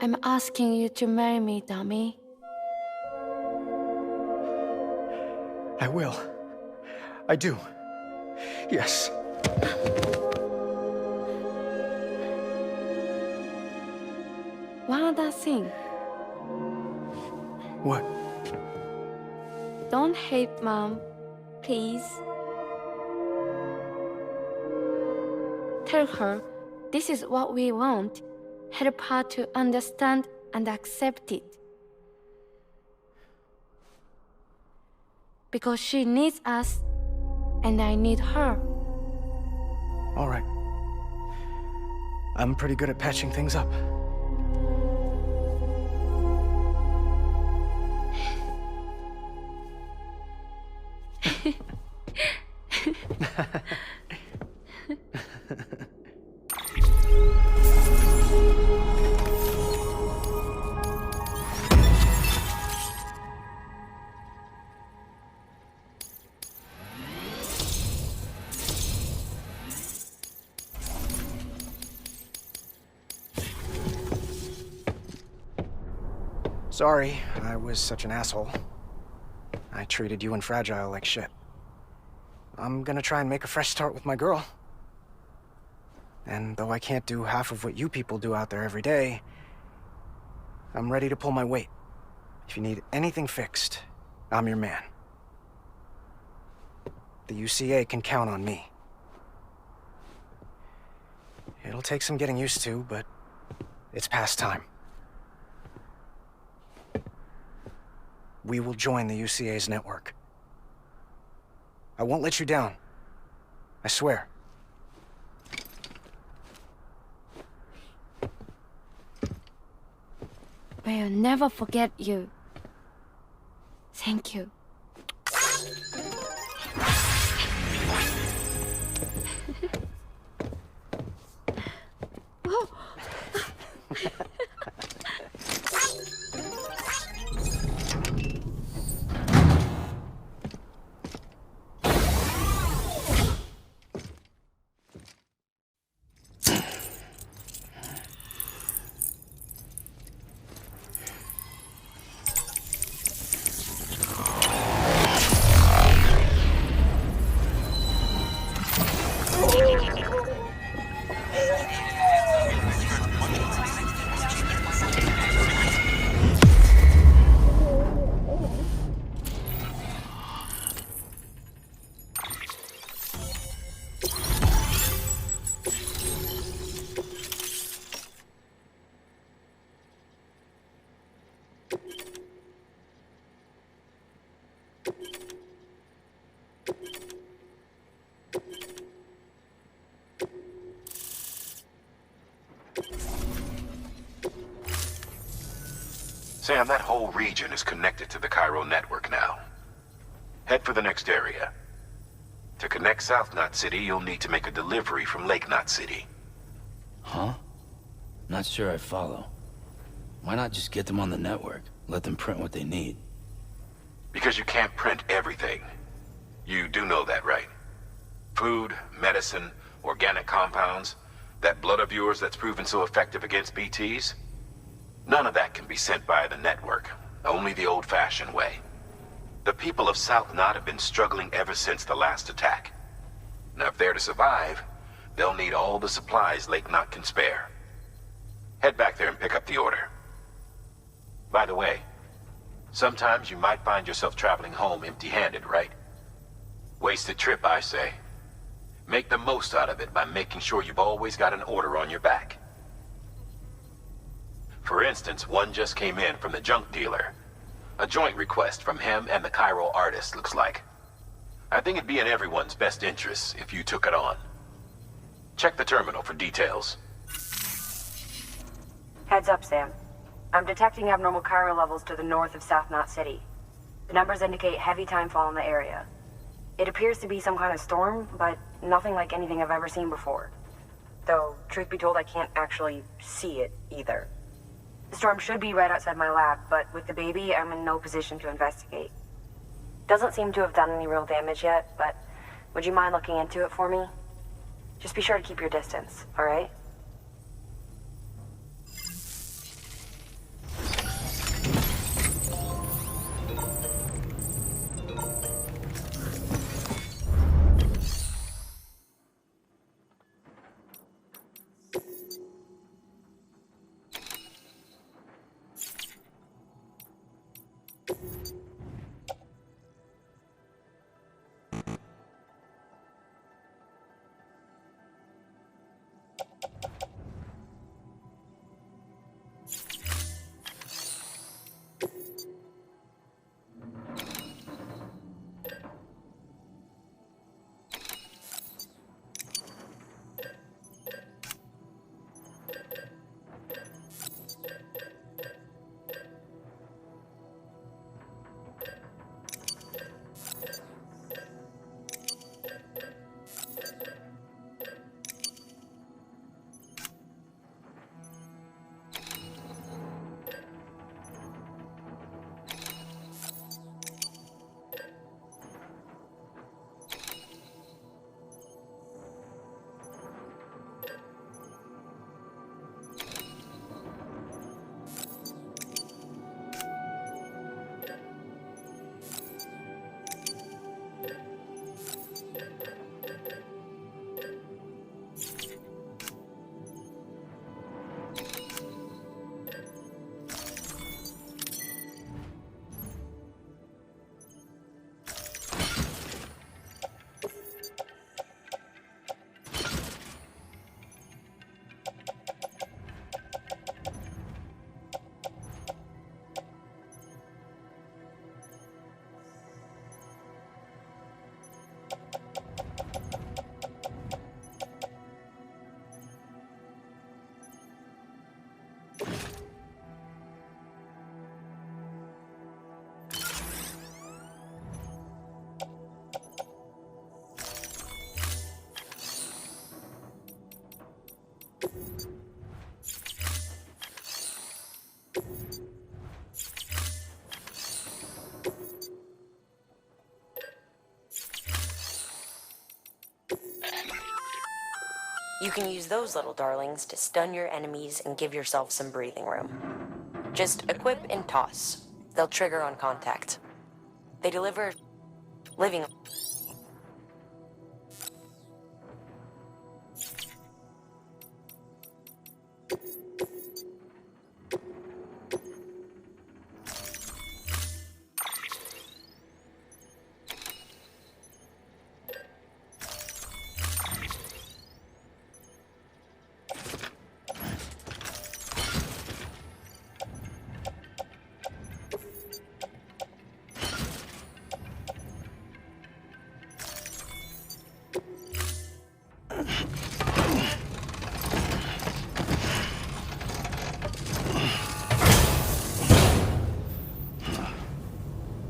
I'm asking you to marry me, dummy. I will. I do. Yes. One other thing. What? Don't hate Mom, please. Tell her this is what we want. Help her to understand and accept it. Because she needs us, and I need her. All right. I'm pretty good at patching things up. Sorry, I was such an asshole. I treated you and Fragile like shit. I'm gonna try and make a fresh start with my girl. And though I can't do half of what you people do out there every day, I'm ready to pull my weight. If you need anything fixed, I'm your man. The UCA can count on me. It'll take some getting used to, but it's past time. We will join the UCA's network. I won't let you down. I swear. We'll never forget you. Thank you. Sam, that whole region is connected to the Cairo network now. Head for the next area. To connect South Knot City, you'll need to make a delivery from Lake Knot City. Huh? Not sure I follow. Why not just get them on the network? Let them print what they need. Because you can't print everything. You do know that, right? Food, medicine, organic compounds, that blood of yours that's proven so effective against BTs? None of that can be sent by the network. Only the old-fashioned way. The people of South Knot have been struggling ever since the last attack. Now, if they're to survive, they'll need all the supplies Lake Knot can spare. Head back there and pick up the order. By the way, sometimes you might find yourself traveling home empty-handed, right? Wasted trip, I say. Make the most out of it by making sure you've always got an order on your back. For instance, one just came in from the junk dealer. A joint request from him and the Cairo artist, looks like. I think it'd be in everyone's best interest if you took it on. Check the terminal for details. Heads up, Sam. I'm detecting abnormal Cairo levels to the north of South Knot City. The numbers indicate heavy timefall in the area. It appears to be some kind of storm, but nothing like anything I've ever seen before. Though, truth be told, I can't actually see it either. The storm should be right outside my lab, but with the baby, I'm in no position to investigate. Doesn't seem to have done any real damage yet, but would you mind looking into it for me? Just be sure to keep your distance, all right? You can use those little darlings to stun your enemies and give yourself some breathing room. Just equip and toss. They'll trigger on contact. They deliver living.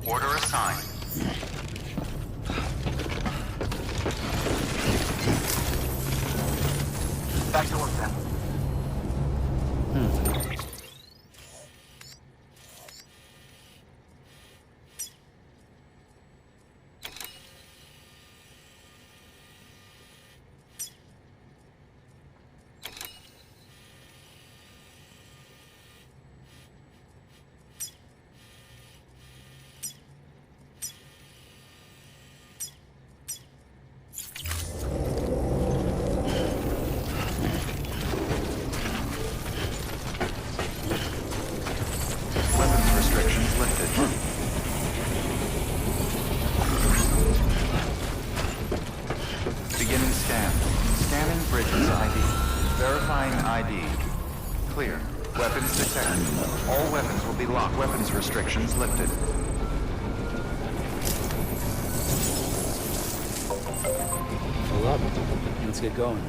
Order assigned. Back to work then. Weapons restrictions lifted. Beginning scan. Scanning bridges ID. Verifying ID. Clear. Weapons detected. All weapons will be locked. Weapons restrictions lifted. Pull up. Let's get going.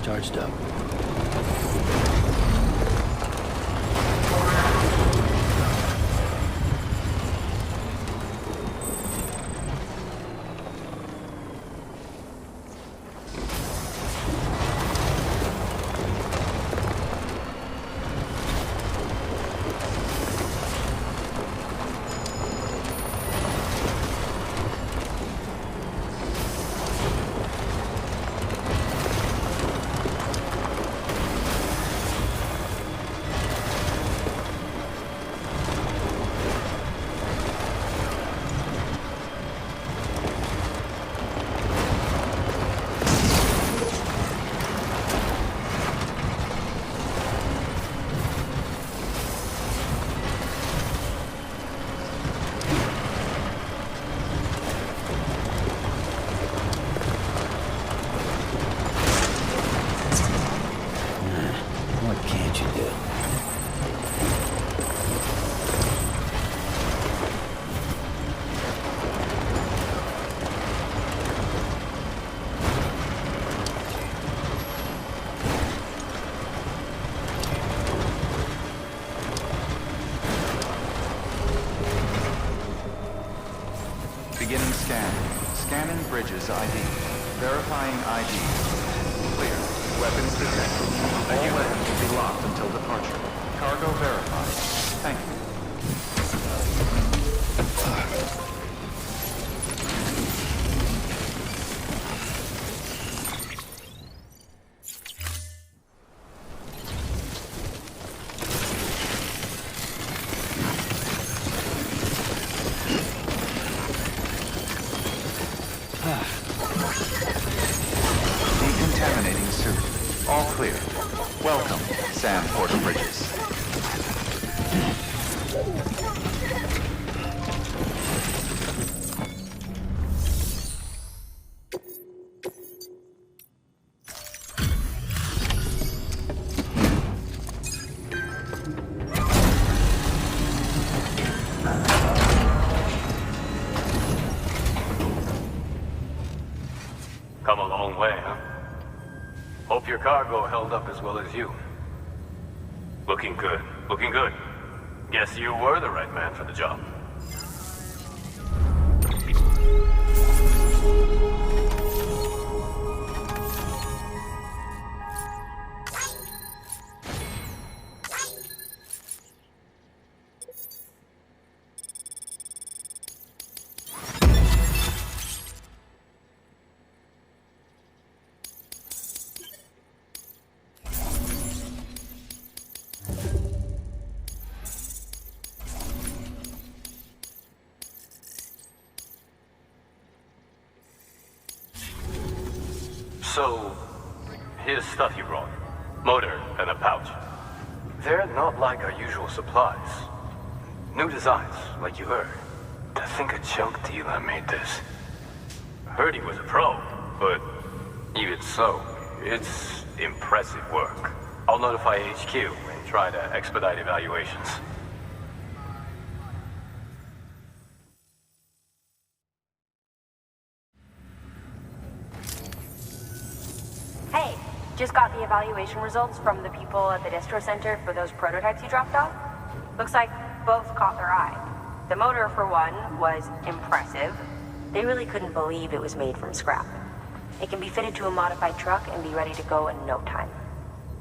Charged up. Beginning scan. Scanning bridges ID. Verifying ID. Clear. Weapons detected. All weapons will be locked until departure. Cargo verified. Thank you. Decontaminating suit. All clear. Welcome, Sam Porter Bridges. Come a long way, huh? Hope your cargo held up as well as you. Looking good. Looking good. Guess you were the right man for the job. So, here's stuff you brought. Motor and a pouch. They're not like our usual supplies. New designs, like you heard. To think a junk dealer made this. Heard he was a pro, but even so, it's impressive work. I'll notify HQ and try to expedite evaluations. Hey, just got the evaluation results from the people at the distro center for those prototypes you dropped off. Looks like both caught their eye. The motor, for one, was impressive. They really couldn't believe it was made from scrap. It can be fitted to a modified truck and be ready to go in no time.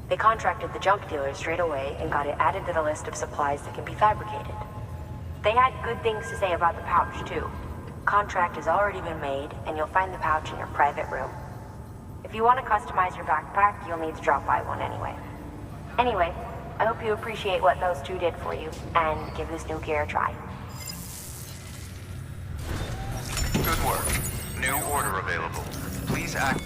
They contracted the junk dealer straight away and got it added to the list of supplies that can be fabricated. They had good things to say about the pouch, too. Contract has already been made, and you'll find the pouch in your private room. If you want to customize your backpack, you'll need to drop by one anyway. Anyway, I hope you appreciate what those two did for you, and give this new gear a try. Good work. New order available. Please act.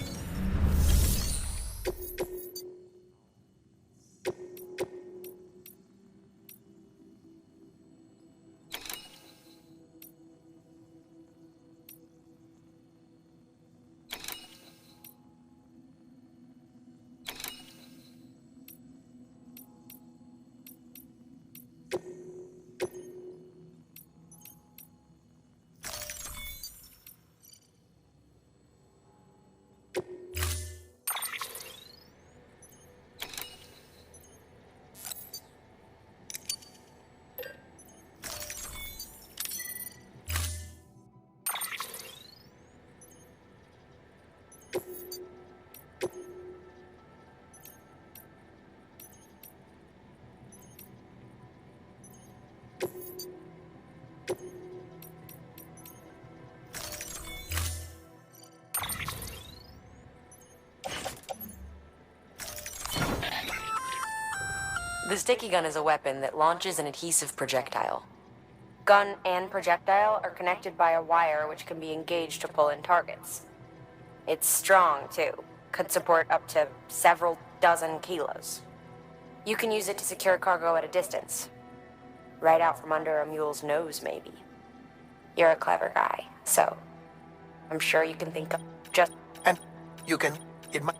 The sticky gun is a weapon that launches an adhesive projectile. Gun and projectile are connected by a wire which can be engaged to pull in targets. It's strong, too. Could support up to several dozen kilos. You can use it to secure cargo at a distance. Right out from under a mule's nose, maybe. You're a clever guy, so I'm sure you can think of just... And you can... It might...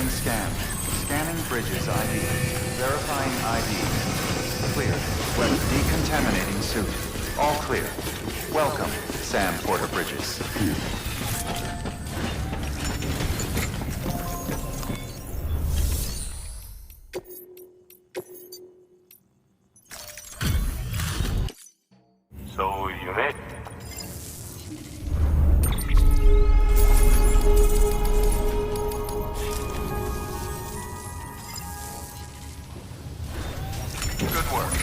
Beginning scan. Scanning bridges ID. Verifying ID. Clear. Weapon decontaminating suit. All clear. Welcome, Sam Porter Bridges. So you made it. Good work.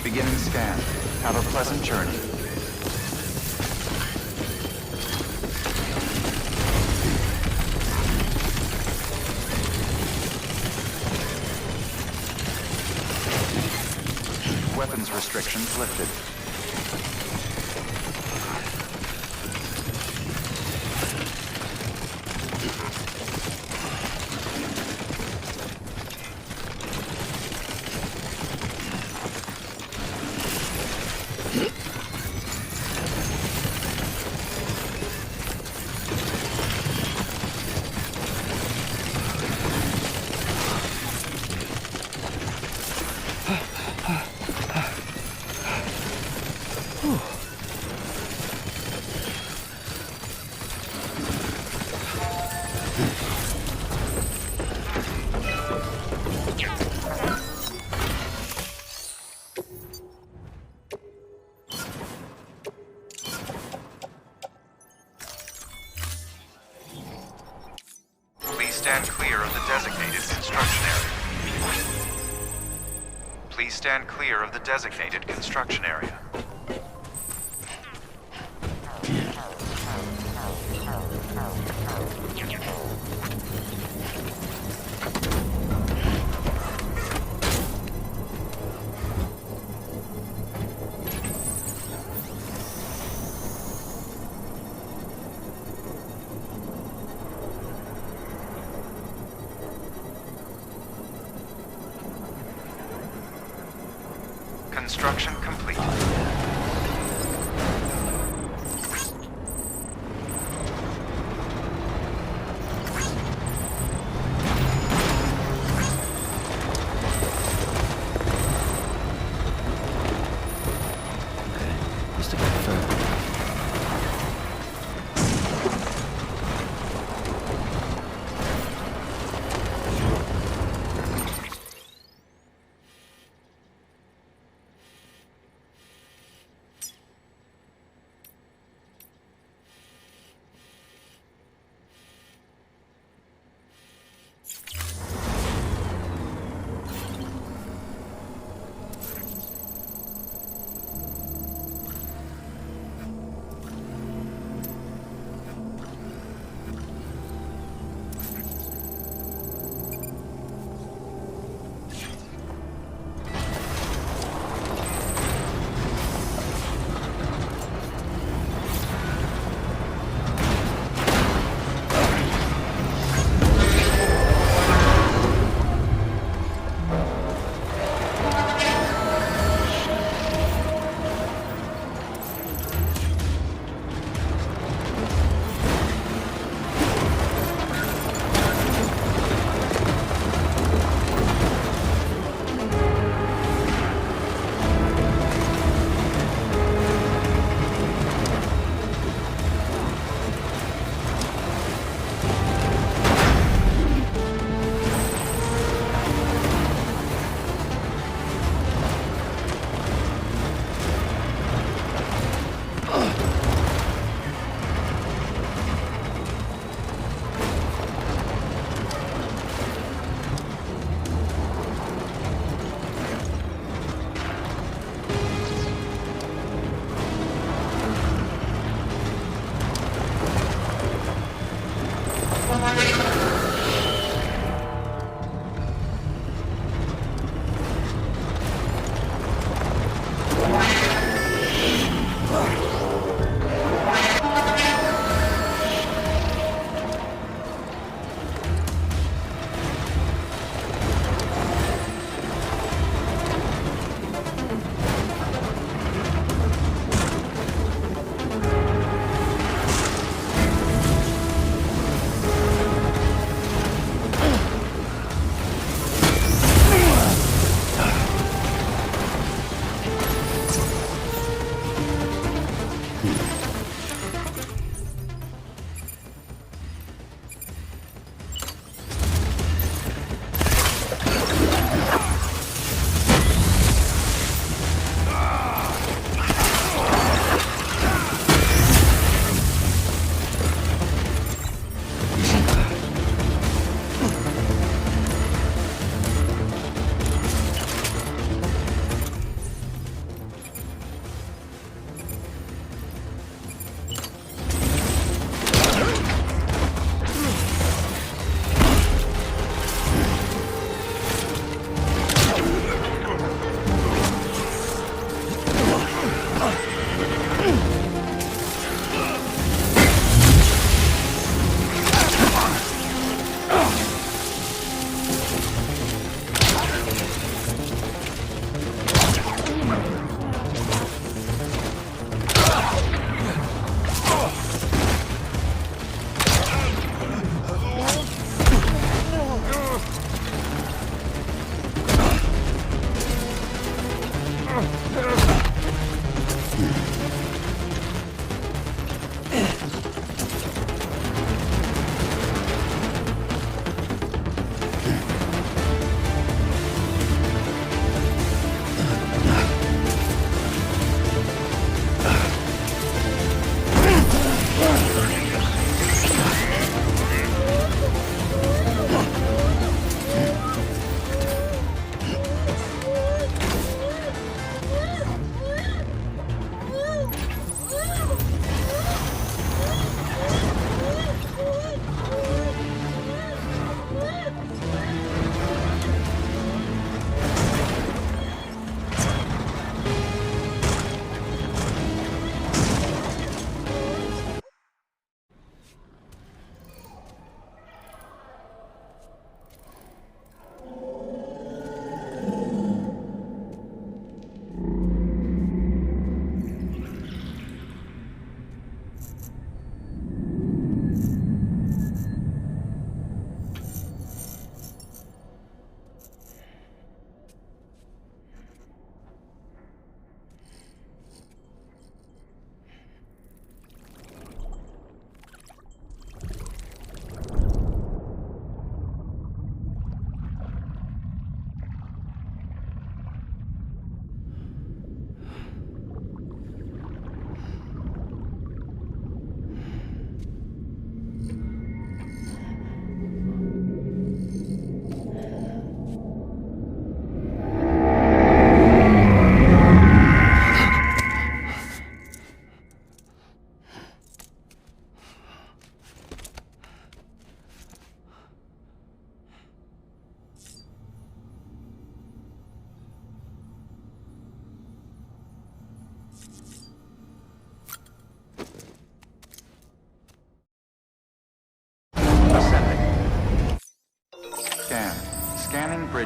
Beginning scan. Have a pleasant journey. Weapons restrictions lifted. Stand clear of the designated construction area. Please stand clear of the designated construction area. Construction complete.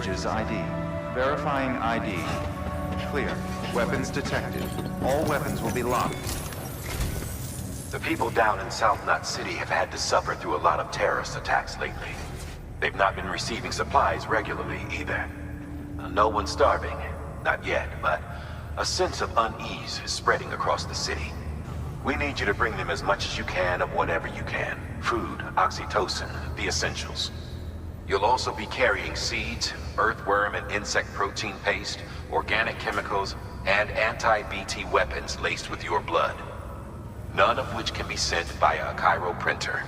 Bridges ID. Verifying ID. Clear. Weapons detected. All weapons will be locked. The people down in South Knot City have had to suffer through a lot of terrorist attacks lately. They've not been receiving supplies regularly either. No one's starving, not yet, but a sense of unease is spreading across the city. We need you to bring them as much as you can of whatever you can. Food, oxytocin, the essentials. You'll also be carrying seeds, earthworm and insect protein paste, organic chemicals, and anti-BT weapons laced with your blood. None of which can be sent via a Cairo printer.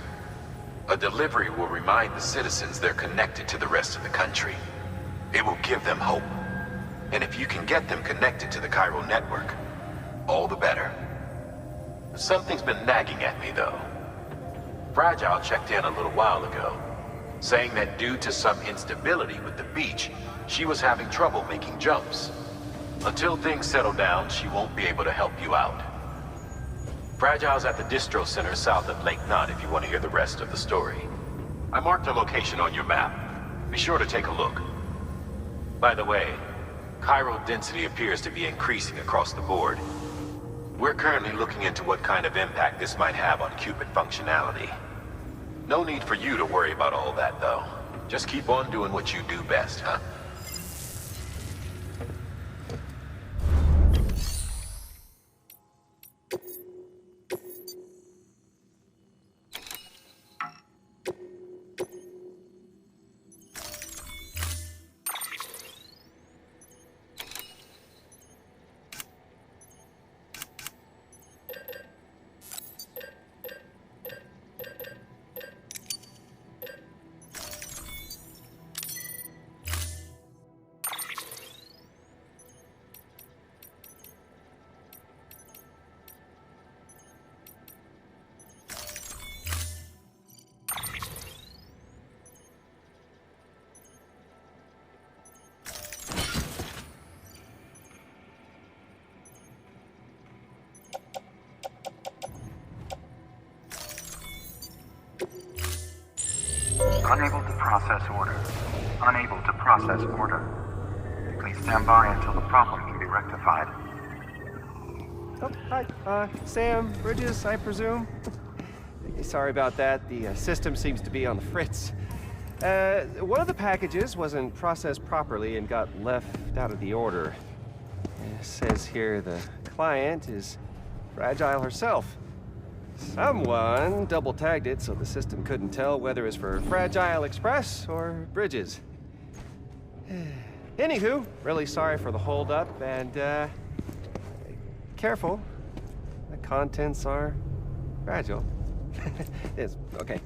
A delivery will remind the citizens they're connected to the rest of the country. It will give them hope. And if you can get them connected to the Cairo network, all the better. Something's been nagging at me, though. Fragile checked in a little while ago, saying that due to some instability with the beach, she was having trouble making jumps. Until things settle down, she won't be able to help you out. Fragile's at the distro center south of Lake Knot if you want to hear the rest of the story. I marked her location on your map. Be sure to take a look. By the way, Cairo density appears to be increasing across the board. We're currently looking into what kind of impact this might have on Cupid functionality. No need for you to worry about all that, though. Just keep on doing what you do best, huh? Unable to process order. Unable to process order. Please stand by until the problem can be rectified. Oh, hi. Sam, Bridges, I presume? Sorry about that. The system seems to be on the fritz. One of the packages wasn't processed properly and got left out of the order. It says here the client is Fragile herself. Someone double-tagged it so the system couldn't tell whether it's for Fragile Express or Bridges. Anywho, really sorry for the holdup, and careful. The contents are fragile. It's okay.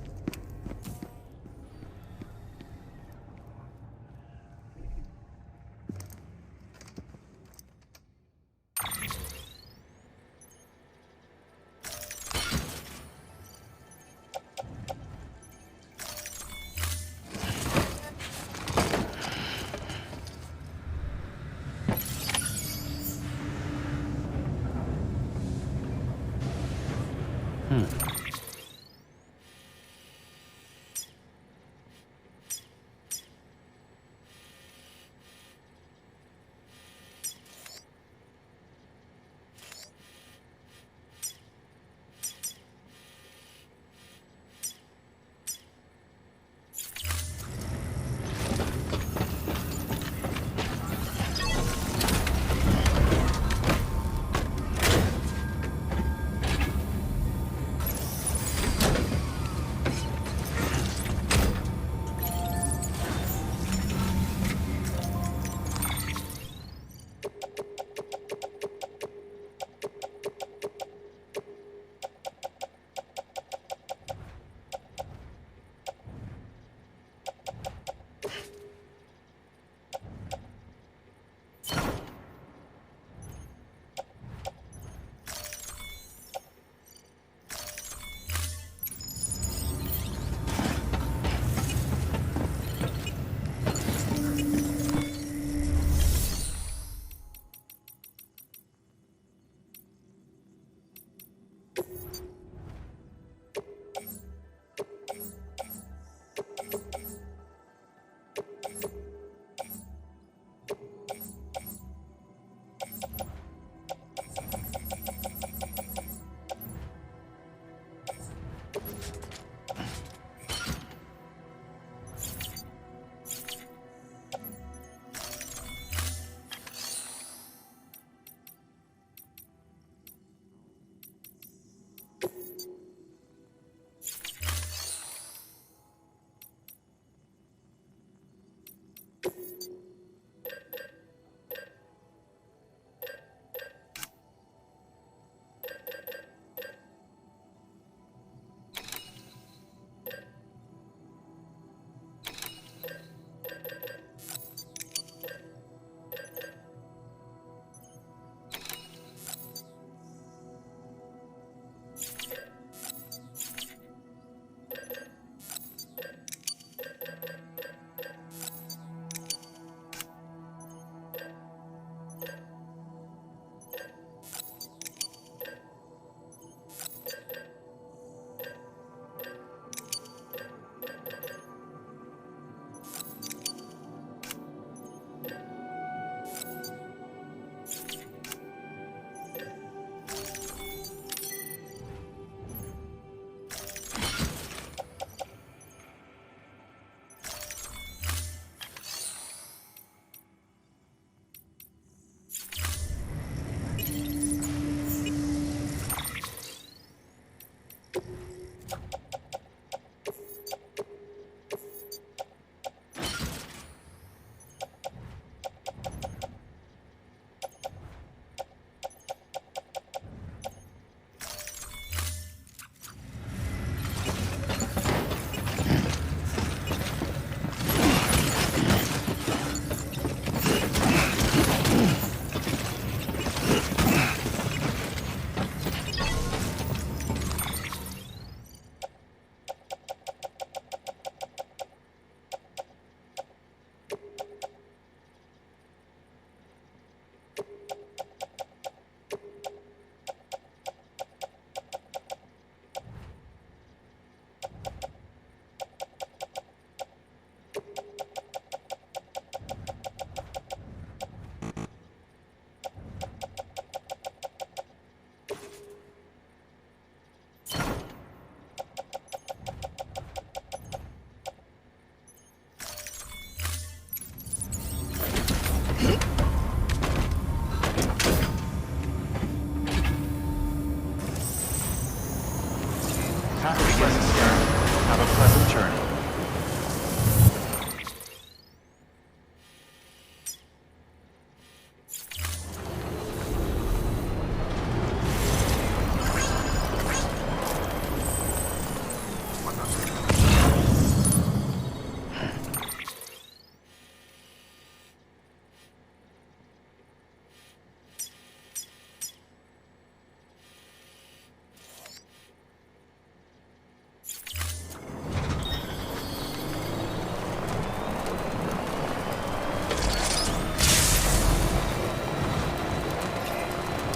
Have a pleasant journey. Have a pleasant journey.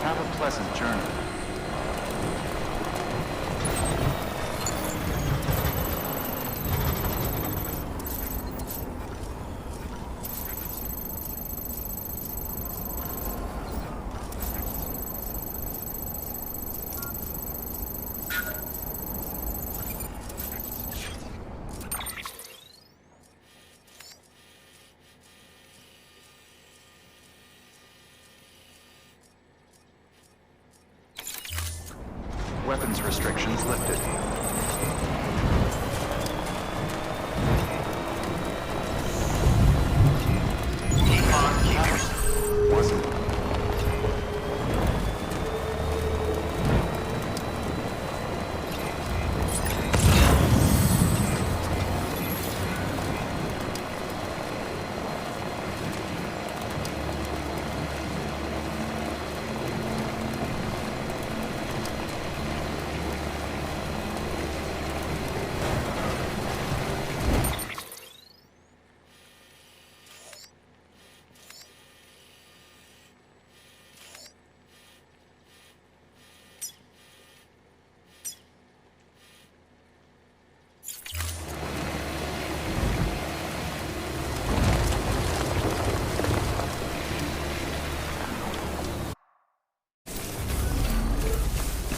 Have a pleasant journey. Weapons restrictions lifted. Keep on keeping. Wasn't.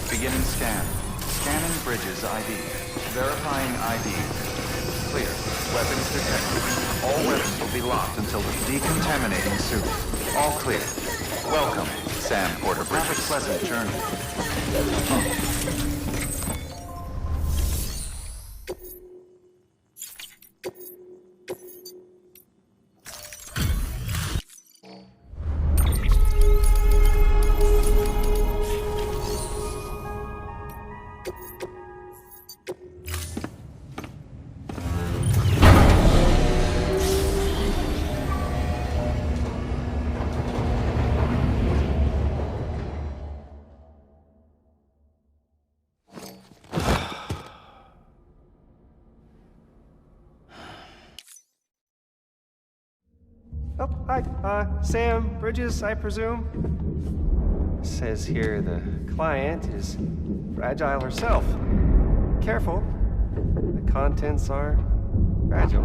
Beginning scan. Scanning bridges ID. Verifying ID. Clear. Weapons detected. All weapons will be locked until the decontaminating suit. All clear. Welcome, Sam Porter Bridges. Have a pleasant journey. Oh, hi. Sam, Bridges, I presume? Says here the client is fragile herself. Careful. The contents are fragile.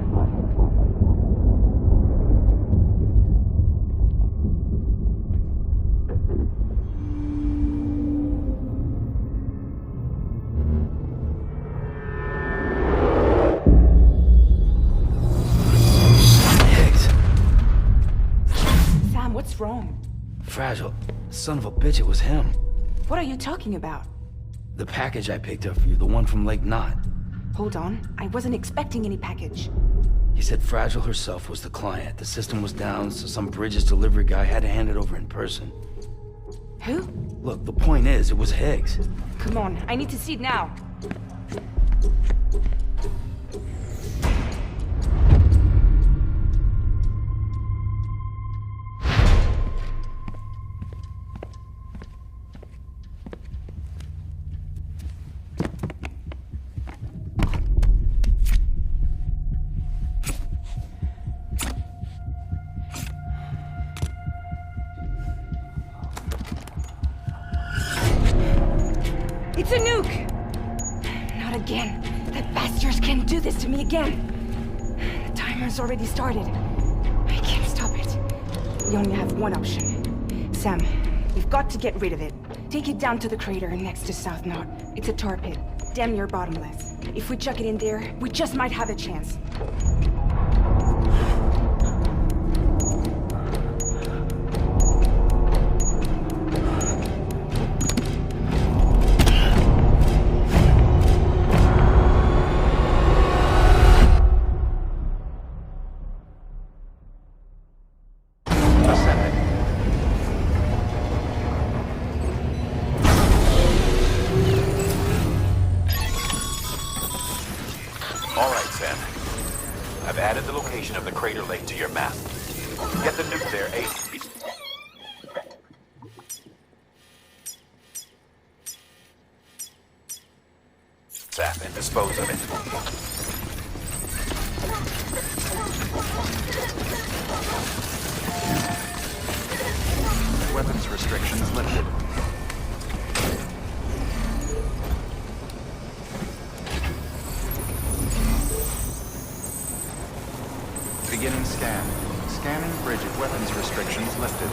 What's wrong? Fragile. Son of a bitch, it was him. What are you talking about? The package I picked up for you, the one from Lake Knot. Hold on. I wasn't expecting any package. He said Fragile herself was the client. The system was down, so some Bridges delivery guy had to hand it over in person. Who? Look, the point is, it was Higgs. Come on, I need to see it now. It's a nuke! Not again. The bastards can't do this to me again. The timer's already started. I can't stop it. We only have one option. Sam, we've got to get rid of it. Take it down to the crater next to South Knot. It's a tar pit, damn near bottomless. If we chuck it in there, we just might have a chance. location of the crater lake to your map. Get the nuke there, ASAP. And dispose of it. Weapons restrictions lifted. Beginning scan. Scanning bridge. Weapons restrictions lifted.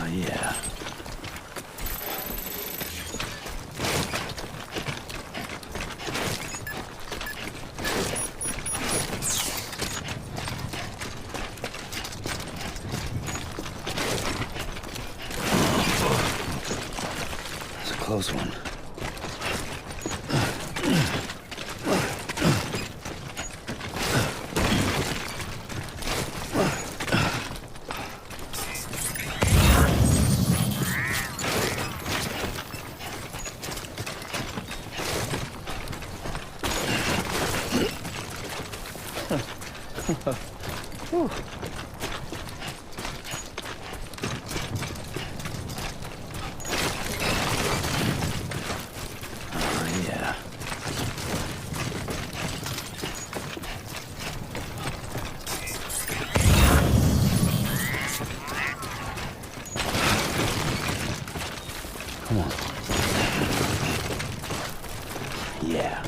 Yeah. That's a close one. Whew. Oh, yeah. Come on. Yeah.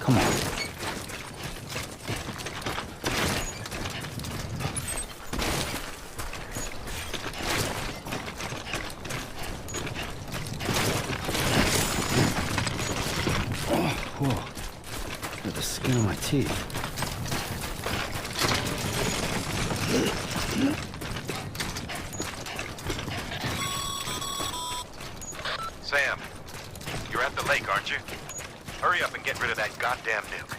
Come on. Oh, whoa. Look at the skin of my teeth. Sam, you're at the lake, aren't you? Hurry up and get rid of that goddamn nuke.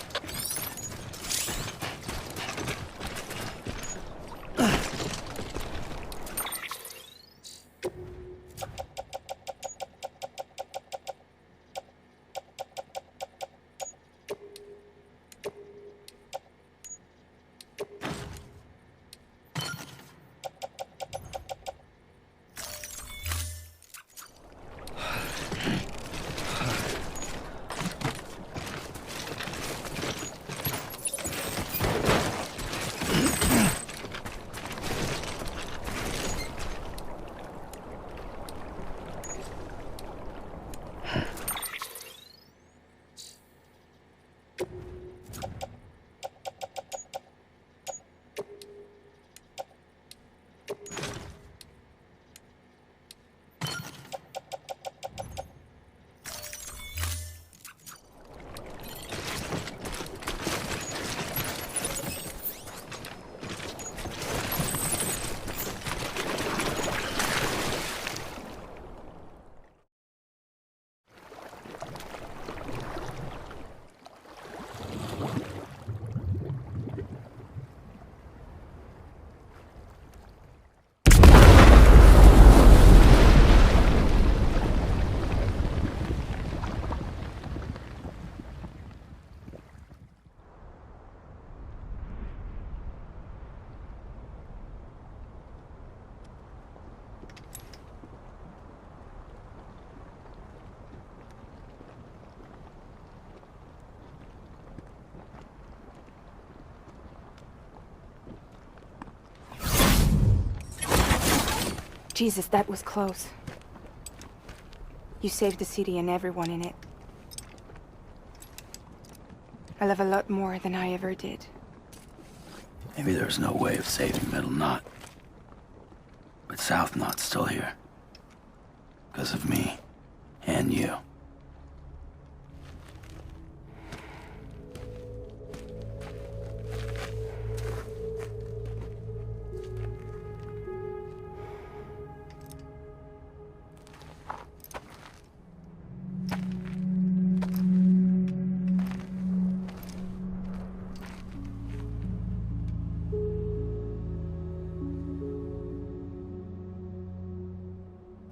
Jesus, that was close. You saved the city and everyone in it. I love a lot more than I ever did. Maybe there's no way of saving Middle Knot. But South Knot's still here. Because of me. And you.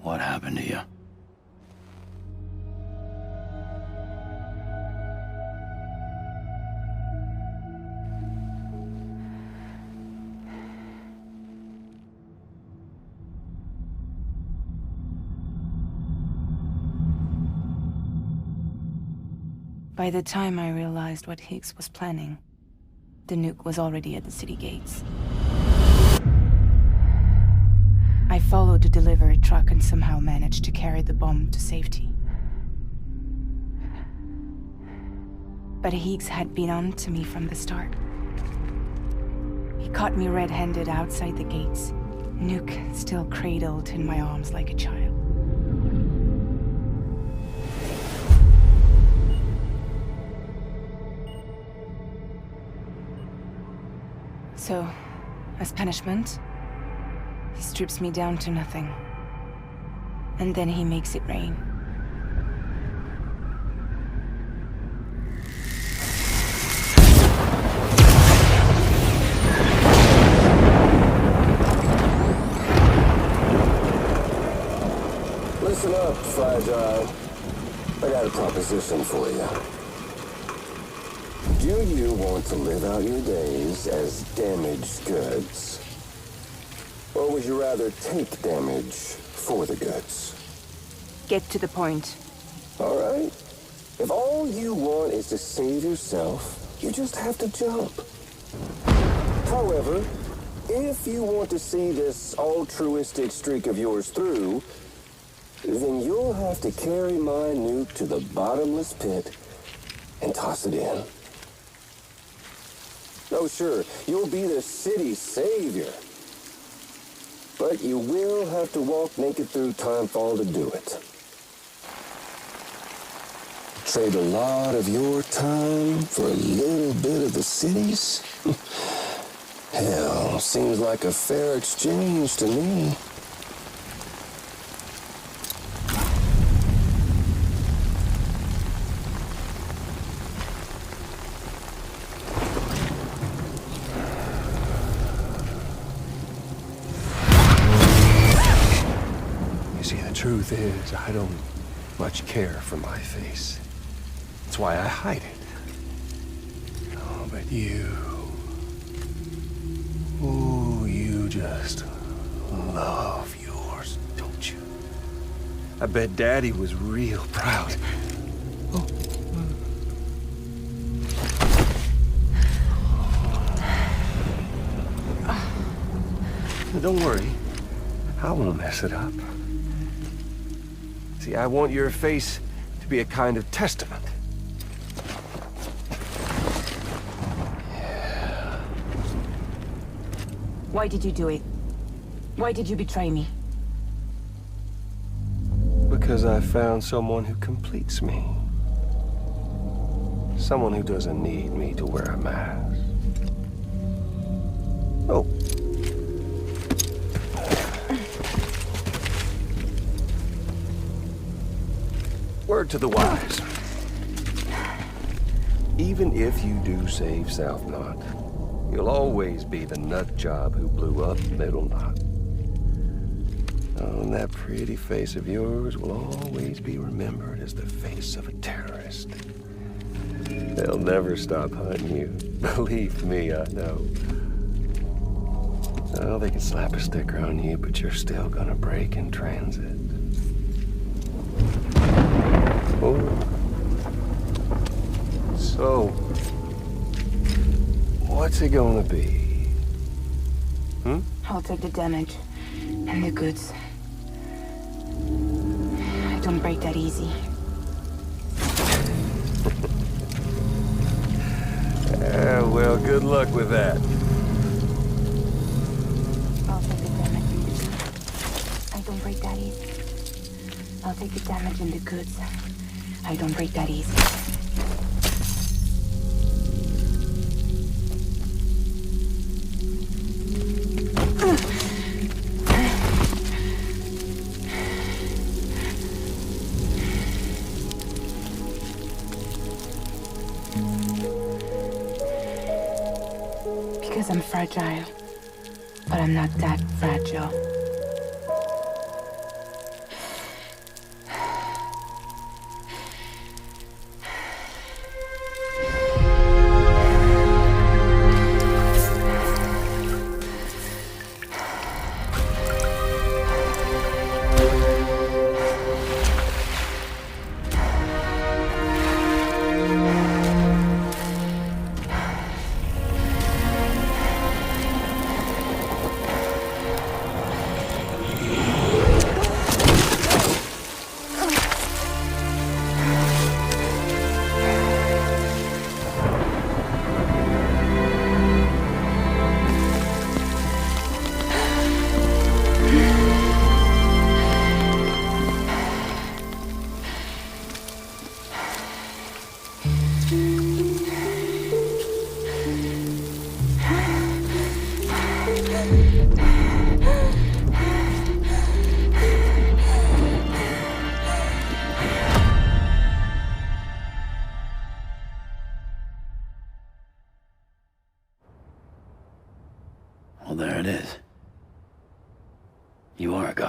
What happened to you? By the time I realized what Higgs was planning, the nuke was already at the city gates. I followed the delivery truck and somehow managed to carry the bomb to safety. But Higgs had been on to me from the start. He caught me red-handed outside the gates, nuke still cradled in my arms like a child. So, as punishment, he strips me down to nothing. And then he makes it rain. Listen up, Fragile. I got a proposition for you. Do you want to live out your days as damaged goods? Or would you rather take damage for the goods? Get to the point. All right. If all you want is to save yourself, you just have to jump. However, if you want to see this altruistic streak of yours through, then you'll have to carry my nuke to the bottomless pit and toss it in. Oh, sure, you'll be the city's savior. But you will have to walk naked through Timefall to do it. Trade a lot of your time for a little bit of the city's? Hell, seems like a fair exchange to me. Truth is, I don't much care for my face. That's why I hide it. Oh, but you... Ooh, you just love yours, don't you? I bet Daddy was real proud. Oh. Don't worry. I won't mess it up. See, I want your face to be a kind of testament. Yeah. Why did you do it? Why did you betray me? Because I found someone who completes me. Someone who doesn't need me to wear a mask. Oh. Word to the wise. Even if you do save South Knot, you'll always be the nut job who blew up Middle Knot. Oh, and that pretty face of yours will always be remembered as the face of a terrorist. They'll never stop hunting you. Believe me, I know. Oh, they can slap a sticker on you, but you're still gonna break in transit. Oh. So, what's it gonna be? I'll take the damage and the goods. I don't break that easy. Well, good luck with that. I'll take the damage. I don't break that easy. I'll take the damage and the goods. I don't break that easy. Because I'm fragile, but I'm not that fragile.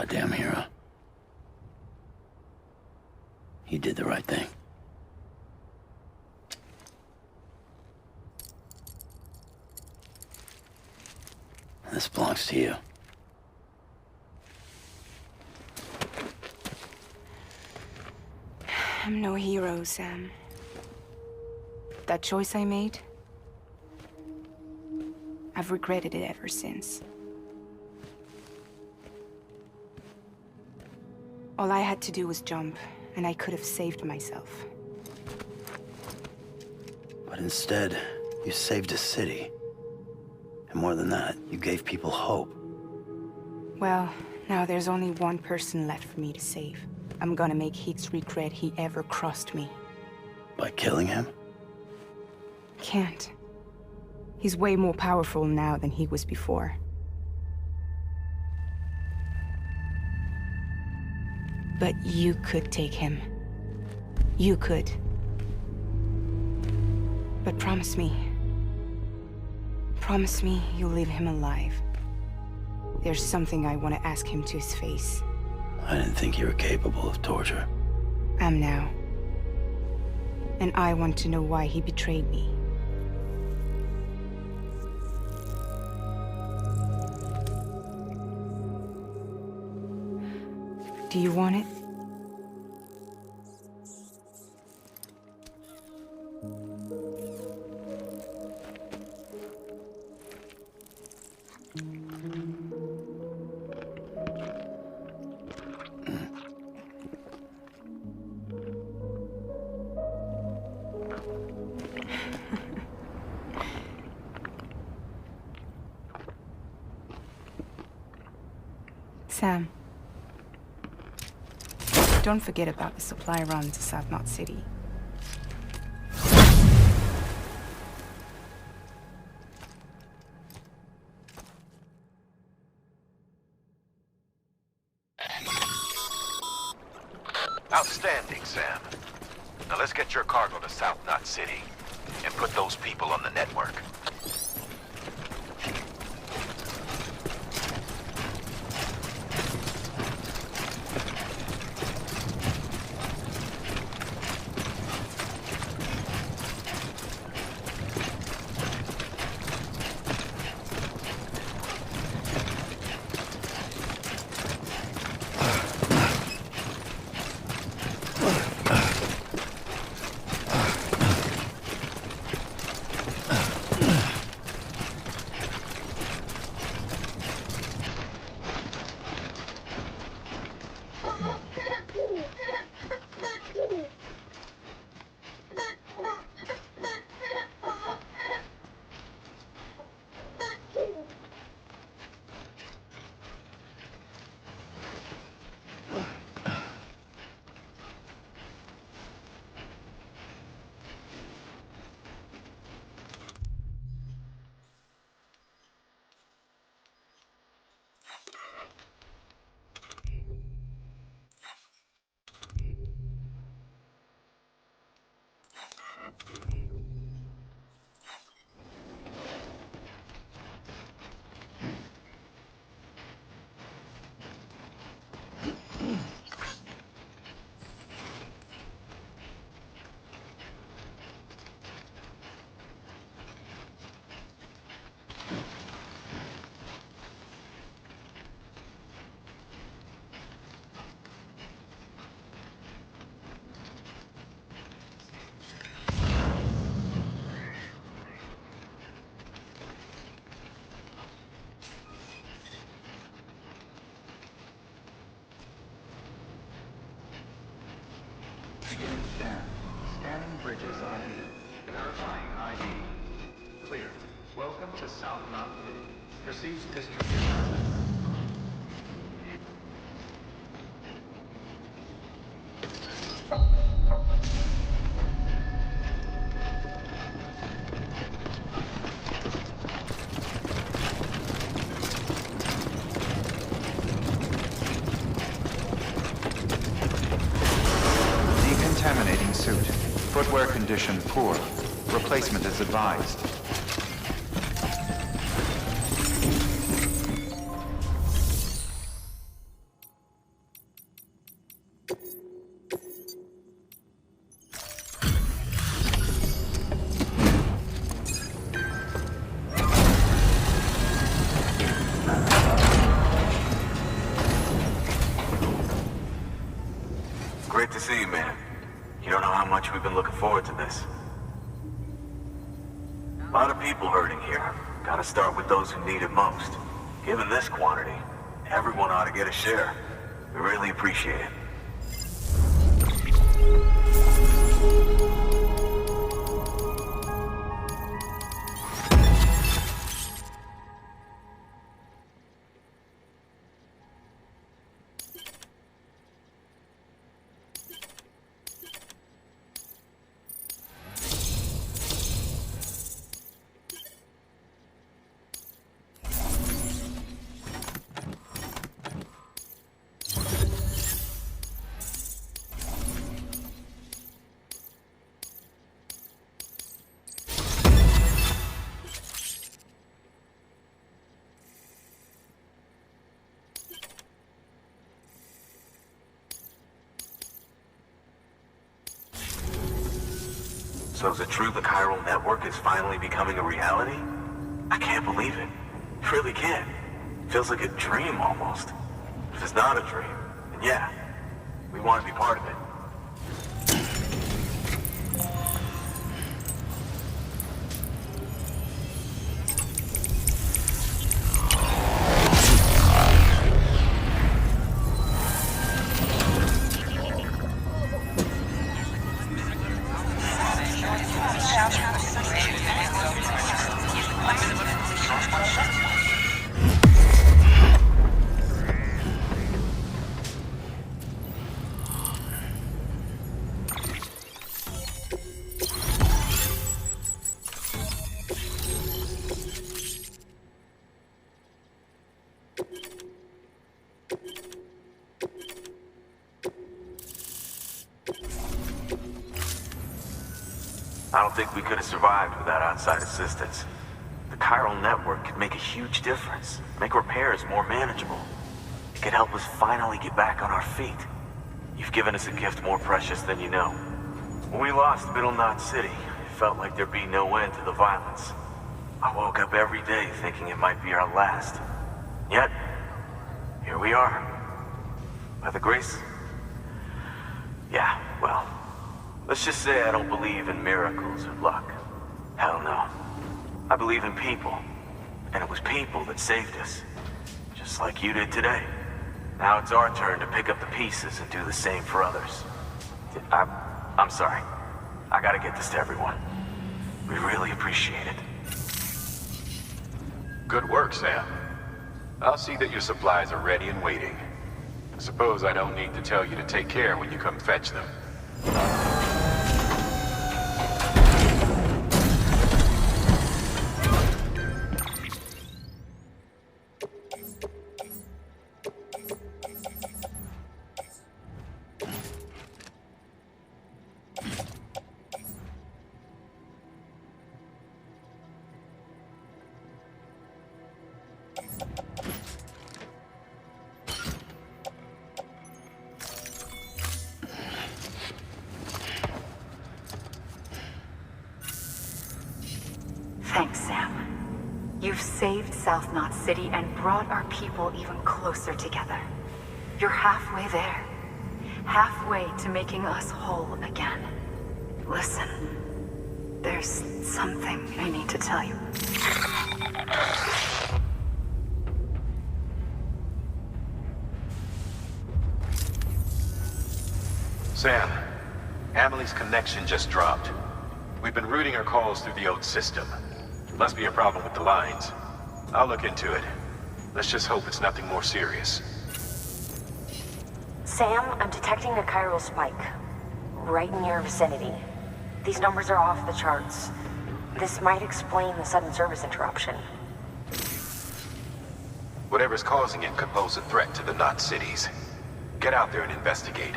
goddamn hero. He did the right thing. This belongs to you. I'm no hero, Sam. That choice I made, I've regretted it ever since. All I had to do was jump, and I could have saved myself. But instead, you saved a city. And more than that, you gave people hope. Well, now there's only one person left for me to save. I'm gonna make Hicks regret he ever crossed me. By killing him? Can't. He's way more powerful now than he was before. But you could take him. You could. But promise me. Promise me you'll leave him alive. There's something I want to ask him to his face. I didn't think you were capable of torture. Am now. And I want to know why he betrayed me. Do you want it? Sam. Don't forget about the supply run to South Knot City. Outstanding, Sam. Now let's get your cargo to South Knot City and put those people on the network. Scanning bridges ID. Verifying ID. Clear. Welcome to South Knot City. Receives distribution. Decontaminating suit. Footwear condition poor. Replacement is advised. Great to see you, man. You don't know how much we've been looking forward to this. A lot of people hurting here. Gotta start with those who need it most. Given this quantity, everyone ought to get a share. We really appreciate it. So is it true the chiral network is finally becoming a reality? I can't believe it. Really can't. Feels like a dream almost. If it's not a dream, then yeah, we want to be part of it. I don't think we could have survived without outside assistance. The chiral network could make a huge difference, make repairs more manageable. It could help us finally get back on our feet. You've given us a gift more precious than you know. When we lost Middle Knot City, it felt like there'd be no end to the violence. I woke up every day thinking it might be our last. Yet, here we are. By the grace... Yeah, well... Let's just say I don't believe in miracles or luck. Hell no. I believe in people. And it was people that saved us. Just like you did today. Now it's our turn to pick up the pieces and do the same for others. I'm sorry. I gotta get this to everyone. We really appreciate it. Good work, Sam. I'll see that your supplies are ready and waiting. I suppose I don't need to tell you to take care when you come fetch them. Thanks, Sam. You've saved South Knot City and brought our people even closer together. You're halfway there. Halfway to making us whole again. Listen, there's something I need to tell you. Sam, Amelie's connection just dropped. We've been routing her calls through the old system. Must be a problem with the lines. I'll look into it. Let's just hope it's nothing more serious. Sam, I'm detecting a chiral spike. Right in your vicinity. These numbers are off the charts. This might explain the sudden service interruption. Whatever's causing it could pose a threat to the Knot cities. Get out there and investigate.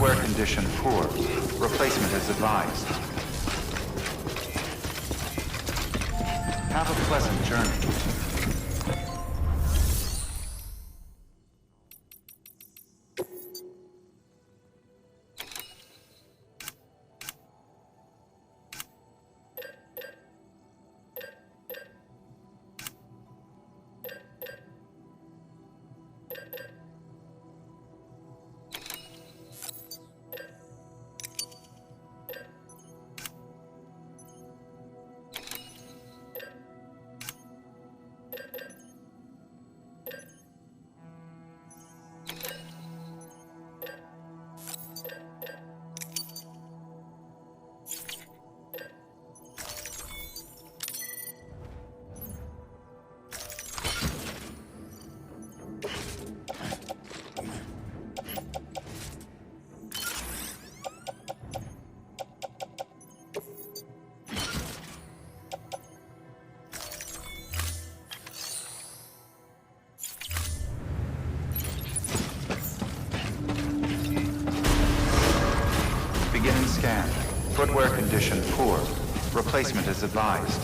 Footwear condition poor. Replacement is advised. Have a pleasant journey. Beginning scan. Footwear condition poor. Replacement is advised.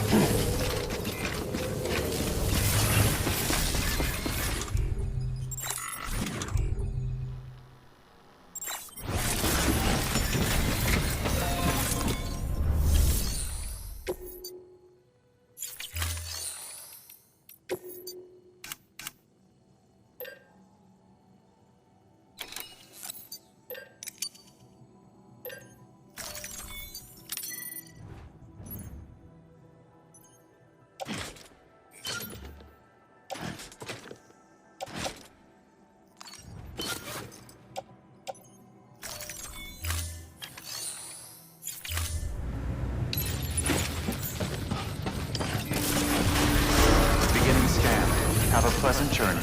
Have a pleasant journey.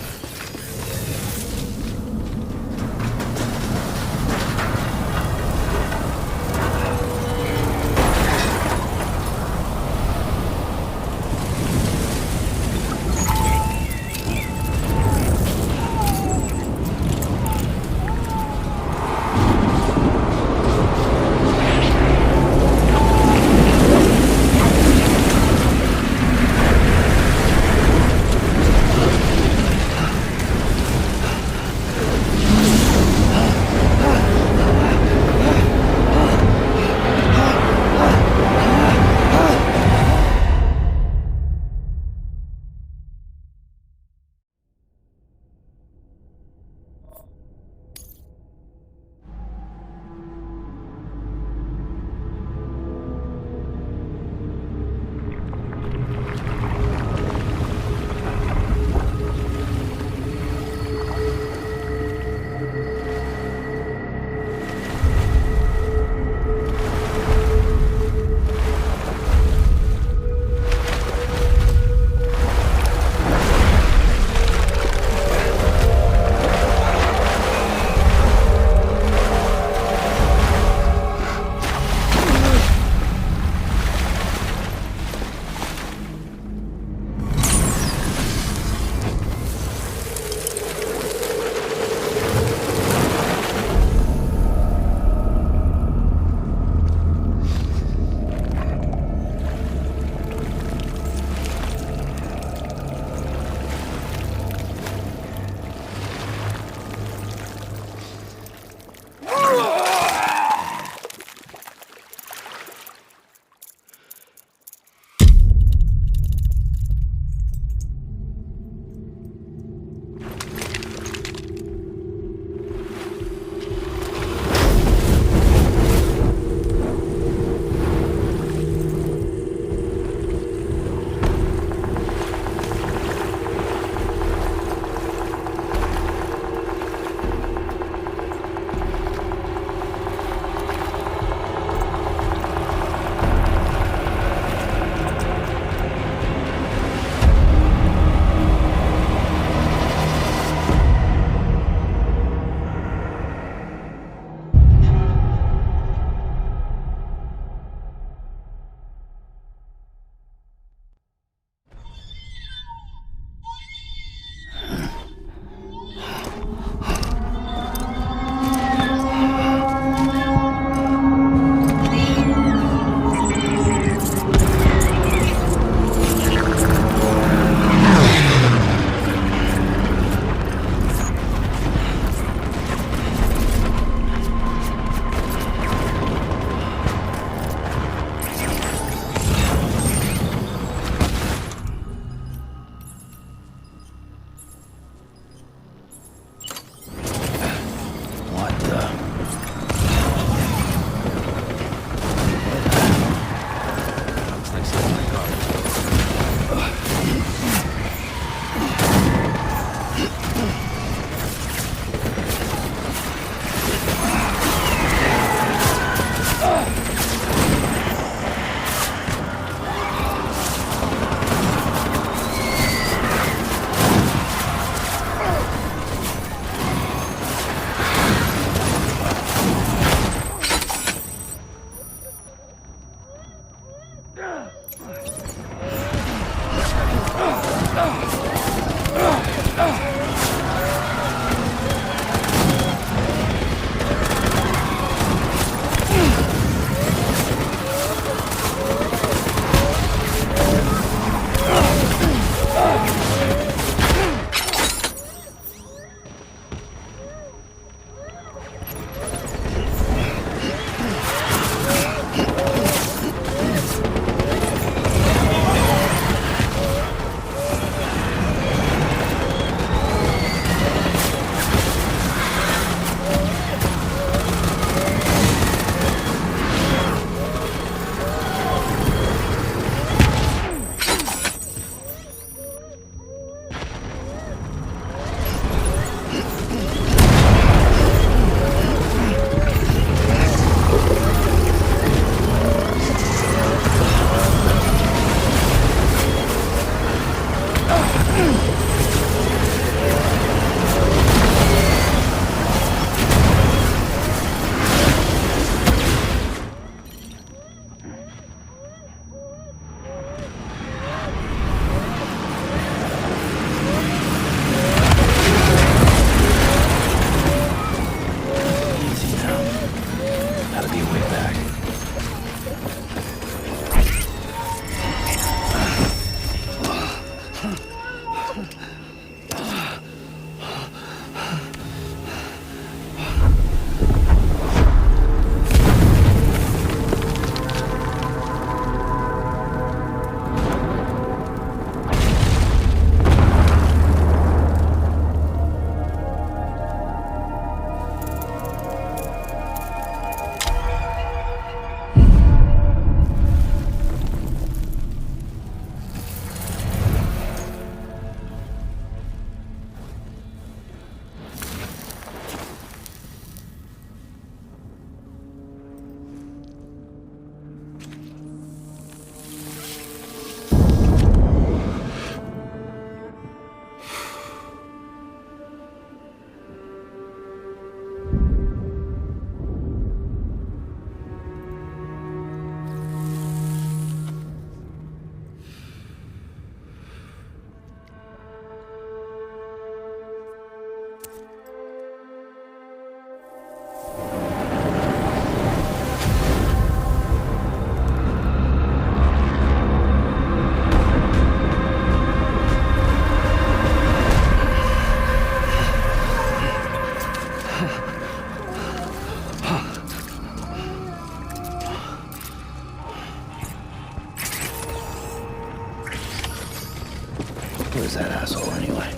Where's that asshole anyway?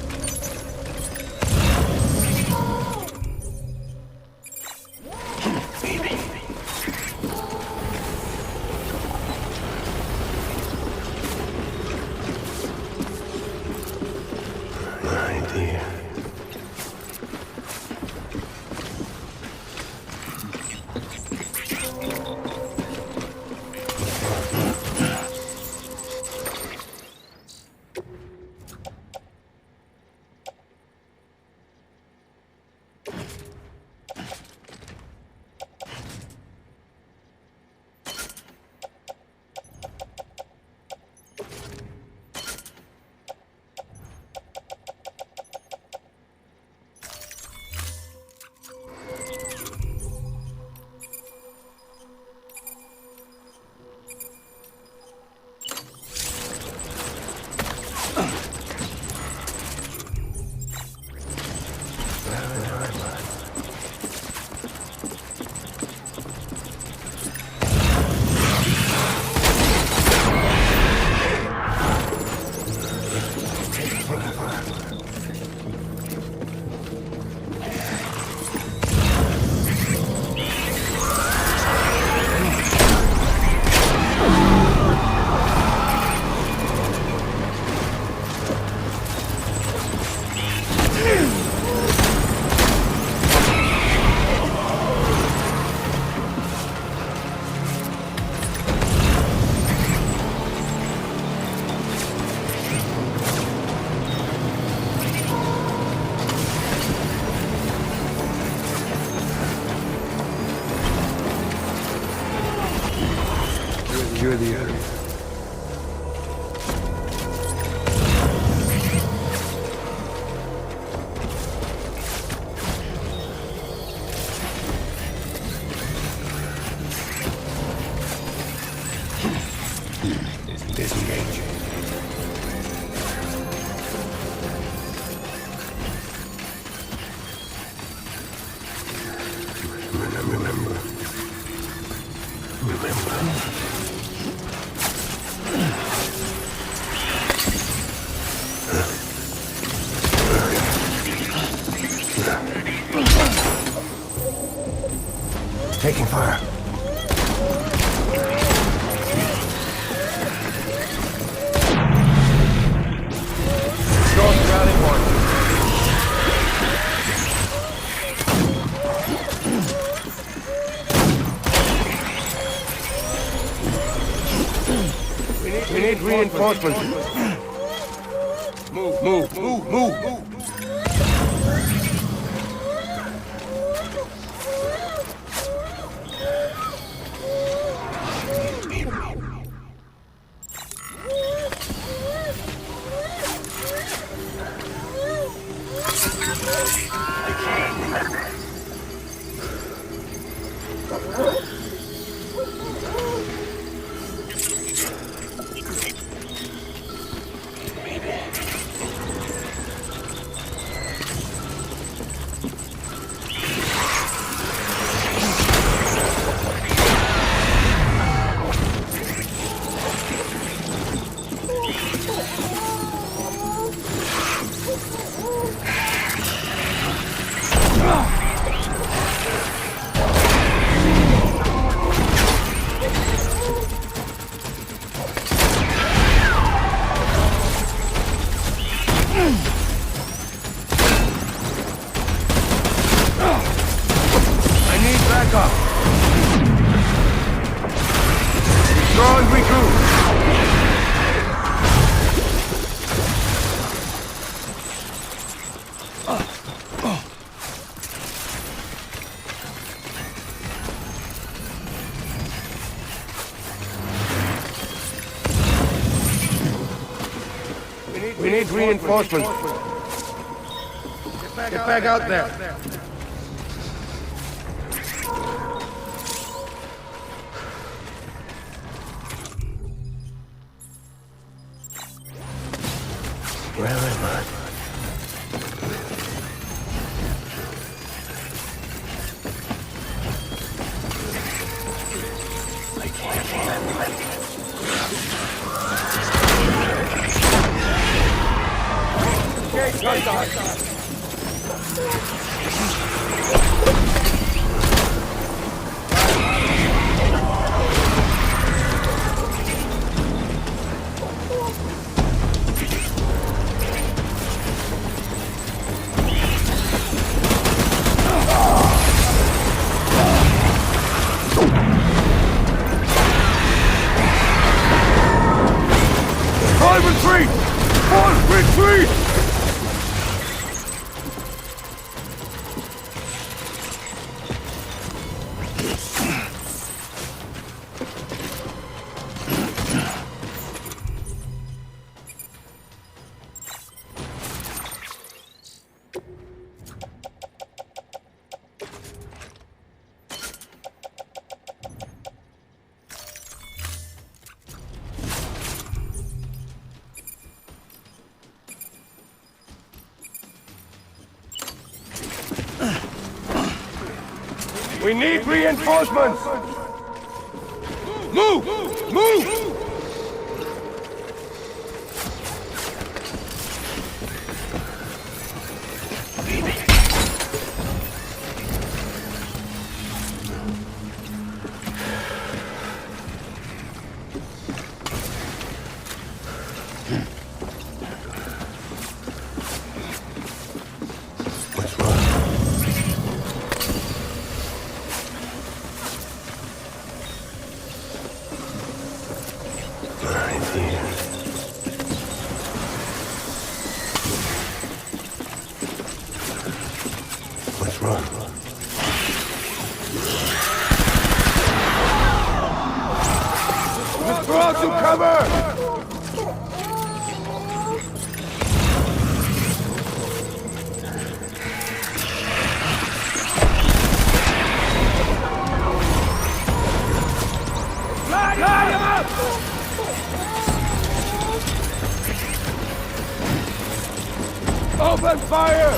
Baby. Right there. You're the area. Disengage. Remember. Taking fire. North routing one. We need reinforcements. We need reinforcements. Get back out there. Where am I? Retreat! Force retreat! We need reinforcements! Move! Move! What's wrong? Let's throw out some cover! Open fire!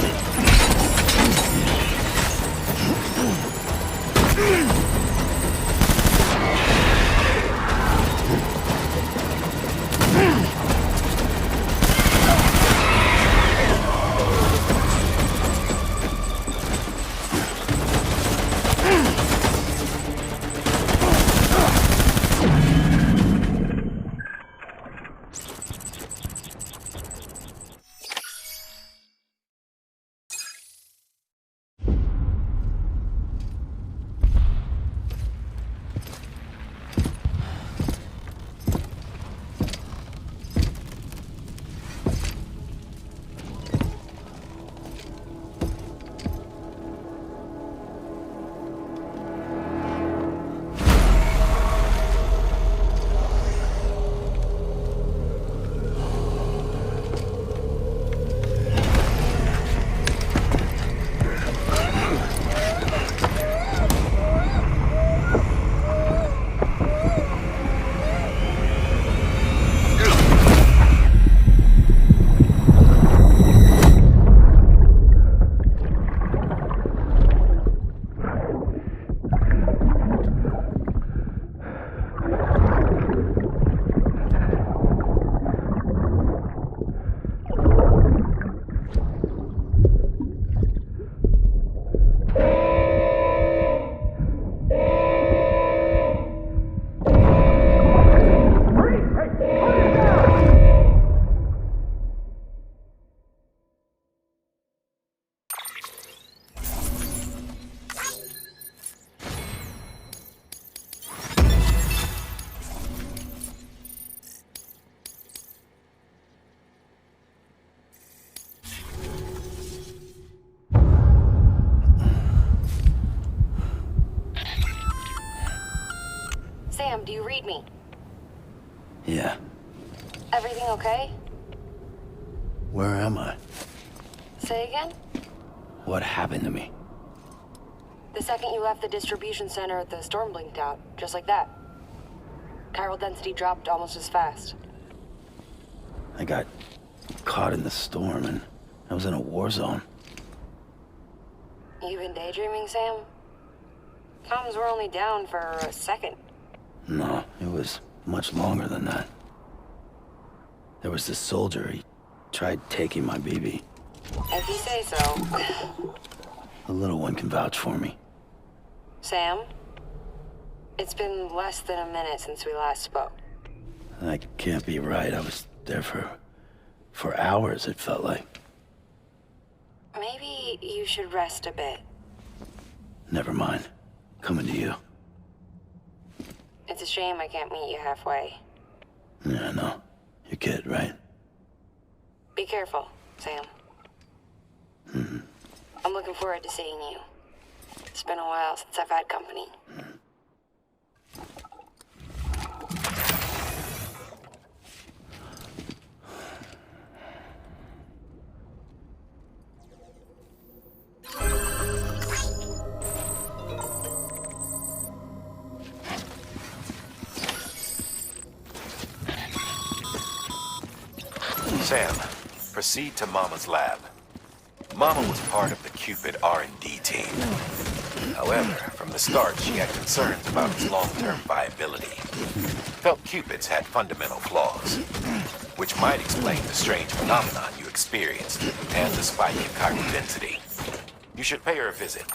Do you read me? Yeah. Everything okay? Where am I? Say again? What happened to me? The second you left the distribution center, the storm blinked out, just like that. Chiral density dropped almost as fast. I got caught in the storm and I was in a war zone. You been daydreaming, Sam? Comms were only down for a second. No, it was much longer than that. There was this soldier, he tried taking my BB. If you say so. The little one can vouch for me. Sam? It's been less than a minute since we last spoke. That can't be right. I was there for hours, it felt like. Maybe you should rest a bit. Never mind. Coming to you. It's a shame I can't meet you halfway. Yeah, I know. Your kid, right? Be careful, Sam. Mm-hmm. I'm looking forward to seeing you. It's been a while since I've had company. Sam, proceed to Mama's lab. Mama was part of the Cupid R&D team. However, from the start, she had concerns about its long-term viability. Felt Cupids had fundamental flaws, which might explain the strange phenomenon you experienced and the spike in chiral density. You should pay her a visit.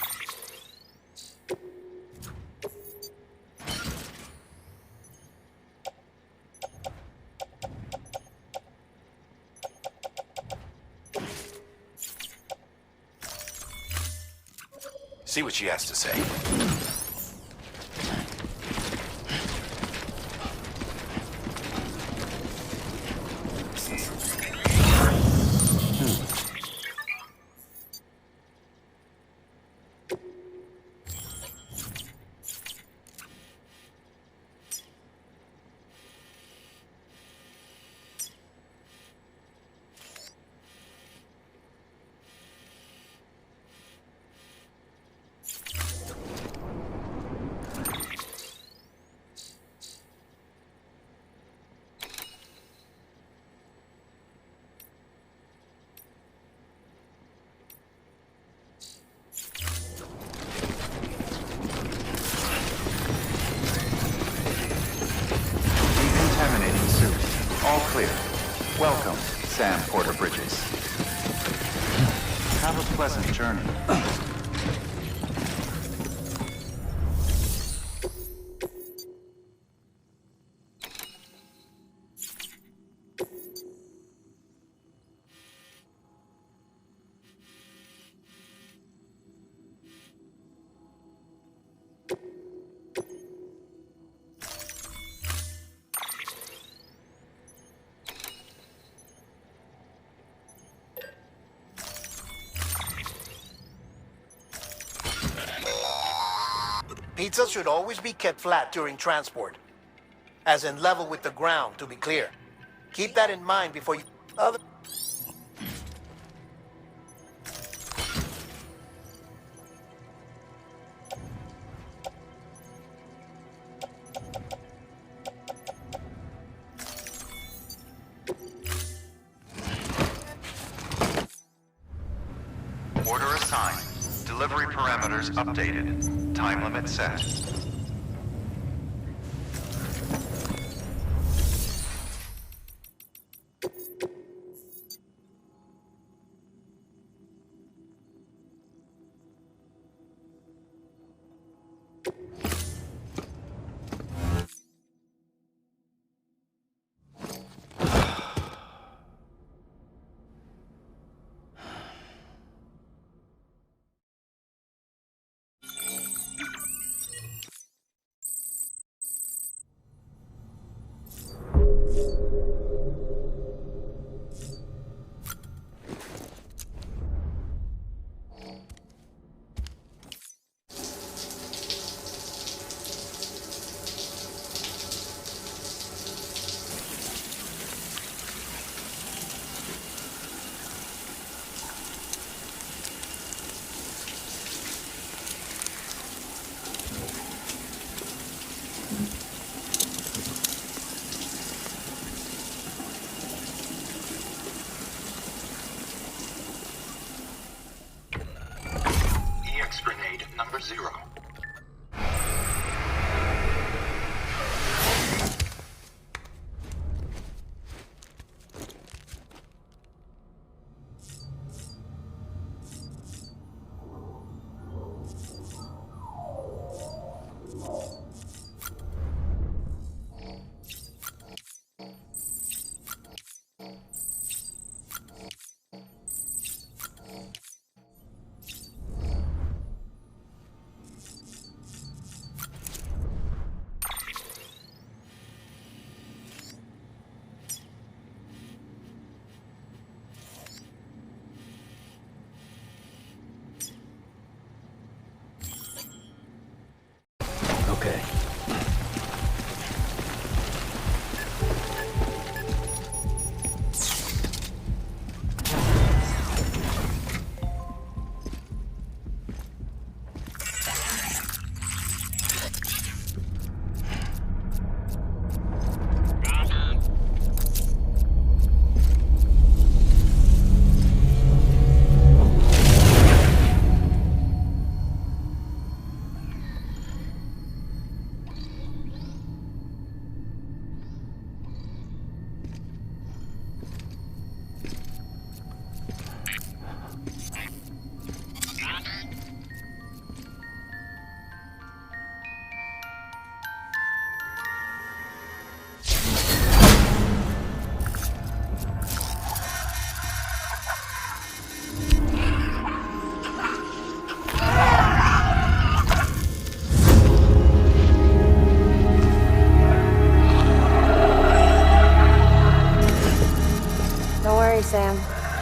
See what she has to say. Decontaminating suit. All clear. Welcome, Sam Porter Bridges. Have a pleasant journey. Pizza should always be kept flat during transport, as in level with the ground, to be clear. Keep that in mind before you... Order assigned. Delivery parameters updated. Time limit set.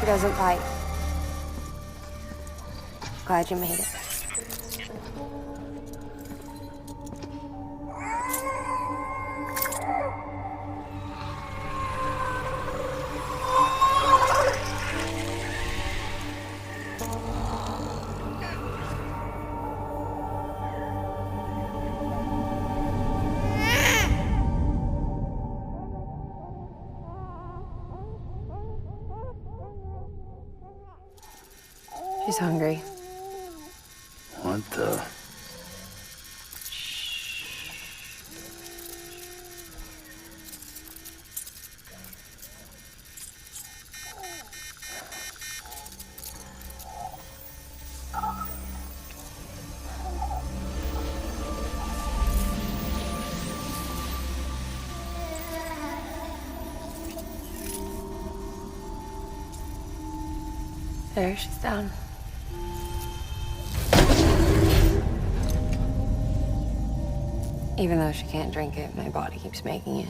She doesn't bite. Glad you made it. She's hungry. What the? There, she's down. Even though she can't drink it, my body keeps making it.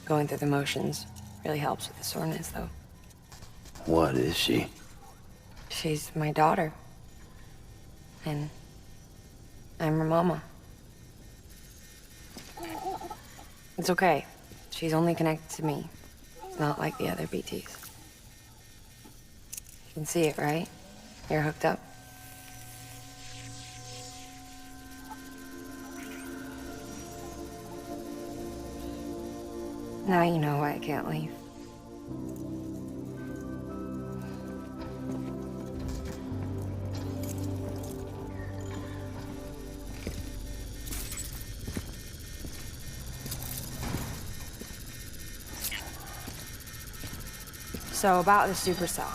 Going through the motions really helps with the soreness, though. What is she? She's my daughter. And I'm her mama. It's okay. She's only connected to me. It's not like the other BTs. You can see it, right? You're hooked up. Now you know why I can't leave. So about the supercell.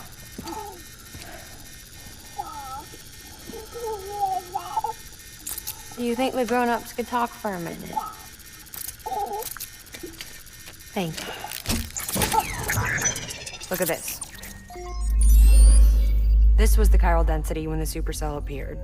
Do you think the grown-ups could talk for a minute? Thank you. Look at this. This was the chiral density when the supercell appeared.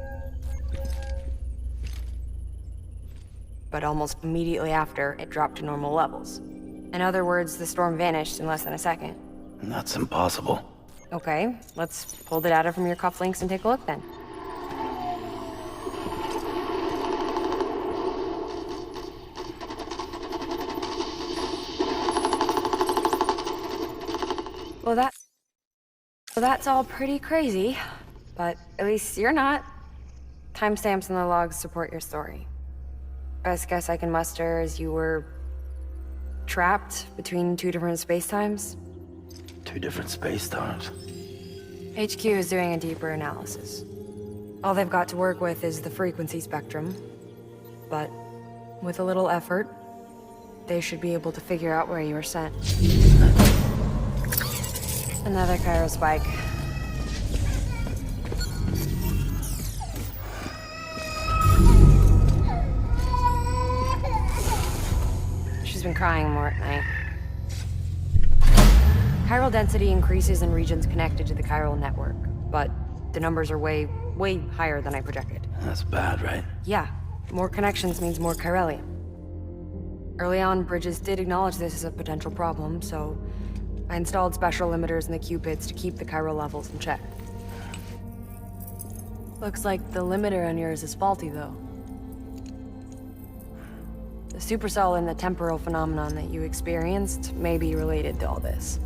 But almost immediately after, it dropped to normal levels. In other words, the storm vanished in less than a second. That's impossible. Okay, let's pull the data from your cufflinks and take a look then. Well, that's all pretty crazy, but at least you're not. Timestamps in the logs support your story. Best guess I can muster is you were trapped between two different spacetimes. Two different spacetimes. HQ is doing a deeper analysis. All they've got to work with is the frequency spectrum, but with a little effort, they should be able to figure out where you were sent. Another chiral spike. She's been crying more at night. Chiral density increases in regions connected to the chiral network, but the numbers are way higher than I projected. That's bad, right? Yeah, more connections means more chiralium. Early on, Bridges did acknowledge this as a potential problem, so I installed special limiters in the Q-pits to keep the chiral levels in check. Looks like the limiter on yours is faulty, though. The supercell and the temporal phenomenon that you experienced may be related to all this.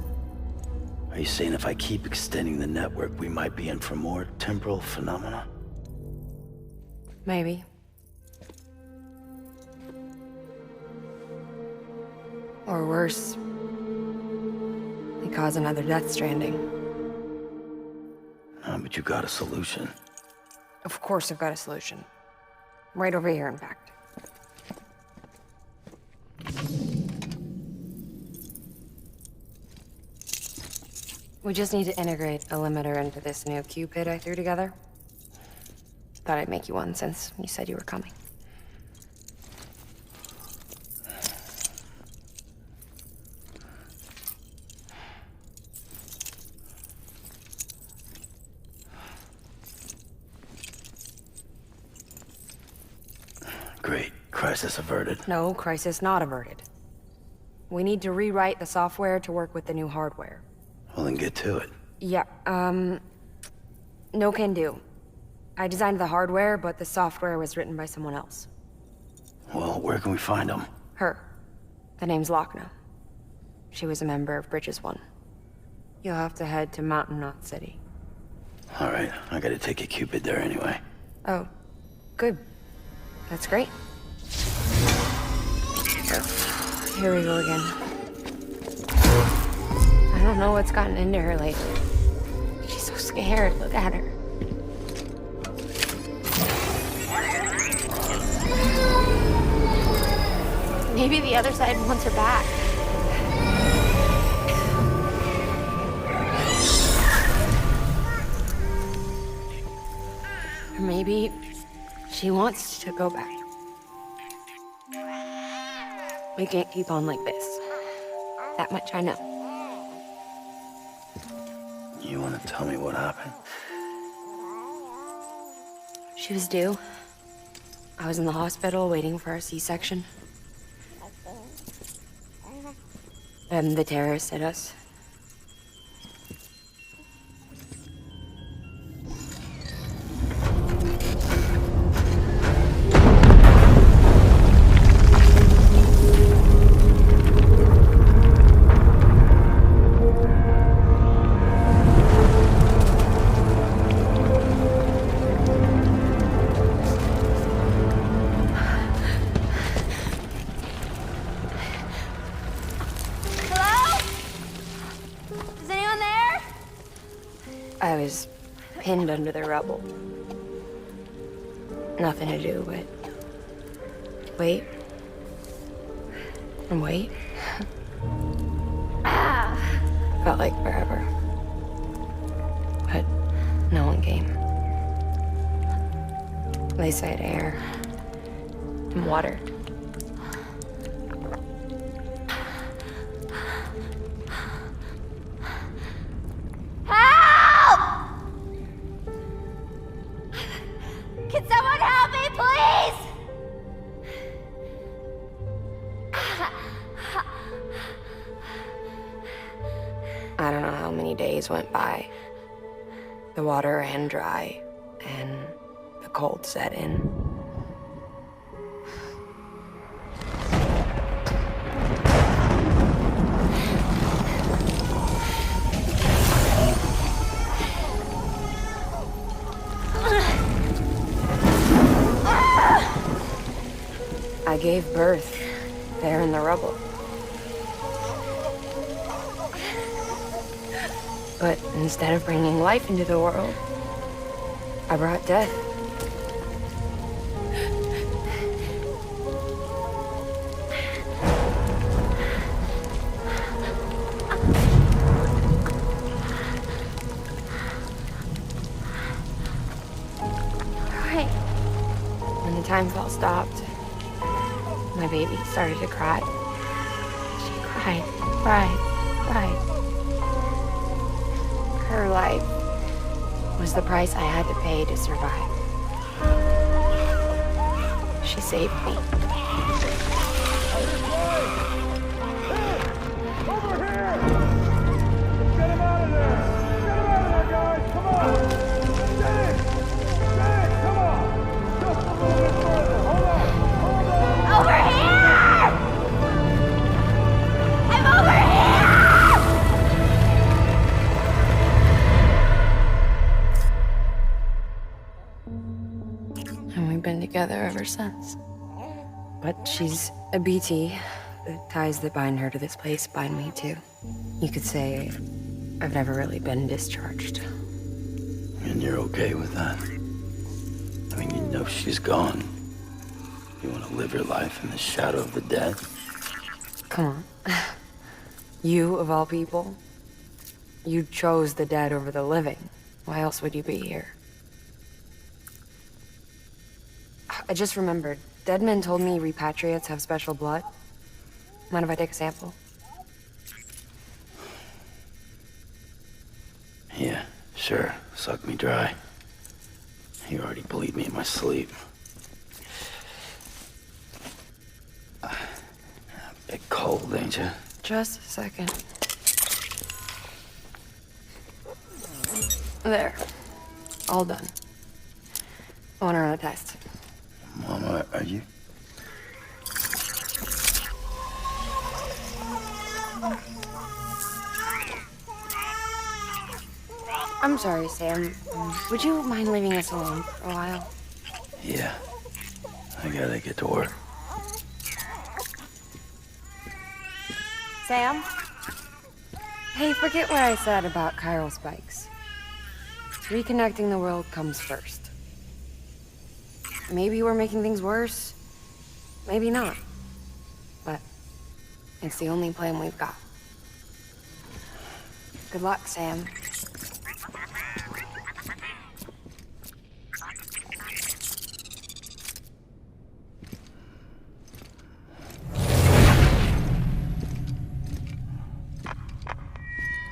Are you saying if I keep extending the network, we might be in for more temporal phenomena? Maybe. Or worse. They cause another Death Stranding. But you got a solution. Of course I've got a solution. Right over here, in fact. We just need to integrate a limiter into this new Q-pit I threw together. Thought I'd make you one since you said you were coming. Great. Crisis averted. No, crisis not averted. We need to rewrite the software to work with the new hardware. Well, then get to it. Yeah, no can do. I designed the hardware, but the software was written by someone else. Well, where can we find them? Her. The name's Lochna. She was a member of Bridges 1. You'll have to head to Mountain Knot City. All right, I gotta take a Cupid there anyway. Oh, good. That's great. Here we go again. I don't know what's gotten into her lately. She's so scared. Look at her. Maybe the other side wants her back. Or maybe she wants to go back. We can't keep on like this. That much I know. You wanna tell me what happened? She was due. I was in the hospital waiting for a C-section. And the terrorists hit us. I was pinned under the rubble. Nothing to do but wait and wait. Felt like forever. But no one came. They said air and water. Can someone help me, please? I don't know how many days went by. The water ran dry, and the cold set in. I gave birth there in the rubble. But instead of bringing life into the world, I brought death. Right. When the time fell stopped, my baby started to cry. She cried, cried, cried. Her life was the price I had to pay to survive. She saved me. Over here! Get him out of there! Get him out of there, guys! Come on! Get it! Get it! Come on! Just a little bit further! Hold on! Hold on! Over here! I'm over here! And we've been together ever since. But she's a BT. The ties that bind her to this place bind me too. You could say I've never really been discharged. And you're okay with that? I mean, you know she's gone. You want to live your life in the shadow of the dead? Come on. You, of all people, you chose the dead over the living. Why else would you be here? I just remembered. Dead men told me repatriates have special blood. Mind if I take a sample? Yeah, sure. Suck me dry. You already bleed me in my sleep. A bit cold, ain't you? Just a second. There. All done. I want to run a test. Mama, are you... I'm sorry, Sam. Would you mind leaving us alone for a while? Yeah. I gotta get to work. Sam? Hey, forget what I said about chiral spikes. Reconnecting the world comes first. Maybe we're making things worse. Maybe not. But it's the only plan we've got. Good luck, Sam.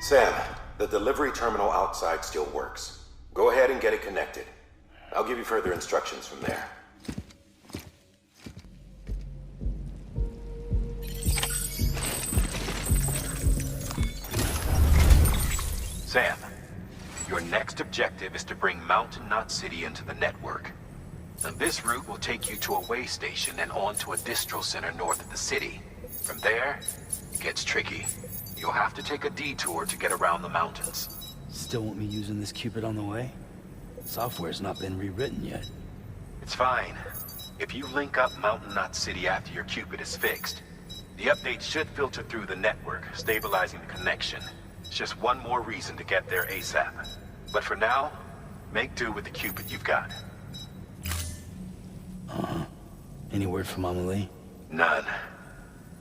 Sam, the delivery terminal outside still works. Go ahead and get it connected. I'll give you further instructions from there. Sam, your next objective is to bring Mountain Knot City into the network. And this route will take you to a way station and on to a distro center north of the city. From there, it gets tricky. You'll have to take a detour to get around the mountains. Still want me using this Cupid on the way? Software's not been rewritten yet. It's fine. If you link up Mountain Knot City after your Cupid is fixed, the update should filter through the network, stabilizing the connection. It's just one more reason to get there ASAP. But for now, make do with the Cupid you've got. Uh-huh. Any word from Mama Lee? None.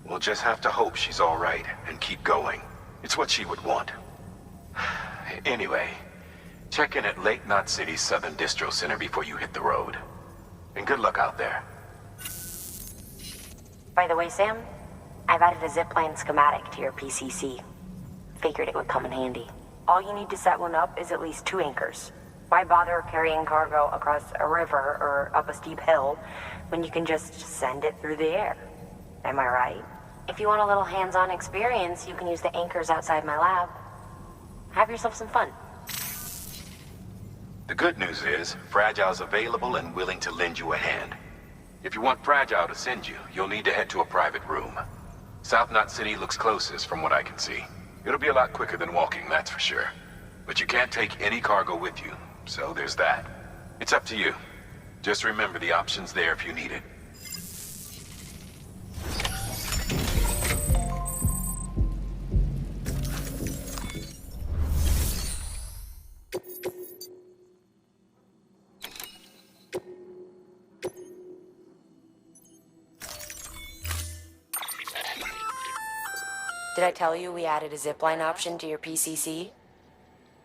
We'll just have to hope she's all right and keep going. It's what she would want. Anyway, check in at Lake Knot City's Southern Distro Center before you hit the road. And good luck out there. By the way, Sam, I've added a zipline schematic to your PCC. Figured it would come in handy. All you need to set one up is at least 2 anchors. Why bother carrying cargo across a river or up a steep hill when you can just send it through the air? Am I right? If you want a little hands-on experience, you can use the anchors outside my lab. Have yourself some fun. The good news is, Fragile's available and willing to lend you a hand. If you want Fragile to send you, you'll need to head to a private room. South Knot City looks closest from what I can see. It'll be a lot quicker than walking, that's for sure. But you can't take any cargo with you, so there's that. It's up to you. Just remember the option's there if you need it. Did I tell you we added a zipline option to your PCC?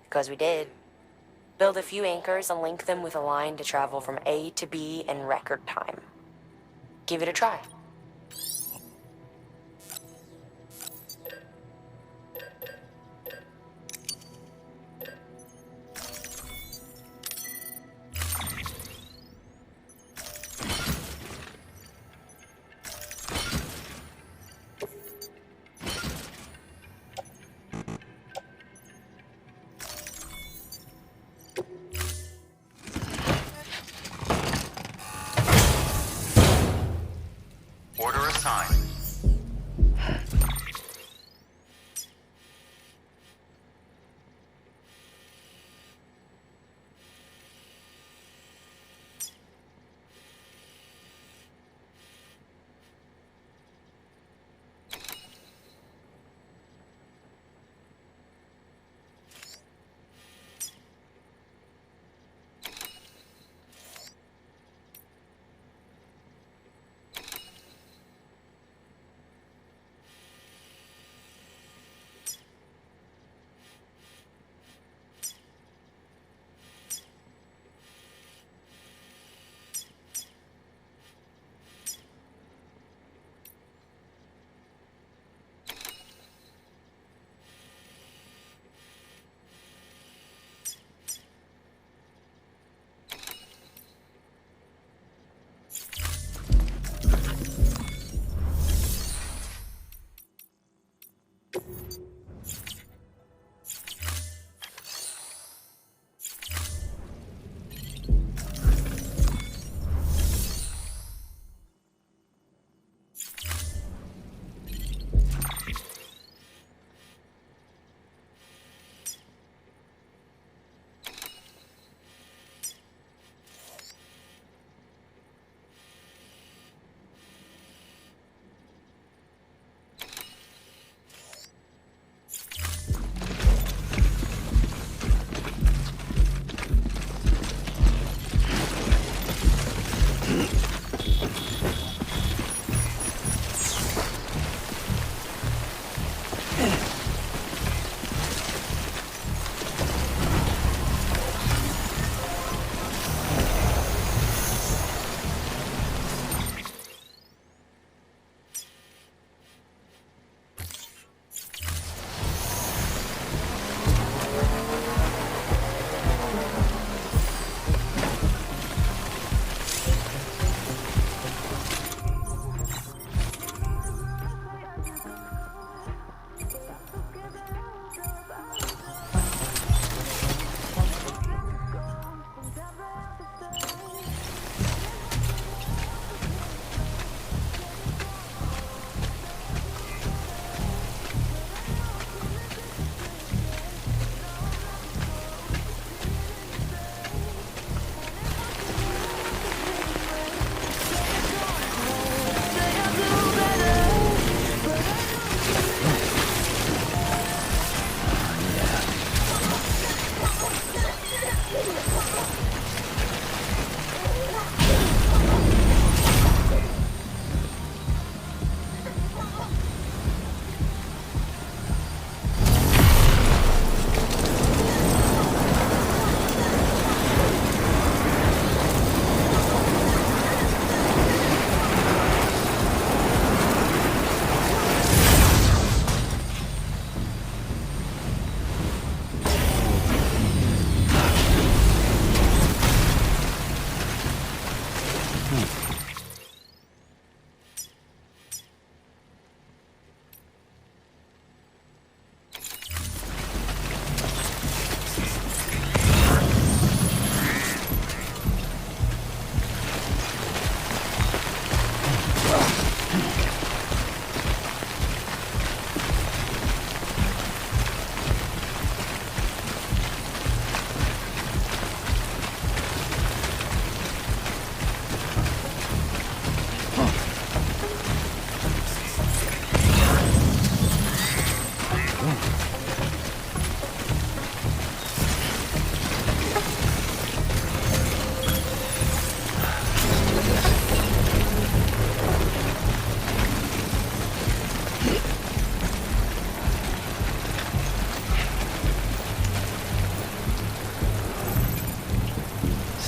Because we did. Build a few anchors and link them with a line to travel from A to B in record time. Give it a try.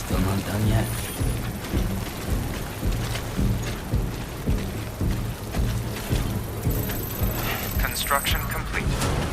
Still not done yet. Construction complete.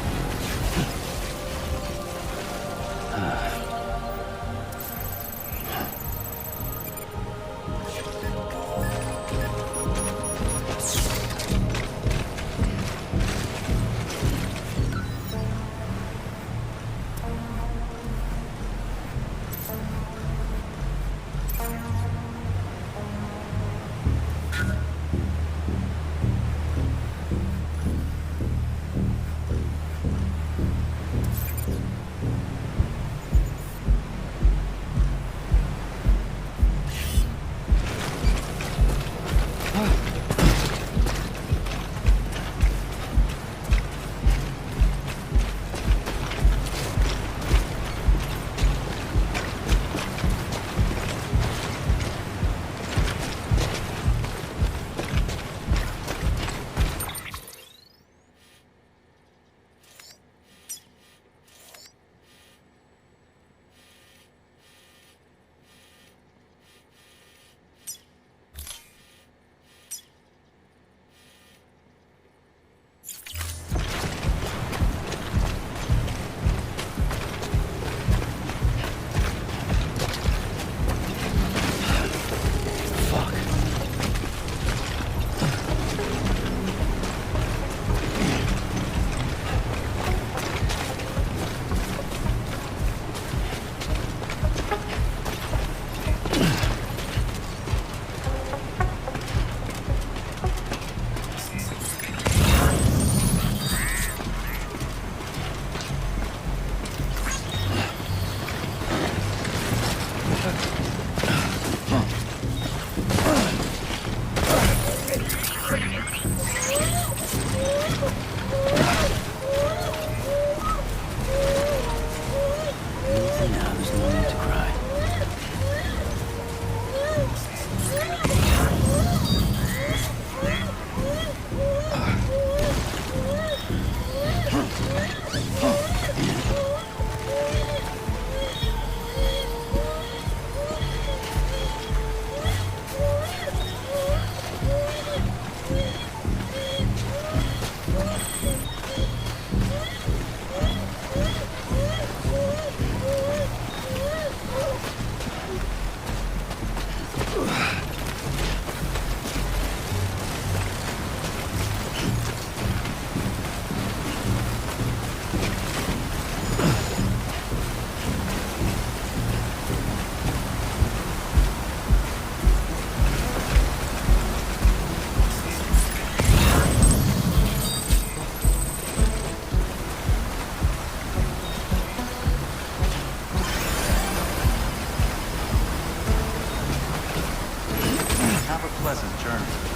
pleasant journey.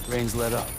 Rain's let up.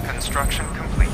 Construction complete.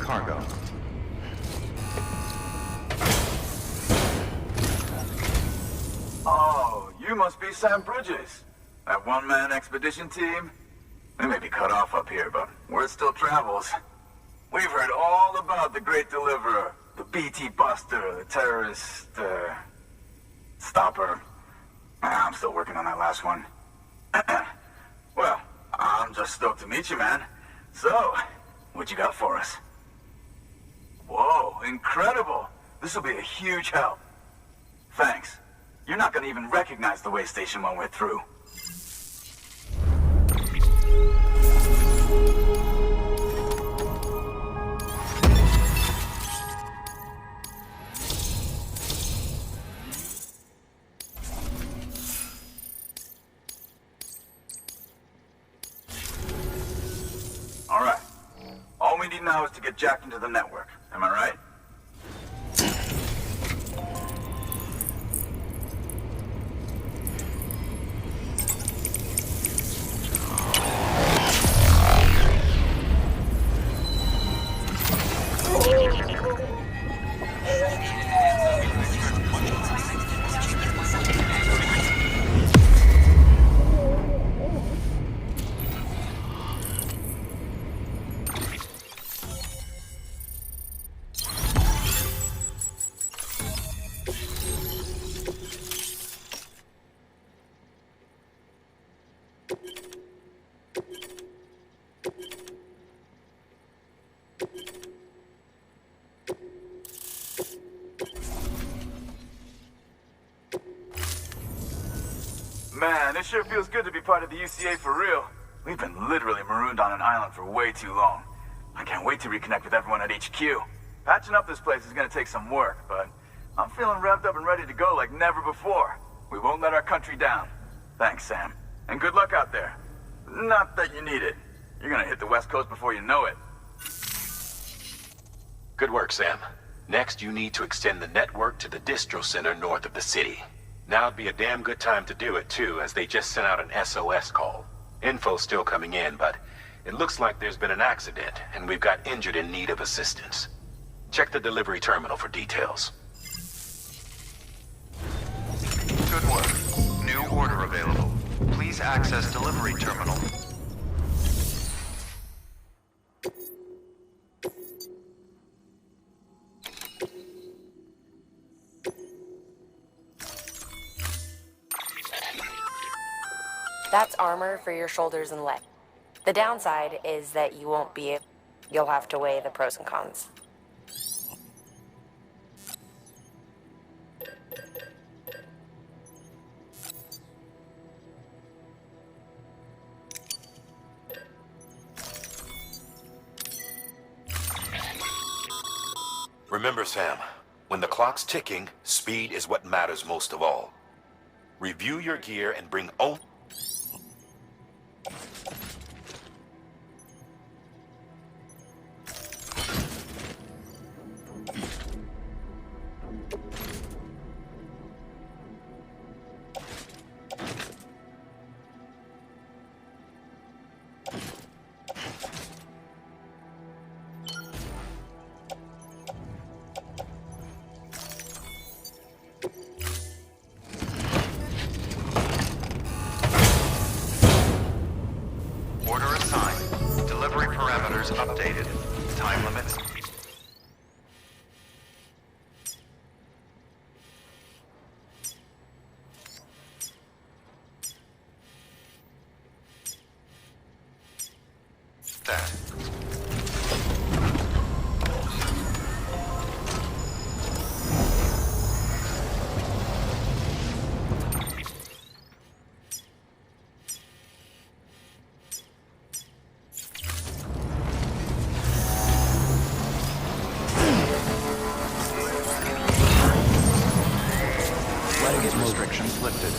Cargo. Oh, you must be Sam Bridges. That one-man expedition team? We may be cut off up here, but word still travels. We've heard all about the Great Deliverer, the BT Buster, the terrorist, stopper. I'm still working on that last one. Well, I'm just stoked to meet you, man. So, what you got for us? Whoa, incredible. This will be a huge help. Thanks. You're not gonna even recognize the way station when we're through. All right. All we need now is to get jacked into the network. Am I right? it sure feels good to be part of the UCA for real. We've been literally marooned on an island for way too long. I can't wait to reconnect with everyone at HQ. Patching up this place is gonna take some work, but I'm feeling revved up and ready to go like never before. We won't let our country down. Thanks, Sam. And good luck out there. Not that you need it. You're gonna hit the West Coast before you know it. Good work, Sam. Next, you need to extend the network to the distro center north of the city. Now'd be a damn good time to do it, too, as they just sent out an SOS call. Info's still coming in, but it looks like there's been an accident, and we've got injured in need of assistance. Check the delivery terminal for details. Good work. New order available. Please access delivery terminal. That's armor for your shoulders and leg. The downside is that you'll have to weigh the pros and cons. Remember, Sam, when the clock's ticking, speed is what matters most of all. Review your gear and bring only... Order assigned. Delivery parameters updated. Time limits. Set. Restrictions lifted.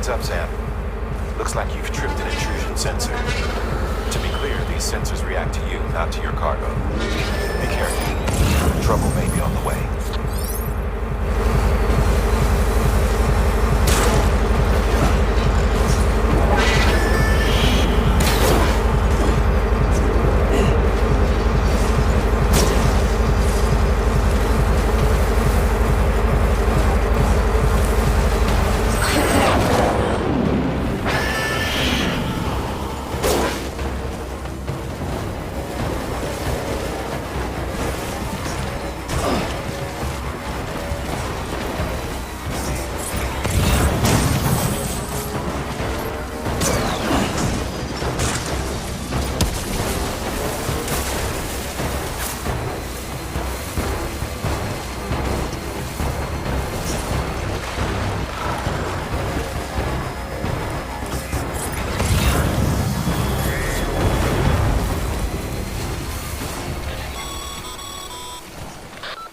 Heads up, Sam. Looks like you've tripped an intrusion sensor. To be clear, these sensors react to you, not to your cargo. Be careful. Trouble may be on the way.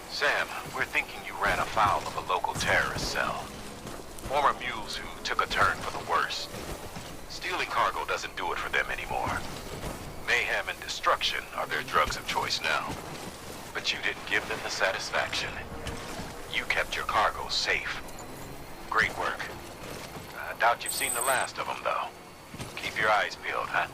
Sam, we're thinking you ran afoul of a local terrorist cell. Former mules who took a turn for the worse. Stealing cargo doesn't do it for them anymore. Mayhem and destruction are their drugs of choice now. But you didn't give them the satisfaction. You kept your cargo safe. Great work. I doubt you've seen the last of them, though. Keep your eyes peeled, huh?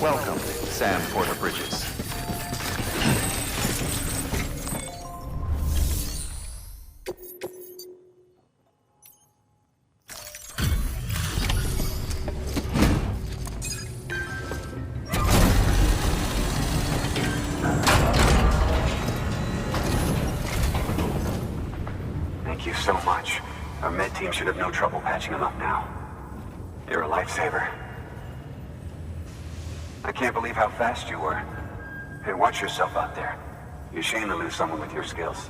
Welcome, Sam Porter Bridges. Thank you so much. Our med team should have no trouble patching him up now. You're a lifesaver. I can't believe how fast you were. Hey, watch yourself out there. You're ashamed to lose someone with your skills.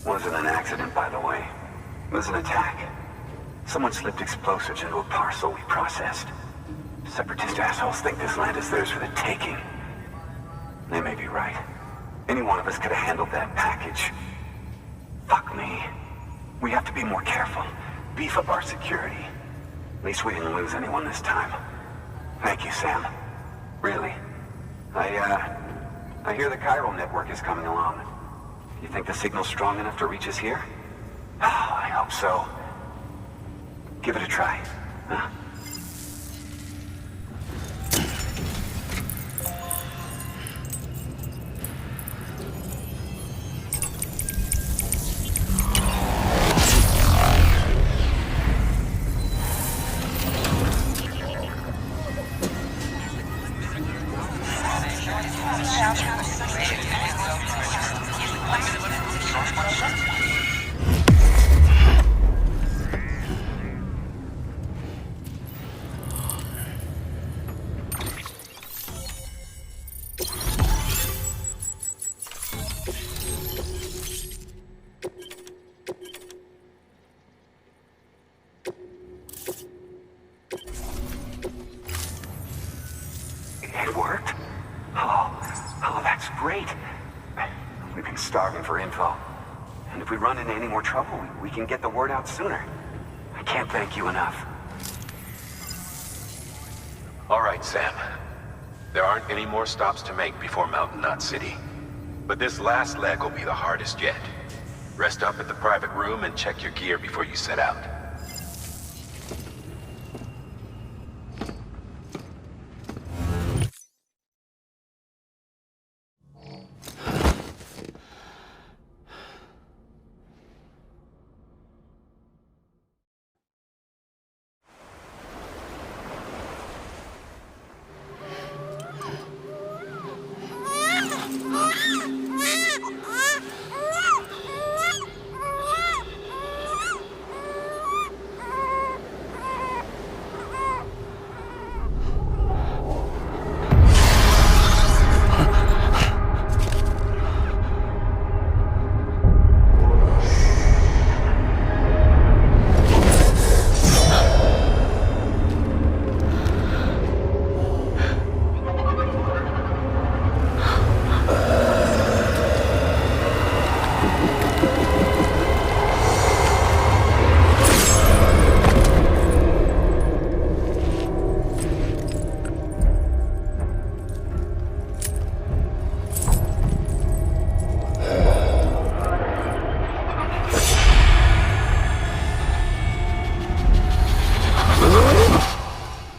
Wasn't an accident, by the way. It was an attack. Someone slipped explosives into a parcel we processed. Separatist assholes think this land is theirs for the taking. They may be right. Any one of us could have handled that package. Fuck me. We have to be more careful. Beef up our security. At least we didn't lose anyone this time. Thank you, Sam. Really. I hear the chiral network is coming along. You think the signal's strong enough to reach us here? Oh, I hope so. Give it a try, huh? We've been starving for info. And if we run into any more trouble, we can get the word out sooner. I can't thank you enough. All right, Sam. There aren't any more stops to make before Mountain Knot City. But this last leg will be the hardest yet. Rest up at the private room and check your gear before you set out.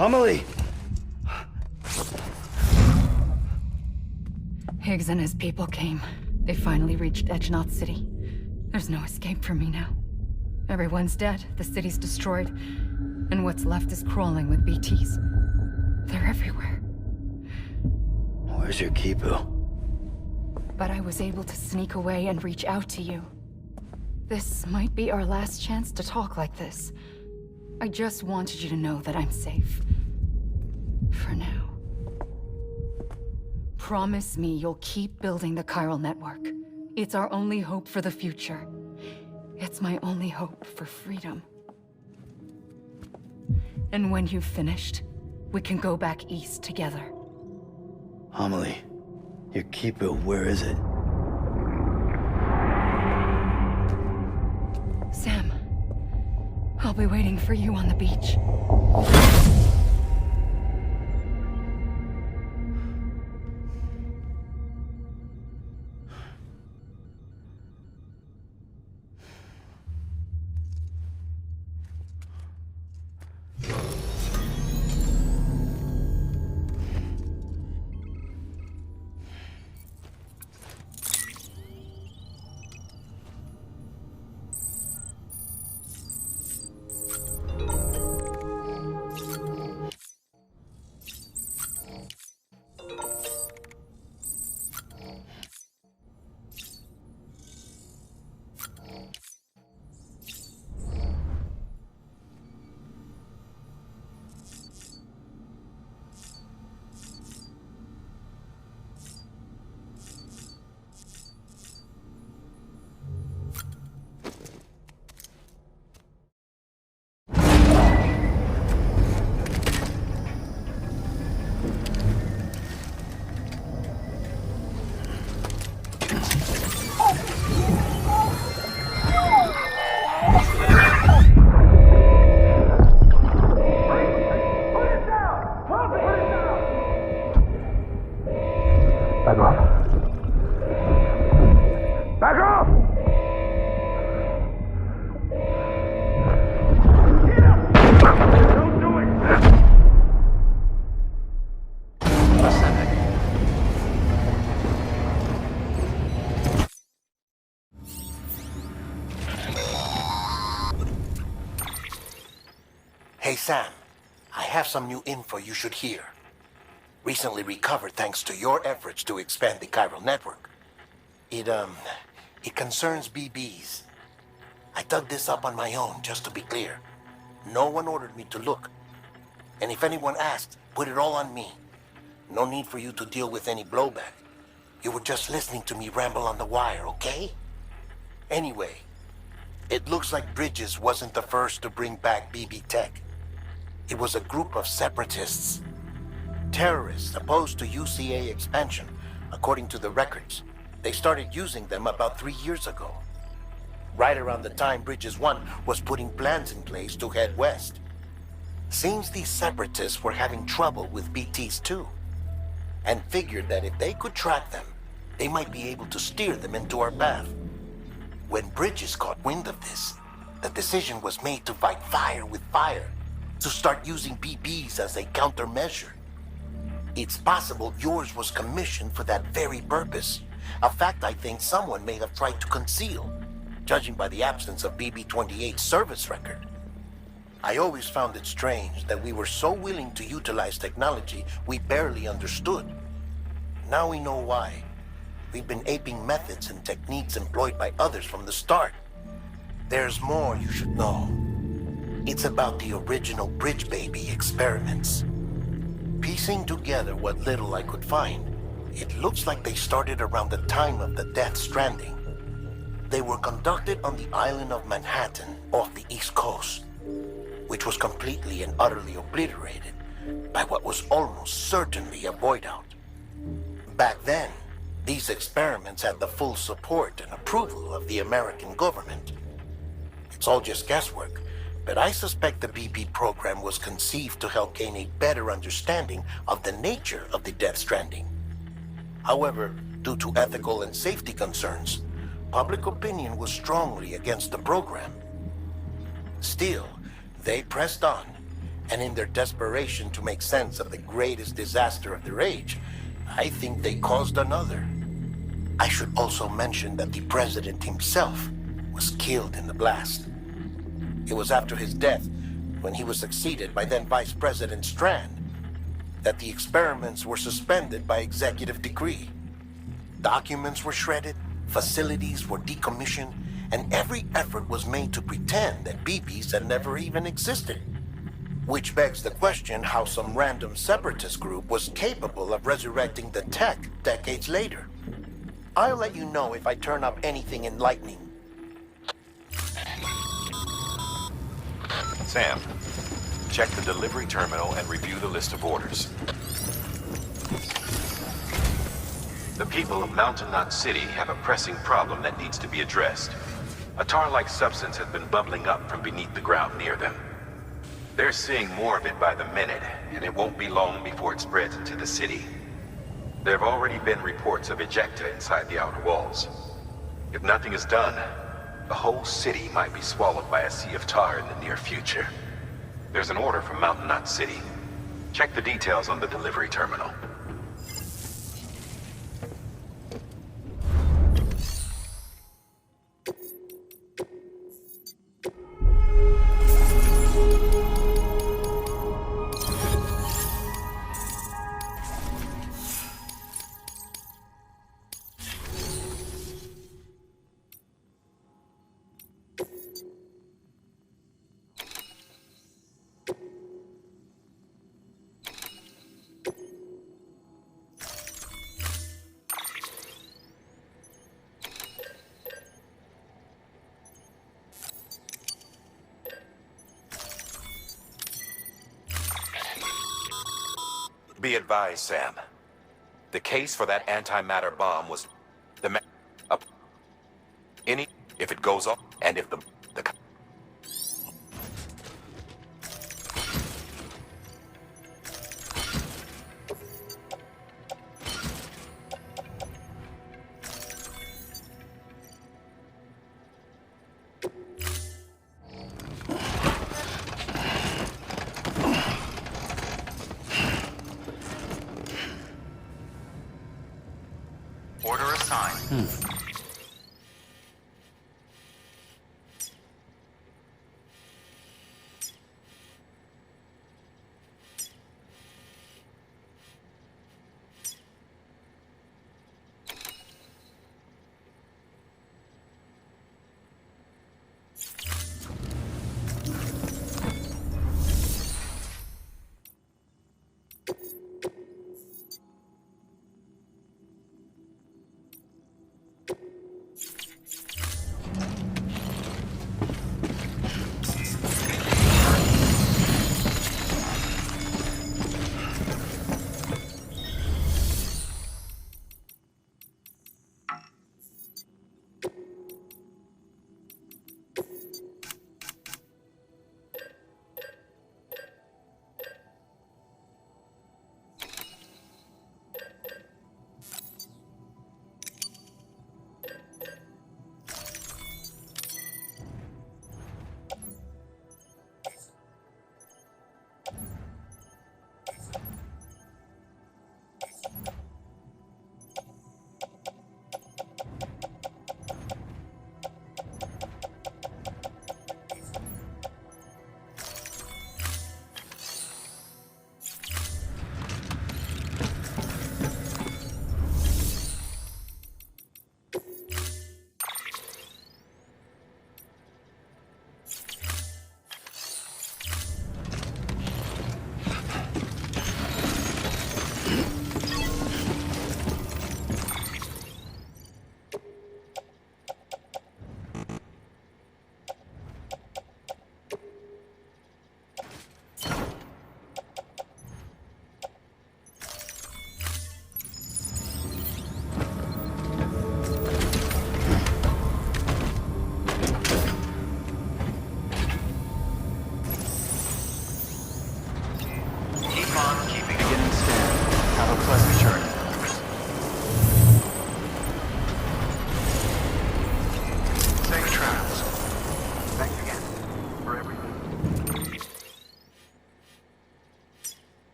Amelie! Higgs and his people came. They finally reached Edge Knot City. There's no escape for me now. Everyone's dead, the city's destroyed, and what's left is crawling with BTs. They're everywhere. Where's your Kipu? But I was able to sneak away and reach out to you. This might be our last chance to talk like this. I just wanted you to know that I'm safe. For now. Promise me you'll keep building the chiral network. It's our only hope for the future. It's my only hope for freedom. And when you've finished, we can go back east together. Amelie, your Kipu, where is it? Sam, I'll be waiting for you on the beach. Hey, Sam. I have some new info you should hear. Recently recovered thanks to your efforts to expand the chiral network. It concerns BBs. I dug this up on my own, just to be clear. No one ordered me to look. And if anyone asked, put it all on me. No need for you to deal with any blowback. You were just listening to me ramble on the wire, okay? Anyway, it looks like Bridges wasn't the first to bring back BB tech. It was a group of separatists. Terrorists opposed to UCA expansion, according to the records. They started using them about 3 years ago. Right around the time Bridges 1 was putting plans in place to head west. Seems these separatists were having trouble with BTs too, and figured that if they could track them, they might be able to steer them into our path. When Bridges caught wind of this, the decision was made to fight fire with fire, to start using BBs as a countermeasure. It's possible yours was commissioned for that very purpose, a fact I think someone may have tried to conceal, judging by the absence of BB-28's service record. I always found it strange that we were so willing to utilize technology we barely understood. Now we know why. We've been aping methods and techniques employed by others from the start. There's more you should know. It's about the original Bridge Baby experiments. Piecing together what little I could find, it looks like they started around the time of the Death Stranding. They were conducted on the island of Manhattan off the East Coast, which was completely and utterly obliterated by what was almost certainly a void-out. Back then, these experiments had the full support and approval of the American government. It's all just guesswork, but I suspect the BB program was conceived to help gain a better understanding of the nature of the Death Stranding. However, due to ethical and safety concerns, public opinion was strongly against the program. Still, they pressed on, and in their desperation to make sense of the greatest disaster of their age, I think they caused another. I should also mention that the president himself was killed in the blast. It was after his death, when he was succeeded by then Vice President Strand, that the experiments were suspended by executive decree. Documents were shredded, facilities were decommissioned, and every effort was made to pretend that BBs had never even existed. Which begs the question how some random separatist group was capable of resurrecting the tech decades later. I'll let you know if I turn up anything enlightening. Sam, check the delivery terminal and review the list of orders. The people of Mountain Knot City have a pressing problem that needs to be addressed. A tar-like substance has been bubbling up from beneath the ground near them. They're seeing more of it by the minute, and it won't be long before it spreads into the city. There have already been reports of ejecta inside the outer walls. If nothing is done, the whole city might be swallowed by a sea of tar in the near future. There's an order from Mountain Knot City. Check the details on the delivery terminal. Be advised, Sam. The case for that antimatter bomb was the if it goes off and if the Order assigned.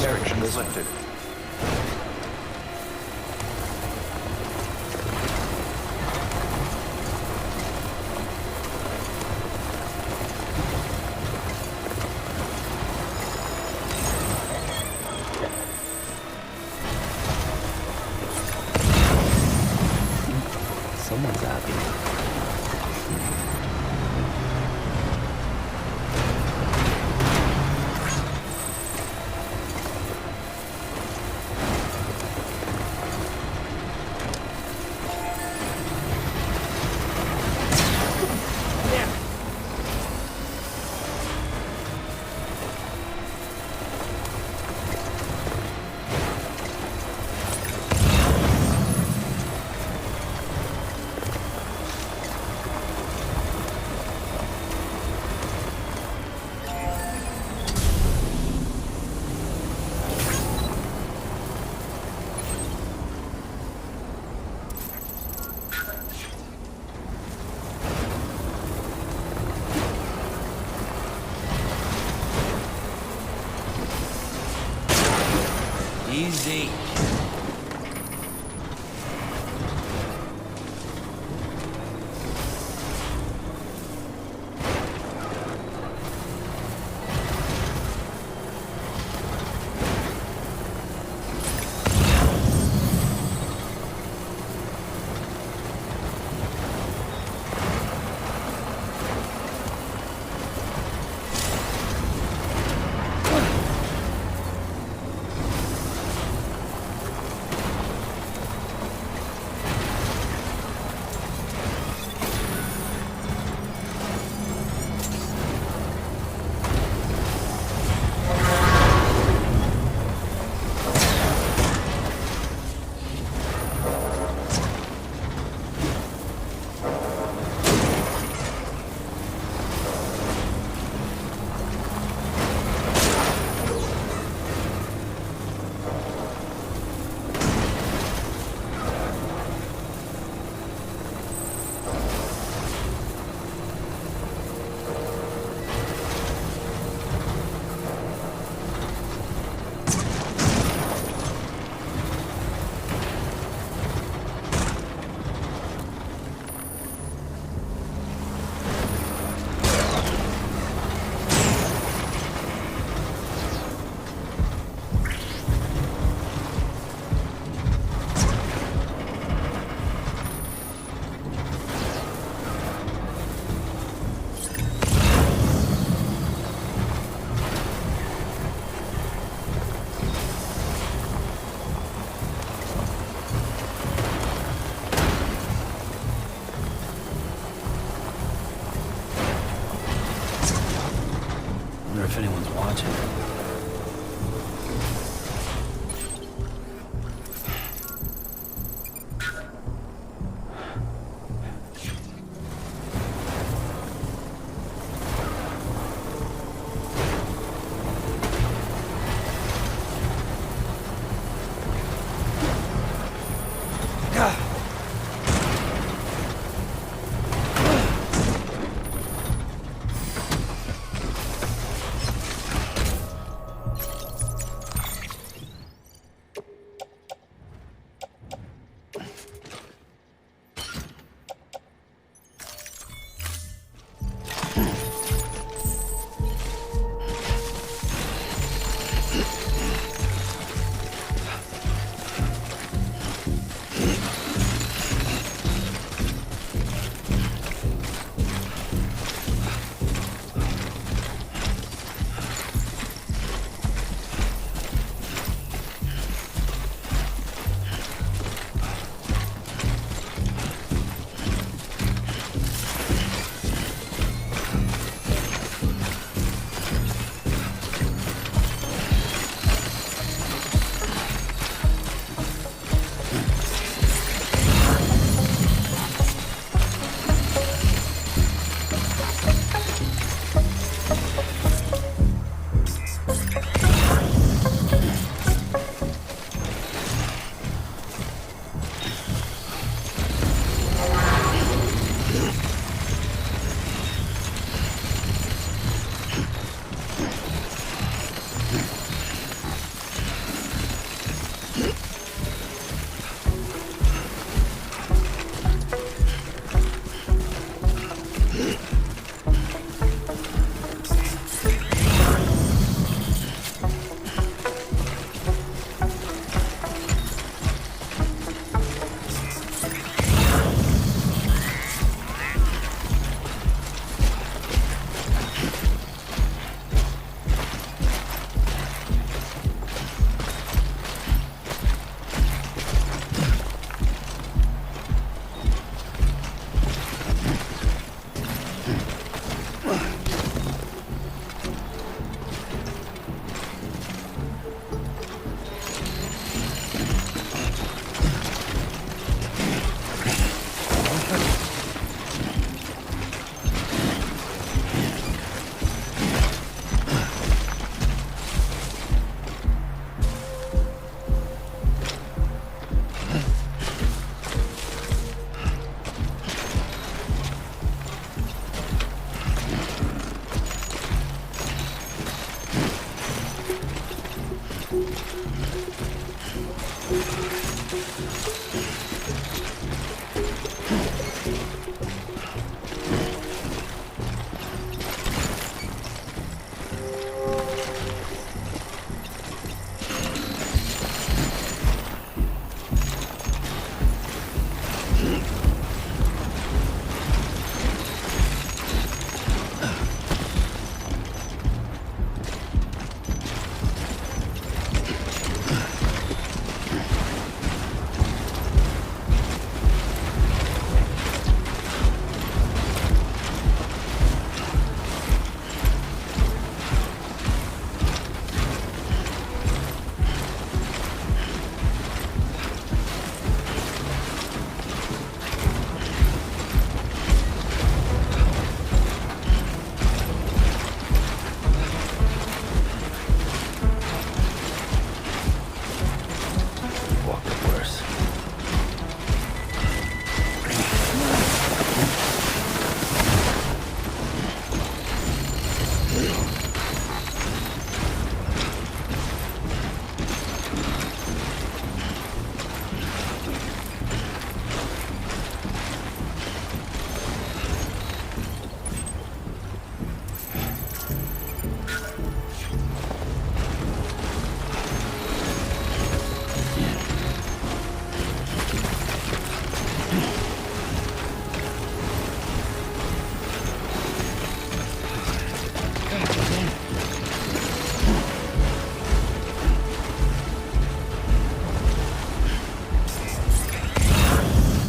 Restrictions lifted. Someone's happy. Easy. Wonder if anyone's watching.